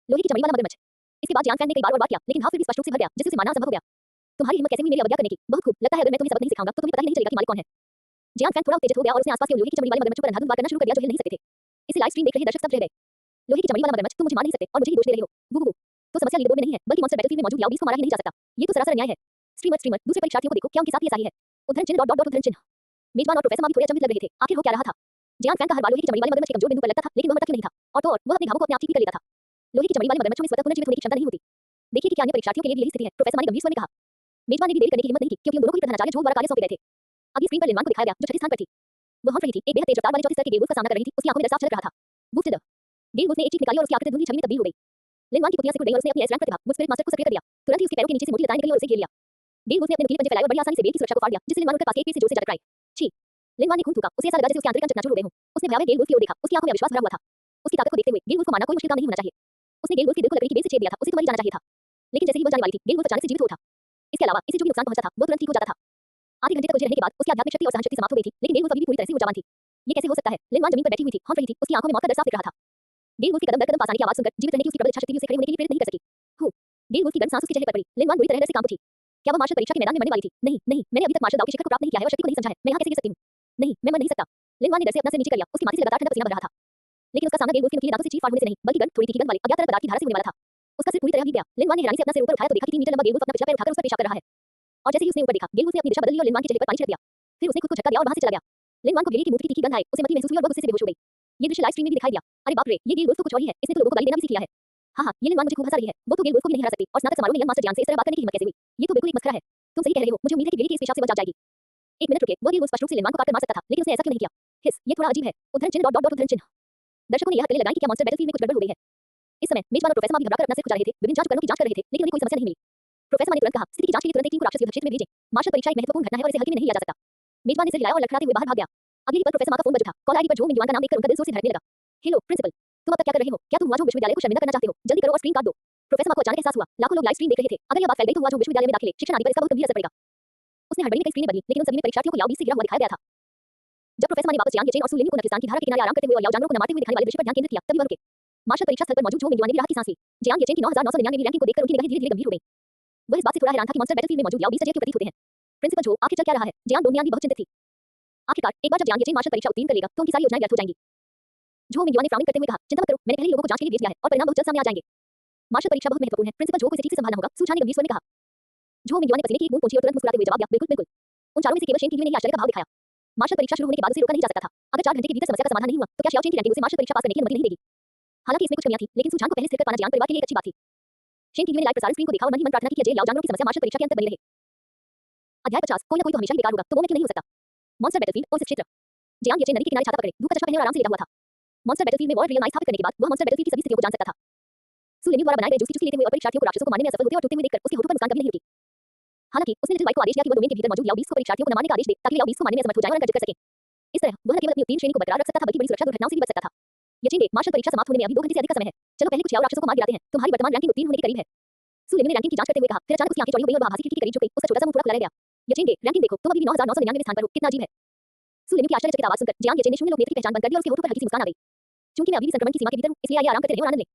लोहे की चमड़ी वाला मगरमच्छ। इसके बाद जियांग फैंग ने कई बार और बात किया, लेकिन घाव फिर भी स्पष्ट रूप से भर गया, जिससे उसे मारना असंभव हो गया। तुम्हारी हिम्मत कैसे हुई मेरी अवज्ञा करने की? बहुत खूब, लगता है अगर मैं तुम्हें सबक नहीं सिखाऊंगा तो तुम्हें पता ही नहीं चलेगा कि मालिक कौन है। जियांग फैंग थोड़ा उत्तेजित हो गया और उसने आसपास के लोहे की चमड़ी वाले मगरमच्छों पर अंधाधुंध वार करना शुरू कर दिया जो हिल नहीं सकते थे। इसे लाइव स्ट्रीम देख रहे दर्शक स्तब्ध रह गए। लोहे की चमड़ी वाला मगरमच्छ, तुम मुझे मार नहीं सकते और मुझे ही दोष दे रहे हो। वू। तो समस्या लीडरबोर्ड में नहीं है, बल्कि मॉन्स्टर बैटलफील्ड में मौजूद याओबीस को मारा ही नहीं जा सकता। ये तो सरासर अन्याय है। स्ट्रीमर दूसरे परीक्षार्थियों को देखो, क्या उनके साथ भी ऐसा ही है? उद्धरण चिन्ह डॉट डॉट डॉट उद्धरण चिन्ह। मेजबान और प्रोफेसर माँ भी थोड़े अचंभित लग रहे थे। आखिर हो क्या रहा था? जियांग फैंग का हर बार लोहे की चमड़ी वाले मगरमच्छ के कमजोर बिंदु पर लगता था, लेकिन वह मरता क्यों नहीं था? और तो और वह अपने घावों को अपने आप ठीक भी कर लेता था। लोहे की चमड़ी वाले मगरमच्छों में स्वतः पुनर्जीवित होने की क्षमता नहीं होती। देखिए कि क्या अन्य परीक्षार्थियों के लिए भी यही स्थिति है? प्रोफेसर माँ ने गंभीर स्वर में कहा। मेजबान ने भी देरी करने की हिम्मत नहीं की, क्योंकि उन दोनों को ही प्रधानाचार्य झोंक द्वारा कार्य सौंपे गए थे। अगली स्क्रीन पर लिनवान को दिखाया गया, जो छठे स्थान पर थी। वह हंस रही थी, एक बेहद तेज रफ्तार वाले चौथे स्तर के गेलवुल्फ का सामना कर रही थी, उसकी आंखों में दर्द साफ झलक रहा था। वुफ द गेलवुल्फ ने एक चीख निकाली और उसकी आकृति धुंधली छवि में तब्दील हो गई। लिनवान की पुतलियां सिकुड़ गईं और उसने अपनी S rank Pratibha would spirit master को सक्रिय कर दिया। तुरंत ही उसके पैरों के नीचे से मोटी लताएं निकली और उसे घेर लिया। गेलवुल्फ ने अपने नुकीले पंजे फैलाए और बड़ी आसानी से बेल की सुरक्षा को फाड़ दिया, जिससे लिनवान उनके पास एक पेड़ से जोर से जा टकराई। छी! लिनवान ने खून थूका, उसे ऐसा लगा जैसे उसके आंतरिक अंग चकनाचूर हो गए हों। उसने भयावह गेलवुल्फ की ओर देखा, उसकी आंखों में अविश्वास भरा हुआ था। उसकी ताकत को देखते हुए गेलवुल्फ को मारना कोई मुश्किल काम नहीं होना चाहिए। उसने गेलवुल्फ के दिल को लकड़ी की बेल से छेद दिया था, उसे तो मर ही जाना चाहिए था। लेकिन जैसे ही वह जाने वाली थी, गेलवुल्फ अचानक से जीवित हो उठा। इसके अलावा इसे जो भी नुकसान पहुंचा था, वो तुरंत ठीक हो जाता था। आधे घंटे तक उलझे रहने के बाद उसकी आध्यात्मिक शक्ति और सहनशक्ति समाप्त हो गई थी, लेकिन गेलवुल्फ अभी भी पूरी तरह से ऊर्जावान थी। ये कैसे हो सकता है? लिनवान जमीन पर बैठी हुई थी, हौंफ रही थी, उसकी आंखों में मौत का डर साफ दिख रहा था। गेलवुल्फ की कदम दर कदम पास आने की आवाज सुनकर जीवित रहने की उसकी प्रबल इच्छाशक्ति भी उसे खड़े होने के लिए प्रेरित नहीं कर सकी। हू! गेलवुल्फ की गर्म सांस उसके चेहरे पर पड़ी। लिनवान बुरी तरह से कांप उठी। क्या वह मार्शल परीक्षा के मैदान में मरने वाली थी? नहीं, नहीं, मैंने अभी तक मार्शल दाव के शिखर को प्राप्त नहीं किया है और शक्ति को नहीं समझा है। मैं यहाँ कैसे गिर सकती हूँ? नहीं, मैं मर नहीं सकता। लिनवान ने डर से अपना सिर नीचे कर लिया, उसकी माथे से लगातार ठंडा पसीना बह रहा था। लेकिन उसका सामना गेलवुल्फ की नुकीली दांतों से चीर फाड़ होने से नहीं, बल्कि गर्म थोड़ी तीखी गंध वाले अज्ञात तरल पदार्थ की धारा से होने वाला था। उसका सिर पूरी तरह भीग गया। लिनवान ने हैरानी से अपना सिर ऊपर उठाया तो देखा कि 3 मीटर लंबा गेलवुल्फ अपना पिछला पैर उठाकर उस पर पेशाब कर रहा है। और जैसे ही उसने ऊपर देखा, गेलवुल्फ ने अपनी दिशा बदल ली और लिनवान के चेहरे पर पानी छिड़क दिया। फिर उसने खुद को झटका दिया और वहां से चला गया। लिनवान को गेली की मूर्ति की तीखी गंध आई, उसे मती महसूस हुई और वह गुस्से से बेहोश हो गई। ये दृश्य लाइव स्ट्रीम में भी दिखाई दिया। अरे बाप रे, ये गेलवुल्फ तो कुछ और ही है, इसने तो लोगों को गाली देना भी सीख लिया है। हाँ, ये लिनवान मुझे खूब हंसा रही है। वो तो गेलवुल्फ को भी नहीं हरा सकती और स्नातक समारोह में यंग मास्टर जियांग से इस तरह बात करने की हिम्मत कैसे हुई? ये तो बिल्कुल एक मसखरा है। तुम सही कह रहे हो, मुझे उम्मीद है कि गेली की इस पेशाब से बच जाएगी। एक मिनट रुकिए, वो गेलवुल्फ स्पष्ट रूप से लिनवान को काटकर मार सकता था, लेकिन उसने ऐसा क्यों नहीं किया? हिस, ये थोड़ा अजीब है। उद्धरण चिन्ह डॉट डॉट डॉट उद्धरण चिन्ह। दर्शकों ने यह हथकड़ी लगाई कि क्या मॉन्स्टर बैटलफील्ड में कुछ गड़बड़ हो गई है। इस समय मेजबान और प्रोफेसर माँ भी घबराकर अपना सिर खुजा रहे थे, विभिन्न जांच उपकरणों की जांच कर रहे थे, लेकिन उन्हें कोई समस्या नहीं मिली। प्रोफेसर माँ ने तुरंत कहा, स्थिति की जांच के लिए तुरंत एक टीम को राक्षस युद्ध क्षेत्र में भेजें। मार्शल परीक्षा एक महत्वपूर्ण घटना है और इसे हल्के में नहीं लिया जा सकता। मेजबान ने सिर हिलाया और लड़खड़ाते हुए बाहर भाग गया। अगली ही पल प्रोफेसर माँ का फोन बज उठा। कॉल आईडी पर जो मिंगवान का नाम देखकर उनका दिल जोर से धड़कने लगा। हेलो प्रिंसिपल, तुम अब तक क्या कर रहे हो? क्या तुम हुआझोंग विश्वविद्यालय को शर्मिंदा करना चाहते हो? जल्दी करो और स्क्रीन काट दो। प्रोफेसर माँ को अचानक एहसास हुआ, लाखों लोग लाइव स्ट्रीम देख रहे थे। अगर यह बात फैल गई तो हुआझोंग विश्वविद्यालय में दाखिले, शिक्षण आदि पर इसका बहुत गंभीर असर पड़ेगा। उसने हड़बड़ी में कई स्क्रीनें बदली, लेकिन उन सभी में परीक्षार्थियों को याओबीस से घिरा हुआ दिखाया गया था। जब प्रोफेसर माँ ने वापस जियांग येचेन और सू लिन्यू को नक्किस्तान की धारा के किनारे आराम करते हुए और याओ जानवरों को न मारते हुए दिखाने वाले दृश्य पर ध्यान केंद्रित किया, तभी वह रुके। मार्शल परीक्षा स्थल पर मौजूद जो मिंगवान ने भी राहत की सांस ली। जियांग येचेन की 9,999वीं रैंकिंग को देखकर उनकी निगाहें धीरे-धीरे गंभीर हो गईं। वह इस बात से थोड़ा हैरान था कि मॉन्स्टर बैटलफील्ड में मौजूद याओबीस सजग क्यों प्रतीत होते हैं। प्रिंसिपल झो, आखिर चल क्या रहा है? जियांग डोंगयान भी बहुत चिंतित थी। आखिरकार एक बार जब जियांग येचेन मार्शल परीक्षा उत्तीर्ण कर लेगा, तो उनकी सारी योजनाएं व्यर्थ हो जाएंगी। झो मिंगवान ने फ्राउनिंग करते हुए कहा, चिंता मत करो, मैंने पहले ही लोगों को जांच के लिए भेज दिया है और परिणाम बहुत जल्द सामने आ जाएंगे। मार्शल परीक्षा बहुत महत्वपूर्ण है, प्रिंसिपल झो को इसे ठीक से संभालना होगा, सूझा ने गंभीर स्वर में कहा। झो मिंगवान ने पसीने की एक बूंद पोंछी और तुरंत मुस्कुराते हुए जवाब दिया, बिल्कुल बिल्कुल। उन चारों में से केवल शेन किंग ने ही आश्चर्य का भाव दिखाया। मार्शल परीक्षा शुरू होने के बाद उसे रोका नहीं जा सकता था। अगर 4 घंटे के भीतर समस्या का समाधान नहीं हुआ, तो क्या शाओ चेन की रैंकिंग उसे मार्शल परीक्षा पास करने की अनुमति नहीं देगी? हालांकि इसमें कुछ कमियां थी, लेकिन सुझाव को पहले स्थिर कर पाना जियांग परिवार के लिए एक अच्छी बात थी। शेन किंग ने लाइव प्रसारण स्क्रीन को देखा और मन ही मन प्रार्थना की कि अजय याओ जानवरों की समस्या मार्शल परीक्षा के अंत तक बनी रहे। अध्याय 50। कोई ना कोई तो हमेशा ही बेकार होगा, तो वो मैं क्यों नहीं हो सकता? मॉन्स्टर बैटलफील्ड और इस क्षेत्र। जियांग येचेन नदी के किनारे छाता पकड़े, धूप का चश्मा पहने और आराम से लेटा हुआ था। मॉन्स्टर बैटलफील्ड में वॉर रियल नाइट स्थापित करने के बाद वह मॉन्स्टर बैटलफील्ड की सभी स्थितियों को जान सकता था। सुलेनी द्वारा बनाए गए जूसी लेते हुए और परीक्षार्थियों को राक्षसों को मारने में असफल होते और टूटते हुए देखकर उसके होठों पर मुस्कान कभी नहीं रुकी। हालांकि उसने लिटिल वाइट को आदेश दिया कि वह डोमेन के भीतर मौजूद याओ बीस्ट को परीक्षार्थियों को न मारने का आदेश दे ताकि याओ बीस्ट को मारने में असमर्थ हो जाए और उनका जिक्र कर सके। इस तरह वह न केवल अपनी उत्तीर्ण श्रेणी को बरकरार रख सकता था बल्कि बड़ी सुरक्षा दुर्घटनाओं से भी बच सकता था। यचेंगे मार्शल परीक्षा समाप्त होने में अभी 2 घंटे से अधिक का समय है। चलो पहले कुछ याओ राक्षसों को मार गिराते हैं। तुम्हारी वर्तमान रैंकिंग उत्तीर्ण होने के करीब है। सुलेनी ने रैंकिंग की जांच करते हुए कहा। फिर अचानक उसकी आंखें चौड़ी हो गईं और वह आभासी खिड़की के करीब झुक गई। उसका छोटा सा मुंह पूरा खुला रह गया। यचेंगे रैंकिंग देखो, तुम अभी भी 9999 स्थान पर हो। कितना अजीब है। सुलेनी की आश्चर्यचकित आवाज सुनकर जियांग येचेन ने शून्य लोग नेत्र की पहचान बंद कर दी और उसके होठों पर हल्की सी मुस्कान आ गई। चूंकि मैं अभी भी संक्रमण की सीमा के भीतर हूं, इसलिए आइए आराम करते रहें और आनंद लें।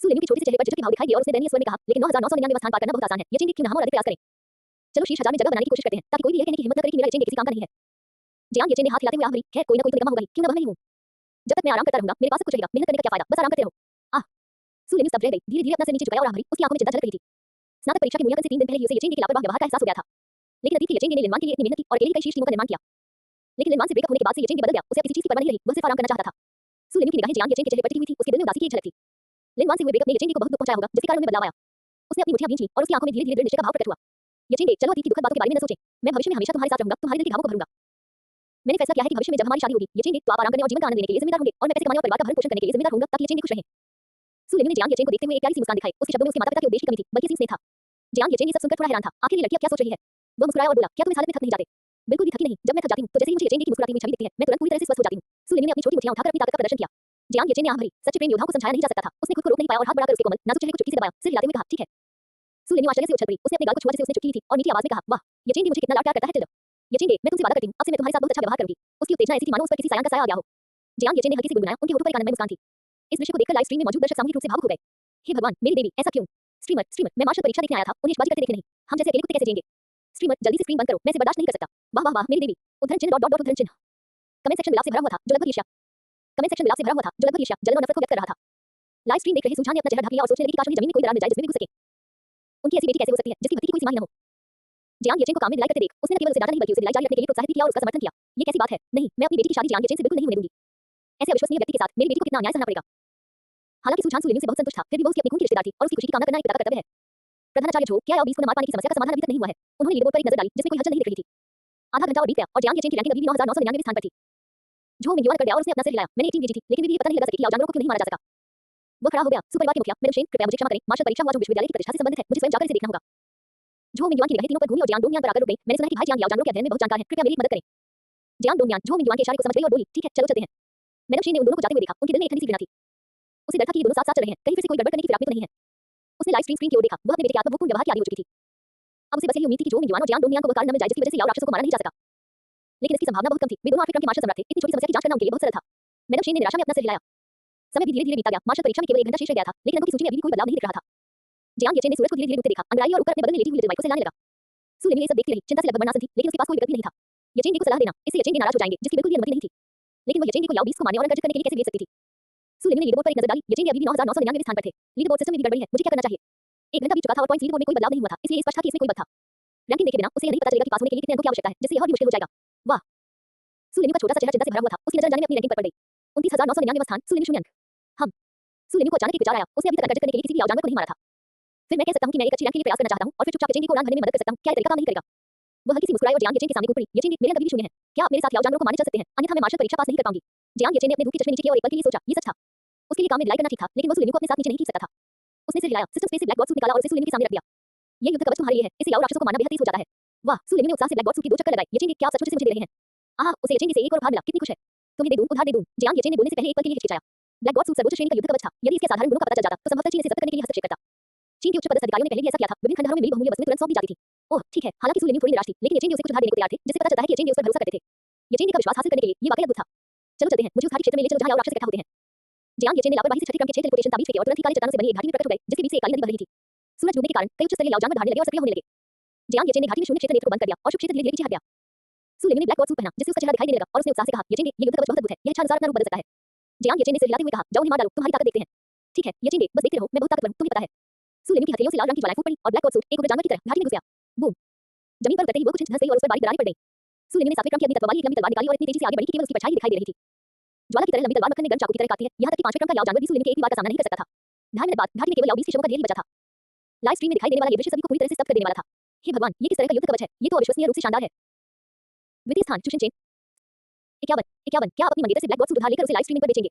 सुलेनी के छोटे से चेहरे पर झिझक के भाव दिखाई दिए और उसने दयनीय स्वर में कहा, लेकिन 9999 स्थान पार करना बहुत आसान है। यचेंगे क्यों न हम और अधिक प्रयास करें। चलो शीर्ष 1000 में जगह बनाने की कोशिश करते हैं ताकि कोई भी यह कहने की हिम्मत न करे कि मेरा यचेंगे किसी काम का नहीं है। जियांग येचेन ने हाथ हिलाते हुए आह भरी, खैर कोई ना कोई तो निकम्मा होगा ही, क्यों न वह नहीं हूं। जब तक मैं आराम करता रहूंगा मेरे पास सब कुछ रहेगा, मेहनत करने का क्या फायदा, बस आराम करते रहो। आह। सुलेनी स्तब्ध रह गई, धीरे-धीरे अपना सिर नीचे झुकाया और आह भरी। उसकी आंखों में चिंता झलक रही थी। स्नातक परीक्षा के मूल्यांकन से 3 दिन पहले ही उसे यचेंगे के लापरवाह व्यवहार का एहसास हो गया था। लेकिन अतीत के यचेंगे ने लिनवान के लिए इतनी मेहनत की और अकेले कई शीर्ष टीमों का निर्माण किया। लेकिन लिनवान से ब्रेकअप होने के बाद से यचेंगे बदल गया। उसे अब किसी चीज की परवाह नहीं रही, वह सिर्फ आराम करना चाहता था। सुलेनी की निगाहें जियांग येचेन के चेहरे पर टिकी हुई थी, उसके दिल में उदासी की एक झलक थी। लिनवान से हुए ब्रेकअप ने यचेंगे को बहुत दुख पहुंचाया होगा, जिसके कारण उनमें बदलाव आया। उसने अपनी मुट्ठियां भींच लीं और उसकी आंखों में धीरे-धीरे दृढ़ निश्चय का भाव प्रकट हुआ। यचेंगे चलो अतीत की दुखद बातों के बारे में न सोचें। मैं भविष्य में हमेशा तुम्हारे साथ रहूंगा, तुम्हारे दिल के घावों को भरूंगा। मैंने फैसला किया है कि भविष्य में जब हमारी शादी होगी, यचेंगे तो आप आराम करने और जीवन का आनंद लेने के लिए जिम्मेदार होंगे और मैं पैसे कमाने और परिवार का भरण पोषण करने के लिए जिम्मेदार होऊंगा ताकि यचेंगे खुश रहें। सुलेनी ने जियांग येचेन को देखते हुए एक प्यारी सी मुस्कान दिखाई। उसके शब्दों में उसके माता-पिता के उद्देश्य की कमी थी, बल्कि सिर्फ स्नेह था। जियांग येचेन ये सब सुनकर थोड़ा हैरान था। आखिर ये लड़की अब क्या सोच रही है। वह मुस्कुराया और बोला, क्या तुम इस हालत में थक नहीं जाते। बिल्कुल भी थकी नहीं। जब मैं थक जाती हूं तो जैसे ही मुझे यचेंगे की मुस्कुराती हुई छवि दिखती है, मैं तुरंत पूरी तरह से स्वस्थ हो जाती हूं। सुलेनी ने अपनी छोटी मुट्ठियां उठाकर अपनी ताकत का प्रदर्शन किया। जियांग येचेन ने आह भरी। सच्चे प्रेम योद्धाओं को समझाया नहीं जा सकता था। उसने खुद को रोक नहीं पाया और हाथ बढ़ाकर उसके कोमल नाजुक चेहरे को चुटकी से दबाया, सिर हिलाते हुए कहा, ठीक है। सुलेनी आश्चर्य से उछल पड़ी। उसने अपने गाल को छुआ जिसे उसने चुटकी ली थी और मीठी आवाज में कहा, वाह, यचेंगे मुझे कितना लाड प्यार करता है। चलो यचेंगे, मैं तुमसे वादा करती हूं, अब से मैं तुम्हारे साथ बहुत अच्छा व्यवहार करूंगी। उसकी उत्तेजना ऐसी थी मानो उस पर किसी सायांग का साया आ गया हो। जियांग येचेन ने हल्के से गुनगुनाया, उनके होठों पर एक आनंदमय मुस्कान थी। इस दृश्य को देखकर लाइव स्ट्रीम में मौजूद दर्शक सामूहिक रूप से भावुक हो गए। हे भगवान, मेरी देवी, ऐसा क्यों। स्ट्रीमर, मैं मार्शल परीक्षा देखने आया था, उन्हें शिवाजी करते देखने नहीं। हम जैसे अकेले कुत्ते कैसे जिएंगे। स्ट्रीमर, जल्दी से स्क्रीन बंद करो, मैं इसे बर्दाश्त नहीं कर सकता। वाह वाह वाह, मेरी देवी। उद्धरण चिन्ह डॉट डॉट उद्धरण चिन्ह। कमेंट सेक्शन विलाप से भरा हुआ था, जो लगभग ईर्ष्या। कमेंट सेक्शन विलाप से भरा हुआ था, जो लगभग ईर्ष्या, जलन और नफरत को व्यक्त कर रहा था। लाइव स्ट्रीम देख रहे सुजान ने अपना चेहरा ढक लिया और सोचने लगी कि काश उन्हें जमीन में कोई दरार मिल जाए जिसमें भी घुस सके। उनकी ऐसी बेटी कैसे हो सकती है जिसकी भक्ति की कोई सीमा ही न हो। जियांग येचेन को काम में दिलाई करते देख उसने न केवल उसे डांटा नहीं बल्कि उसे दिलाई जारी रखने के लिए प्रोत्साहित भी किया और उसका समर्थन किया। ये कैसी बात है। नहीं, मैं अपनी बेटी की शादी जियांग येचेन से बिल्कुल नहीं होने दूंगी। ऐसे अविश्वसनीय व्यक्ति के साथ मेरी बेटी को कितना अन्याय सहना पड़ेगा। हालांकि सुजान सुलेनी से बहुत संतुष्ट था, फिर भी वो उसकी अपनी खून की रिश्तेदार थी और उसकी खुशी की कामना करना एक पिता का कर्तव्य है। प्रधानाचार्य झो, क्या याओ बीस को न मार पाने की समस्या का समाधान अभी तक नहीं हुआ है। उन्होंने लीडरबोर्ड पर एक नजर डाली जिसमें कोई हलचल नहीं दिख रही थी। आधा घंटा और बीत गया और जियांग येचेन की रैंकिंग अभी भी 9999 स्थान पर थी। झो मिंगयुआ कर गया और उसने अपना सिर हिलाया। मैंने एक टीम भेजी थी, लेकिन वे भी ये पता नहीं लगा सके कि याओ जानवरों को क्यों नहीं मारा जा सका। वह खड़ा हो गया। सुपरिवार के मुखिया, मैडम शेन, कृपया मुझे क्षमा करें। मार्शल परीक्षा हुआ जो विश्वविद्यालय की प्रतिष्ठा से संबंधित है, मुझे स्वयं जाकर इसे देखना होगा। झो मिंगयुआन की निगाहें तीनों पर घूमी और जियांग डोंगयान पर आकर रुक गई। मैंने सुना है कि भाई जियांग याओ जानवरों के अध्ययन में बहुत जानकार है, कृपया मेरी मदद करें। जियांग डोंगयान झो मिंगयुआन के इशारे को समझ गई और बोली, ठीक है, चलो चलते हैं। मैडम शेन ने उन दोनों को जाते हुए देखा। उनके दिल में एक ठंडी सी घृणा थी। उसे डर था कि ये दोनों साथ-साथ चल रहे हैं, कहीं फिर से कोई गड़बड़ करने की फिराक में तो नहीं है। उसने लाइव स्ट्रीम की ओर देखा। वह अपने बेटे के आत्मभूखून व्यवहार की आदी हो चुकी थी। अब उसे बस यही उम्मीद थी कि झो मिंगयुआन और जियांग डोंगयान को वह कारण न मिल जाए जिसकी वजह से याओ राक्षसों को मारा नहीं जा सका। लेकिन इसकी संभावना बहुत कम थी। वे दोनों आठवीं क्रम के मार्शल सम्राट थे। इतनी छोटी समस्या की जांच करना उनके लिए बहुत सरल था। मैडम शेन ने निराशा में अपना सिर हिलाया। समय भी धीरे-धीरे बीतता गया। मार्शल परीक्षा में केवल 1 घंटा शेष रह गया था, लेकिन अंकों की सूची में अभी भी कोई बदलाव नहीं दिख रहा था। जियांग येचेन ने सूरज को धीरे-धीरे डूबते देखा। अंगड़ाई और ऊपर अपने बगल में लेटी हुई लिटिल वाइट को सहलाने लगा। सुलेनी ये सब देखती रही, चिंता से लगभग मरनासन थी, लेकिन उसके पास कोई विकल्प भी नहीं था। यचेंगे को सलाह देना, इससे यचेंगे नाराज हो जाएंगे, जिसकी बिल्कुल भी अनुमति नहीं थी। लेकिन वह यचेंगे को याओ बीस को मारने और अंकर्षित करने के लिए कैसे भेज सकती थी। सुलेनी ने लीडरबोर्ड पर एक नजर डाली। यचेंगे अभी भी 9999 स्थान पर थे। लीडरबोर्ड सिस्टम में भी गड़बड़ी है, मुझे क्या करना चाहिए। 1 घंटा बीत चुका था और पॉइंट लीडरबोर्ड में कोई बदलाव नहीं हुआ था, इसलिए स्पष्ट था कि इसमें कोई बग था। रैंकिंग देखे बिना उसे यह नहीं पता चलेगा कि पास होने के लिए कितने अंकों की आवश्यकता है, जिससे यह और भी मुश्किल हो जाएगा। वाह। सुलेनी का छोटा सा चेहरा चिंता से भरा हुआ था। उसकी नजर जाने में अपनी रैंकिंग पर पड़ गई। 29999 स्थान। सुलेनी 0 अंक। हम। सुलेनी को अचानक एक विचार आया। उसने अभी तक अंकर्षित करने के लिए किसी भी याओ जानवर को नहीं मारा था। फिर मैं कह सकता हूं कि मैं एक अच्छी रैंक के लिए प्रयास करना चाहता हूं और फिर चुपचाप यचेंगे को उड़ान भरने में मदद कर सकता हूं। क्या ये तरीका काम नहीं करेगा। वह हल्की सी मुस्कुराई और जियांग येचेन के सामने कूद पड़ी। यचेंगे, मेरे अंक अभी भी 0 है। क्या आप मेरे साथ याओ जानवरों को मारने चल सकते हैं, अन्यथा मैं मार्शल परीक्षा पास नहीं कर पाऊंगी। जियांग येचेन ने अपने धूप के चश्मे नीचे किए और एक पल के लिए सोचा। ये सच था। उसके लिए काम में ढिलाई करना ठीक था, लेकिन वह सुलेनी को अपने साथ नीचे नहीं खींच सकता था। उसने सिर हिलाया, सिस्टम स्पेस से ब्लैक बॉक्स सूट निकाला और उसे सुलेनी के सामने रख दिया। ये युद्ध कवच तुम्हारे लिए है, इससे याओ राक्षसों को मारना बेहद तेज हो जाता है। वाह। सुलेनी ने उत्साह से ब्लैक बॉक्स सूट की 2 चक्कर लगाए। यचेंगे, क्या आप सचमुच इसे मुझे दे रहे हैं। आह, उसे यचेंगे से एक और उपहार मिला, कितनी खुश है। तुम्हें दे दूं, उधार दे दूं। जियांग येचेन ने बोलने से पहले एक पल के लिए हिचकिचाया। ब्लैक बॉक्स सूट सर्वोच्च श्रेणी का युद्ध कवच था। यदि इसके साधारण गुणों का पता चल जाता तो संभवतः चीन इसे जब्त करने के लिए हस्तक्षेप करता। चीन के उच्च पदस्थ अधिकारियों ने पहले भी ऐसा किया था। विभिन्न खंडहरों में मिली बहुमूल्य वस्तुएं तुरंत सौंप दी जाती थी। ओह, ठीक है। हालांकि सुलेनी थोड़ी निराश थी, लेकिन यचेंगे उसे कुछ उधार देने को तैयार थे, जिससे पता चलता है कि यचेंगे उस पर भरोसा करते थे। यचेंगे का विश्वास हासिल करने के लिए ये वाकई अद्भुत था। चलो चलते हैं, मुझे उस घाटी क्षेत्र में ले चलो जहां याओ राक्षस इकट्ठा होते हैं। जियांग येचेन ने लापरवाही से छठे क्रम के 6 टेलीपोर्टेशन ताबीज फेंके और तुरंत ही काली चट्टानों से बनी एक घाटी में प्रकट हो गए, जिसके बीच से एक काली नदी बह रही थी। सूरज डूबने के कारण कई उच्च स्तरीय याओ जानवर दहाड़ने लगे और सक्रिय होने लगे। जियांग येचेन ने घाटी में शून्य क्षेत्र नेत्र को बंद कर दिया और शुभ क्षेत्र धीरे-धीरे पीछे हट गया। सुलेनी ने ब्लैक बॉक्स सूट पहना, जिससे उसका चेहरा दिखाई देने लगा और उसने उत्साह से कहा, यचेंगे, ये युद्ध कवच बहुत अद्भुत है, यह इच्छानुसार अपना रूप बदल सकता है। जियांग येचेन ने सिर हिलाते हुए कहा, जाओ उन्हें मार डालो, तुम्हारी ताकत देखते हैं। ठीक है, यचेंगे, बस देखते रहो, मैं बहुत ताकतवर हूं, तुम्हें पता है। सुलेनी की हथेलियों से लाल रंग की ज्वालाएं फूट पड़ी और ब्लैक बॉक्स सूट एक उग्र जानवर की तरह घाटी में घुस गया। बूम। जमीन पर उतरते ही वो कुछ इंच धंस गई और उस पर बारीक दरारें पड़ गईं। सुलेनी ने सातवें क्रम की अपनी तलवार एक लंबी तलवार निकाली और इतनी तेजी से आगे बढ़ी कि केवल उसकी परछाई दिखाई दे रही थी। ज्वाला की तरह लंबी तलवार मक्खन में गर्म चाकू की तरह काटती है, यहां तक कि 5वें क्रम का याओ जानवर भी सुलेनी के एक ही बार का सामना नहीं कर सकता था। 2.5 मिनट बाद घाटी में केवल याओ 20 के शवों का ढेर ही बचा था। लाइव स्ट्रीम में दिखाई देने वाला ये दृश्य सभी को पूरी तरह से स्तब्ध कर देने वाला था। हे भगवान, ये किस तरह का युद्ध कवच है, ये तो अविश्वसनीय रूप से शानदार है। द्वितीय स्थान चुशन चेन 51 क्या आप अपनी मंदिर से ब्लैक बॉक्स सूट उधार लेकर उसे लाइव स्ट्रीमिंग पर बेचेंगे।